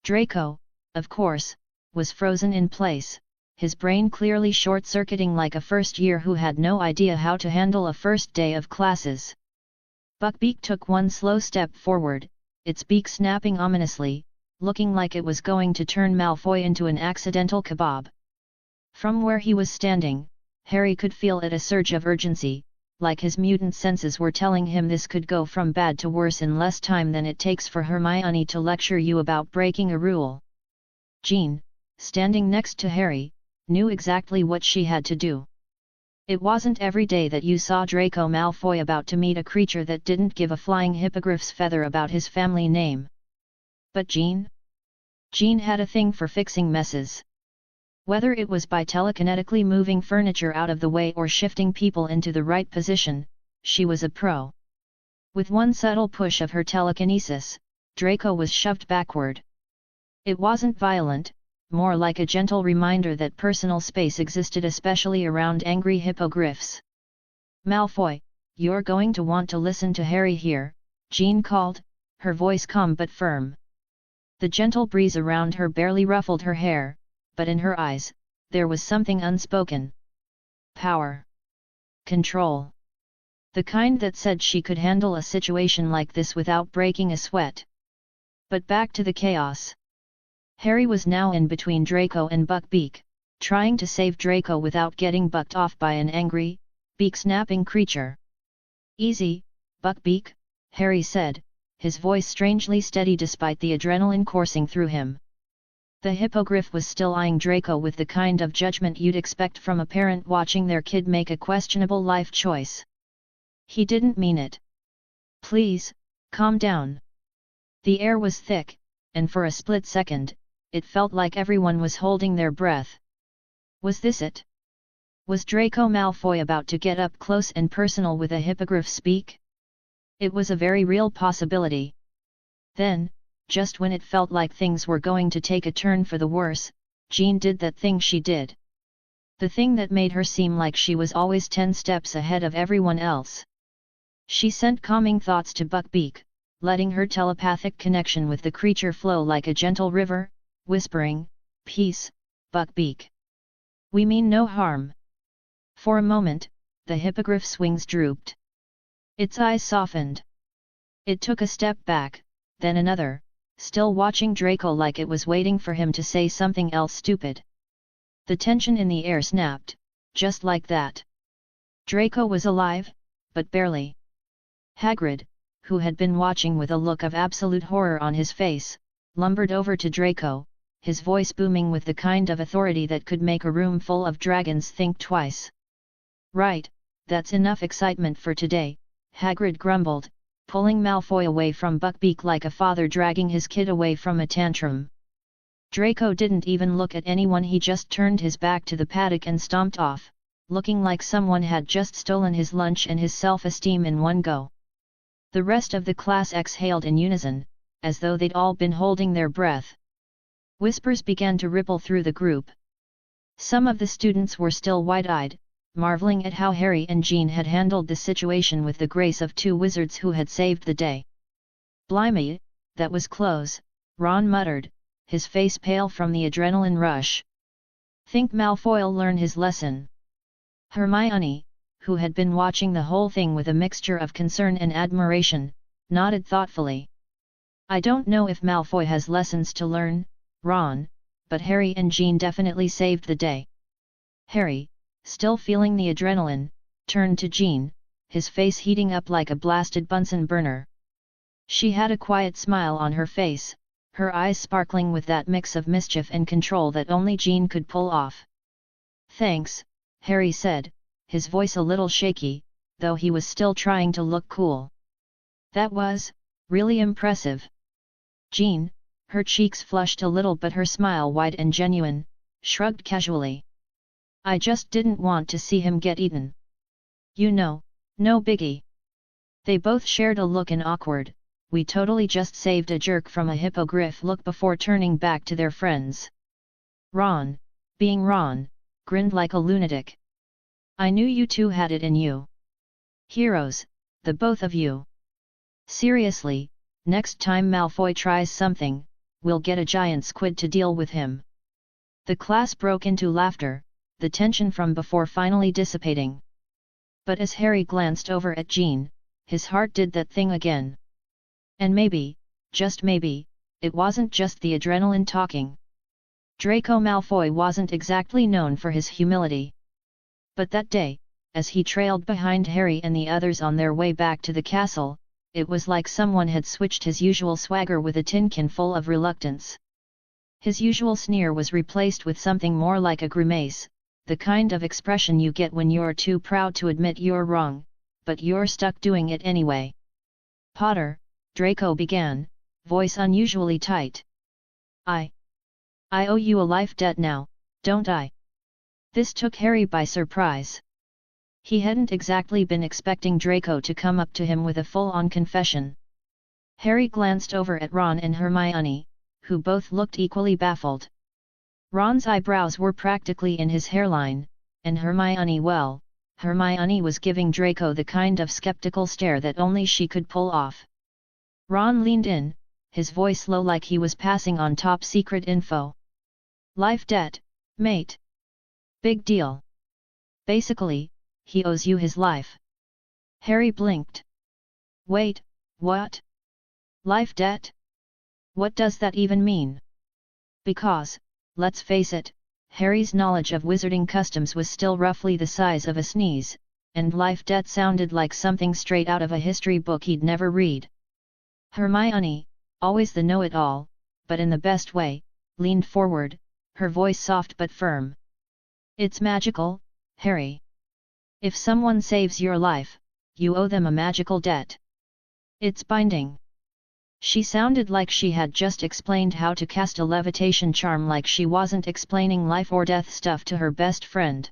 Draco, of course, was frozen in place, his brain clearly short-circuiting like a first-year who had no idea how to handle a first day of classes. Buckbeak took one slow step forward, its beak snapping ominously, looking like it was going to turn Malfoy into an accidental kebab. From where he was standing, Harry could feel a surge of urgency, like his mutant senses were telling him this could go from bad to worse in less time than it takes for Hermione to lecture you about breaking a rule. Jean, standing next to Harry, knew exactly what she had to do. It wasn't every day that you saw Draco Malfoy about to meet a creature that didn't give a flying hippogriff's feather about his family name. But Jean? Jean had a thing for fixing messes. Whether it was by telekinetically moving furniture out of the way or shifting people into the right position, she was a pro. With one subtle push of her telekinesis, Draco was shoved backward. It wasn't violent, more like a gentle reminder that personal space existed, especially around angry hippogriffs. "Malfoy, you're going to want to listen to Harry here," Jean called, her voice calm but firm. The gentle breeze around her barely ruffled her hair, but in her eyes, there was something unspoken. Power. Control. The kind that said she could handle a situation like this without breaking a sweat. But back to the chaos. Harry was now in between Draco and Buckbeak, trying to save Draco without getting bucked off by an angry, beak-snapping creature. "Easy, Buckbeak," Harry said, his voice strangely steady despite the adrenaline coursing through him. The hippogriff was still eyeing Draco with the kind of judgment you'd expect from a parent watching their kid make a questionable life choice. "He didn't mean it. Please, calm down." The air was thick, and for a split second, it felt like everyone was holding their breath. Was this it? Was Draco Malfoy about to get up close and personal with a hippogriff speak? It was a very real possibility. Then, just when it felt like things were going to take a turn for the worse, Jean did that thing she did. The thing that made her seem like she was always 10 steps ahead of everyone else. She sent calming thoughts to Buckbeak, letting her telepathic connection with the creature flow like a gentle river, whispering, "Peace, Buckbeak. We mean no harm." For a moment, the hippogriff's wings drooped. Its eyes softened. It took a step back, then another, still watching Draco like it was waiting for him to say something else stupid. The tension in the air snapped, just like that. Draco was alive, but barely. Hagrid, who had been watching with a look of absolute horror on his face, lumbered over to Draco, his voice booming with the kind of authority that could make a room full of dragons think twice. "Right, that's enough excitement for today," Hagrid grumbled, pulling Malfoy away from Buckbeak like a father dragging his kid away from a tantrum. Draco didn't even look at anyone, he just turned his back to the paddock and stomped off, looking like someone had just stolen his lunch and his self-esteem in one go. The rest of the class exhaled in unison, as though they'd all been holding their breath. Whispers began to ripple through the group. Some of the students were still wide-eyed, marveling at how Harry and Jean had handled the situation with the grace of two wizards who had saved the day. "Blimey, that was close," Ron muttered, his face pale from the adrenaline rush. "Think Malfoy'll learn his lesson." Hermione, who had been watching the whole thing with a mixture of concern and admiration, nodded thoughtfully. "I don't know if Malfoy has lessons to learn, Ron, but Harry and Jean definitely saved the day." Harry, still feeling the adrenaline, turned to Jean, his face heating up like a blasted Bunsen burner. She had a quiet smile on her face, her eyes sparkling with that mix of mischief and control that only Jean could pull off. "Thanks," Harry said, his voice a little shaky, though he was still trying to look cool. "That was really impressive." Jean, her cheeks flushed a little but her smile wide and genuine, shrugged casually. "I just didn't want to see him get eaten. You know, no biggie." They both shared a look in awkward, "We totally just saved a jerk from a hippogriff" look before turning back to their friends. Ron, being Ron, grinned like a lunatic. "I knew you two had it in you. Heroes, the both of you. Seriously, next time Malfoy tries something, we'll get a giant squid to deal with him." The class broke into laughter, the tension from before finally dissipating. But as Harry glanced over at Jean, his heart did that thing again. And maybe, just maybe, it wasn't just the adrenaline talking. Draco Malfoy wasn't exactly known for his humility. But that day, as he trailed behind Harry and the others on their way back to the castle, it was like someone had switched his usual swagger with a tin can full of reluctance. His usual sneer was replaced with something more like a grimace, the kind of expression you get when you're too proud to admit you're wrong, but you're stuck doing it anyway. "Potter," Draco began, voice unusually tight. I owe you a life debt now, don't I?" This took Harry by surprise. He hadn't exactly been expecting Draco to come up to him with a full-on confession. Harry glanced over at Ron and Hermione, who both looked equally baffled. Ron's eyebrows were practically in his hairline, and Hermione was giving Draco the kind of skeptical stare that only she could pull off. Ron leaned in, his voice low like he was passing on top-secret info. "Life debt, mate. Big deal. Basically, he owes you his life." Harry blinked. "Wait, what? Life debt? What does that even mean?" Because, let's face it, Harry's knowledge of wizarding customs was still roughly the size of a sneeze, and life debt sounded like something straight out of a history book he'd never read. Hermione, always the know-it-all, but in the best way, leaned forward, her voice soft but firm. "It's magical, Harry. If someone saves your life, you owe them a magical debt. It's binding." She sounded like she had just explained how to cast a levitation charm, like she wasn't explaining life or death stuff to her best friend.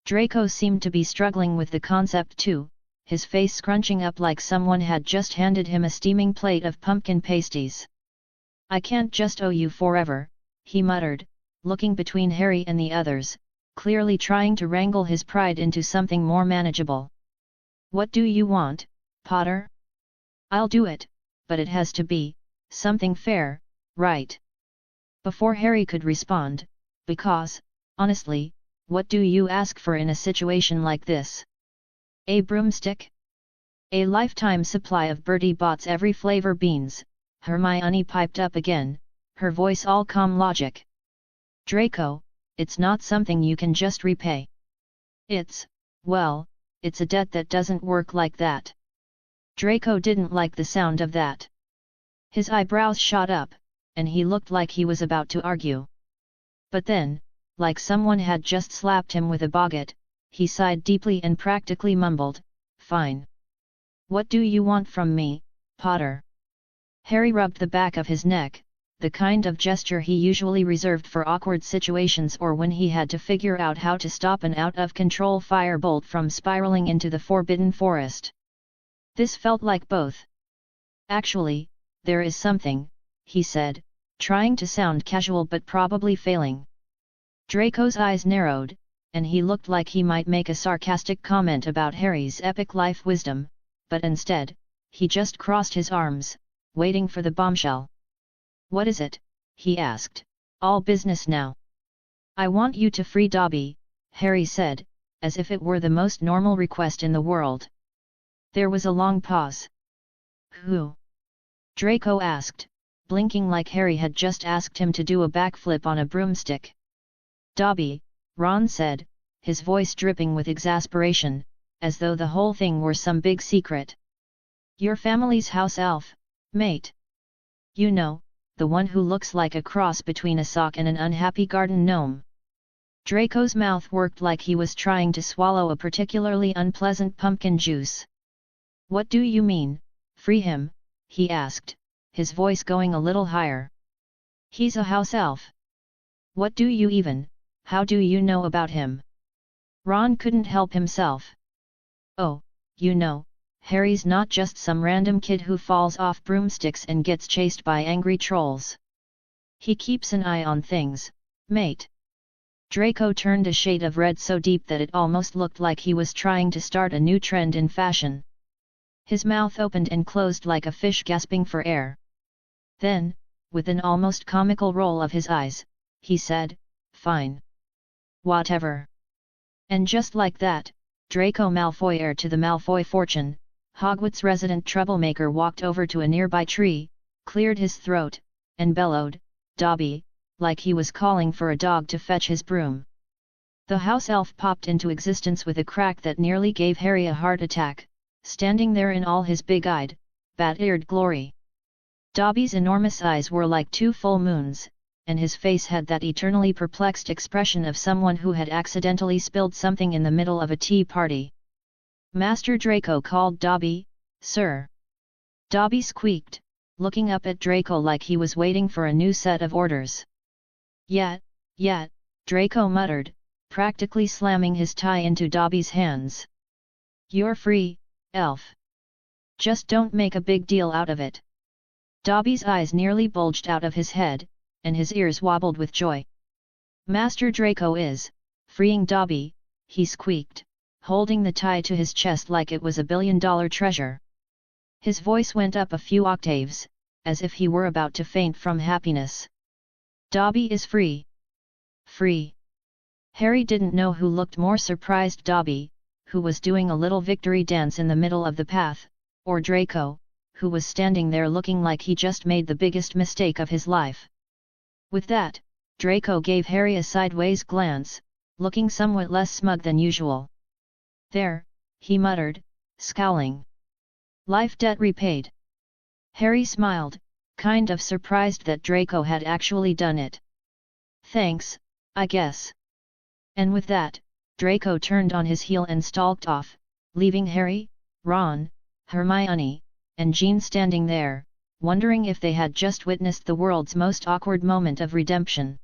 Draco seemed to be struggling with the concept too, his face scrunching up like someone had just handed him a steaming plate of pumpkin pasties. "I can't just owe you forever," he muttered, looking between Harry and the others, clearly trying to wrangle his pride into something more manageable. "What do you want, Potter? I'll do it, but it has to be something fair, right? Before Harry could respond, because, honestly, what do you ask for in a situation like this? A broomstick? A lifetime supply of Bertie Bott's every flavor beans, Hermione piped up again, her voice all calm logic. Draco, it's not something you can just repay. Well, it's a debt that doesn't work like that. Draco didn't like the sound of that. His eyebrows shot up, and he looked like he was about to argue. But then, like someone had just slapped him with a boggart, he sighed deeply and practically mumbled, "Fine. What do you want from me, Potter?" Harry rubbed the back of his neck, the kind of gesture he usually reserved for awkward situations or when he had to figure out how to stop an out-of-control firebolt from spiraling into the Forbidden Forest. This felt like both. "Actually, there is something," he said, trying to sound casual but probably failing. Draco's eyes narrowed, and he looked like he might make a sarcastic comment about Harry's epic life wisdom, but instead, he just crossed his arms, waiting for the bombshell. "What is it?" he asked, "all business now." "I want you to free Dobby," Harry said, as if it were the most normal request in the world. There was a long pause. "Who?" Draco asked, blinking like Harry had just asked him to do a backflip on a broomstick. "Dobby," Ron said, his voice dripping with exasperation, as though the whole thing were some big secret. "Your family's house elf, mate. You know, the one who looks like a cross between a sock and an unhappy garden gnome." Draco's mouth worked like he was trying to swallow a particularly unpleasant pumpkin juice. "What do you mean, free him?" he asked, his voice going a little higher. "He's a house elf. What do you how do you know about him?" Ron couldn't help himself. "Oh, you know, Harry's not just some random kid who falls off broomsticks and gets chased by angry trolls. He keeps an eye on things, mate." Draco turned a shade of red so deep that it almost looked like he was trying to start a new trend in fashion. His mouth opened and closed like a fish gasping for air. Then, with an almost comical roll of his eyes, he said, "Fine. Whatever." And just like that, Draco Malfoy, heir to the Malfoy fortune, Hogwarts resident troublemaker, walked over to a nearby tree, cleared his throat, and bellowed, "Dobby," like he was calling for a dog to fetch his broom. The house elf popped into existence with a crack that nearly gave Harry a heart attack, standing there in all his big-eyed, bat-eared glory. Dobby's enormous eyes were like two full moons, and his face had that eternally perplexed expression of someone who had accidentally spilled something in the middle of a tea party. "Master Draco called Dobby, sir." Dobby squeaked, looking up at Draco like he was waiting for a new set of orders. Yeah, Draco muttered, practically slamming his tie into Dobby's hands. "You're free, elf. Just don't make a big deal out of it." Dobby's eyes nearly bulged out of his head, and his ears wobbled with joy. "Master Draco is freeing Dobby," he squeaked, holding the tie to his chest like it was a $1 billion treasure. His voice went up a few octaves, as if he were about to faint from happiness. "Dobby is free. Free." Harry didn't know who looked more surprised, Dobby, who was doing a little victory dance in the middle of the path, or Draco, who was standing there looking like he just made the biggest mistake of his life. With that, Draco gave Harry a sideways glance, looking somewhat less smug than usual. "There," he muttered, scowling. "Life debt repaid." Harry smiled, kind of surprised that Draco had actually done it. "Thanks, I guess." And with that, Draco turned on his heel and stalked off, leaving Harry, Ron, Hermione, and Jean standing there, wondering if they had just witnessed the world's most awkward moment of redemption.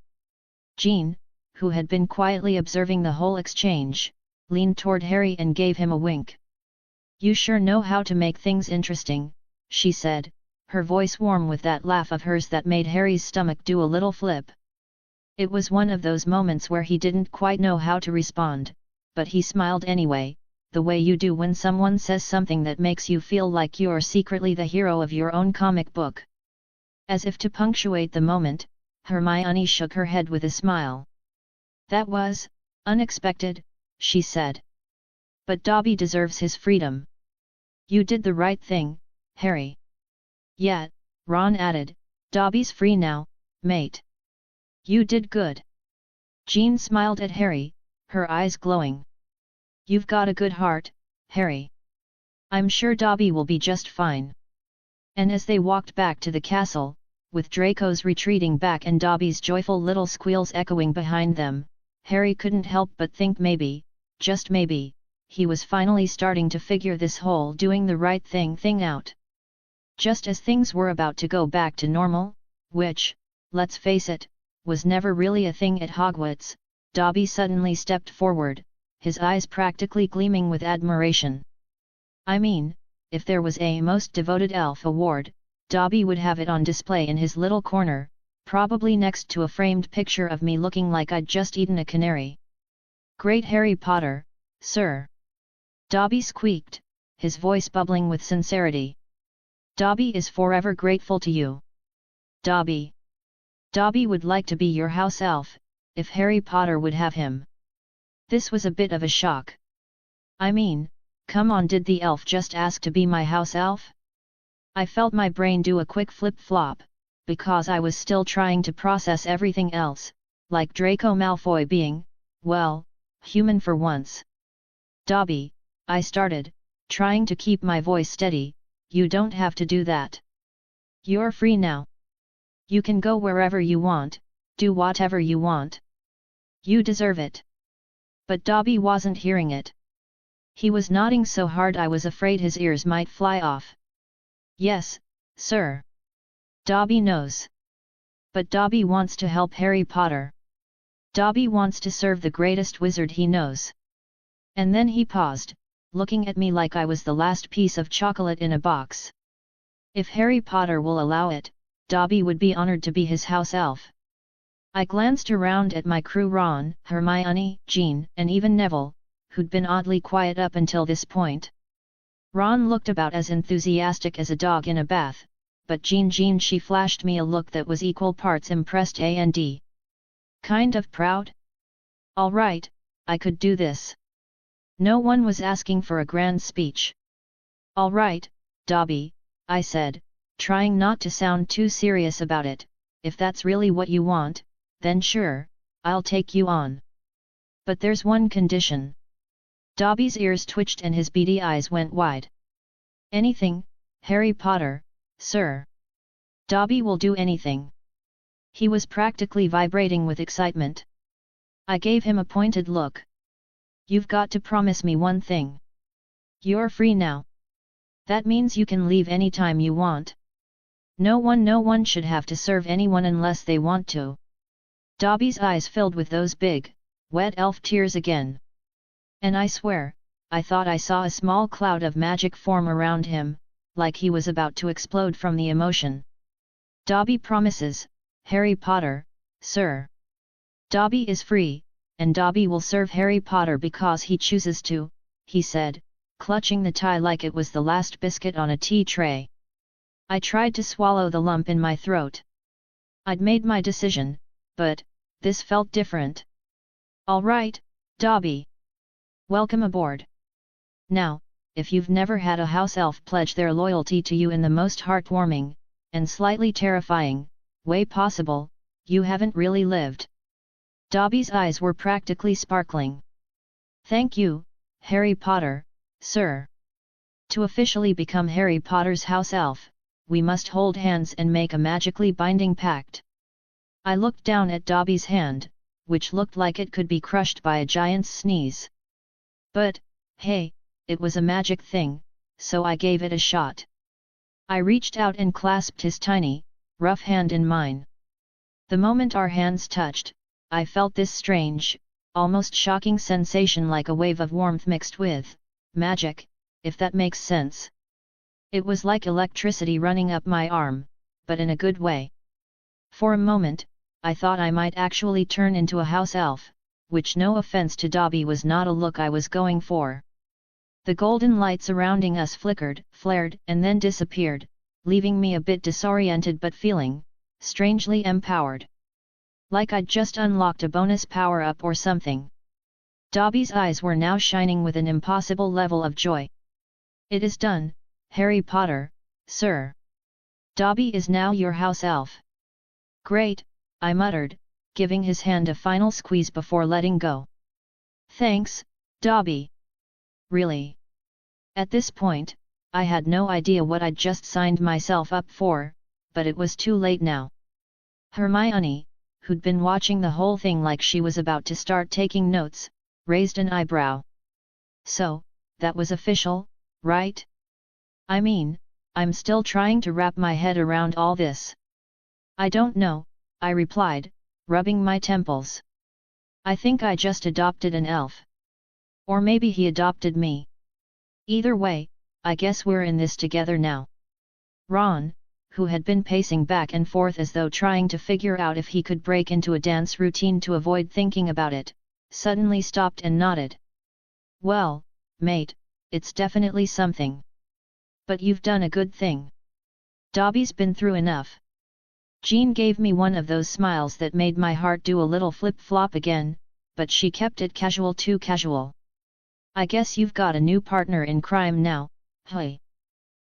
Jean, who had been quietly observing the whole exchange, leaned toward Harry and gave him a wink. "You sure know how to make things interesting," she said, her voice warm with that laugh of hers that made Harry's stomach do a little flip. It was one of those moments where he didn't quite know how to respond, but he smiled anyway, the way you do when someone says something that makes you feel like you're secretly the hero of your own comic book. As if to punctuate the moment, Hermione shook her head with a smile. That was unexpected, she said. But Dobby deserves his freedom. You did the right thing, Harry. Yet, Ron added, Dobby's free now, mate. You did good. Jean smiled at Harry, her eyes glowing. You've got a good heart, Harry. I'm sure Dobby will be just fine. And as they walked back to the castle, with Draco's retreating back and Dobby's joyful little squeals echoing behind them, Harry couldn't help but think maybe, just maybe, he was finally starting to figure this whole doing the right thing out. Just as things were about to go back to normal, which, let's face it, was never really a thing at Hogwarts, Dobby suddenly stepped forward, his eyes practically gleaming with admiration. I mean, if there was a Most Devoted Elf award, Dobby would have it on display in his little corner, probably next to a framed picture of me looking like I'd just eaten a canary. Great Harry Potter, sir! Dobby squeaked, his voice bubbling with sincerity. Dobby is forever grateful to you. Dobby. Dobby would like to be your house elf, if Harry Potter would have him. This was a bit of a shock. I mean, come on, did the elf just ask to be my house elf? I felt my brain do a quick flip-flop, because I was still trying to process everything else, like Draco Malfoy being, well, human for once. Dobby, I started, trying to keep my voice steady, you don't have to do that. You're free now. You can go wherever you want, do whatever you want. You deserve it. But Dobby wasn't hearing it. He was nodding so hard I was afraid his ears might fly off. Yes, sir. Dobby knows. But Dobby wants to help Harry Potter. Dobby wants to serve the greatest wizard he knows. And then he paused, looking at me like I was the last piece of chocolate in a box. If Harry Potter will allow it, Dobby would be honored to be his house elf. I glanced around at my crew, Ron, Hermione, Jean, and even Neville, who'd been oddly quiet up until this point. Ron looked about as enthusiastic as a dog in a bath, but Jean she flashed me a look that was equal parts impressed and kind of proud. All right, I could do this. No one was asking for a grand speech. All right, Dobby, I said, trying not to sound too serious about it, if that's really what you want, then sure, I'll take you on. But there's one condition. Dobby's ears twitched and his beady eyes went wide. Anything, Harry Potter, sir. Dobby will do anything. He was practically vibrating with excitement. I gave him a pointed look. You've got to promise me one thing. You're free now. That means you can leave anytime you want. No one should have to serve anyone unless they want to. Dobby's eyes filled with those big, wet elf tears again. And I swear, I thought I saw a small cloud of magic form around him, like he was about to explode from the emotion. Dobby promises, Harry Potter, sir. Dobby is free, and Dobby will serve Harry Potter because he chooses to, he said, clutching the tie like it was the last biscuit on a tea tray. I tried to swallow the lump in my throat. I'd made my decision, but this felt different. All right, Dobby. Welcome aboard. Now, if you've never had a house elf pledge their loyalty to you in the most heartwarming, and slightly terrifying, way possible, you haven't really lived. Dobby's eyes were practically sparkling. Thank you, Harry Potter, sir. To officially become Harry Potter's house elf, we must hold hands and make a magically binding pact. I looked down at Dobby's hand, which looked like it could be crushed by a giant's sneeze. But, hey, it was a magic thing, so I gave it a shot. I reached out and clasped his tiny, rough hand in mine. The moment our hands touched, I felt this strange, almost shocking sensation like a wave of warmth mixed with magic, if that makes sense. It was like electricity running up my arm, but in a good way. For a moment, I thought I might actually turn into a house elf, which, no offense to Dobby, was not a look I was going for. The golden light surrounding us flickered, flared, and then disappeared, leaving me a bit disoriented but feeling strangely empowered. Like I'd just unlocked a bonus power-up or something. Dobby's eyes were now shining with an impossible level of joy. "It is done, Harry Potter, sir. Dobby is now your house elf." "Great," I muttered, giving his hand a final squeeze before letting go. "Thanks, Dobby." "Really?" At this point, I had no idea what I'd just signed myself up for, but it was too late now. Hermione, who'd been watching the whole thing like she was about to start taking notes, raised an eyebrow. "So, that was official, right? I mean, I'm still trying to wrap my head around all this." "I don't know," I replied, rubbing my temples. "I think I just adopted an elf. Or maybe he adopted me. Either way, I guess we're in this together now." Ron, who had been pacing back and forth as though trying to figure out if he could break into a dance routine to avoid thinking about it, suddenly stopped and nodded. "Well, mate, it's definitely something. But you've done a good thing. Dobby's been through enough." Jean gave me one of those smiles that made my heart do a little flip-flop again, but she kept it casual, too casual. "I guess you've got a new partner in crime now, hey?"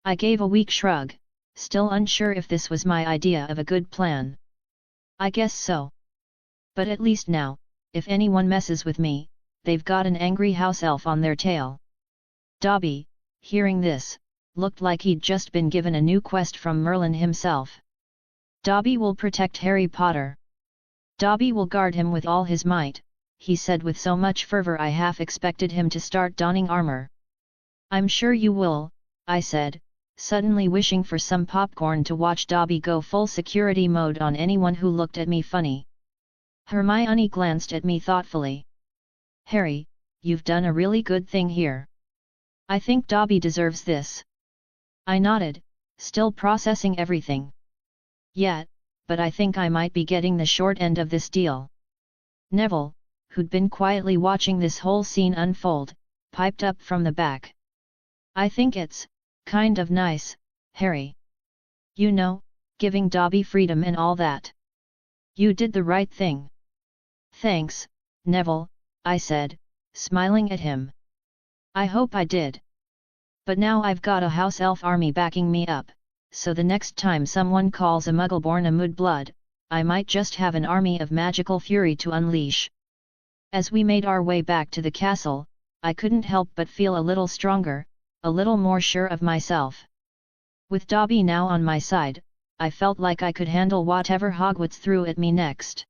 I gave a weak shrug, still unsure if this was my idea of a good plan. "I guess so. But at least now, if anyone messes with me, they've got an angry house elf on their tail." Dobby, hearing this, looked like he'd just been given a new quest from Merlin himself. "Dobby will protect Harry Potter. Dobby will guard him with all his might," he said with so much fervor I half expected him to start donning armor. "I'm sure you will," I said, suddenly wishing for some popcorn to watch Dobby go full security mode on anyone who looked at me funny. Hermione glanced at me thoughtfully. "Harry, you've done a really good thing here. I think Dobby deserves this." I nodded, still processing everything. "Yeah, but I think I might be getting the short end of this deal." Neville, who'd been quietly watching this whole scene unfold, piped up from the back. "I think it's kind of nice, Harry. You know, giving Dobby freedom and all that. You did the right thing." "Thanks, Neville," I said, smiling at him. "I hope I did. But now I've got a house elf army backing me up, so the next time someone calls a Muggleborn a mudblood, I might just have an army of magical fury to unleash." As we made our way back to the castle, I couldn't help but feel a little stronger, a little more sure of myself. With Dobby now on my side, I felt like I could handle whatever Hogwarts threw at me next.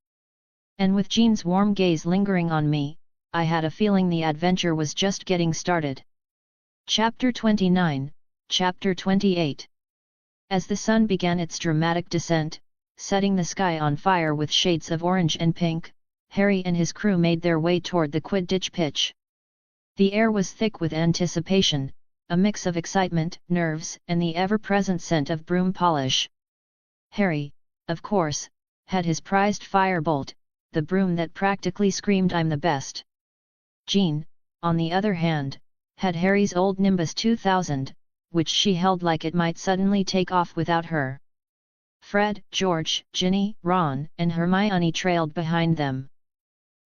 And with Jean's warm gaze lingering on me, I had a feeling the adventure was just getting started. Chapter 29, Chapter 28. As the sun began its dramatic descent, setting the sky on fire with shades of orange and pink, Harry and his crew made their way toward the Quidditch pitch. The air was thick with anticipation, a mix of excitement, nerves, and the ever-present scent of broom polish. Harry, of course, had his prized firebolt, the broom that practically screamed "I'm the best." Jean, on the other hand, had Harry's old Nimbus 2000, which she held like it might suddenly take off without her. Fred, George, Ginny, Ron, and Hermione trailed behind them.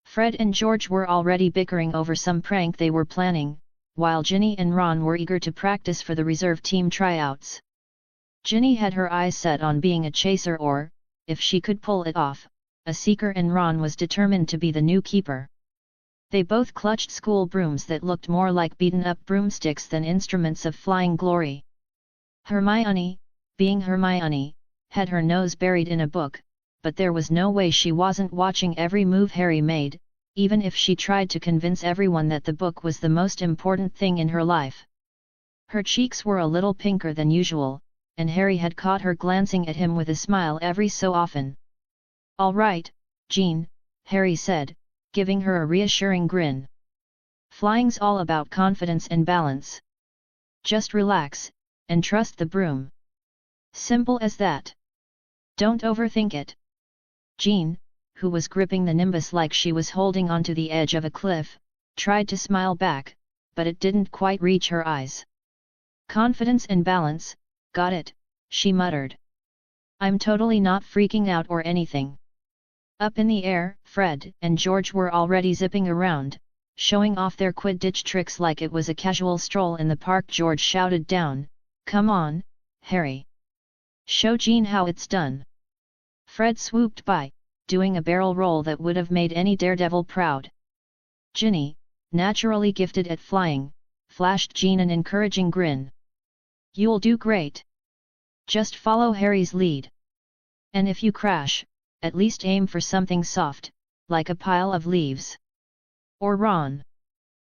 Fred and George were already bickering over some prank they were planning, while Ginny and Ron were eager to practice for the reserve team tryouts. Ginny had her eyes set on being a chaser or, if she could pull it off, a seeker, and Ron was determined to be the new keeper. They both clutched school brooms that looked more like beaten-up broomsticks than instruments of flying glory. Hermione, being Hermione, had her nose buried in a book, but there was no way she wasn't watching every move Harry made, even if she tried to convince everyone that the book was the most important thing in her life. Her cheeks were a little pinker than usual, and Harry had caught her glancing at him with a smile every so often. "All right, Jean," Harry said, giving her a reassuring grin. "Flying's all about confidence and balance. Just relax, and trust the broom. Simple as that. Don't overthink it." Jean, who was gripping the Nimbus like she was holding onto the edge of a cliff, tried to smile back, but it didn't quite reach her eyes. Confidence and balance, got it, she muttered. I'm totally not freaking out or anything. Up in the air, Fred and George were already zipping around, showing off their Quidditch tricks like it was a casual stroll in the park. George shouted down, "Come on, Harry. Show Jean how it's done." Fred swooped by, doing a barrel roll that would have made any daredevil proud. Ginny, naturally gifted at flying, flashed Jean an encouraging grin. "You'll do great. Just follow Harry's lead. And if you crash, at least aim for something soft, like a pile of leaves." Or Ron.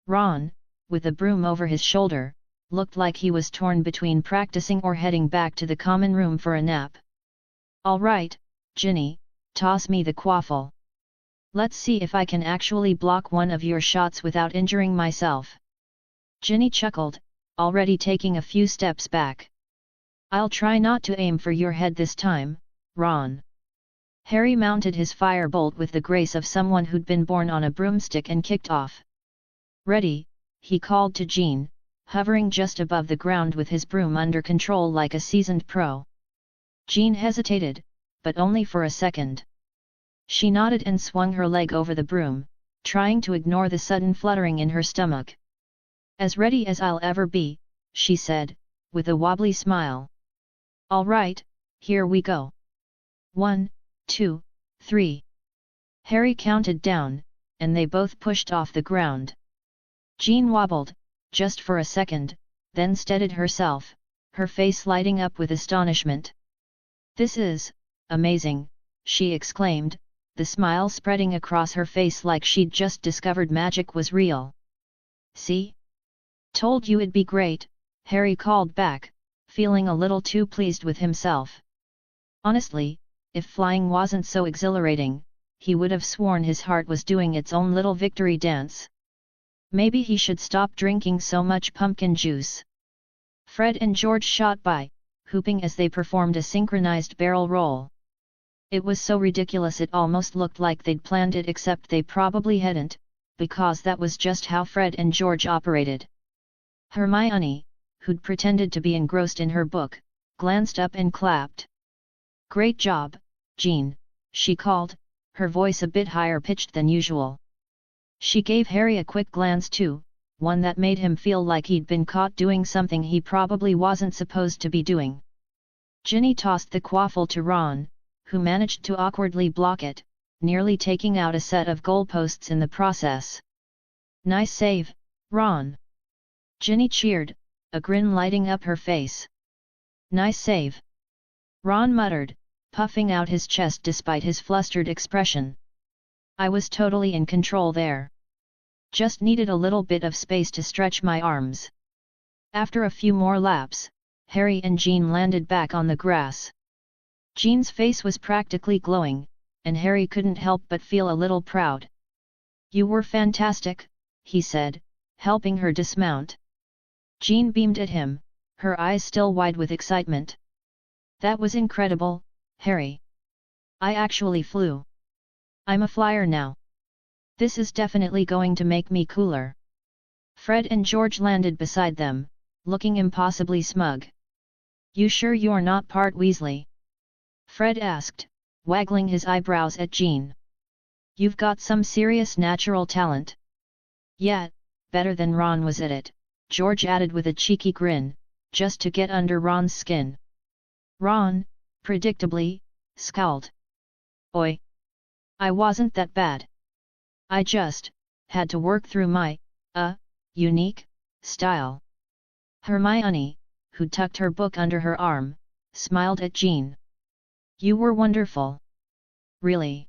Ron, with a broom over his shoulder, looked like he was torn between practicing or heading back to the common room for a nap. "All right, Ginny, toss me the quaffle. Let's see if I can actually block one of your shots without injuring myself." Ginny chuckled, already taking a few steps back. "I'll try not to aim for your head this time, Ron." Harry mounted his firebolt with the grace of someone who'd been born on a broomstick and kicked off. "Ready," he called to Jean, hovering just above the ground with his broom under control like a seasoned pro. Jean hesitated, but only for a second. She nodded and swung her leg over the broom, trying to ignore the sudden fluttering in her stomach. "As ready as I'll ever be," she said, with a wobbly smile. "All right, here we go. 1, 2, 3. Harry counted down, and they both pushed off the ground. Jean wobbled, just for a second, then steadied herself, her face lighting up with astonishment. "This is amazing," she exclaimed, the smile spreading across her face like she'd just discovered magic was real. "See? Told you it'd be great," Harry called back, feeling a little too pleased with himself. Honestly, if flying wasn't so exhilarating, he would have sworn his heart was doing its own little victory dance. Maybe he should stop drinking so much pumpkin juice. Fred and George shot by, whooping as they performed a synchronized barrel roll. It was so ridiculous it almost looked like they'd planned it, except they probably hadn't, because that was just how Fred and George operated. Hermione, who'd pretended to be engrossed in her book, glanced up and clapped. "Great job, Jean," she called, her voice a bit higher pitched than usual. She gave Harry a quick glance too, one that made him feel like he'd been caught doing something he probably wasn't supposed to be doing. Ginny tossed the quaffle to Ron, who managed to awkwardly block it, nearly taking out a set of goalposts in the process. "Nice save, Ron!" Ginny cheered, a grin lighting up her face. "Nice save!" Ron muttered, puffing out his chest despite his flustered expression. "I was totally in control there. Just needed a little bit of space to stretch my arms." After a few more laps, Harry and Jean landed back on the grass. Jean's face was practically glowing, and Harry couldn't help but feel a little proud. "You were fantastic," he said, helping her dismount. Jean beamed at him, her eyes still wide with excitement. "That was incredible, Harry. I actually flew. I'm a flyer now. This is definitely going to make me cooler." Fred and George landed beside them, looking impossibly smug. "You sure you're not part Weasley?" Fred asked, waggling his eyebrows at Jean. "You've got some serious natural talent." "Yeah, better than Ron was at it," George added with a cheeky grin, just to get under Ron's skin. Ron, predictably, scowled. "Oi! I wasn't that bad. I just had to work through my, unique style." Hermione, who tucked her book under her arm, smiled at Jean. "You were wonderful. Really.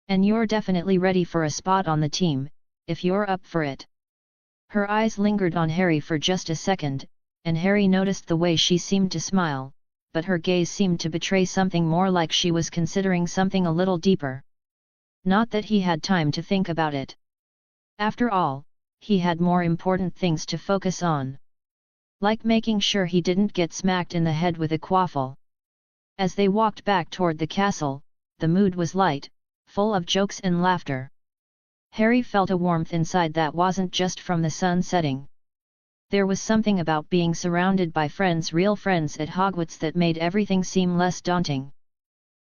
And you're definitely ready for a spot on the team, if you're up for it." Her eyes lingered on Harry for just a second, and Harry noticed the way she seemed to smile, but her gaze seemed to betray something more, like she was considering something a little deeper. Not that he had time to think about it. After all, he had more important things to focus on. Like making sure he didn't get smacked in the head with a quaffle. As they walked back toward the castle, the mood was light, full of jokes and laughter. Harry felt a warmth inside that wasn't just from the sun setting. There was something about being surrounded by friends, real friends at Hogwarts, that made everything seem less daunting.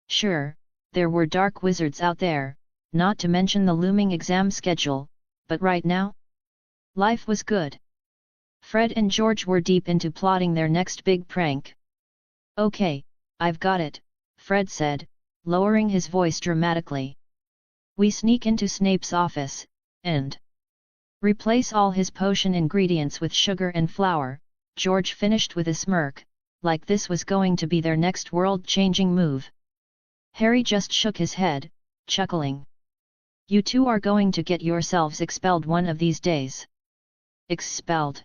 Sure, there were dark wizards out there, not to mention the looming exam schedule, but right now? Life was good. Fred and George were deep into plotting their next big prank. Okay, I've got it, Fred said, lowering his voice dramatically. We sneak into Snape's office, and replace all his potion ingredients with sugar and flour, George finished with a smirk, like this was going to be their next world-changing move. Harry just shook his head, chuckling. You two are going to get yourselves expelled one of these days. Expelled?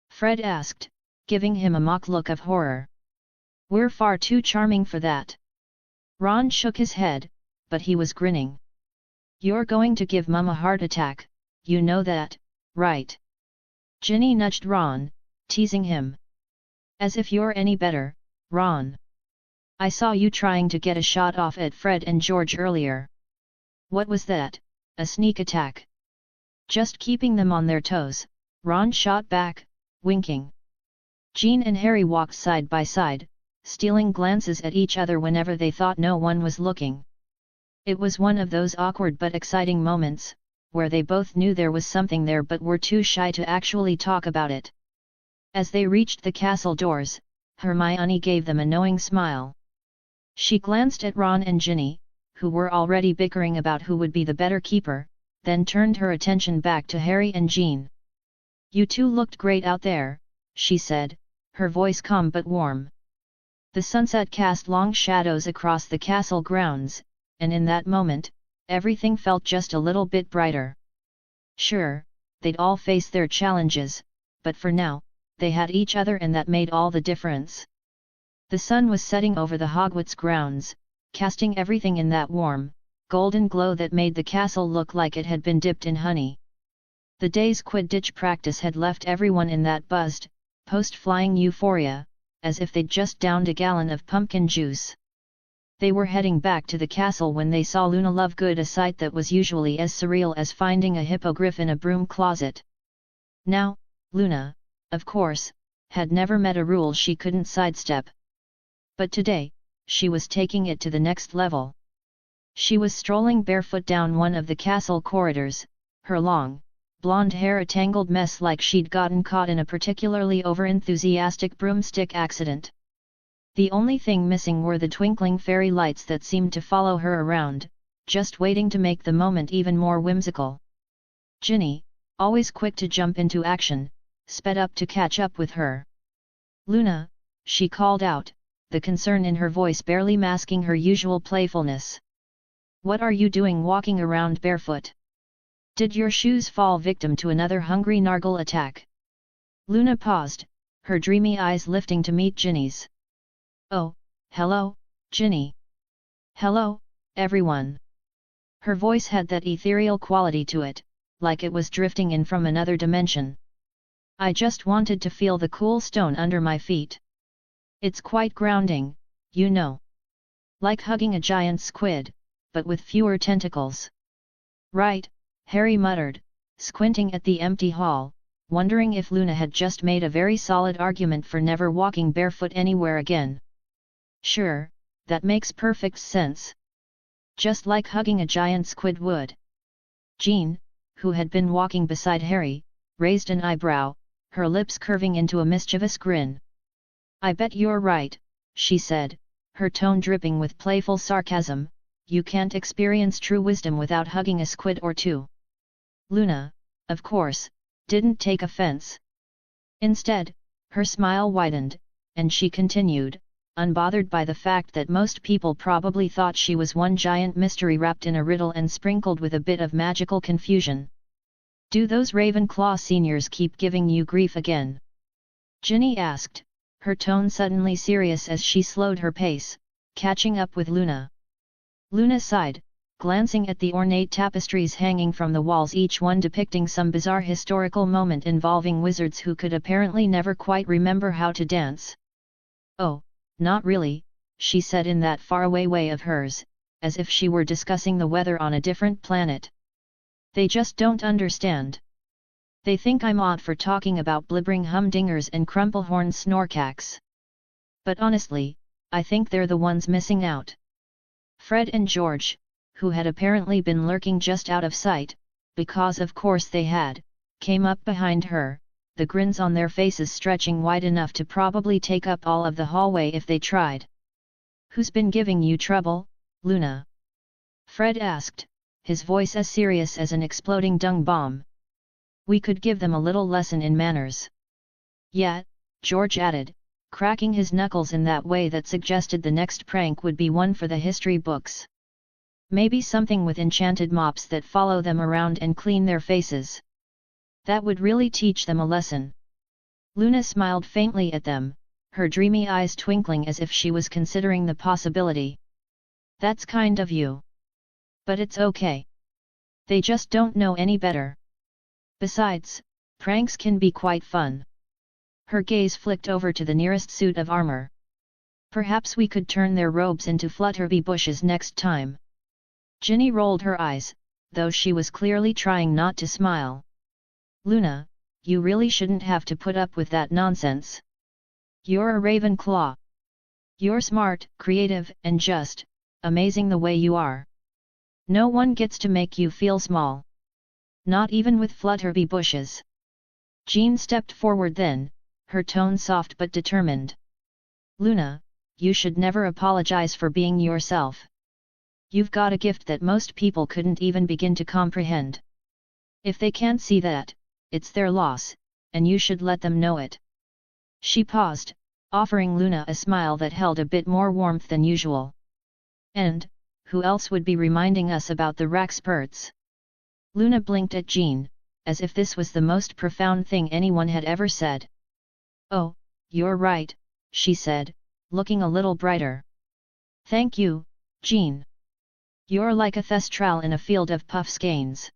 Fred asked, giving him a mock look of horror. We're far too charming for that. Ron shook his head, but he was grinning. You're going to give Mum a heart attack, you know that, right? Ginny nudged Ron, teasing him. As if you're any better, Ron. I saw you trying to get a shot off at Fred and George earlier. What was that, a sneak attack? Just keeping them on their toes, Ron shot back, winking. Jean and Harry walked side by side, stealing glances at each other whenever they thought no one was looking. It was one of those awkward but exciting moments, where they both knew there was something there but were too shy to actually talk about it. As they reached the castle doors, Hermione gave them a knowing smile. She glanced at Ron and Ginny, who were already bickering about who would be the better keeper, then turned her attention back to Harry and Jean. You two looked great out there, she said, her voice calm but warm. The sunset cast long shadows across the castle grounds, and in that moment, everything felt just a little bit brighter. Sure, they'd all face their challenges, but for now, they had each other, and that made all the difference. The sun was setting over the Hogwarts grounds, casting everything in that warm, golden glow that made the castle look like it had been dipped in honey. The day's Quidditch practice had left everyone in that buzzed, post-flying euphoria, as if they'd just downed a gallon of pumpkin juice. They were heading back to the castle when they saw Luna Lovegood, a sight that was usually as surreal as finding a hippogriff in a broom closet. Now, Luna, of course, had never met a rule she couldn't sidestep. But today, she was taking it to the next level. She was strolling barefoot down one of the castle corridors, her long, blonde hair a tangled mess like she'd gotten caught in a particularly overenthusiastic broomstick accident. The only thing missing were the twinkling fairy lights that seemed to follow her around, just waiting to make the moment even more whimsical. Ginny, always quick to jump into action, sped up to catch up with her. Luna, she called out, the concern in her voice barely masking her usual playfulness. What are you doing walking around barefoot? Did your shoes fall victim to another hungry Nargle attack? Luna paused, her dreamy eyes lifting to meet Ginny's. Oh, hello, Ginny. Hello, everyone. Her voice had that ethereal quality to it, like it was drifting in from another dimension. I just wanted to feel the cool stone under my feet. It's quite grounding, you know. Like hugging a giant squid, but with fewer tentacles. Right, Harry muttered, squinting at the empty hall, wondering if Luna had just made a very solid argument for never walking barefoot anywhere again. Sure, that makes perfect sense. Just like hugging a giant squid would. Jean, who had been walking beside Harry, raised an eyebrow, her lips curving into a mischievous grin. I bet you're right, she said, her tone dripping with playful sarcasm, you can't experience true wisdom without hugging a squid or two. Luna, of course, didn't take offense. Instead, her smile widened, and she continued, unbothered by the fact that most people probably thought she was one giant mystery wrapped in a riddle and sprinkled with a bit of magical confusion. Do those Ravenclaw seniors keep giving you grief again? Ginny asked, her tone suddenly serious as she slowed her pace, catching up with Luna. Luna sighed, glancing at the ornate tapestries hanging from the walls, each one depicting some bizarre historical moment involving wizards who could apparently never quite remember how to dance. Oh, not really, she said in that faraway way of hers, as if she were discussing the weather on a different planet. They just don't understand. They think I'm odd for talking about blibbering humdingers and crumplehorn snorkacks. But honestly, I think they're the ones missing out. Fred and George, who had apparently been lurking just out of sight, because of course they had, came up behind her, the grins on their faces stretching wide enough to probably take up all of the hallway if they tried. "Who's been giving you trouble, Luna?" Fred asked, his voice as serious as an exploding dung bomb. "We could give them a little lesson in manners." "Yeah," George added, cracking his knuckles in that way that suggested the next prank would be one for the history books. "Maybe something with enchanted mops that follow them around and clean their faces. That would really teach them a lesson." Luna smiled faintly at them, her dreamy eyes twinkling as if she was considering the possibility. "That's kind of you. But it's okay. They just don't know any better. Besides, pranks can be quite fun." Her gaze flicked over to the nearest suit of armor. "Perhaps we could turn their robes into flutterby bushes next time." Ginny rolled her eyes, though she was clearly trying not to smile. "Luna, you really shouldn't have to put up with that nonsense. You're a Ravenclaw. You're smart, creative, and just amazing the way you are. No one gets to make you feel small. Not even with flutterby bushes." Jean stepped forward then, her tone soft but determined. "Luna, you should never apologize for being yourself. You've got a gift that most people couldn't even begin to comprehend. If they can't see that, it's their loss, and you should let them know it." She paused, offering Luna a smile that held a bit more warmth than usual. "And, who else would be reminding us about the Raxperts?" Luna blinked at Jean, as if this was the most profound thing anyone had ever said. "Oh, you're right," she said, looking a little brighter. "Thank you, Jean. You're like a thestral in a field of puffskeins.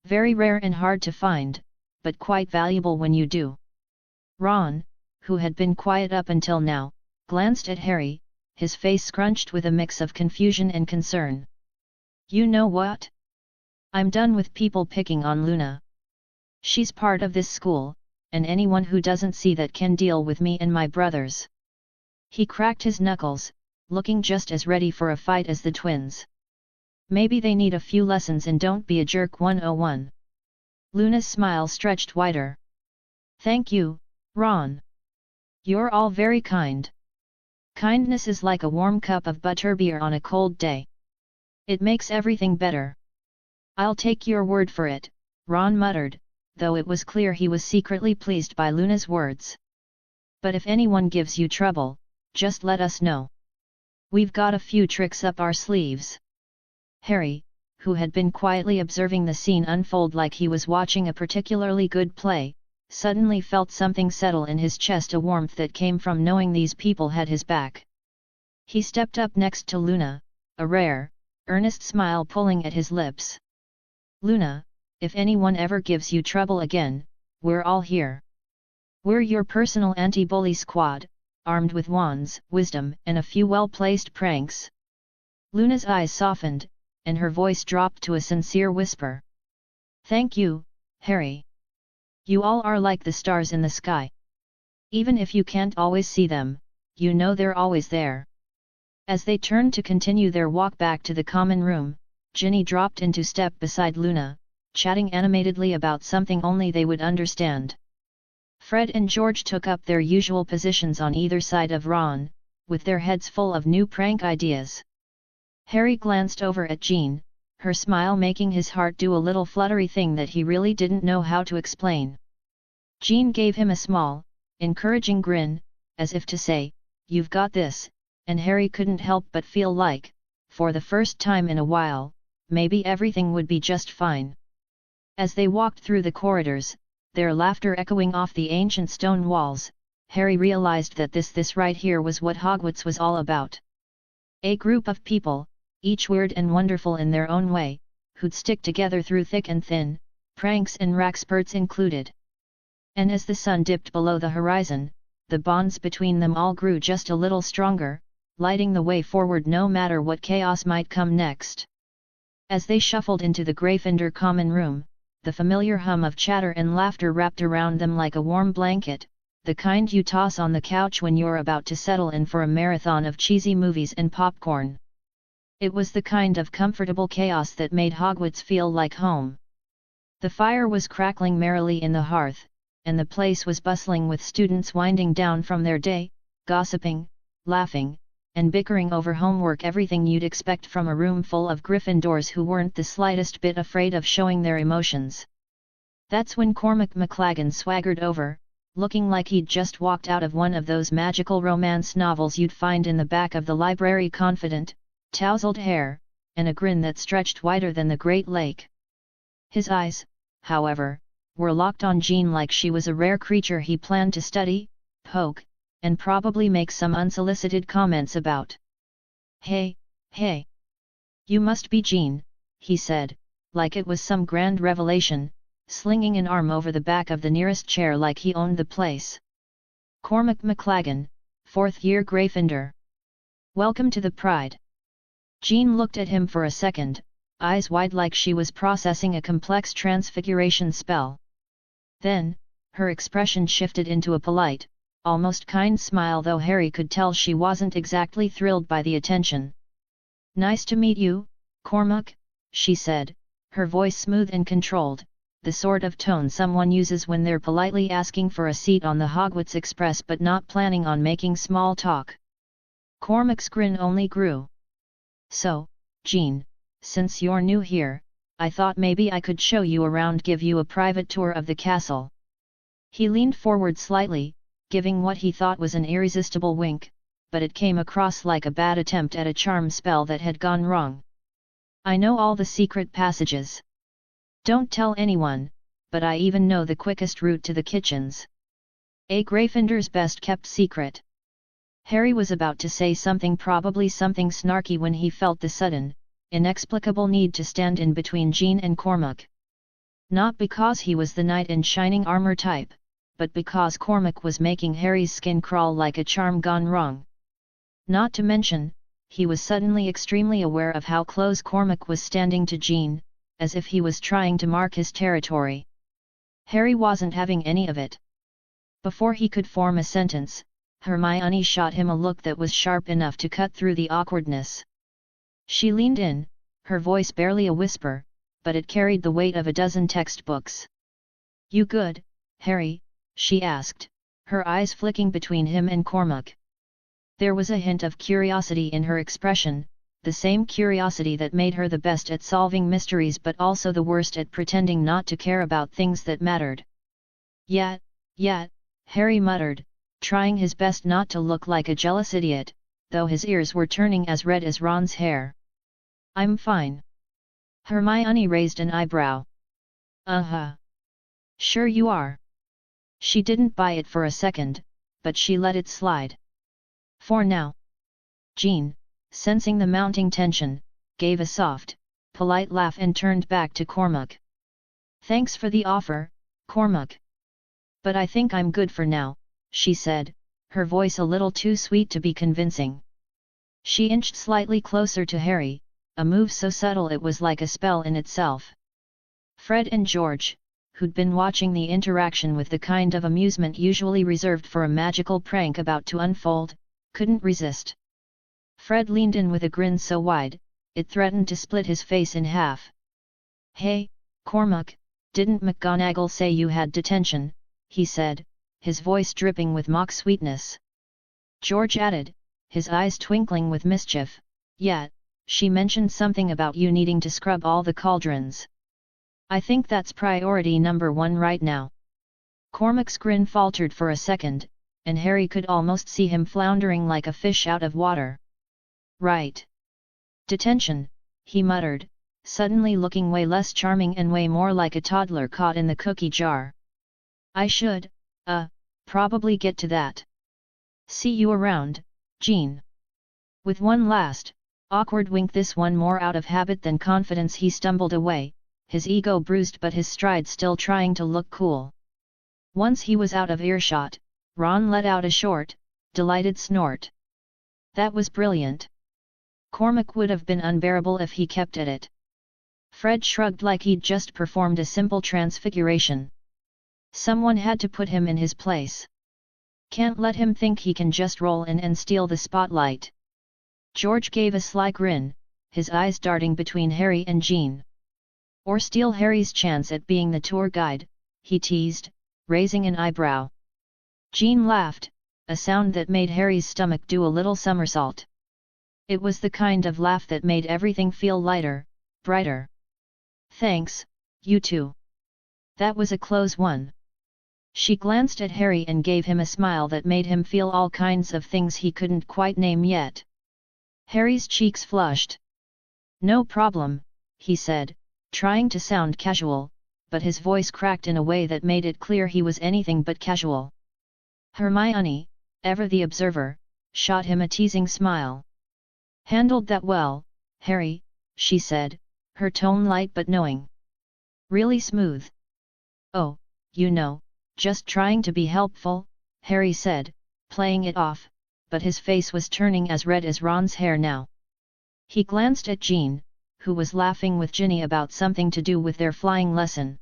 Very rare and hard to find, but quite valuable when you do." Ron, who had been quiet up until now, glanced at Harry, his face scrunched with a mix of confusion and concern. "You know what? I'm done with people picking on Luna. She's part of this school, and anyone who doesn't see that can deal with me and my brothers." He cracked his knuckles, looking just as ready for a fight as the twins. "Maybe they need a few lessons in Don't Be a Jerk 101. Luna's smile stretched wider. "Thank you, Ron. You're all very kind. Kindness is like a warm cup of butterbeer on a cold day. It makes everything better." "I'll take your word for it," Ron muttered, though it was clear he was secretly pleased by Luna's words. "But if anyone gives you trouble, just let us know. We've got a few tricks up our sleeves." Harry, who had been quietly observing the scene unfold like he was watching a particularly good play, suddenly felt something settle in his chest, a warmth that came from knowing these people had his back. He stepped up next to Luna, a rare, earnest smile pulling at his lips. "Luna, if anyone ever gives you trouble again, we're all here. We're your personal anti-bully squad, armed with wands, wisdom, and a few well-placed pranks." Luna's eyes softened, and her voice dropped to a sincere whisper. "Thank you, Harry. You all are like the stars in the sky. Even if you can't always see them, you know they're always there." As they turned to continue their walk back to the common room, Ginny dropped into step beside Luna, chatting animatedly about something only they would understand. Fred and George took up their usual positions on either side of Ron, with their heads full of new prank ideas. Harry glanced over at Jean, her smile making his heart do a little fluttery thing that he really didn't know how to explain. Jean gave him a small, encouraging grin, as if to say, "You've got this," and Harry couldn't help but feel like, for the first time in a while, maybe everything would be just fine. As they walked through the corridors, their laughter echoing off the ancient stone walls, Harry realized that this right here was what Hogwarts was all about. A group of people, each weird and wonderful in their own way, who'd stick together through thick and thin, pranks and Raxperts included. And as the sun dipped below the horizon, the bonds between them all grew just a little stronger, lighting the way forward no matter what chaos might come next. As they shuffled into the Gryffindor common room, the familiar hum of chatter and laughter wrapped around them like a warm blanket, the kind you toss on the couch when you're about to settle in for a marathon of cheesy movies and popcorn. It was the kind of comfortable chaos that made Hogwarts feel like home. The fire was crackling merrily in the hearth, and the place was bustling with students winding down from their day, gossiping, laughing, and bickering over homework, everything you'd expect from a room full of Gryffindors who weren't the slightest bit afraid of showing their emotions. That's when Cormac McLaggen swaggered over, looking like he'd just walked out of one of those magical romance novels you'd find in the back of the library, confident, tousled hair, and a grin that stretched wider than the Great Lake. His eyes, however, were locked on Jean like she was a rare creature he planned to study, poke, and probably make some unsolicited comments about. "Hey, hey! You must be Jean," he said, like it was some grand revelation, slinging an arm over the back of the nearest chair like he owned the place. "Cormac McLaggen, 4th year Gryffindor. Welcome to the Pride." Jean looked at him for a second, eyes wide like she was processing a complex transfiguration spell. Then, her expression shifted into a polite, almost kind smile, though Harry could tell she wasn't exactly thrilled by the attention. "Nice to meet you, Cormac," she said, her voice smooth and controlled, the sort of tone someone uses when they're politely asking for a seat on the Hogwarts Express but not planning on making small talk. Cormac's grin only grew. "So, Jean, since you're new here, I thought maybe I could show you around, give you a private tour of the castle." He leaned forward slightly, giving what he thought was an irresistible wink, but it came across like a bad attempt at a charm spell that had gone wrong. "I know all the secret passages. Don't tell anyone, but I even know the quickest route to the kitchens. A Gryffindor's best kept secret." Harry was about to say something, probably something snarky, when he felt the sudden, inexplicable need to stand in between Jean and Cormac. Not because he was the knight in shining armor type, but because Cormac was making Harry's skin crawl like a charm gone wrong. Not to mention, he was suddenly extremely aware of how close Cormac was standing to Jean, as if he was trying to mark his territory. Harry wasn't having any of it. Before he could form a sentence, Hermione shot him a look that was sharp enough to cut through the awkwardness. She leaned in, her voice barely a whisper, but it carried the weight of a dozen textbooks. "You good, Harry?" she asked, her eyes flicking between him and Cormac. There was a hint of curiosity in her expression, the same curiosity that made her the best at solving mysteries but also the worst at pretending not to care about things that mattered. Yet, Harry muttered, trying his best not to look like a jealous idiot, though his ears were turning as red as Ron's hair. "I'm fine." Hermione raised an eyebrow. "Uh-huh. Sure you are." She didn't buy it for a second, but she let it slide. "For now." Jean, sensing the mounting tension, gave a soft, polite laugh and turned back to Cormac. "Thanks for the offer, Cormac. But I think I'm good for now," she said, her voice a little too sweet to be convincing. She inched slightly closer to Harry, a move so subtle it was like a spell in itself. Fred and George, who'd been watching the interaction with the kind of amusement usually reserved for a magical prank about to unfold, couldn't resist. Fred leaned in with a grin so wide, it threatened to split his face in half. "Hey, Cormac, didn't McGonagall say you had detention?" he said, his voice dripping with mock sweetness. George added, his eyes twinkling with mischief, "Yet, she mentioned something about you needing to scrub all the cauldrons. I think that's priority number 1 right now." Cormac's grin faltered for a second, and Harry could almost see him floundering like a fish out of water. "Right. Detention," he muttered, suddenly looking way less charming and way more like a toddler caught in the cookie jar. "I should, probably get to that. See you around, Jean." With one last, awkward wink, this one more out of habit than confidence, he stumbled away, his ego bruised but his stride still trying to look cool. Once he was out of earshot, Ron let out a short, delighted snort. That was brilliant. Cormac would have been unbearable if he kept at it. Fred shrugged like he'd just performed a simple transfiguration. Someone had to put him in his place. Can't let him think he can just roll in and steal the spotlight. George gave a sly grin, his eyes darting between Harry and Jean. Or steal Harry's chance at being the tour guide, he teased, raising an eyebrow. Jean laughed, a sound that made Harry's stomach do a little somersault. It was the kind of laugh that made everything feel lighter, brighter. Thanks, you two. That was a close one. She glanced at Harry and gave him a smile that made him feel all kinds of things he couldn't quite name yet. Harry's cheeks flushed. No problem, he said, trying to sound casual, but his voice cracked in a way that made it clear he was anything but casual. Hermione, ever the observer, shot him a teasing smile. Handled that well, Harry, she said, her tone light but knowing. Really smooth. Oh, you know, just trying to be helpful, Harry said, playing it off, but his face was turning as red as Ron's hair now. He glanced at Jean, who was laughing with Ginny about something to do with their flying lesson.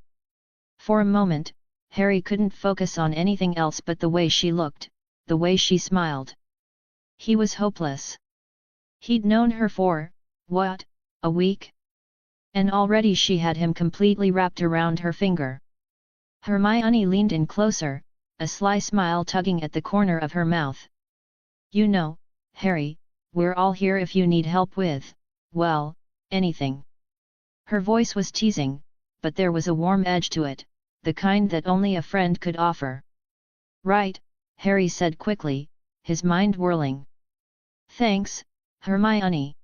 For a moment, Harry couldn't focus on anything else but the way she looked, the way she smiled. He was hopeless. He'd known her for, what, a week? And already she had him completely wrapped around her finger. Hermione leaned in closer, a sly smile tugging at the corner of her mouth. You know, Harry, we're all here if you need help with, well, anything. Her voice was teasing, but there was a warm edge to it, the kind that only a friend could offer. Right, Harry said quickly, his mind whirling. Thanks, Hermione.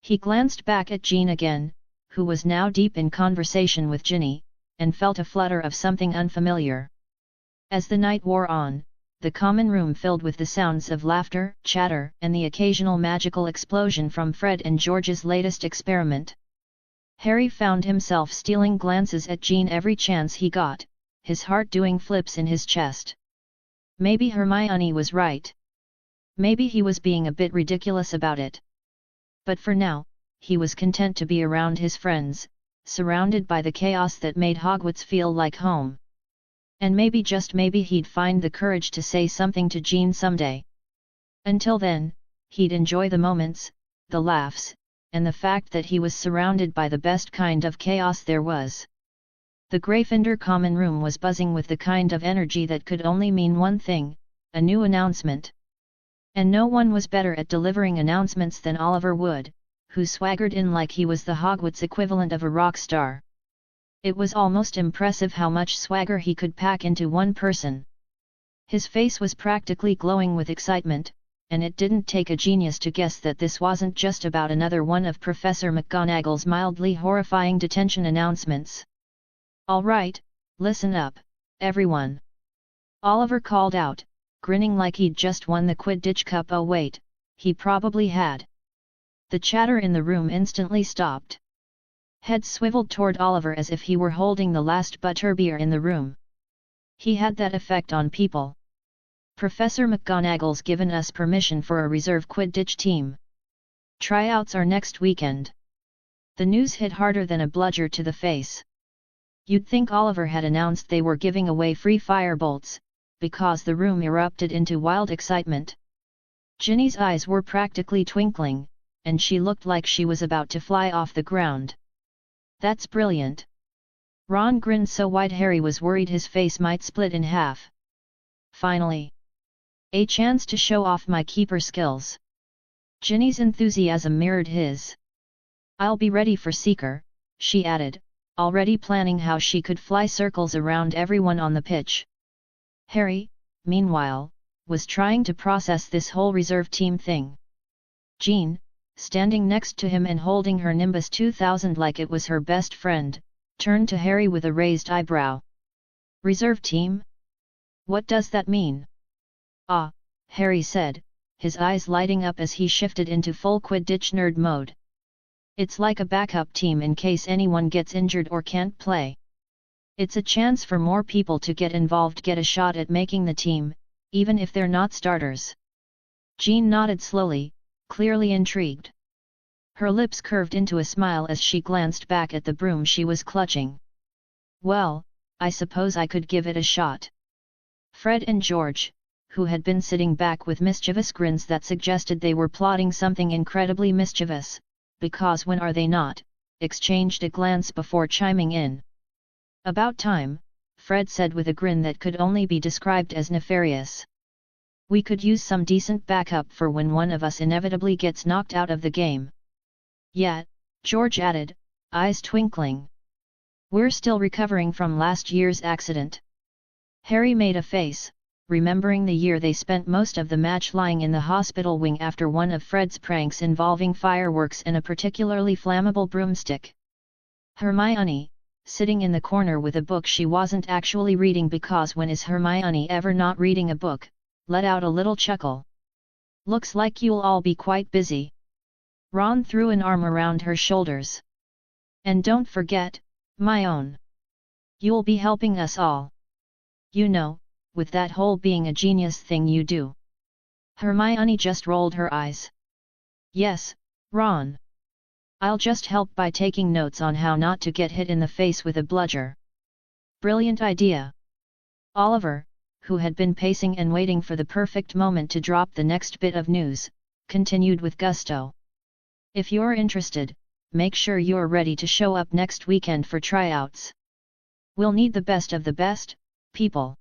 He glanced back at Jean again, who was now deep in conversation with Ginny, and felt a flutter of something unfamiliar. As the night wore on, the common room filled with the sounds of laughter, chatter, and the occasional magical explosion from Fred and George's latest experiment. Harry found himself stealing glances at Jean every chance he got, his heart doing flips in his chest. Maybe Hermione was right. Maybe he was being a bit ridiculous about it. But for now, he was content to be around his friends, surrounded by the chaos that made Hogwarts feel like home. And maybe just maybe he'd find the courage to say something to Jean someday. Until then, he'd enjoy the moments, the laughs, and the fact that he was surrounded by the best kind of chaos there was. The Gryffindor common room was buzzing with the kind of energy that could only mean one thing, a new announcement. And no one was better at delivering announcements than Oliver Wood, who swaggered in like he was the Hogwarts equivalent of a rock star. It was almost impressive how much swagger he could pack into one person. His face was practically glowing with excitement, and it didn't take a genius to guess that this wasn't just about another one of Professor McGonagall's mildly horrifying detention announcements. All right, listen up, everyone. Oliver called out, grinning like he'd just won the Quidditch Cup. Oh wait, he probably had. The chatter in the room instantly stopped. Heads swiveled toward Oliver as if he were holding the last butterbeer in the room. He had that effect on people. Professor McGonagall's given us permission for a reserve Quidditch team. Tryouts are next weekend. The news hit harder than a bludger to the face. You'd think Oliver had announced they were giving away free firebolts, because the room erupted into wild excitement. Ginny's eyes were practically twinkling, and she looked like she was about to fly off the ground. That's brilliant. Ron grinned so wide Harry was worried his face might split in half. Finally. A chance to show off my keeper skills. Ginny's enthusiasm mirrored his. I'll be ready for Seeker, she added, already planning how she could fly circles around everyone on the pitch. Harry, meanwhile, was trying to process this whole reserve team thing. Jean, standing next to him and holding her Nimbus 2000 like it was her best friend, turned to Harry with a raised eyebrow. Reserve team? What does that mean? Ah, Harry said, his eyes lighting up as he shifted into full Quidditch nerd mode. It's like a backup team in case anyone gets injured or can't play. It's a chance for more people to get involved, get a shot at making the team, even if they're not starters. Jean nodded slowly, clearly intrigued. Her lips curved into a smile as she glanced back at the broom she was clutching. Well, I suppose I could give it a shot. Fred and George, who had been sitting back with mischievous grins that suggested they were plotting something incredibly mischievous, because when are they not, exchanged a glance before chiming in. About time, Fred said with a grin that could only be described as nefarious. We could use some decent backup for when one of us inevitably gets knocked out of the game. Yeah, George added, eyes twinkling. We're still recovering from last year's accident. Harry made a face, remembering the year they spent most of the match lying in the hospital wing after one of Fred's pranks involving fireworks and a particularly flammable broomstick. Hermione, sitting in the corner with a book she wasn't actually reading because when is Hermione ever not reading a book, let out a little chuckle. Looks like you'll all be quite busy. Ron threw an arm around her shoulders. And don't forget, my own. You'll be helping us all. You know, with that whole being a genius thing you do. Hermione just rolled her eyes. Yes, Ron. I'll just help by taking notes on how not to get hit in the face with a bludger. Brilliant idea. Oliver, who had been pacing and waiting for the perfect moment to drop the next bit of news, continued with gusto. If you're interested, make sure you're ready to show up next weekend for tryouts. We'll need the best of the best, people.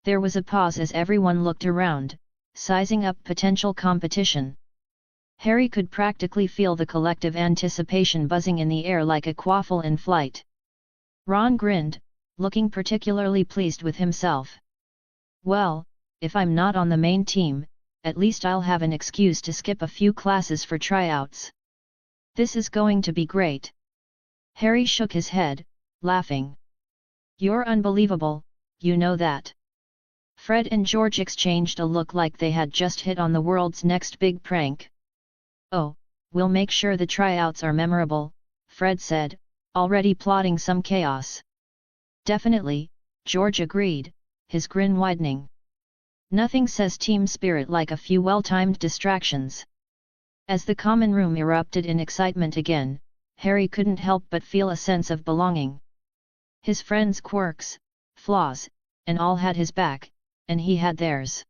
There was a pause as everyone looked around, sizing up potential competition. Harry could practically feel the collective anticipation buzzing in the air like a quaffle in flight. Ron grinned, looking particularly pleased with himself. Well, if I'm not on the main team, at least I'll have an excuse to skip a few classes for tryouts. This is going to be great. Harry shook his head, laughing. You're unbelievable, you know that. Fred and George exchanged a look like they had just hit on the world's next big prank. Oh, we'll make sure the tryouts are memorable, Fred said, already plotting some chaos. Definitely, George agreed, his grin widening. Nothing says team spirit like a few well-timed distractions. As the common room erupted in excitement again, Harry couldn't help but feel a sense of belonging. His friends' quirks, flaws, and all had his back, and he had theirs.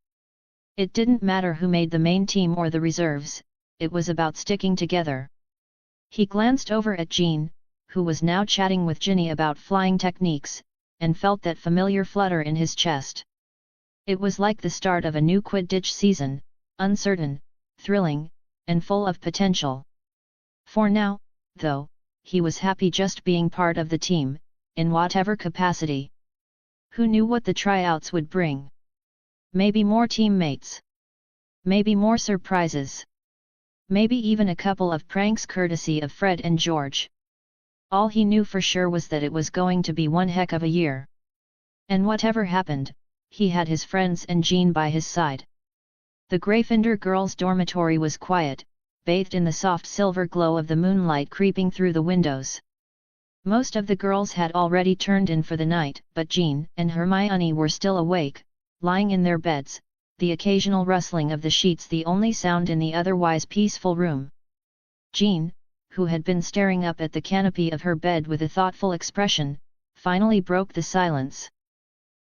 It didn't matter who made the main team or the reserves, it was about sticking together. He glanced over at Jean, who was now chatting with Ginny about flying techniques, and felt that familiar flutter in his chest. It was like the start of a new Quidditch season, uncertain, thrilling, and full of potential. For now, though, he was happy just being part of the team, in whatever capacity. Who knew what the tryouts would bring? Maybe more teammates. Maybe more surprises. Maybe even a couple of pranks courtesy of Fred and George. All he knew for sure was that it was going to be one heck of a year. And whatever happened, he had his friends and Jean by his side. The Gryffindor girls' dormitory was quiet, bathed in the soft silver glow of the moonlight creeping through the windows. Most of the girls had already turned in for the night, but Jean and Hermione were still awake, lying in their beds, the occasional rustling of the sheets the only sound in the otherwise peaceful room. Jean, who had been staring up at the canopy of her bed with a thoughtful expression, finally broke the silence.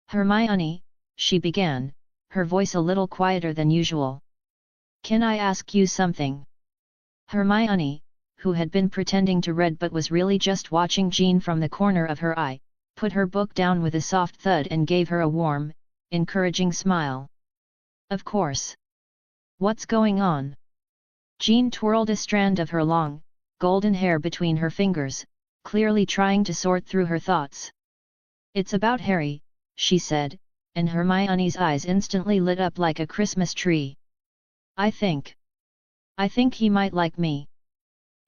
Hermione, she began, her voice a little quieter than usual. Can I ask you something? Hermione, who had been pretending to read but was really just watching Jean from the corner of her eye, put her book down with a soft thud and gave her a warm, encouraging smile. Of course. What's going on? Jean twirled a strand of her long, golden hair between her fingers, clearly trying to sort through her thoughts. It's about Harry, she said, and Hermione's eyes instantly lit up like a Christmas tree. I think he might like me.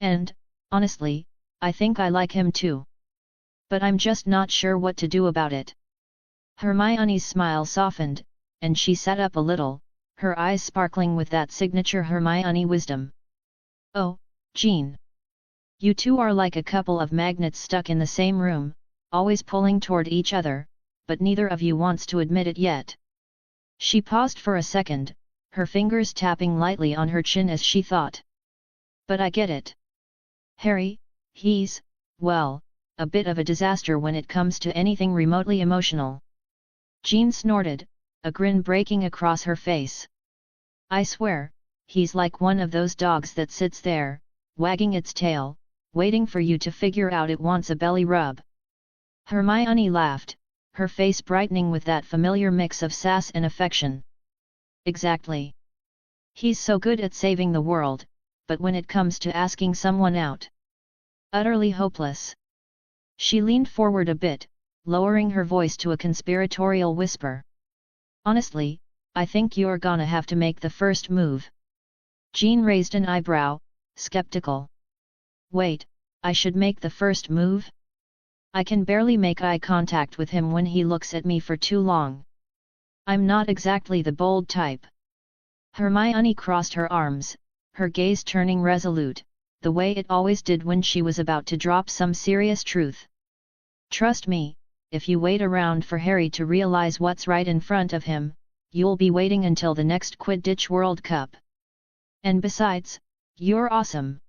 And, honestly, I think I like him too. But I'm just not sure what to do about it. Hermione's smile softened, and she sat up a little, her eyes sparkling with that signature Hermione wisdom. Oh, Jean. You two are like a couple of magnets stuck in the same room, always pulling toward each other, but neither of you wants to admit it yet. She paused for a second, her fingers tapping lightly on her chin as she thought. But I get it. Harry, he's, well, a bit of a disaster when it comes to anything remotely emotional. Jean snorted, a grin breaking across her face. I swear, he's like one of those dogs that sits there, wagging its tail, waiting for you to figure out it wants a belly rub. Hermione laughed, her face brightening with that familiar mix of sass and affection. Exactly. He's so good at saving the world, but when it comes to asking someone out, utterly hopeless. She leaned forward a bit, lowering her voice to a conspiratorial whisper. Honestly, I think you're gonna have to make the first move. Jean raised an eyebrow, skeptical. Wait, I should make the first move? I can barely make eye contact with him when he looks at me for too long. I'm not exactly the bold type. Hermione crossed her arms, her gaze turning resolute, the way it always did when she was about to drop some serious truth. Trust me, if you wait around for Harry to realize what's right in front of him, you'll be waiting until the next Quidditch World Cup. And besides, you're awesome.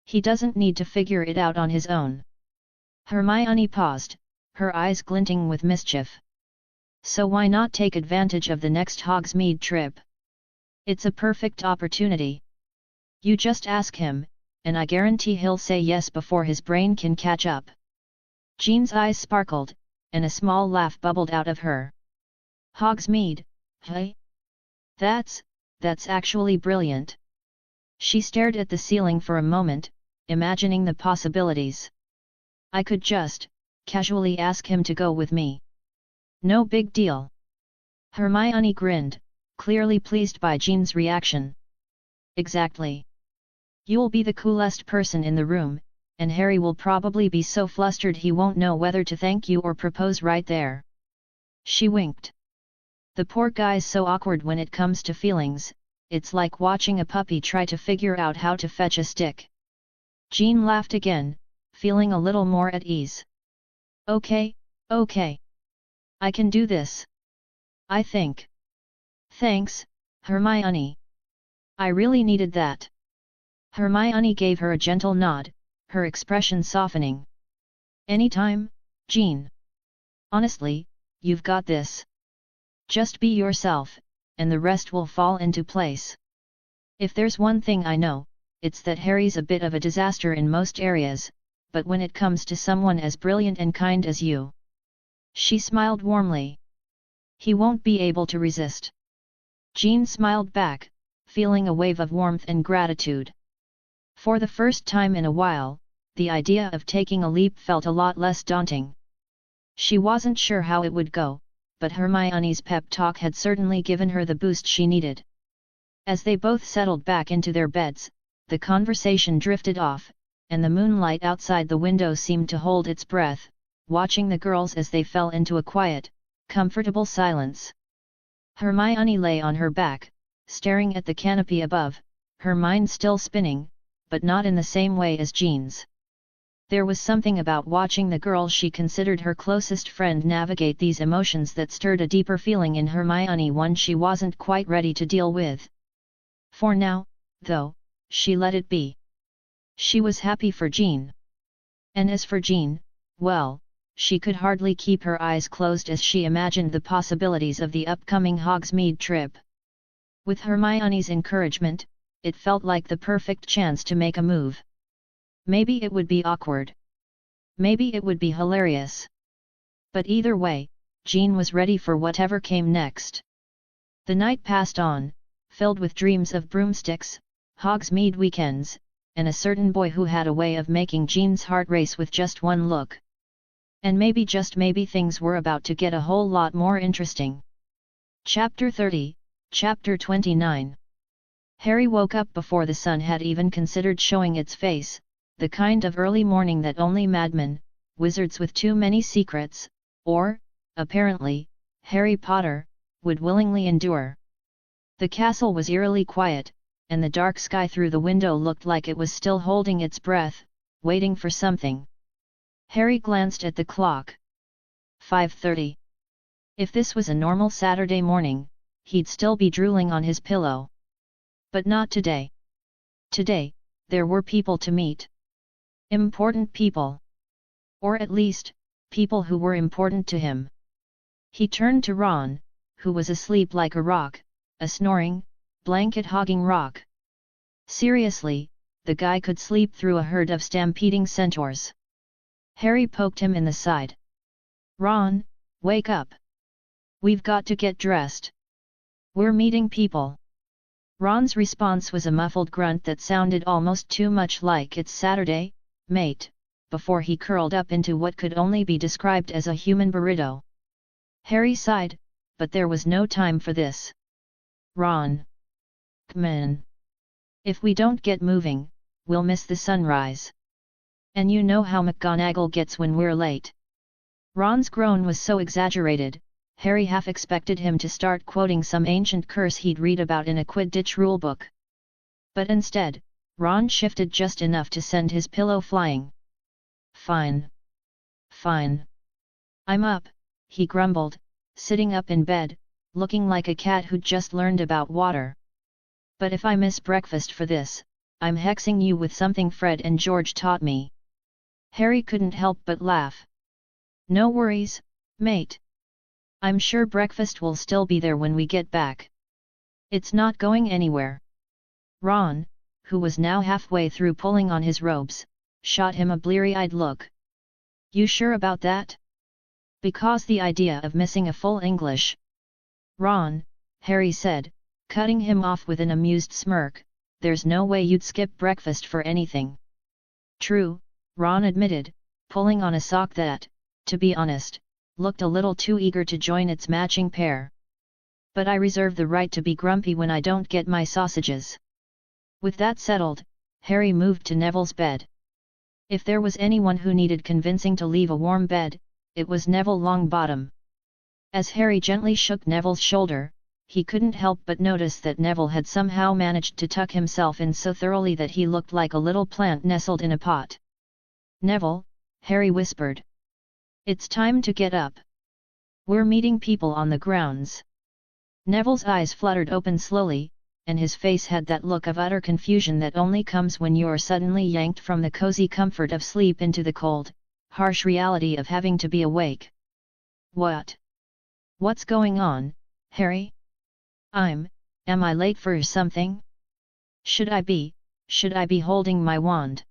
He doesn't need to figure it out on his own. Hermione paused, her eyes glinting with mischief. So why not take advantage of the next Hogsmeade trip? It's a perfect opportunity. You just ask him, and I guarantee he'll say yes before his brain can catch up. Jean's eyes sparkled, and a small laugh bubbled out of her. Hogsmeade, hey? That's actually brilliant. She stared at the ceiling for a moment, imagining the possibilities. I could just, casually ask him to go with me. No big deal. Hermione grinned, clearly pleased by Jean's reaction. Exactly. You'll be the coolest person in the room, and Harry will probably be so flustered he won't know whether to thank you or propose right there. She winked. The poor guy's so awkward when it comes to feelings, it's like watching a puppy try to figure out how to fetch a stick. Jean laughed again, feeling a little more at ease. Okay. I can do this. I think. Thanks, Hermione. I really needed that. Hermione gave her a gentle nod, her expression softening. Anytime, Jean. Honestly, you've got this. Just be yourself, and the rest will fall into place. If there's one thing I know, it's that Harry's a bit of a disaster in most areas, but when it comes to someone as brilliant and kind as you. She smiled warmly. He won't be able to resist. Jean smiled back, feeling a wave of warmth and gratitude. For the first time in a while, the idea of taking a leap felt a lot less daunting. She wasn't sure how it would go, but Hermione's pep talk had certainly given her the boost she needed. As they both settled back into their beds, the conversation drifted off, and the moonlight outside the window seemed to hold its breath, watching the girls as they fell into a quiet, comfortable silence. Hermione lay on her back, staring at the canopy above, her mind still spinning, but not in the same way as Jean's. There was something about watching the girl she considered her closest friend navigate these emotions that stirred a deeper feeling in Hermione, one she wasn't quite ready to deal with. For now, though, she let it be. She was happy for Jean. And as for Jean, well, she could hardly keep her eyes closed as she imagined the possibilities of the upcoming Hogsmeade trip. With Hermione's encouragement, it felt like the perfect chance to make a move. Maybe it would be awkward. Maybe it would be hilarious. But either way, Jean was ready for whatever came next. The night passed on, filled with dreams of broomsticks, Hogsmeade weekends, and a certain boy who had a way of making Jean's heart race with just one look. And maybe, just maybe, things were about to get a whole lot more interesting. Chapter 30, Chapter 29. Harry woke up before the sun had even considered showing its face, the kind of early morning that only madmen, wizards with too many secrets, or, apparently, Harry Potter, would willingly endure. The castle was eerily quiet, and the dark sky through the window looked like it was still holding its breath, waiting for something. Harry glanced at the clock. 5:30. If this was a normal Saturday morning, he'd still be drooling on his pillow. But not today. Today, there were people to meet. Important people. Or at least, people who were important to him. He turned to Ron, who was asleep like a rock, a snoring, blanket-hogging rock. Seriously, the guy could sleep through a herd of stampeding centaurs. Harry poked him in the side. Ron, wake up. We've got to get dressed. We're meeting people. Ron's response was a muffled grunt that sounded almost too much like "It's Saturday, mate," before he curled up into what could only be described as a human burrito. Harry sighed, but there was no time for this. Ron. Come in. If we don't get moving, we'll miss the sunrise. And you know how McGonagall gets when we're late. Ron's groan was so exaggerated, Harry half expected him to start quoting some ancient curse he'd read about in a Quidditch rulebook. But instead, Ron shifted just enough to send his pillow flying. Fine. Fine. I'm up, he grumbled, sitting up in bed, looking like a cat who'd just learned about water. But if I miss breakfast for this, I'm hexing you with something Fred and George taught me. Harry couldn't help but laugh. No worries, mate. I'm sure breakfast will still be there when we get back. It's not going anywhere. Ron, who was now halfway through pulling on his robes, shot him a bleary-eyed look. You sure about that? Because the idea of missing a full English. Ron, Harry said, cutting him off with an amused smirk, there's no way you'd skip breakfast for anything. True, Ron admitted, pulling on a sock that, to be honest, looked a little too eager to join its matching pair. But I reserve the right to be grumpy when I don't get my sausages. With that settled, Harry moved to Neville's bed. If there was anyone who needed convincing to leave a warm bed, it was Neville Longbottom. As Harry gently shook Neville's shoulder, he couldn't help but notice that Neville had somehow managed to tuck himself in so thoroughly that he looked like a little plant nestled in a pot. Neville, Harry whispered. It's time to get up. We're meeting people on the grounds. Neville's eyes fluttered open slowly, and his face had that look of utter confusion that only comes when you're suddenly yanked from the cozy comfort of sleep into the cold, harsh reality of having to be awake. What? What's going on, Harry? Am I late for something? Should I be holding my wand?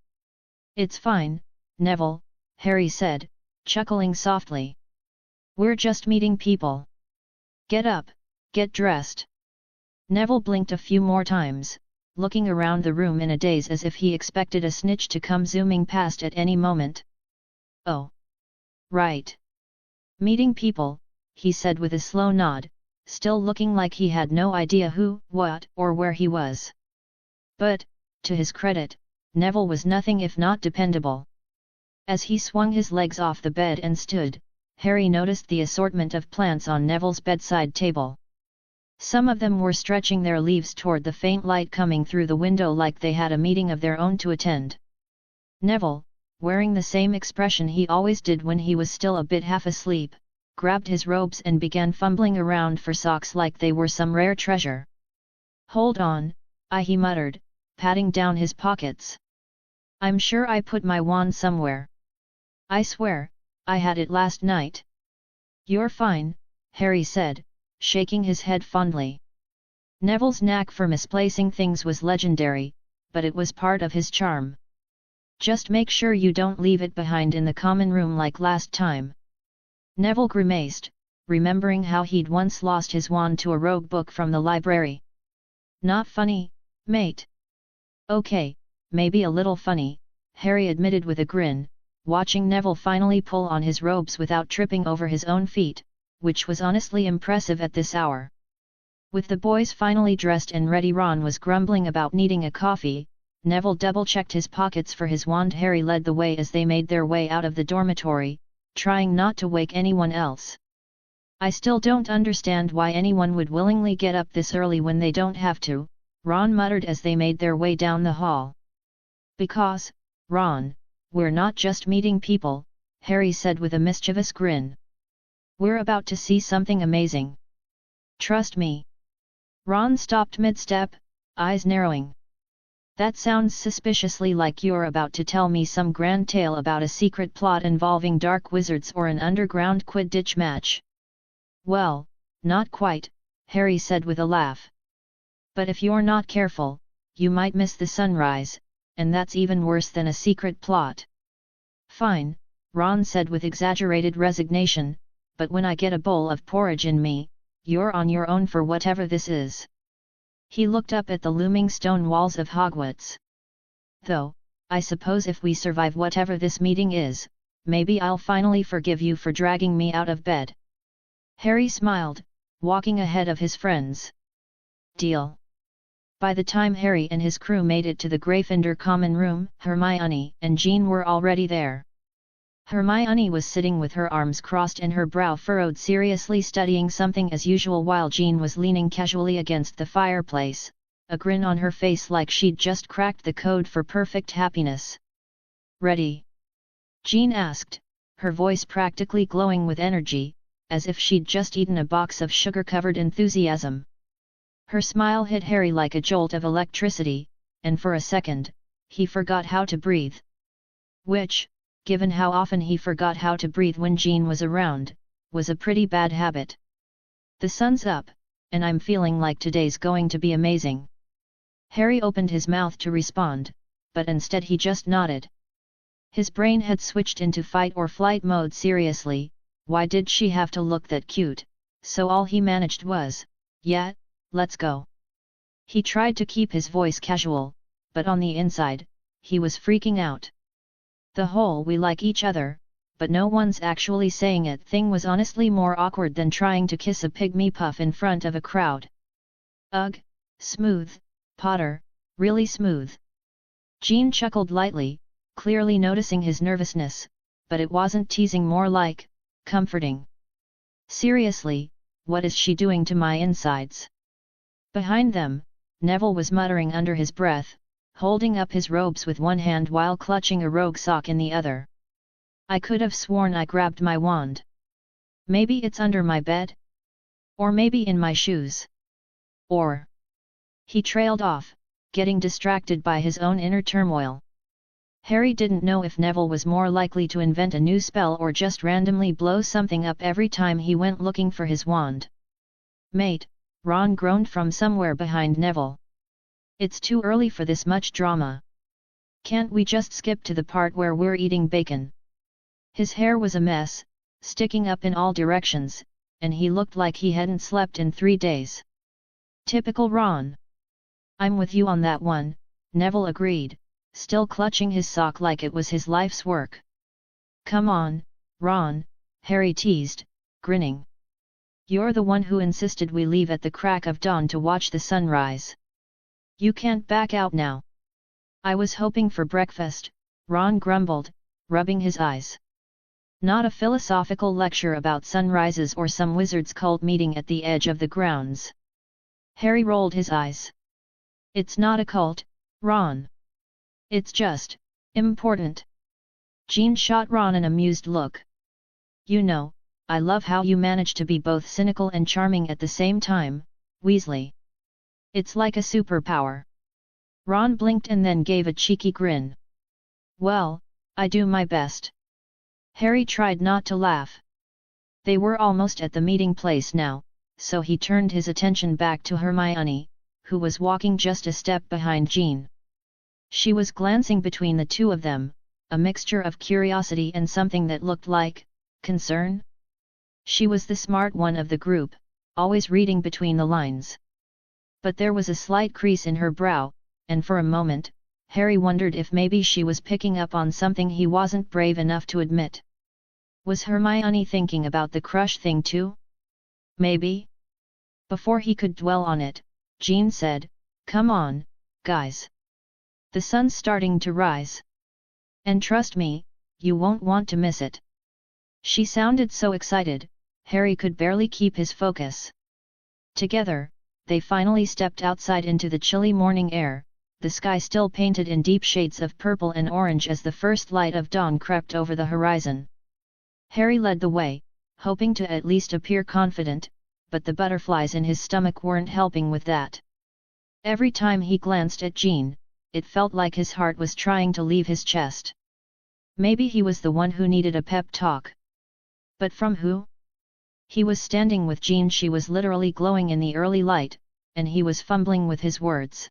It's fine, Neville, Harry said, chuckling softly. We're just meeting people. Get up, get dressed. Neville blinked a few more times, looking around the room in a daze as if he expected a snitch to come zooming past at any moment. Oh. Right. Meeting people, he said with a slow nod, still looking like he had no idea who, what, or where he was. But, to his credit, Neville was nothing if not dependable. As he swung his legs off the bed and stood, Harry noticed the assortment of plants on Neville's bedside table. Some of them were stretching their leaves toward the faint light coming through the window like they had a meeting of their own to attend. Neville, wearing the same expression he always did when he was still a bit half asleep, grabbed his robes and began fumbling around for socks like they were some rare treasure. Hold on, he muttered, patting down his pockets. I'm sure I put my wand somewhere. I swear, I had it last night. You're fine, Harry said, shaking his head fondly. Neville's knack for misplacing things was legendary, but it was part of his charm. Just make sure you don't leave it behind in the common room like last time. Neville grimaced, remembering how he'd once lost his wand to a rogue book from the library. Not funny, mate. Okay, maybe a little funny, Harry admitted with a grin, watching Neville finally pull on his robes without tripping over his own feet, which was honestly impressive at this hour. With the boys finally dressed and ready, Ron was grumbling about needing a coffee. Neville double-checked his pockets for his wand. Harry led the way as they made their way out of the dormitory, trying not to wake anyone else. I still don't understand why anyone would willingly get up this early when they don't have to, Ron muttered as they made their way down the hall. Because, Ron, we're not just meeting people, Harry said with a mischievous grin. We're about to see something amazing. Trust me. Ron stopped mid-step, eyes narrowing. That sounds suspiciously like you're about to tell me some grand tale about a secret plot involving dark wizards or an underground Quidditch match. Well, not quite, Harry said with a laugh. But if you're not careful, you might miss the sunrise, and that's even worse than a secret plot. Fine, Ron said with exaggerated resignation, but when I get a bowl of porridge in me, you're on your own for whatever this is. He looked up at the looming stone walls of Hogwarts. Though, I suppose if we survive whatever this meeting is, maybe I'll finally forgive you for dragging me out of bed. Harry smiled, walking ahead of his friends. Deal. By the time Harry and his crew made it to the Gryffindor common room, Hermione and Jean were already there. Hermione was sitting with her arms crossed and her brow furrowed, seriously studying something as usual, while Jean was leaning casually against the fireplace, a grin on her face like she'd just cracked the code for perfect happiness. "Ready?" Jean asked, her voice practically glowing with energy, as if she'd just eaten a box of sugar-covered enthusiasm. Her smile hit Harry like a jolt of electricity, and for a second, he forgot how to breathe. Which, given how often he forgot how to breathe when Jean was around, was a pretty bad habit. "The sun's up, and I'm feeling like today's going to be amazing." Harry opened his mouth to respond, but instead he just nodded. His brain had switched into fight or flight mode. Seriously, why did she have to look that cute? So all he managed was, "Yeah, let's go." He tried to keep his voice casual, but on the inside, he was freaking out. The whole "we like each other, but no one's actually saying it" thing was honestly more awkward than trying to kiss a pygmy puff in front of a crowd. Ugh, smooth, Potter, really smooth. Jean chuckled lightly, clearly noticing his nervousness, but it wasn't teasing, more like comforting. "Seriously, what is she doing to my insides?" Behind them, Neville was muttering under his breath, holding up his robes with one hand while clutching a rogue sock in the other. "I could have sworn I grabbed my wand. Maybe it's under my bed? Or maybe in my shoes? Or..." He trailed off, getting distracted by his own inner turmoil. Harry didn't know if Neville was more likely to invent a new spell or just randomly blow something up every time he went looking for his wand. "Mate," Ron groaned from somewhere behind Neville. "It's too early for this much drama. Can't we just skip to the part where we're eating bacon?" His hair was a mess, sticking up in all directions, and he looked like he hadn't slept in 3 days. Typical Ron. "I'm with you on that one," Neville agreed, still clutching his sock like it was his life's work. "Come on, Ron," Harry teased, grinning. "You're the one who insisted we leave at the crack of dawn to watch the sunrise. You can't back out now." "I was hoping for breakfast," Ron grumbled, rubbing his eyes. "Not a philosophical lecture about sunrises or some wizard's cult meeting at the edge of the grounds." Harry rolled his eyes. "It's not a cult, Ron. It's just important." Jean shot Ron an amused look. "You know, I love how you manage to be both cynical and charming at the same time, Weasley. It's like a superpower." Ron blinked and then gave a cheeky grin. "Well, I do my best." Harry tried not to laugh. They were almost at the meeting place now, so he turned his attention back to Hermione, who was walking just a step behind Jean. She was glancing between the two of them, a mixture of curiosity and something that looked like concern. She was the smart one of the group, always reading between the lines. But there was a slight crease in her brow, and for a moment, Harry wondered if maybe she was picking up on something he wasn't brave enough to admit. Was Hermione thinking about the crush thing too? Maybe? Before he could dwell on it, Jean said, "Come on, guys. The sun's starting to rise. And trust me, you won't want to miss it." She sounded so excited, Harry could barely keep his focus. Together, they finally stepped outside into the chilly morning air, the sky still painted in deep shades of purple and orange as the first light of dawn crept over the horizon. Harry led the way, hoping to at least appear confident, but the butterflies in his stomach weren't helping with that. Every time he glanced at Jean, it felt like his heart was trying to leave his chest. Maybe he was the one who needed a pep talk. But from who? He was standing with Jean. She was literally glowing in the early light, and he was fumbling with his words.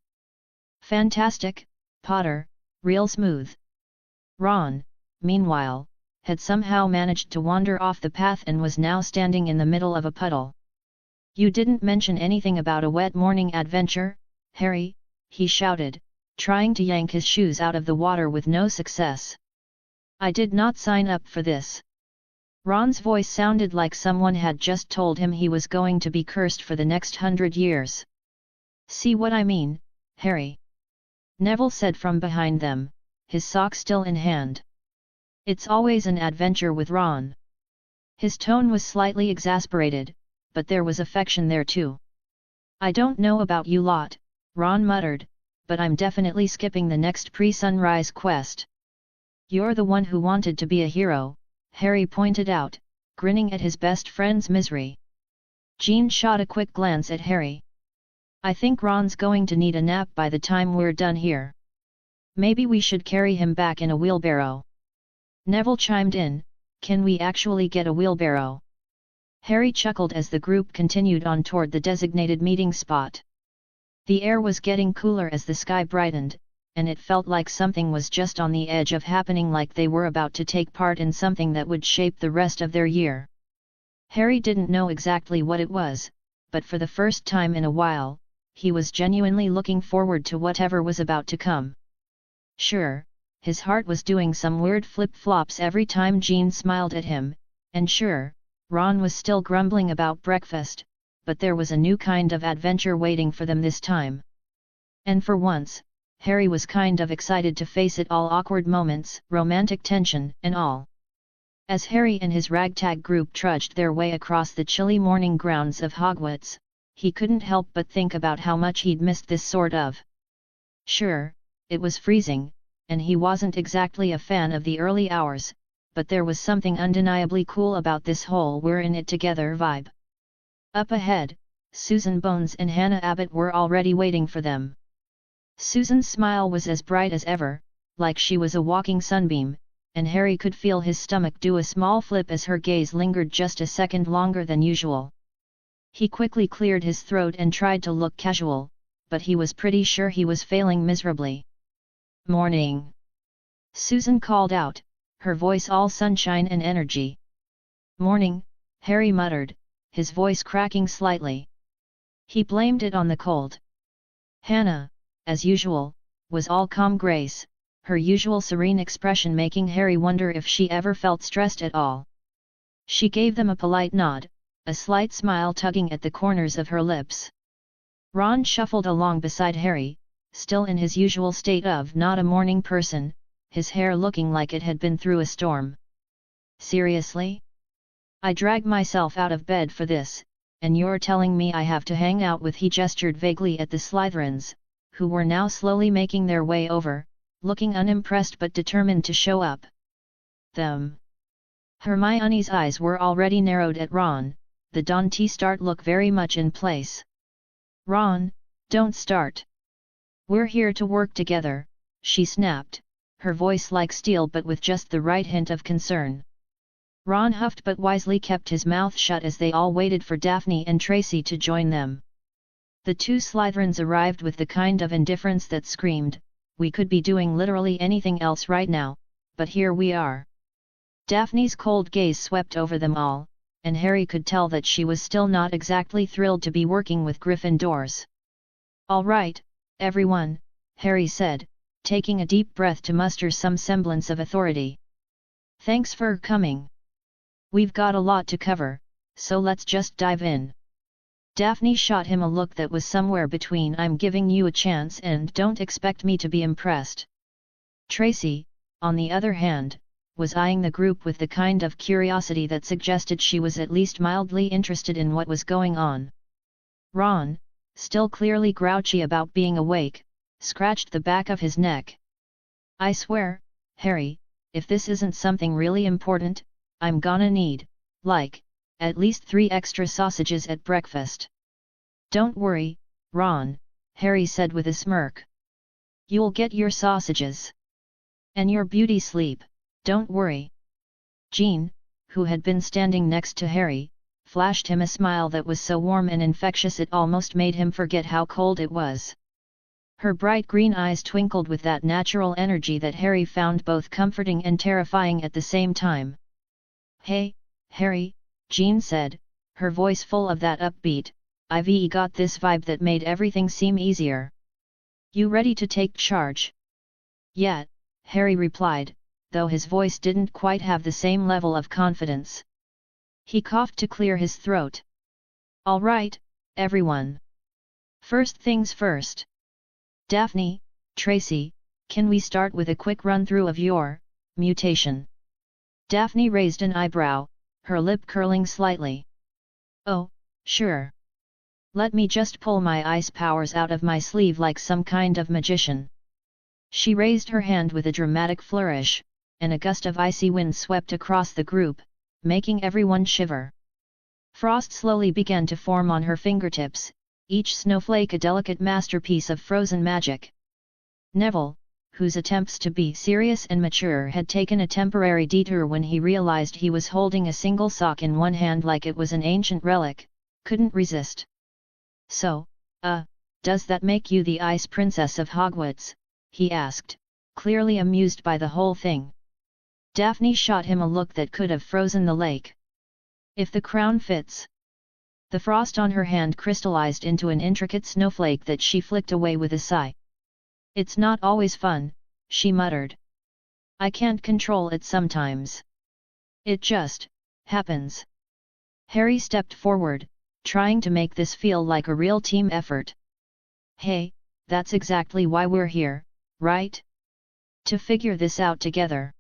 Fantastic, Potter, real smooth. Ron, meanwhile, had somehow managed to wander off the path and was now standing in the middle of a puddle. You didn't mention anything about a wet morning adventure, Harry, he shouted, trying to yank his shoes out of the water with no success. I did not sign up for this. Ron's voice sounded like someone had just told him he was going to be cursed for the next 100 years. See what I mean, Harry? Neville said from behind them, his sock still in hand. It's always an adventure with Ron. His tone was slightly exasperated, but there was affection there too. I don't know about you lot, Ron muttered, but I'm definitely skipping the next pre-sunrise quest. You're the one who wanted to be a hero, Harry pointed out, grinning at his best friend's misery. Jean shot a quick glance at Harry. I think Ron's going to need a nap by the time we're done here. Maybe we should carry him back in a wheelbarrow. Neville chimed in, can we actually get a wheelbarrow? Harry chuckled as the group continued on toward the designated meeting spot. The air was getting cooler as the sky brightened, and it felt like something was just on the edge of happening, like they were about to take part in something that would shape the rest of their year. Harry didn't know exactly what it was, but for the first time in a while, he was genuinely looking forward to whatever was about to come. Sure, his heart was doing some weird flip-flops every time Jean smiled at him, and sure, Ron was still grumbling about breakfast, but there was a new kind of adventure waiting for them this time. And for once, Harry was kind of excited to face it all, awkward moments, romantic tension, and all. As Harry and his ragtag group trudged their way across the chilly morning grounds of Hogwarts, he couldn't help but think about how much he'd missed this sort of. Sure, it was freezing, and he wasn't exactly a fan of the early hours, but there was something undeniably cool about this whole we're in it together vibe. Up ahead, Susan Bones and Hannah Abbott were already waiting for them. Susan's smile was as bright as ever, like she was a walking sunbeam, and Harry could feel his stomach do a small flip as her gaze lingered just a second longer than usual. He quickly cleared his throat and tried to look casual, but he was pretty sure he was failing miserably. Morning! Susan called out, her voice all sunshine and energy. Morning, Harry muttered, his voice cracking slightly. He blamed it on the cold. Hannah, as usual, was all calm grace, her usual serene expression making Harry wonder if she ever felt stressed at all. She gave them a polite nod, a slight smile tugging at the corners of her lips. Ron shuffled along beside Harry, still in his usual state of not a morning person, his hair looking like it had been through a storm. Seriously? I dragged myself out of bed for this, and you're telling me I have to hang out with— he gestured vaguely at the Slytherins, who were now slowly making their way over, looking unimpressed but determined to show up. Them. Hermione's eyes were already narrowed at Ron, the don't start look very much in place. Ron, don't start. We're here to work together, she snapped, her voice like steel but with just the right hint of concern. Ron huffed but wisely kept his mouth shut as they all waited for Daphne and Tracy to join them. The two Slytherins arrived with the kind of indifference that screamed, we could be doing literally anything else right now, but here we are. Daphne's cold gaze swept over them all, and Harry could tell that she was still not exactly thrilled to be working with Gryffindors. All right, everyone, Harry said, taking a deep breath to muster some semblance of authority. Thanks for coming. We've got a lot to cover, so let's just dive in. Daphne shot him a look that was somewhere between I'm giving you a chance and don't expect me to be impressed. Tracy, on the other hand, was eyeing the group with the kind of curiosity that suggested she was at least mildly interested in what was going on. Ron, still clearly grouchy about being awake, scratched the back of his neck. I swear, Harry, if this isn't something really important, I'm gonna need, like, at least 3 extra sausages at breakfast. Don't worry, Ron, Harry said with a smirk. You'll get your sausages. And your beauty sleep, don't worry. Jean, who had been standing next to Harry, flashed him a smile that was so warm and infectious it almost made him forget how cold it was. Her bright green eyes twinkled with that natural energy that Harry found both comforting and terrifying at the same time. "Hey, Harry," Jean said, her voice full of that upbeat, "I've got this vibe that made everything seem easier. You ready to take charge?" "Yeah," Harry replied, though his voice didn't quite have the same level of confidence. He coughed to clear his throat. "All right, everyone. First things first. Daphne, Tracy, can we start with a quick run-through of your mutation?" Daphne raised an eyebrow, her lip curling slightly. "Oh, sure. Let me just pull my ice powers out of my sleeve like some kind of magician." She raised her hand with a dramatic flourish, and a gust of icy wind swept across the group, making everyone shiver. Frost slowly began to form on her fingertips, each snowflake a delicate masterpiece of frozen magic. Neville, whose attempts to be serious and mature had taken a temporary detour when he realized he was holding a single sock in one hand like it was an ancient relic, couldn't resist. "So, does that make you the Ice Princess of Hogwarts?" he asked, clearly amused by the whole thing. Daphne shot him a look that could have frozen the lake. "If the crown fits." The frost on her hand crystallized into an intricate snowflake that she flicked away with a sigh. "It's not always fun," she muttered. "I can't control it sometimes. It just happens." Harry stepped forward, trying to make this feel like a real team effort. "Hey, that's exactly why we're here, right? To figure this out together."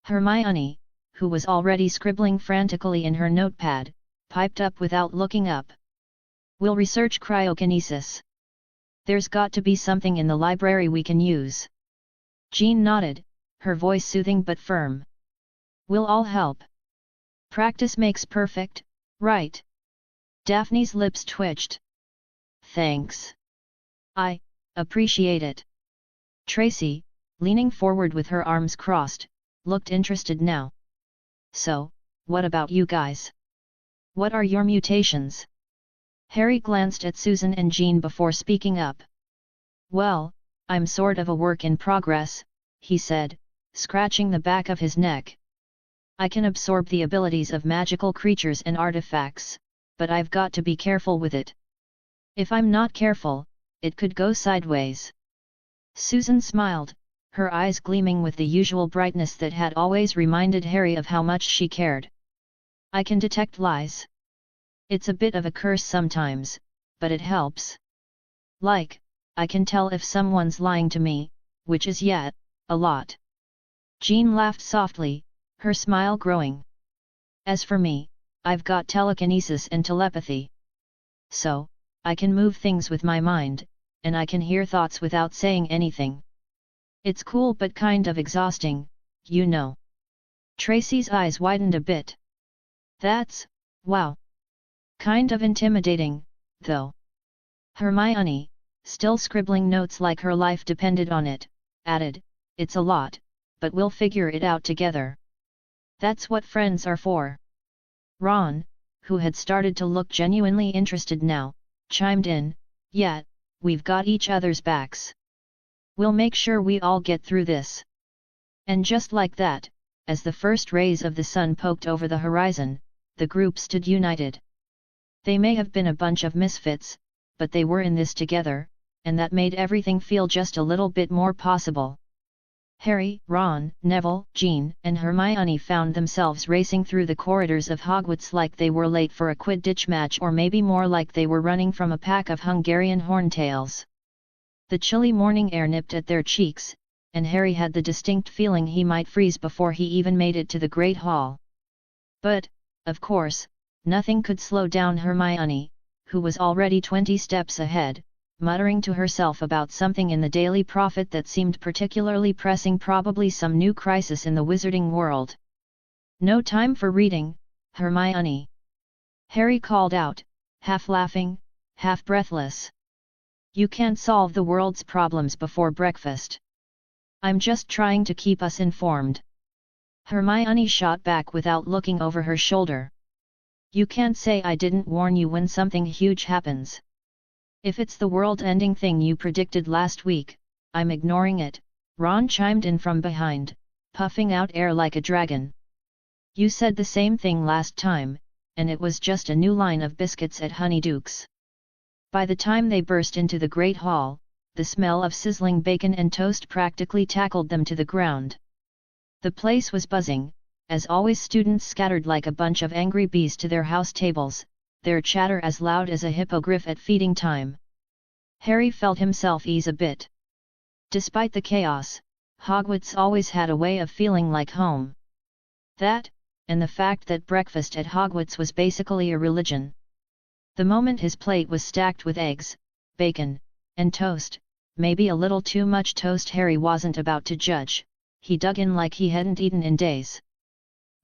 Hermione, who was already scribbling frantically in her notepad, piped up without looking up. "We'll research cryokinesis. There's got to be something in the library we can use." Jean nodded, her voice soothing but firm. "We'll all help. Practice makes perfect, right?" Daphne's lips twitched. "Thanks. I appreciate it." Tracy, leaning forward with her arms crossed, looked interested now. "So, what about you guys? What are your mutations?" Harry glanced at Susan and Jean before speaking up. "Well, I'm sort of a work in progress," he said, scratching the back of his neck. "I can absorb the abilities of magical creatures and artifacts, but I've got to be careful with it. If I'm not careful, it could go sideways." Susan smiled, her eyes gleaming with the usual brightness that had always reminded Harry of how much she cared. "I can detect lies. It's a bit of a curse sometimes, but it helps. Like, I can tell if someone's lying to me, which is yet a lot." Jean laughed softly, her smile growing. "As for me, I've got telekinesis and telepathy. So, I can move things with my mind, and I can hear thoughts without saying anything. It's cool but kind of exhausting, you know." Tracy's eyes widened a bit. "That's, wow. Kind of intimidating, though." Hermione, still scribbling notes like her life depended on it, added, "It's a lot, but we'll figure it out together. That's what friends are for." Ron, who had started to look genuinely interested now, chimed in, "Yeah, we've got each other's backs. We'll make sure we all get through this." And just like that, as the first rays of the sun poked over the horizon, the group stood united. They may have been a bunch of misfits, but they were in this together, and that made everything feel just a little bit more possible. Harry, Ron, Neville, Jean, and Hermione found themselves racing through the corridors of Hogwarts like they were late for a Quidditch match, or maybe more like they were running from a pack of Hungarian horntails. The chilly morning air nipped at their cheeks, and Harry had the distinct feeling he might freeze before he even made it to the Great Hall. But, of course, nothing could slow down Hermione, who was already 20 steps ahead, muttering to herself about something in the Daily Prophet that seemed particularly pressing, probably some new crisis in the wizarding world. "No time for reading, Hermione!" Harry called out, half laughing, half breathless. You can't solve the world's problems before breakfast. I'm just trying to keep us informed. Hermione shot back without looking over her shoulder. You can't say I didn't warn you when something huge happens. If it's the world-ending thing you predicted last week, I'm ignoring it, Ron chimed in from behind, puffing out air like a dragon. You said the same thing last time, and it was just a new line of biscuits at Honeyduke's. By the time they burst into the Great Hall, the smell of sizzling bacon and toast practically tackled them to the ground. The place was buzzing, as always students scattered like a bunch of angry bees to their house tables, their chatter as loud as a hippogriff at feeding time. Harry felt himself ease a bit. Despite the chaos, Hogwarts always had a way of feeling like home. That, and the fact that breakfast at Hogwarts was basically a religion. The moment his plate was stacked with eggs, bacon, and toast, maybe a little too much toast, Harry wasn't about to judge. He dug in like he hadn't eaten in days.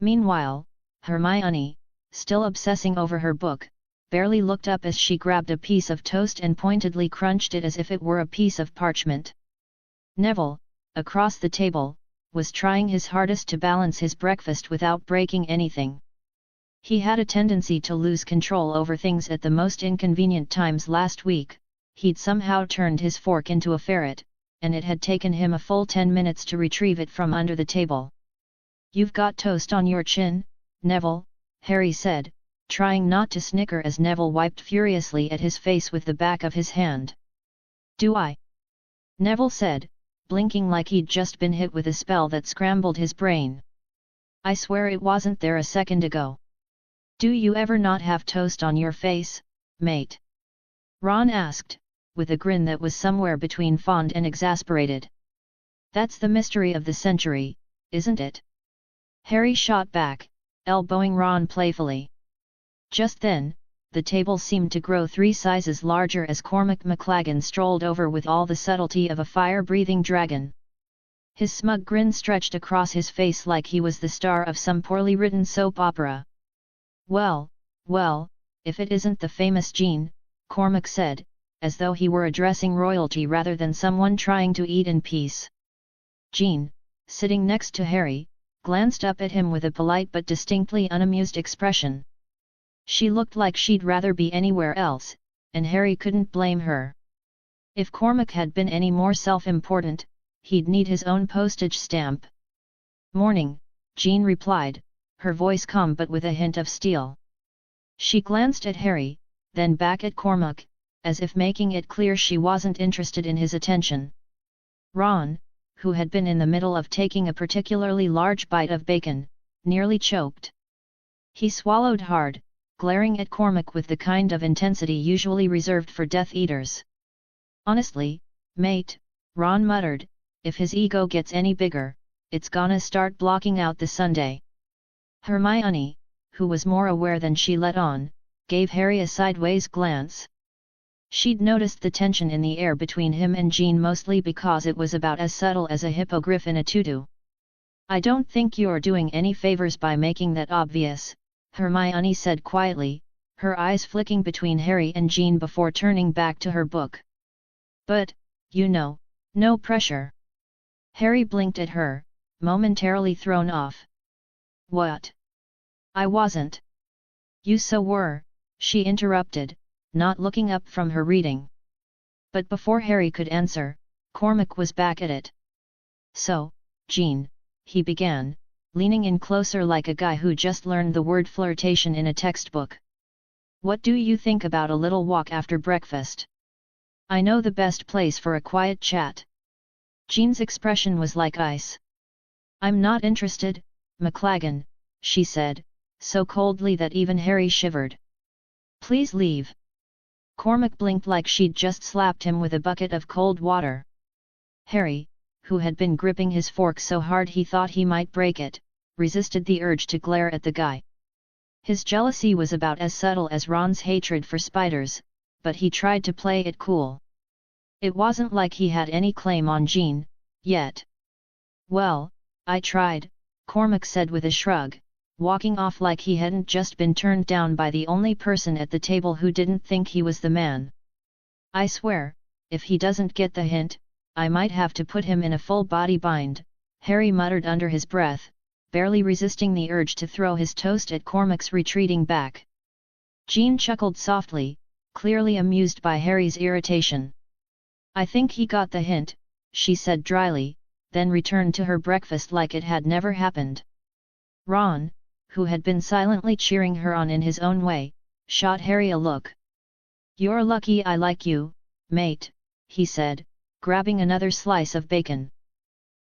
Meanwhile, Hermione, still obsessing over her book, barely looked up as she grabbed a piece of toast and pointedly crunched it as if it were a piece of parchment. Neville, across the table, was trying his hardest to balance his breakfast without breaking anything. He had a tendency to lose control over things at the most inconvenient times. Last week, he'd somehow turned his fork into a ferret, and it had taken him a full 10 minutes to retrieve it from under the table. You've got toast on your chin, Neville, Harry said, trying not to snicker as Neville wiped furiously at his face with the back of his hand. Do I? Neville said, blinking like he'd just been hit with a spell that scrambled his brain. I swear it wasn't there a second ago. Do you ever not have toast on your face, mate? Ron asked, with a grin that was somewhere between fond and exasperated. That's the mystery of the century, isn't it? Harry shot back, elbowing Ron playfully. Just then, the table seemed to grow 3 sizes larger as Cormac McLaggen strolled over with all the subtlety of a fire-breathing dragon. His smug grin stretched across his face like he was the star of some poorly written soap opera. Well, if it isn't the famous Jean, Cormac said, as though he were addressing royalty rather than someone trying to eat in peace. Jean, sitting next to Harry, glanced up at him with a polite but distinctly unamused expression. She looked like she'd rather be anywhere else, and Harry couldn't blame her. If Cormac had been any more self-important, he'd need his own postage stamp. Morning, Jean replied, her voice calm but with a hint of steel. She glanced at Harry, then back at Cormac, as if making it clear she wasn't interested in his attention. Ron, who had been in the middle of taking a particularly large bite of bacon, nearly choked. He swallowed hard, glaring at Cormac with the kind of intensity usually reserved for Death Eaters. Honestly, mate, Ron muttered, if his ego gets any bigger, it's gonna start blocking out the Sunday. Hermione, who was more aware than she let on, gave Harry a sideways glance. She'd noticed the tension in the air between him and Jean mostly because it was about as subtle as a hippogriff in a tutu. I don't think you're doing any favors by making that obvious, Hermione said quietly, her eyes flicking between Harry and Jean before turning back to her book. But, you know, no pressure. Harry blinked at her, momentarily thrown off. What? I wasn't. You so were, she interrupted, not looking up from her reading. But before Harry could answer, Cormac was back at it. So, Jean, he began, leaning in closer like a guy who just learned the word flirtation in a textbook. What do you think about a little walk after breakfast? I know the best place for a quiet chat. Jean's expression was like ice. I'm not interested, McLaggen, she said, so coldly that even Harry shivered. Please leave. Cormac blinked like she'd just slapped him with a bucket of cold water. Harry, who had been gripping his fork so hard he thought he might break it, resisted the urge to glare at the guy. His jealousy was about as subtle as Ron's hatred for spiders, but he tried to play it cool. It wasn't like he had any claim on Jean, yet. Well, I tried, Cormac said with a shrug, walking off like he hadn't just been turned down by the only person at the table who didn't think he was the man. I swear, if he doesn't get the hint, I might have to put him in a full-body bind," Harry muttered under his breath, barely resisting the urge to throw his toast at Cormac's retreating back. Jean chuckled softly, clearly amused by Harry's irritation. "I think he got the hint," she said dryly, then returned to her breakfast like it had never happened. Ron, who had been silently cheering her on in his own way, shot Harry a look. "You're lucky I like you, mate," he said, grabbing another slice of bacon.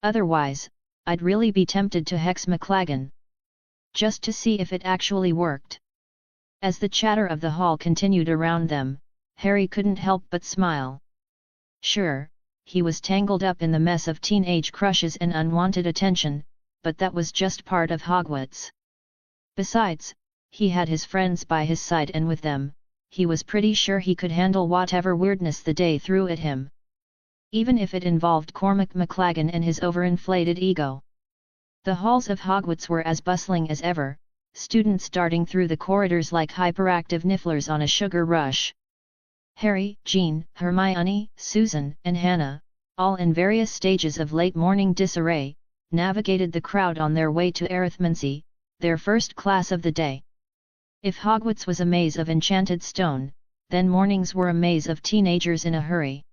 "Otherwise, I'd really be tempted to hex McLaggen. Just to see if it actually worked." As the chatter of the hall continued around them, Harry couldn't help but smile. Sure, he was tangled up in the mess of teenage crushes and unwanted attention, but that was just part of Hogwarts. Besides, he had his friends by his side, and with them, he was pretty sure he could handle whatever weirdness the day threw at him. Even if it involved Cormac McLaggen and his overinflated ego. The halls of Hogwarts were as bustling as ever, students darting through the corridors like hyperactive nifflers on a sugar rush. Harry, Jean, Hermione, Susan, and Hannah, all in various stages of late-morning disarray, navigated the crowd on their way to arithmancy, their first class of the day. If Hogwarts was a maze of enchanted stone, then mornings were a maze of teenagers in a hurry.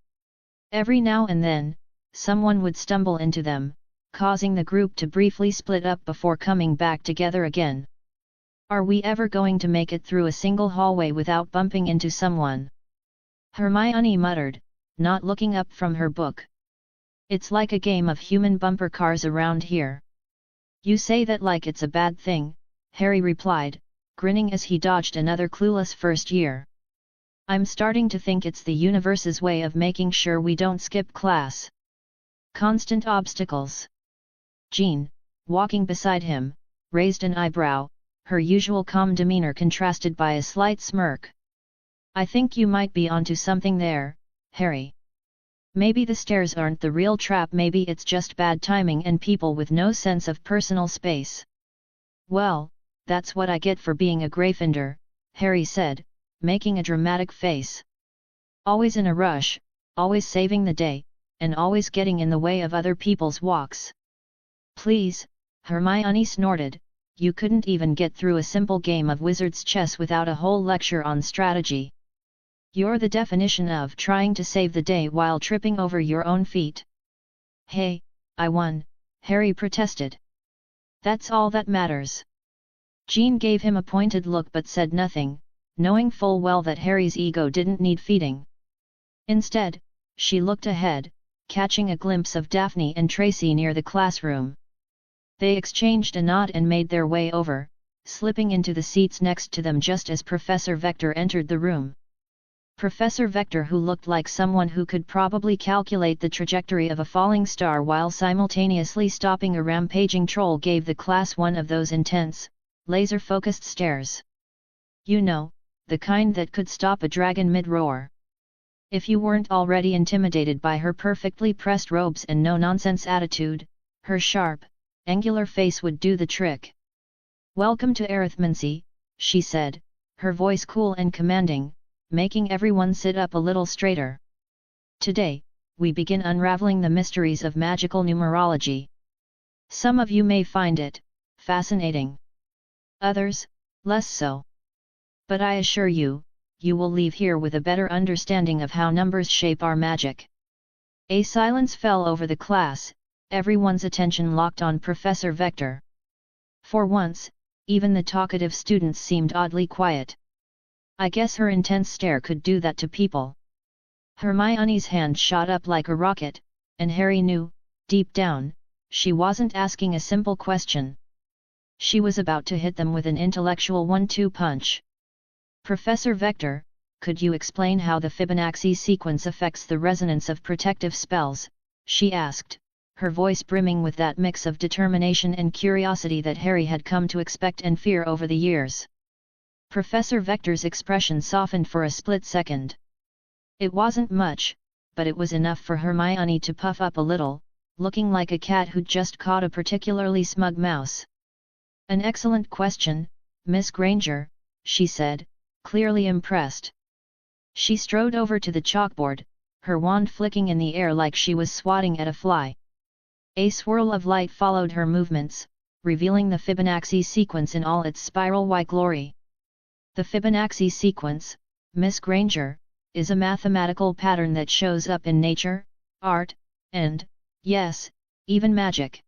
Every now and then, someone would stumble into them, causing the group to briefly split up before coming back together again. "Are we ever going to make it through a single hallway without bumping into someone?" Hermione muttered, not looking up from her book. "It's like a game of human bumper cars around here." "You say that like it's a bad thing," Harry replied, grinning as he dodged another clueless first year. "I'm starting to think it's the universe's way of making sure we don't skip class. Constant obstacles." Jean, walking beside him, raised an eyebrow, her usual calm demeanor contrasted by a slight smirk. "I think you might be onto something there, Harry. Maybe the stairs aren't the real trap, maybe it's just bad timing and people with no sense of personal space." "Well, that's what I get for being a Gryffindor," Harry said, making a dramatic face. "Always in a rush, always saving the day, and always getting in the way of other people's walks." "Please," Hermione snorted, "you couldn't even get through a simple game of wizard's chess without a whole lecture on strategy. You're the definition of trying to save the day while tripping over your own feet." "Hey, I won," Harry protested. "That's all that matters." Jean gave him a pointed look but said nothing, knowing full well that Harry's ego didn't need feeding. Instead, she looked ahead, catching a glimpse of Daphne and Tracy near the classroom. They exchanged a nod and made their way over, slipping into the seats next to them just as Professor Vector entered the room. Professor Vector, who looked like someone who could probably calculate the trajectory of a falling star while simultaneously stopping a rampaging troll, gave the class one of those intense, laser-focused stares. You know, the kind that could stop a dragon mid-roar. If you weren't already intimidated by her perfectly pressed robes and no-nonsense attitude, her sharp, angular face would do the trick. "Welcome to arithmancy," she said, her voice cool and commanding, making everyone sit up a little straighter. "Today, we begin unraveling the mysteries of magical numerology. Some of you may find it fascinating. Others, less so. But I assure you, you will leave here with a better understanding of how numbers shape our magic." A silence fell over the class, everyone's attention locked on Professor Vector. For once, even the talkative students seemed oddly quiet. "I guess her intense stare could do that to people." Hermione's hand shot up like a rocket, and Harry knew, deep down, she wasn't asking a simple question. She was about to hit them with an intellectual 1-2 punch. "Professor Vector, could you explain how the Fibonacci sequence affects the resonance of protective spells?" she asked, her voice brimming with that mix of determination and curiosity that Harry had come to expect and fear over the years. Professor Vector's expression softened for a split second. It wasn't much, but it was enough for Hermione to puff up a little, looking like a cat who'd just caught a particularly smug mouse. "An excellent question, Miss Granger," she said, clearly impressed. She strode over to the chalkboard, her wand flicking in the air like she was swatting at a fly. A swirl of light followed her movements, revealing the Fibonacci sequence in all its spiral-like glory. The Fibonacci sequence, Miss Granger, is a mathematical pattern that shows up in nature, art, and, yes, even magic.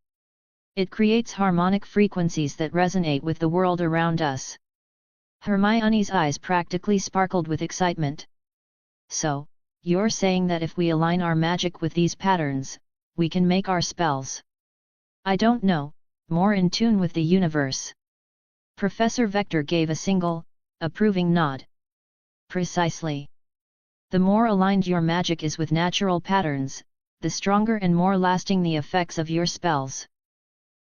It creates harmonic frequencies that resonate with the world around us. Hermione's eyes practically sparkled with excitement. So, you're saying that if we align our magic with these patterns, we can make our spells, I don't know, more in tune with the universe? Professor Vector gave a single, approving nod. Precisely. The more aligned your magic is with natural patterns, the stronger and more lasting the effects of your spells.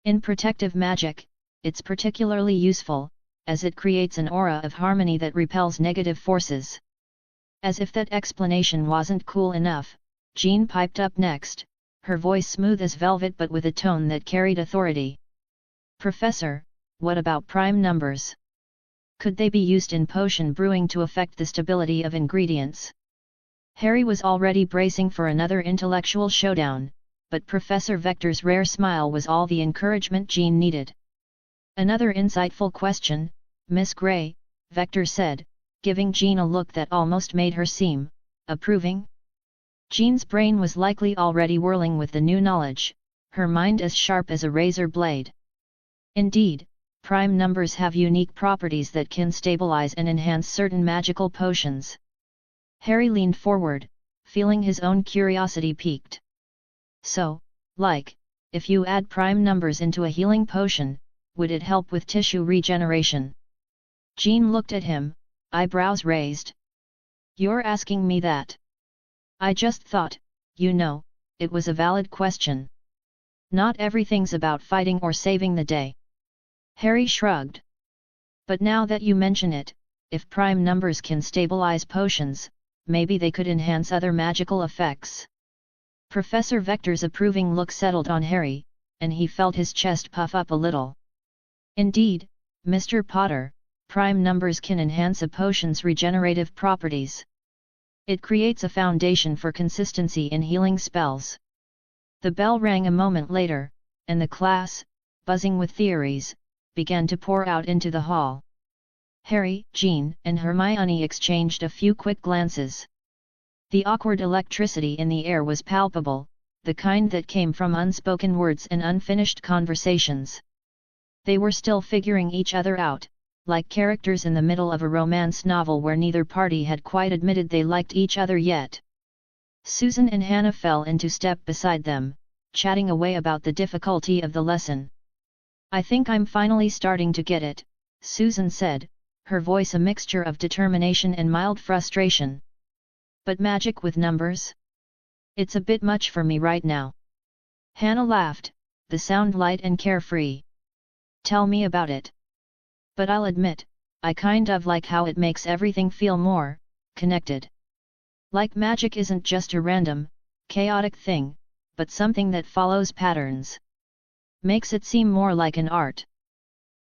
In protective magic, it's particularly useful, as it creates an aura of harmony that repels negative forces. As if that explanation wasn't cool enough, Jean piped up next, her voice smooth as velvet but with a tone that carried authority. Professor, what about prime numbers? Could they be used in potion brewing to affect the stability of ingredients? Harry was already bracing for another intellectual showdown, but Professor Vector's rare smile was all the encouragement Jean needed. Another insightful question, Miss Grey, Vector said, giving Jean a look that almost made her seem approving. Jean's brain was likely already whirling with the new knowledge, her mind as sharp as a razor blade. Indeed, prime numbers have unique properties that can stabilize and enhance certain magical potions. Harry leaned forward, feeling his own curiosity piqued. So, if you add prime numbers into a healing potion, would it help with tissue regeneration? Jean looked at him, eyebrows raised. You're asking me that? I just thought, it was a valid question. Not everything's about fighting or saving the day. Harry shrugged. But now that you mention it, if prime numbers can stabilize potions, maybe they could enhance other magical effects. Professor Vector's approving look settled on Harry, and he felt his chest puff up a little. Indeed, Mr. Potter, prime numbers can enhance a potion's regenerative properties. It creates a foundation for consistency in healing spells. The bell rang a moment later, and the class, buzzing with theories, began to pour out into the hall. Harry, Jean, and Hermione exchanged a few quick glances. The awkward electricity in the air was palpable, the kind that came from unspoken words and unfinished conversations. They were still figuring each other out, like characters in the middle of a romance novel where neither party had quite admitted they liked each other yet. Susan and Hannah fell into step beside them, chatting away about the difficulty of the lesson. I think I'm finally starting to get it, Susan said, her voice a mixture of determination and mild frustration. But magic with numbers? It's a bit much for me right now. Hannah laughed, the sound light and carefree. Tell me about it. But I'll admit, I kind of like how it makes everything feel more connected. Like magic isn't just a random, chaotic thing, but something that follows patterns. Makes it seem more like an art.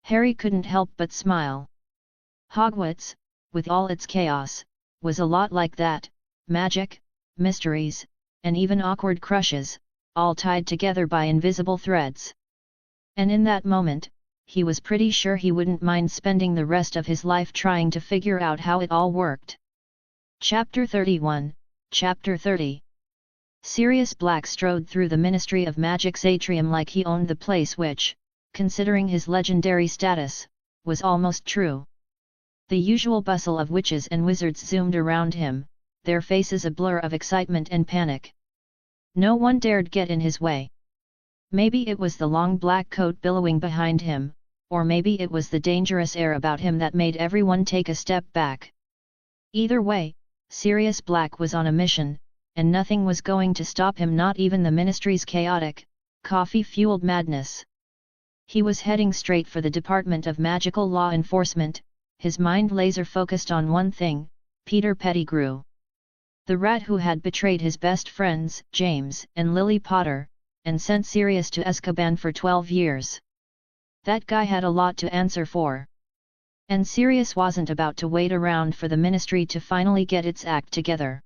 Harry couldn't help but smile. Hogwarts, with all its chaos, was a lot like that, magic, mysteries, and even awkward crushes, all tied together by invisible threads. And in that moment, he was pretty sure he wouldn't mind spending the rest of his life trying to figure out how it all worked. Chapter 31, Chapter 30. Sirius Black strode through the Ministry of Magic's atrium like he owned the place which, considering his legendary status, was almost true. The usual bustle of witches and wizards zoomed around him, their faces a blur of excitement and panic. No one dared get in his way. Maybe it was the long black coat billowing behind him, or maybe it was the dangerous air about him that made everyone take a step back. Either way, Sirius Black was on a mission, and nothing was going to stop him, not even the Ministry's chaotic, coffee-fueled madness. He was heading straight for the Department of Magical Law Enforcement, his mind laser-focused on one thing, Peter Pettigrew. The rat who had betrayed his best friends, James and Lily Potter, and sent Sirius to Azkaban for 12 years. That guy had a lot to answer for. And Sirius wasn't about to wait around for the Ministry to finally get its act together.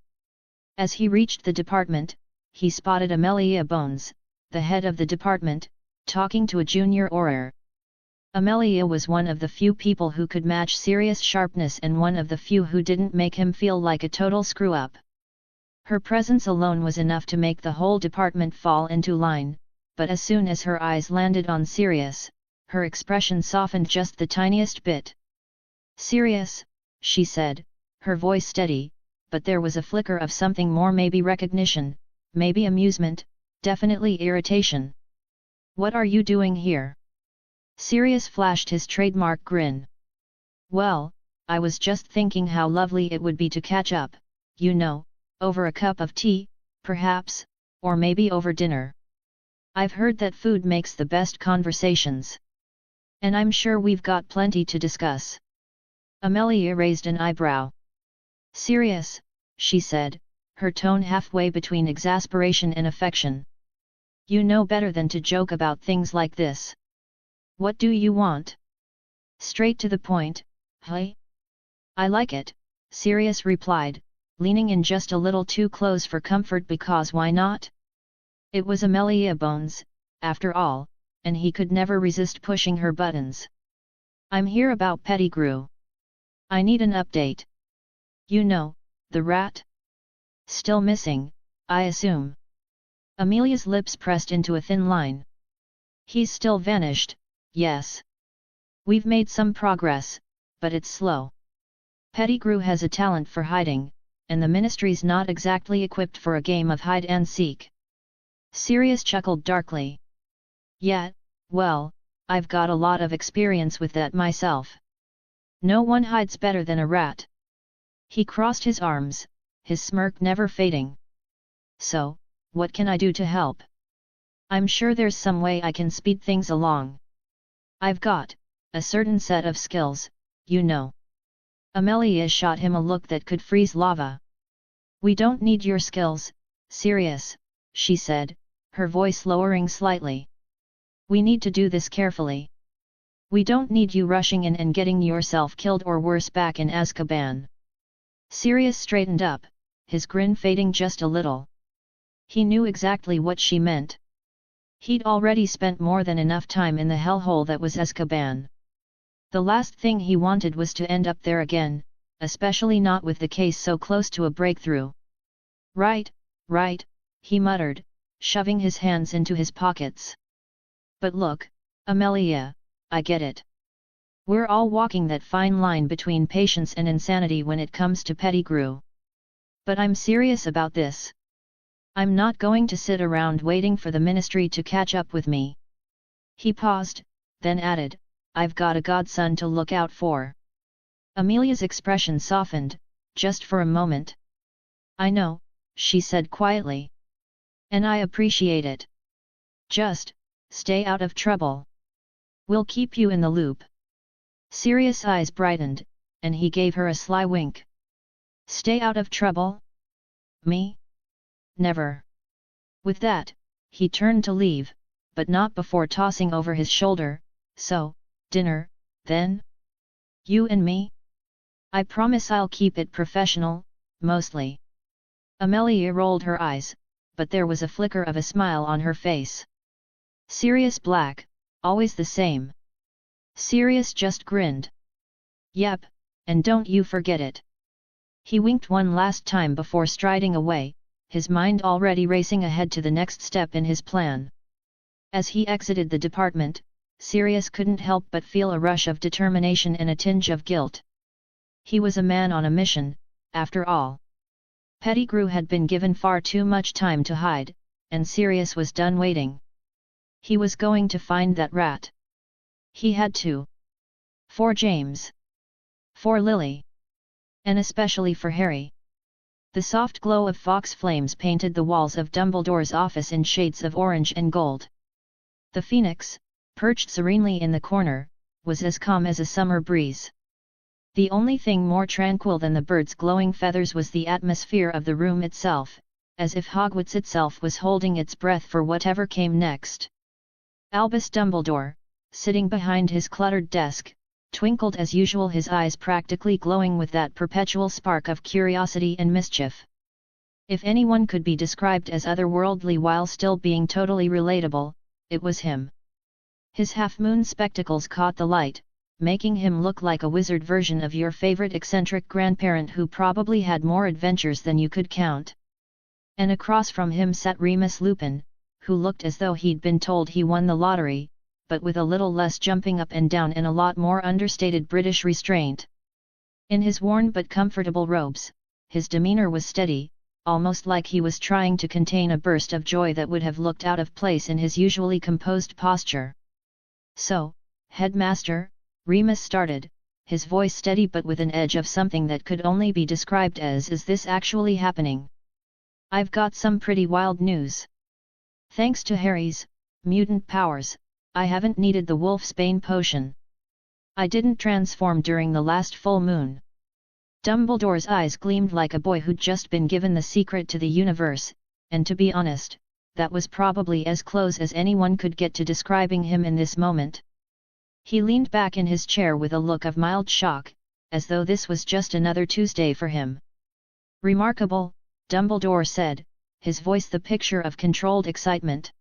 As he reached the department, he spotted Amelia Bones, the head of the department, talking to a junior auror. Amelia was one of the few people who could match Sirius' sharpness and one of the few who didn't make him feel like a total screw-up. Her presence alone was enough to make the whole department fall into line, but as soon as her eyes landed on Sirius, her expression softened just the tiniest bit. "Sirius," she said, her voice steady, but there was a flicker of something more, maybe recognition, maybe amusement, definitely irritation. "What are you doing here?" Sirius flashed his trademark grin. "Well, I was just thinking how lovely it would be to catch up, you know, over a cup of tea, perhaps, or maybe over dinner. I've heard that food makes the best conversations. And I'm sure we've got plenty to discuss." Amelia raised an eyebrow. "Sirius," she said, her tone halfway between exasperation and affection. "You know better than to joke about things like this. What do you want? Straight to the point, hey?" "I like it," Sirius replied, leaning in just a little too close for comfort because why not? It was Amelia Bones, after all, and he could never resist pushing her buttons. "I'm here about Pettigrew. I need an update. You know, the rat? Still missing, I assume." Amelia's lips pressed into a thin line. "He's still vanished, yes. We've made some progress, but it's slow. Pettigrew has a talent for hiding, and the Ministry's not exactly equipped for a game of hide-and-seek." Sirius chuckled darkly. "Yeah, well, I've got a lot of experience with that myself. No one hides better than a rat." He crossed his arms, his smirk never fading. "So, what can I do to help? I'm sure there's some way I can speed things along. I've got a certain set of skills, you know." Amelia shot him a look that could freeze lava. "We don't need your skills, Sirius," she said, her voice lowering slightly. "We need to do this carefully. We don't need you rushing in and getting yourself killed or worse back in Azkaban." Sirius straightened up, his grin fading just a little. He knew exactly what she meant. He'd already spent more than enough time in the hellhole that was Azkaban. The last thing he wanted was to end up there again, especially not with the case so close to a breakthrough. Right, he muttered, shoving his hands into his pockets. "But look, Amelia, I get it. We're all walking that fine line between patience and insanity when it comes to Pettigrew. But I'm serious about this. I'm not going to sit around waiting for the Ministry to catch up with me." He paused, then added, "I've got a godson to look out for." Amelia's expression softened, just for a moment. "I know," she said quietly. "And I appreciate it. Just, stay out of trouble. We'll keep you in the loop." Sirius' eyes brightened, and he gave her a sly wink. "Stay out of trouble? Me? Never." With that, he turned to leave, but not before tossing over his shoulder, "So, dinner, then? You and me? I promise I'll keep it professional, mostly." Amelia rolled her eyes, but there was a flicker of a smile on her face. Sirius Black, always the same. Sirius just grinned. "Yep, and don't you forget it." He winked one last time before striding away, his mind already racing ahead to the next step in his plan. As he exited the department, Sirius couldn't help but feel a rush of determination and a tinge of guilt. He was a man on a mission, after all. Pettigrew had been given far too much time to hide, and Sirius was done waiting. He was going to find that rat. He had to. For James. For Lily. And especially for Harry. The soft glow of fox flames painted the walls of Dumbledore's office in shades of orange and gold. The phoenix, perched serenely in the corner, was as calm as a summer breeze. The only thing more tranquil than the bird's glowing feathers was the atmosphere of the room itself, as if Hogwarts itself was holding its breath for whatever came next. Albus Dumbledore, sitting behind his cluttered desk, twinkled as usual, his eyes practically glowing with that perpetual spark of curiosity and mischief. If anyone could be described as otherworldly while still being totally relatable, it was him. His half-moon spectacles caught the light, making him look like a wizard version of your favorite eccentric grandparent who probably had more adventures than you could count. And across from him sat Remus Lupin, who looked as though he'd been told he won the lottery, but with a little less jumping up and down and a lot more understated British restraint. In his worn but comfortable robes, his demeanor was steady, almost like he was trying to contain a burst of joy that would have looked out of place in his usually composed posture. "So, Headmaster," Remus started, his voice steady but with an edge of something that could only be described as "Is this actually happening? I've got some pretty wild news. Thanks to Harry's mutant powers, I haven't needed the Wolfsbane potion. I didn't transform during the last full moon." Dumbledore's eyes gleamed like a boy who'd just been given the secret to the universe, and to be honest, that was probably as close as anyone could get to describing him in this moment. He leaned back in his chair with a look of mild shock, as though this was just another Tuesday for him. "Remarkable," Dumbledore said, his voice the picture of controlled excitement.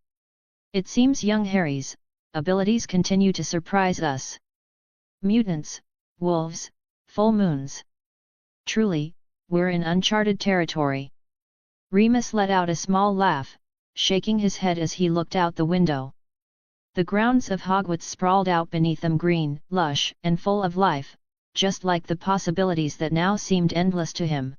"It seems young Harry's abilities continue to surprise us. Mutants, wolves, full moons. Truly, we're in uncharted territory." Remus let out a small laugh, shaking his head as he looked out the window. The grounds of Hogwarts sprawled out beneath them, green, lush, and full of life, just like the possibilities that now seemed endless to him.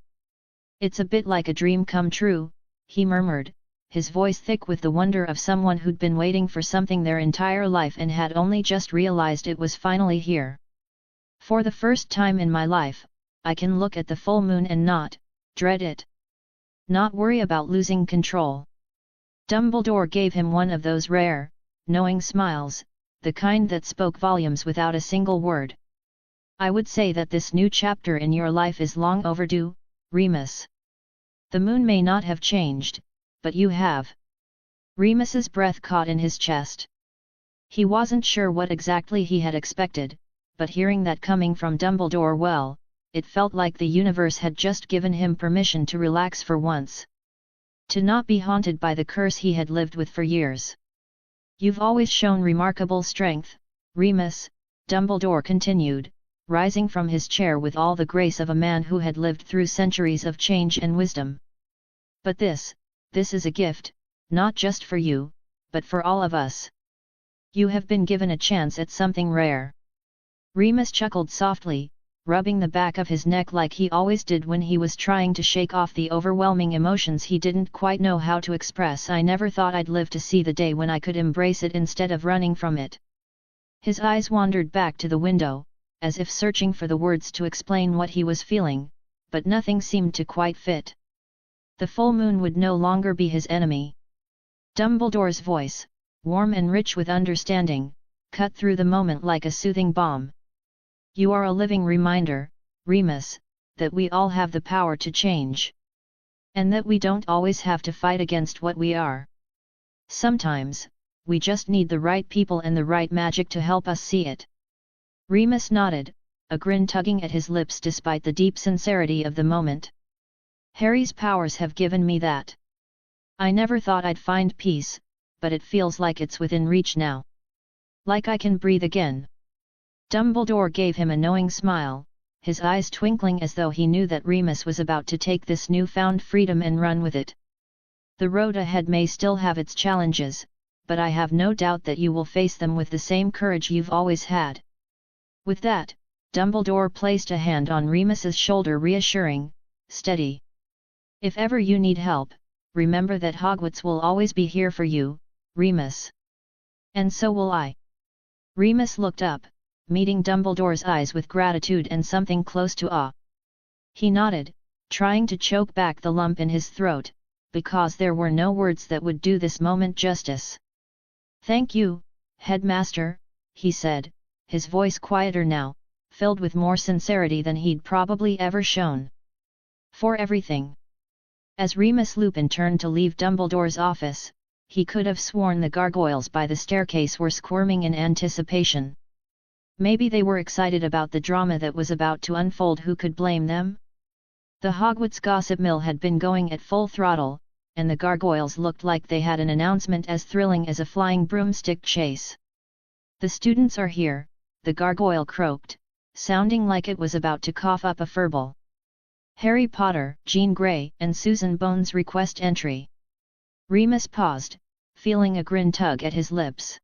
"It's a bit like a dream come true," he murmured, his voice thick with the wonder of someone who'd been waiting for something their entire life and had only just realized it was finally here. "For the first time in my life, I can look at the full moon and not dread it. Not worry about losing control." Dumbledore gave him one of those rare, knowing smiles, the kind that spoke volumes without a single word. "I would say that this new chapter in your life is long overdue, Remus. The moon may not have changed, but you have." Remus's breath caught in his chest. He wasn't sure what exactly he had expected, but hearing that coming from Dumbledore, well, it felt like the universe had just given him permission to relax for once. To not be haunted by the curse he had lived with for years. "You've always shown remarkable strength, Remus," Dumbledore continued, rising from his chair with all the grace of a man who had lived through centuries of change and wisdom. "But this is a gift, not just for you, but for all of us. You have been given a chance at something rare." Remus chuckled softly, rubbing the back of his neck like he always did when he was trying to shake off the overwhelming emotions he didn't quite know how to express. "I never thought I'd live to see the day when I could embrace it instead of running from it." His eyes wandered back to the window, as if searching for the words to explain what he was feeling, but nothing seemed to quite fit. The full moon would no longer be his enemy. Dumbledore's voice, warm and rich with understanding, cut through the moment like a soothing balm. "You are a living reminder, Remus, that we all have the power to change. And that we don't always have to fight against what we are. Sometimes, we just need the right people and the right magic to help us see it." Remus nodded, a grin tugging at his lips despite the deep sincerity of the moment. "Harry's powers have given me that. I never thought I'd find peace, but it feels like it's within reach now. Like I can breathe again." Dumbledore gave him a knowing smile, his eyes twinkling as though he knew that Remus was about to take this newfound freedom and run with it. "The road ahead may still have its challenges, but I have no doubt that you will face them with the same courage you've always had." With that, Dumbledore placed a hand on Remus's shoulder, reassuring, "Steady. If ever you need help, remember that Hogwarts will always be here for you, Remus. And so will I." Remus looked up, meeting Dumbledore's eyes with gratitude and something close to awe. He nodded, trying to choke back the lump in his throat, because there were no words that would do this moment justice. "Thank you, Headmaster," he said, his voice quieter now, filled with more sincerity than he'd probably ever shown. "For everything." As Remus Lupin turned to leave Dumbledore's office, he could have sworn the gargoyles by the staircase were squirming in anticipation. Maybe they were excited about the drama that was about to unfold. Who could blame them? The Hogwarts gossip mill had been going at full throttle, and the gargoyles looked like they had an announcement as thrilling as a flying broomstick chase. "The students are here," the gargoyle croaked, sounding like it was about to cough up a furball. "Harry Potter, Jean Grey, and Susan Bones request entry." Remus paused, feeling a grin tug at his lips.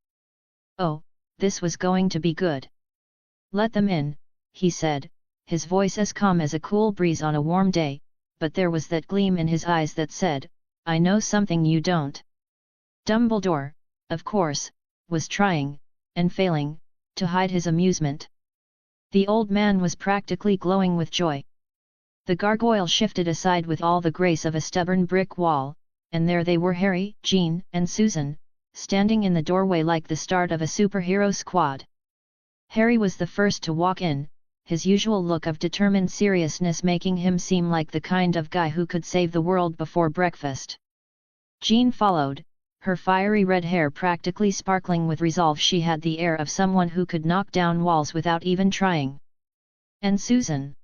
Oh, this was going to be good. "Let them in," he said, his voice as calm as a cool breeze on a warm day, but there was that gleam in his eyes that said, "I know something you don't." Dumbledore, of course, was trying, and failing, to hide his amusement. The old man was practically glowing with joy. The gargoyle shifted aside with all the grace of a stubborn brick wall, and there they were, Harry, Jean, and Susan, standing in the doorway like the start of a superhero squad. Harry was the first to walk in, his usual look of determined seriousness making him seem like the kind of guy who could save the world before breakfast. Jean followed, her fiery red hair practically sparkling with resolve. She had the air of someone who could knock down walls without even trying. And Susan?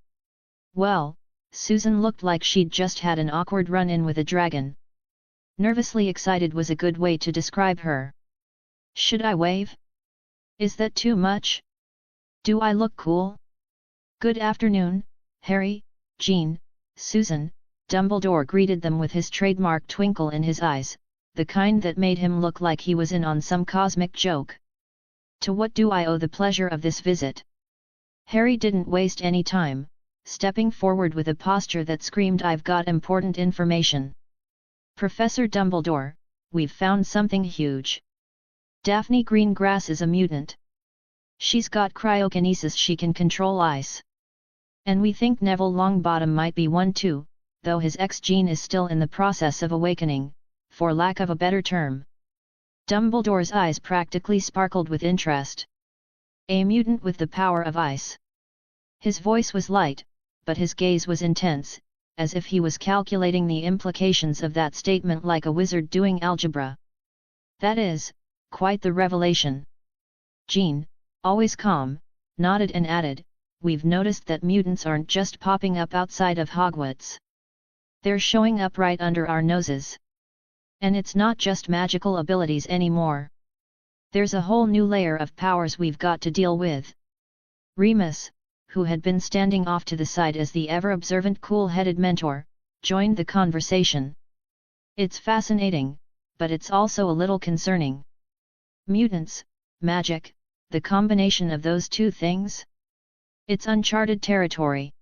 Well, Susan looked like she'd just had an awkward run-in with a dragon. Nervously excited was a good way to describe her. "Should I wave? Is that too much? Do I look cool?" "Good afternoon, Harry, Jean, Susan," Dumbledore greeted them with his trademark twinkle in his eyes, the kind that made him look like he was in on some cosmic joke. "To what do I owe the pleasure of this visit?" Harry didn't waste any time, stepping forward with a posture that screamed, "I've got important information. Professor Dumbledore, we've found something huge. Daphne Greengrass is a mutant. She's got cryokinesis, she can control ice. And we think Neville Longbottom might be one too, though his X-gene is still in the process of awakening, for lack of a better term." Dumbledore's eyes practically sparkled with interest. "A mutant with the power of ice." His voice was light, but his gaze was intense, as if he was calculating the implications of that statement like a wizard doing algebra. "That is, quite the revelation." Jean, always calm, nodded and added, "We've noticed that mutants aren't just popping up outside of Hogwarts. They're showing up right under our noses. And it's not just magical abilities anymore. There's a whole new layer of powers we've got to deal with." Remus, who had been standing off to the side as the ever-observant cool-headed mentor, joined the conversation. "It's fascinating, but it's also a little concerning. Mutants, magic, the combination of those two things? It's uncharted territory."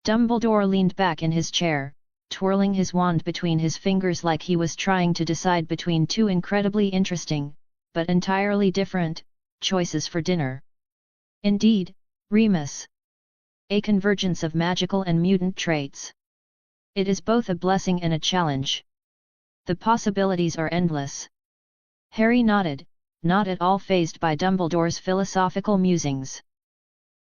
Dumbledore leaned back in his chair, twirling his wand between his fingers like he was trying to decide between two incredibly interesting, but entirely different, choices for dinner. "Indeed, Remus. A convergence of magical and mutant traits. It is both a blessing and a challenge. The possibilities are endless." Harry nodded, not at all fazed by Dumbledore's philosophical musings.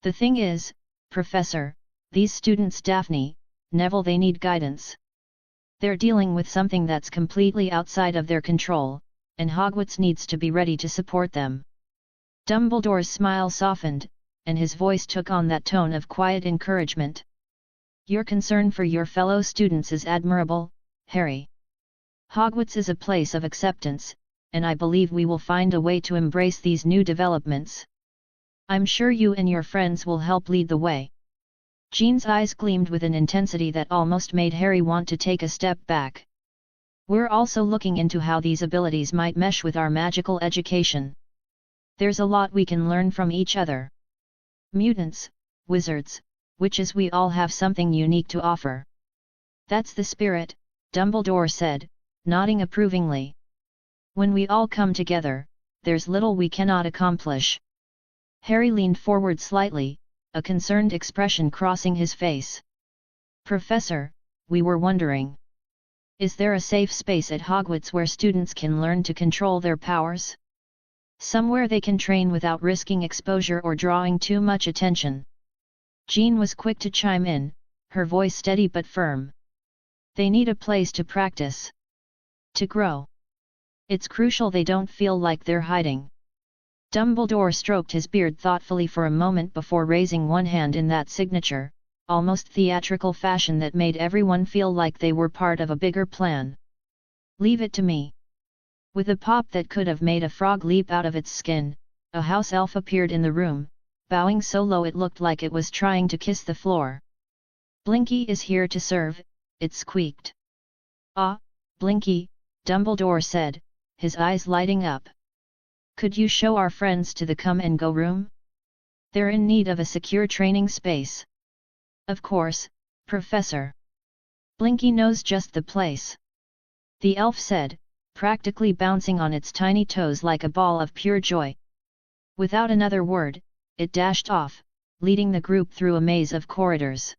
"The thing is, Professor, these students, Daphne, Neville, they need guidance. They're dealing with something that's completely outside of their control, and Hogwarts needs to be ready to support them." Dumbledore's smile softened, and his voice took on that tone of quiet encouragement. "Your concern for your fellow students is admirable, Harry. Hogwarts is a place of acceptance, and I believe we will find a way to embrace these new developments. I'm sure you and your friends will help lead the way." Jean's eyes gleamed with an intensity that almost made Harry want to take a step back. "We're also looking into how these abilities might mesh with our magical education. There's a lot we can learn from each other. Mutants, wizards, witches, we all have something unique to offer." "That's the spirit," Dumbledore said, nodding approvingly. "When we all come together, there's little we cannot accomplish." Harry leaned forward slightly, a concerned expression crossing his face. "Professor, we were wondering. Is there a safe space at Hogwarts where students can learn to control their powers? Somewhere they can train without risking exposure or drawing too much attention?" Jean was quick to chime in, her voice steady but firm. "They need a place to practice. To grow. It's crucial they don't feel like they're hiding." Dumbledore stroked his beard thoughtfully for a moment before raising one hand in that signature, almost theatrical fashion that made everyone feel like they were part of a bigger plan. "Leave it to me." With a pop that could have made a frog leap out of its skin, a house elf appeared in the room, bowing so low it looked like it was trying to kiss the floor. "Blinky is here to serve," it squeaked. "Ah, Blinky," Dumbledore said, his eyes lighting up. "Could you show our friends to the come-and-go room? They're in need of a secure training space." "Of course, Professor. Blinky knows just the place," the elf said, practically bouncing on its tiny toes like a ball of pure joy. Without another word, it dashed off, leading the group through a maze of corridors.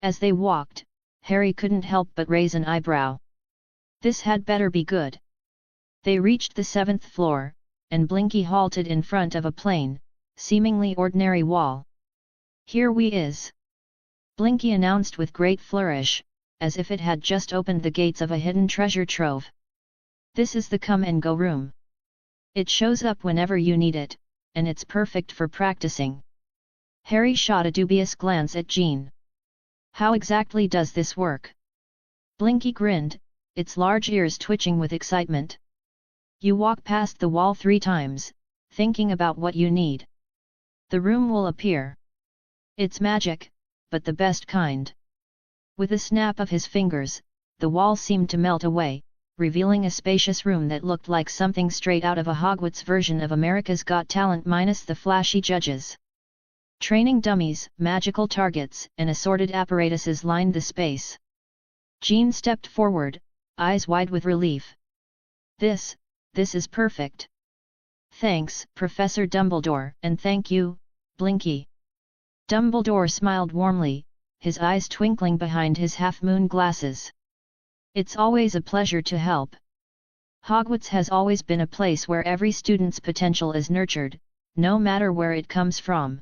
As they walked, Harry couldn't help but raise an eyebrow. This had better be good. They reached the 7th floor, and Blinky halted in front of a plain, seemingly ordinary wall. "Here we is," Blinky announced with great flourish, as if it had just opened the gates of a hidden treasure trove. "This is the come-and-go room. It shows up whenever you need it, and it's perfect for practicing." Harry shot a dubious glance at Jean. "How exactly does this work?" Blinky grinned, its large ears twitching with excitement. "You walk past the wall 3 times, thinking about what you need. The room will appear. It's magic, but the best kind." With a snap of his fingers, the wall seemed to melt away, revealing a spacious room that looked like something straight out of a Hogwarts version of America's Got Talent minus the flashy judges. Training dummies, magical targets, and assorted apparatuses lined the space. Jean stepped forward, eyes wide with relief. This is perfect. Thanks, Professor Dumbledore, and thank you, Blinky." Dumbledore smiled warmly, his eyes twinkling behind his half-moon glasses. "It's always a pleasure to help. Hogwarts has always been a place where every student's potential is nurtured, no matter where it comes from."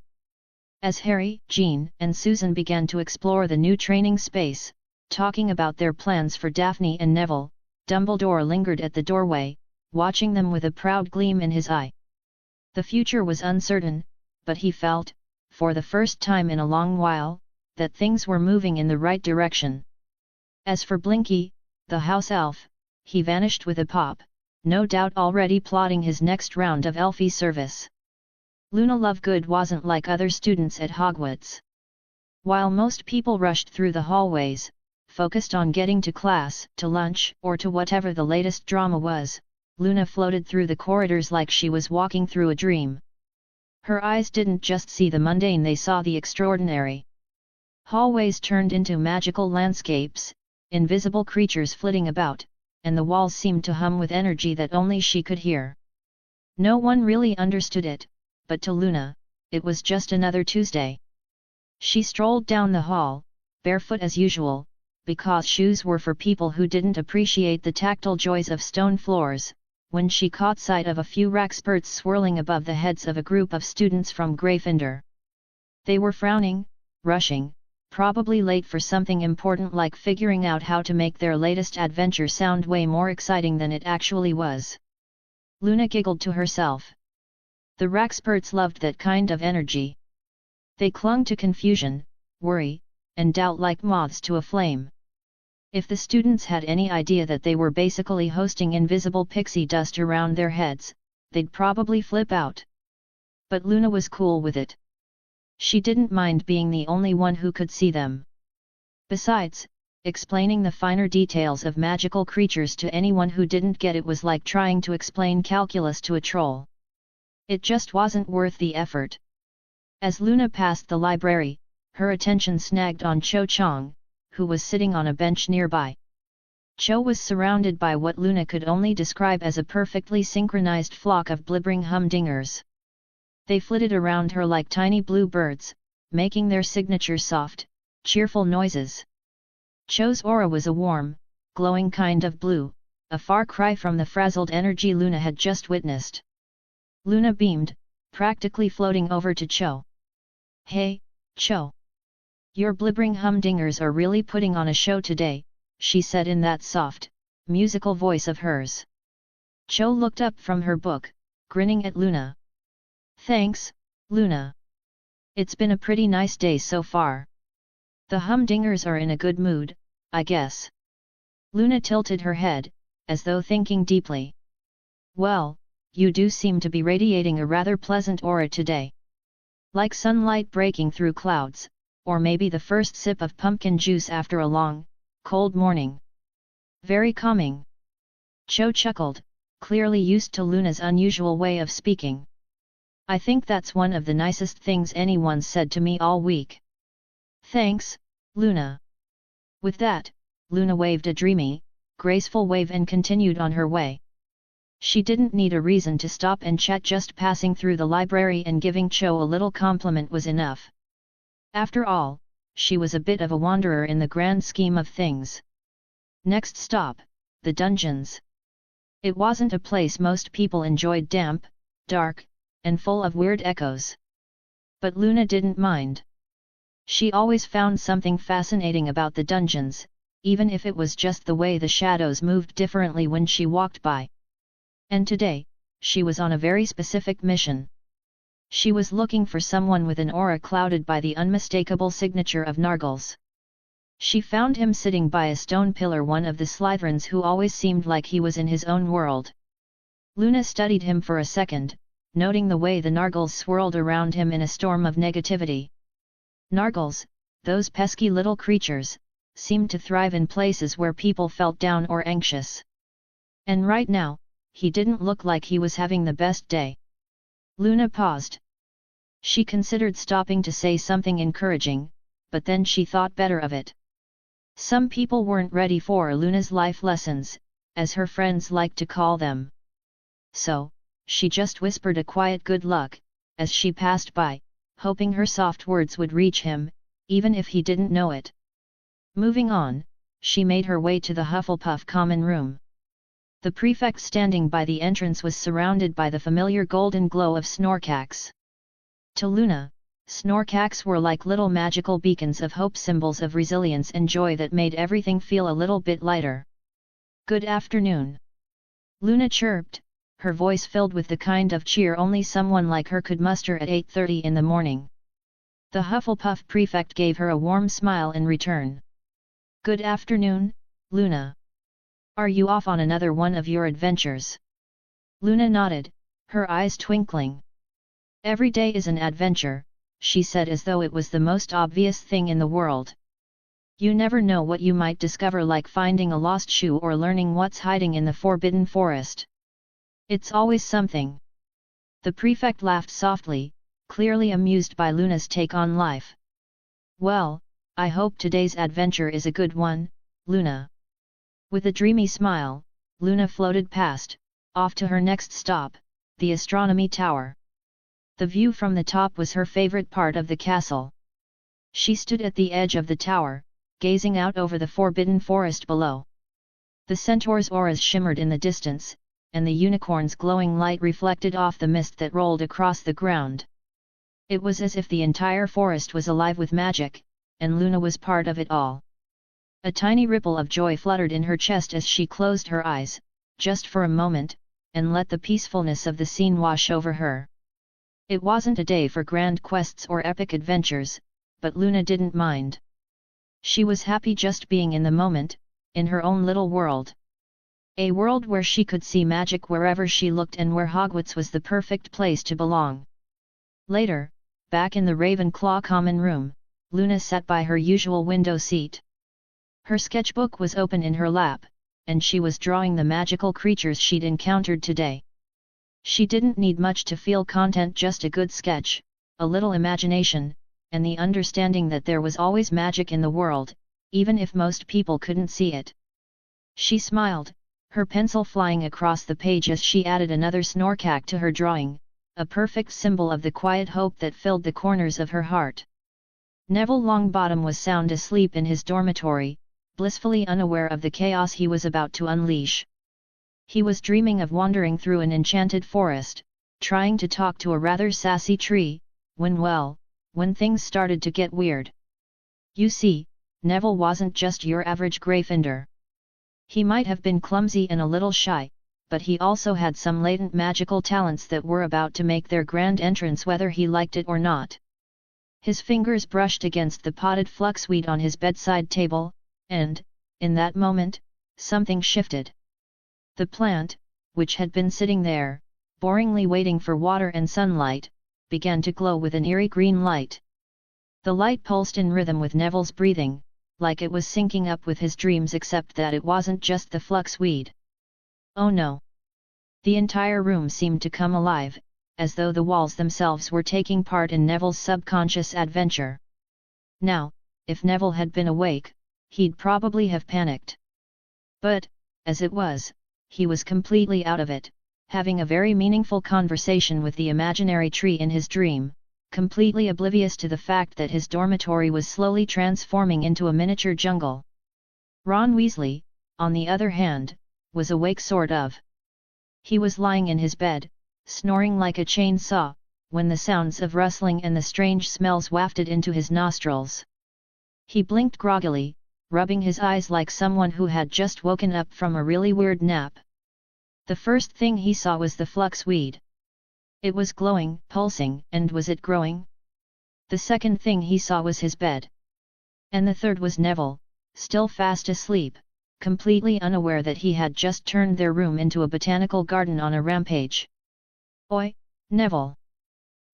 As Harry, Jean, and Susan began to explore the new training space, talking about their plans for Daphne and Neville, Dumbledore lingered at the doorway, watching them with a proud gleam in his eye. The future was uncertain, but he felt, for the first time in a long while, that things were moving in the right direction. As for Blinky, the house elf, he vanished with a pop, no doubt already plotting his next round of elfie service. Luna Lovegood wasn't like other students at Hogwarts. While most people rushed through the hallways, focused on getting to class, to lunch, or to whatever the latest drama was, Luna floated through the corridors like she was walking through a dream. Her eyes didn't just see the mundane, they saw the extraordinary. Hallways turned into magical landscapes, invisible creatures flitting about, and the walls seemed to hum with energy that only she could hear. No one really understood it, but to Luna, it was just another Tuesday. She strolled down the hall, barefoot as usual, because shoes were for people who didn't appreciate the tactile joys of stone floors, when she caught sight of a few rackspurts swirling above the heads of a group of students from Gryffindor. They were frowning, rushing, probably late for something important like figuring out how to make their latest adventure sound way more exciting than it actually was. Luna giggled to herself. The rackspurts loved that kind of energy. They clung to confusion, worry, and doubt like moths to a flame. If the students had any idea that they were basically hosting invisible pixie dust around their heads, they'd probably flip out. But Luna was cool with it. She didn't mind being the only one who could see them. Besides, explaining the finer details of magical creatures to anyone who didn't get it was like trying to explain calculus to a troll. It just wasn't worth the effort. As Luna passed the library, her attention snagged on Cho Chang, who was sitting on a bench nearby. Cho was surrounded by what Luna could only describe as a perfectly synchronized flock of blibbering humdingers. They flitted around her like tiny blue birds, making their signature soft, cheerful noises. Cho's aura was a warm, glowing kind of blue, a far cry from the frazzled energy Luna had just witnessed. Luna beamed, practically floating over to Cho. "Hey, Cho! Your blibbering humdingers are really putting on a show today," she said in that soft, musical voice of hers. Cho looked up from her book, grinning at Luna. "Thanks, Luna. It's been a pretty nice day so far." The humdingers are in a good mood, I guess. Luna tilted her head, as though thinking deeply. Well, you do seem to be radiating a rather pleasant aura today. Like sunlight breaking through clouds, or maybe the first sip of pumpkin juice after a long, cold morning. Very calming. Cho chuckled, clearly used to Luna's unusual way of speaking. I think that's one of the nicest things anyone's said to me all week. Thanks, Luna. With that, Luna waved a dreamy, graceful wave and continued on her way. She didn't need a reason to stop and chat, just passing through the library and giving Cho a little compliment was enough. After all, she was a bit of a wanderer in the grand scheme of things. Next stop, the dungeons. It wasn't a place most people enjoyed, damp, dark, and full of weird echoes. But Luna didn't mind. She always found something fascinating about the dungeons, even if it was just the way the shadows moved differently when she walked by. And today, she was on a very specific mission. She was looking for someone with an aura clouded by the unmistakable signature of Nargles. She found him sitting by a stone pillar, one of the Slytherins who always seemed like he was in his own world. Luna studied him for a second, noting the way the Nargles swirled around him in a storm of negativity. Nargles, those pesky little creatures, seemed to thrive in places where people felt down or anxious. And right now, he didn't look like he was having the best day. Luna paused. She considered stopping to say something encouraging, but then she thought better of it. Some people weren't ready for Luna's life lessons, as her friends liked to call them. So, she just whispered a quiet good luck, as she passed by, hoping her soft words would reach him, even if he didn't know it. Moving on, she made her way to the Hufflepuff common room. The prefect standing by the entrance was surrounded by the familiar golden glow of snorkax. To Luna, snorkax were like little magical beacons of hope, symbols of resilience and joy that made everything feel a little bit lighter. Good afternoon. Luna chirped, her voice filled with the kind of cheer only someone like her could muster at 8:30 in the morning. The Hufflepuff prefect gave her a warm smile in return. Good afternoon, Luna. Are you off on another one of your adventures? Luna nodded, her eyes twinkling. Every day is an adventure, she said as though it was the most obvious thing in the world. You never know what you might discover, like finding a lost shoe or learning what's hiding in the Forbidden Forest. It's always something. The prefect laughed softly, clearly amused by Luna's take on life. Well, I hope today's adventure is a good one, Luna. With a dreamy smile, Luna floated past, off to her next stop, the astronomy tower. The view from the top was her favorite part of the castle. She stood at the edge of the tower, gazing out over the forbidden forest below. The centaurs' auras shimmered in the distance, and the unicorn's glowing light reflected off the mist that rolled across the ground. It was as if the entire forest was alive with magic, and Luna was part of it all. A tiny ripple of joy fluttered in her chest as she closed her eyes, just for a moment, and let the peacefulness of the scene wash over her. It wasn't a day for grand quests or epic adventures, but Luna didn't mind. She was happy just being in the moment, in her own little world. A world where she could see magic wherever she looked and where Hogwarts was the perfect place to belong. Later, back in the Ravenclaw common room, Luna sat by her usual window seat. Her sketchbook was open in her lap, and she was drawing the magical creatures she'd encountered today. She didn't need much to feel content, just a good sketch, a little imagination, and the understanding that there was always magic in the world, even if most people couldn't see it. She smiled, her pencil flying across the page as she added another snorkax to her drawing, a perfect symbol of the quiet hope that filled the corners of her heart. Neville Longbottom was sound asleep in his dormitory, blissfully unaware of the chaos he was about to unleash. He was dreaming of wandering through an enchanted forest, trying to talk to a rather sassy tree, when things started to get weird. You see, Neville wasn't just your average Gryffindor. He might have been clumsy and a little shy, but he also had some latent magical talents that were about to make their grand entrance whether he liked it or not. His fingers brushed against the potted fluxweed on his bedside table, and, in that moment, something shifted. The plant, which had been sitting there, boringly waiting for water and sunlight, began to glow with an eerie green light. The light pulsed in rhythm with Neville's breathing, like it was syncing up with his dreams, except that it wasn't just the fluxweed. Oh no! The entire room seemed to come alive, as though the walls themselves were taking part in Neville's subconscious adventure. Now, if Neville had been awake, he'd probably have panicked. But, as it was, he was completely out of it, having a very meaningful conversation with the imaginary tree in his dream, completely oblivious to the fact that his dormitory was slowly transforming into a miniature jungle. Ron Weasley, on the other hand, was awake sort of. He was lying in his bed, snoring like a chainsaw, when the sounds of rustling and the strange smells wafted into his nostrils. He blinked groggily, rubbing his eyes like someone who had just woken up from a really weird nap. The first thing he saw was the fluxweed. It was glowing, pulsing, and was it growing? The second thing he saw was his bed. And the third was Neville, still fast asleep, completely unaware that he had just turned their room into a botanical garden on a rampage. "Oi, Neville!"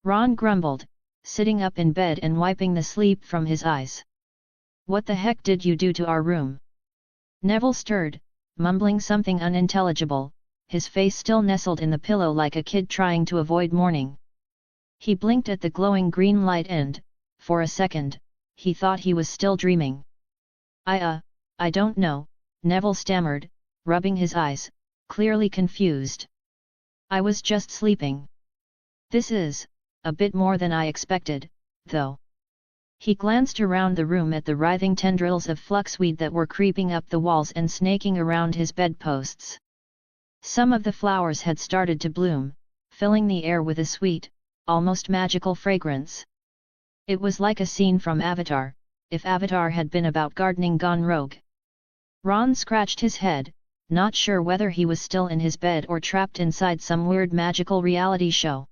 Ron grumbled, sitting up in bed and wiping the sleep from his eyes. "What the heck did you do to our room?" Neville stirred, mumbling something unintelligible, his face still nestled in the pillow like a kid trying to avoid morning. He blinked at the glowing green light and, for a second, he thought he was still dreaming. I don't know," Neville stammered, rubbing his eyes, clearly confused. "I was just sleeping. This is a bit more than I expected, though." He glanced around the room at the writhing tendrils of fluxweed that were creeping up the walls and snaking around his bedposts. Some of the flowers had started to bloom, filling the air with a sweet, almost magical fragrance. It was like a scene from Avatar, if Avatar had been about gardening gone rogue. Ron scratched his head, not sure whether he was still in his bed or trapped inside some weird magical reality show.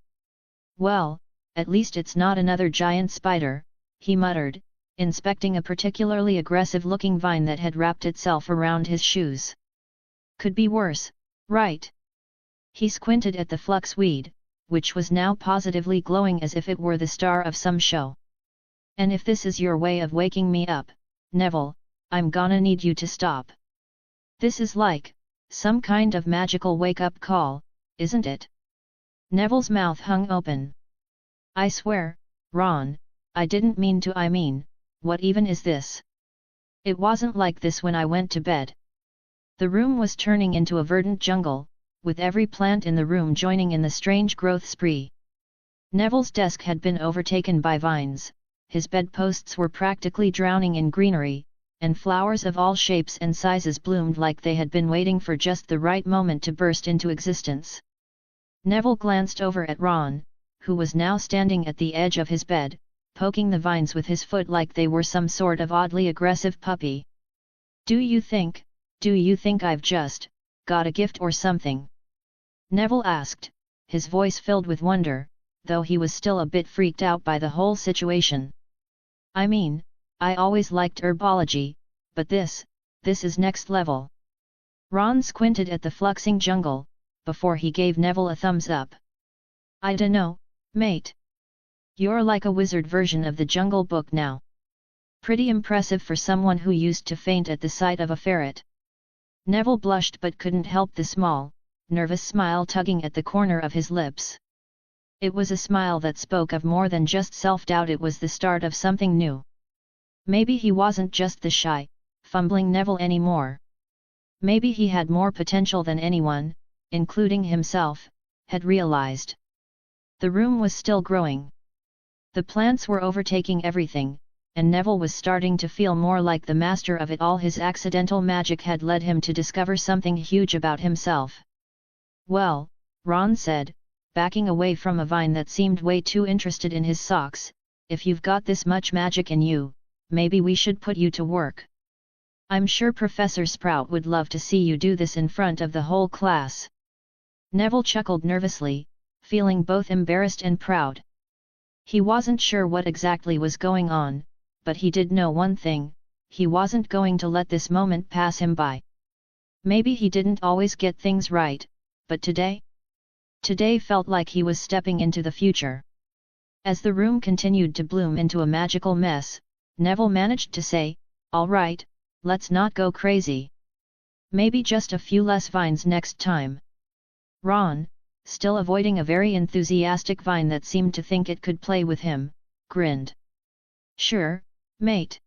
"Well, at least it's not another giant spider," he muttered, inspecting a particularly aggressive-looking vine that had wrapped itself around his shoes. "Could be worse, right?" He squinted at the fluxweed, which was now positively glowing as if it were the star of some show. "And if this is your way of waking me up, Neville, I'm gonna need you to stop. This is like some kind of magical wake-up call, isn't it?" Neville's mouth hung open. "I swear, Ron, I didn't mean to. I mean, what even is this? It wasn't like this when I went to bed." The room was turning into a verdant jungle, with every plant in the room joining in the strange growth spree. Neville's desk had been overtaken by vines, his bedposts were practically drowning in greenery, and flowers of all shapes and sizes bloomed like they had been waiting for just the right moment to burst into existence. Neville glanced over at Ron, who was now standing at the edge of his bed, poking the vines with his foot like they were some sort of oddly aggressive puppy. Do you think I've just got a gift or something?" Neville asked, his voice filled with wonder, though he was still a bit freaked out by the whole situation. "I mean, I always liked herbology, but this is next level." Ron squinted at the fluxing jungle, before he gave Neville a thumbs up. "I dunno, mate. You're like a wizard version of the Jungle Book now. Pretty impressive for someone who used to faint at the sight of a ferret." Neville blushed but couldn't help the small, nervous smile tugging at the corner of his lips. It was a smile that spoke of more than just self-doubt. It was the start of something new. Maybe he wasn't just the shy, fumbling Neville anymore. Maybe he had more potential than anyone, including himself, had realized. The room was still growing. The plants were overtaking everything, and Neville was starting to feel more like the master of it all. His accidental magic had led him to discover something huge about himself. "Well," Ron said, backing away from a vine that seemed way too interested in his socks, "if you've got this much magic in you, maybe we should put you to work. I'm sure Professor Sprout would love to see you do this in front of the whole class." Neville chuckled nervously, feeling both embarrassed and proud. He wasn't sure what exactly was going on, but he did know one thing: he wasn't going to let this moment pass him by. Maybe he didn't always get things right, but today? Today felt like he was stepping into the future. As the room continued to bloom into a magical mess, Neville managed to say, "All right, let's not go crazy. Maybe just a few less vines next time." Ron, still avoiding a very enthusiastic vine that seemed to think it could play with him, grinned. "Sure, mate.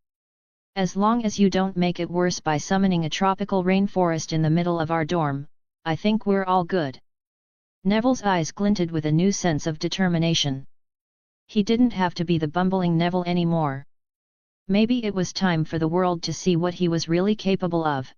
As long as you don't make it worse by summoning a tropical rainforest in the middle of our dorm, I think we're all good." Neville's eyes glinted with a new sense of determination. He didn't have to be the bumbling Neville anymore. Maybe it was time for the world to see what he was really capable of.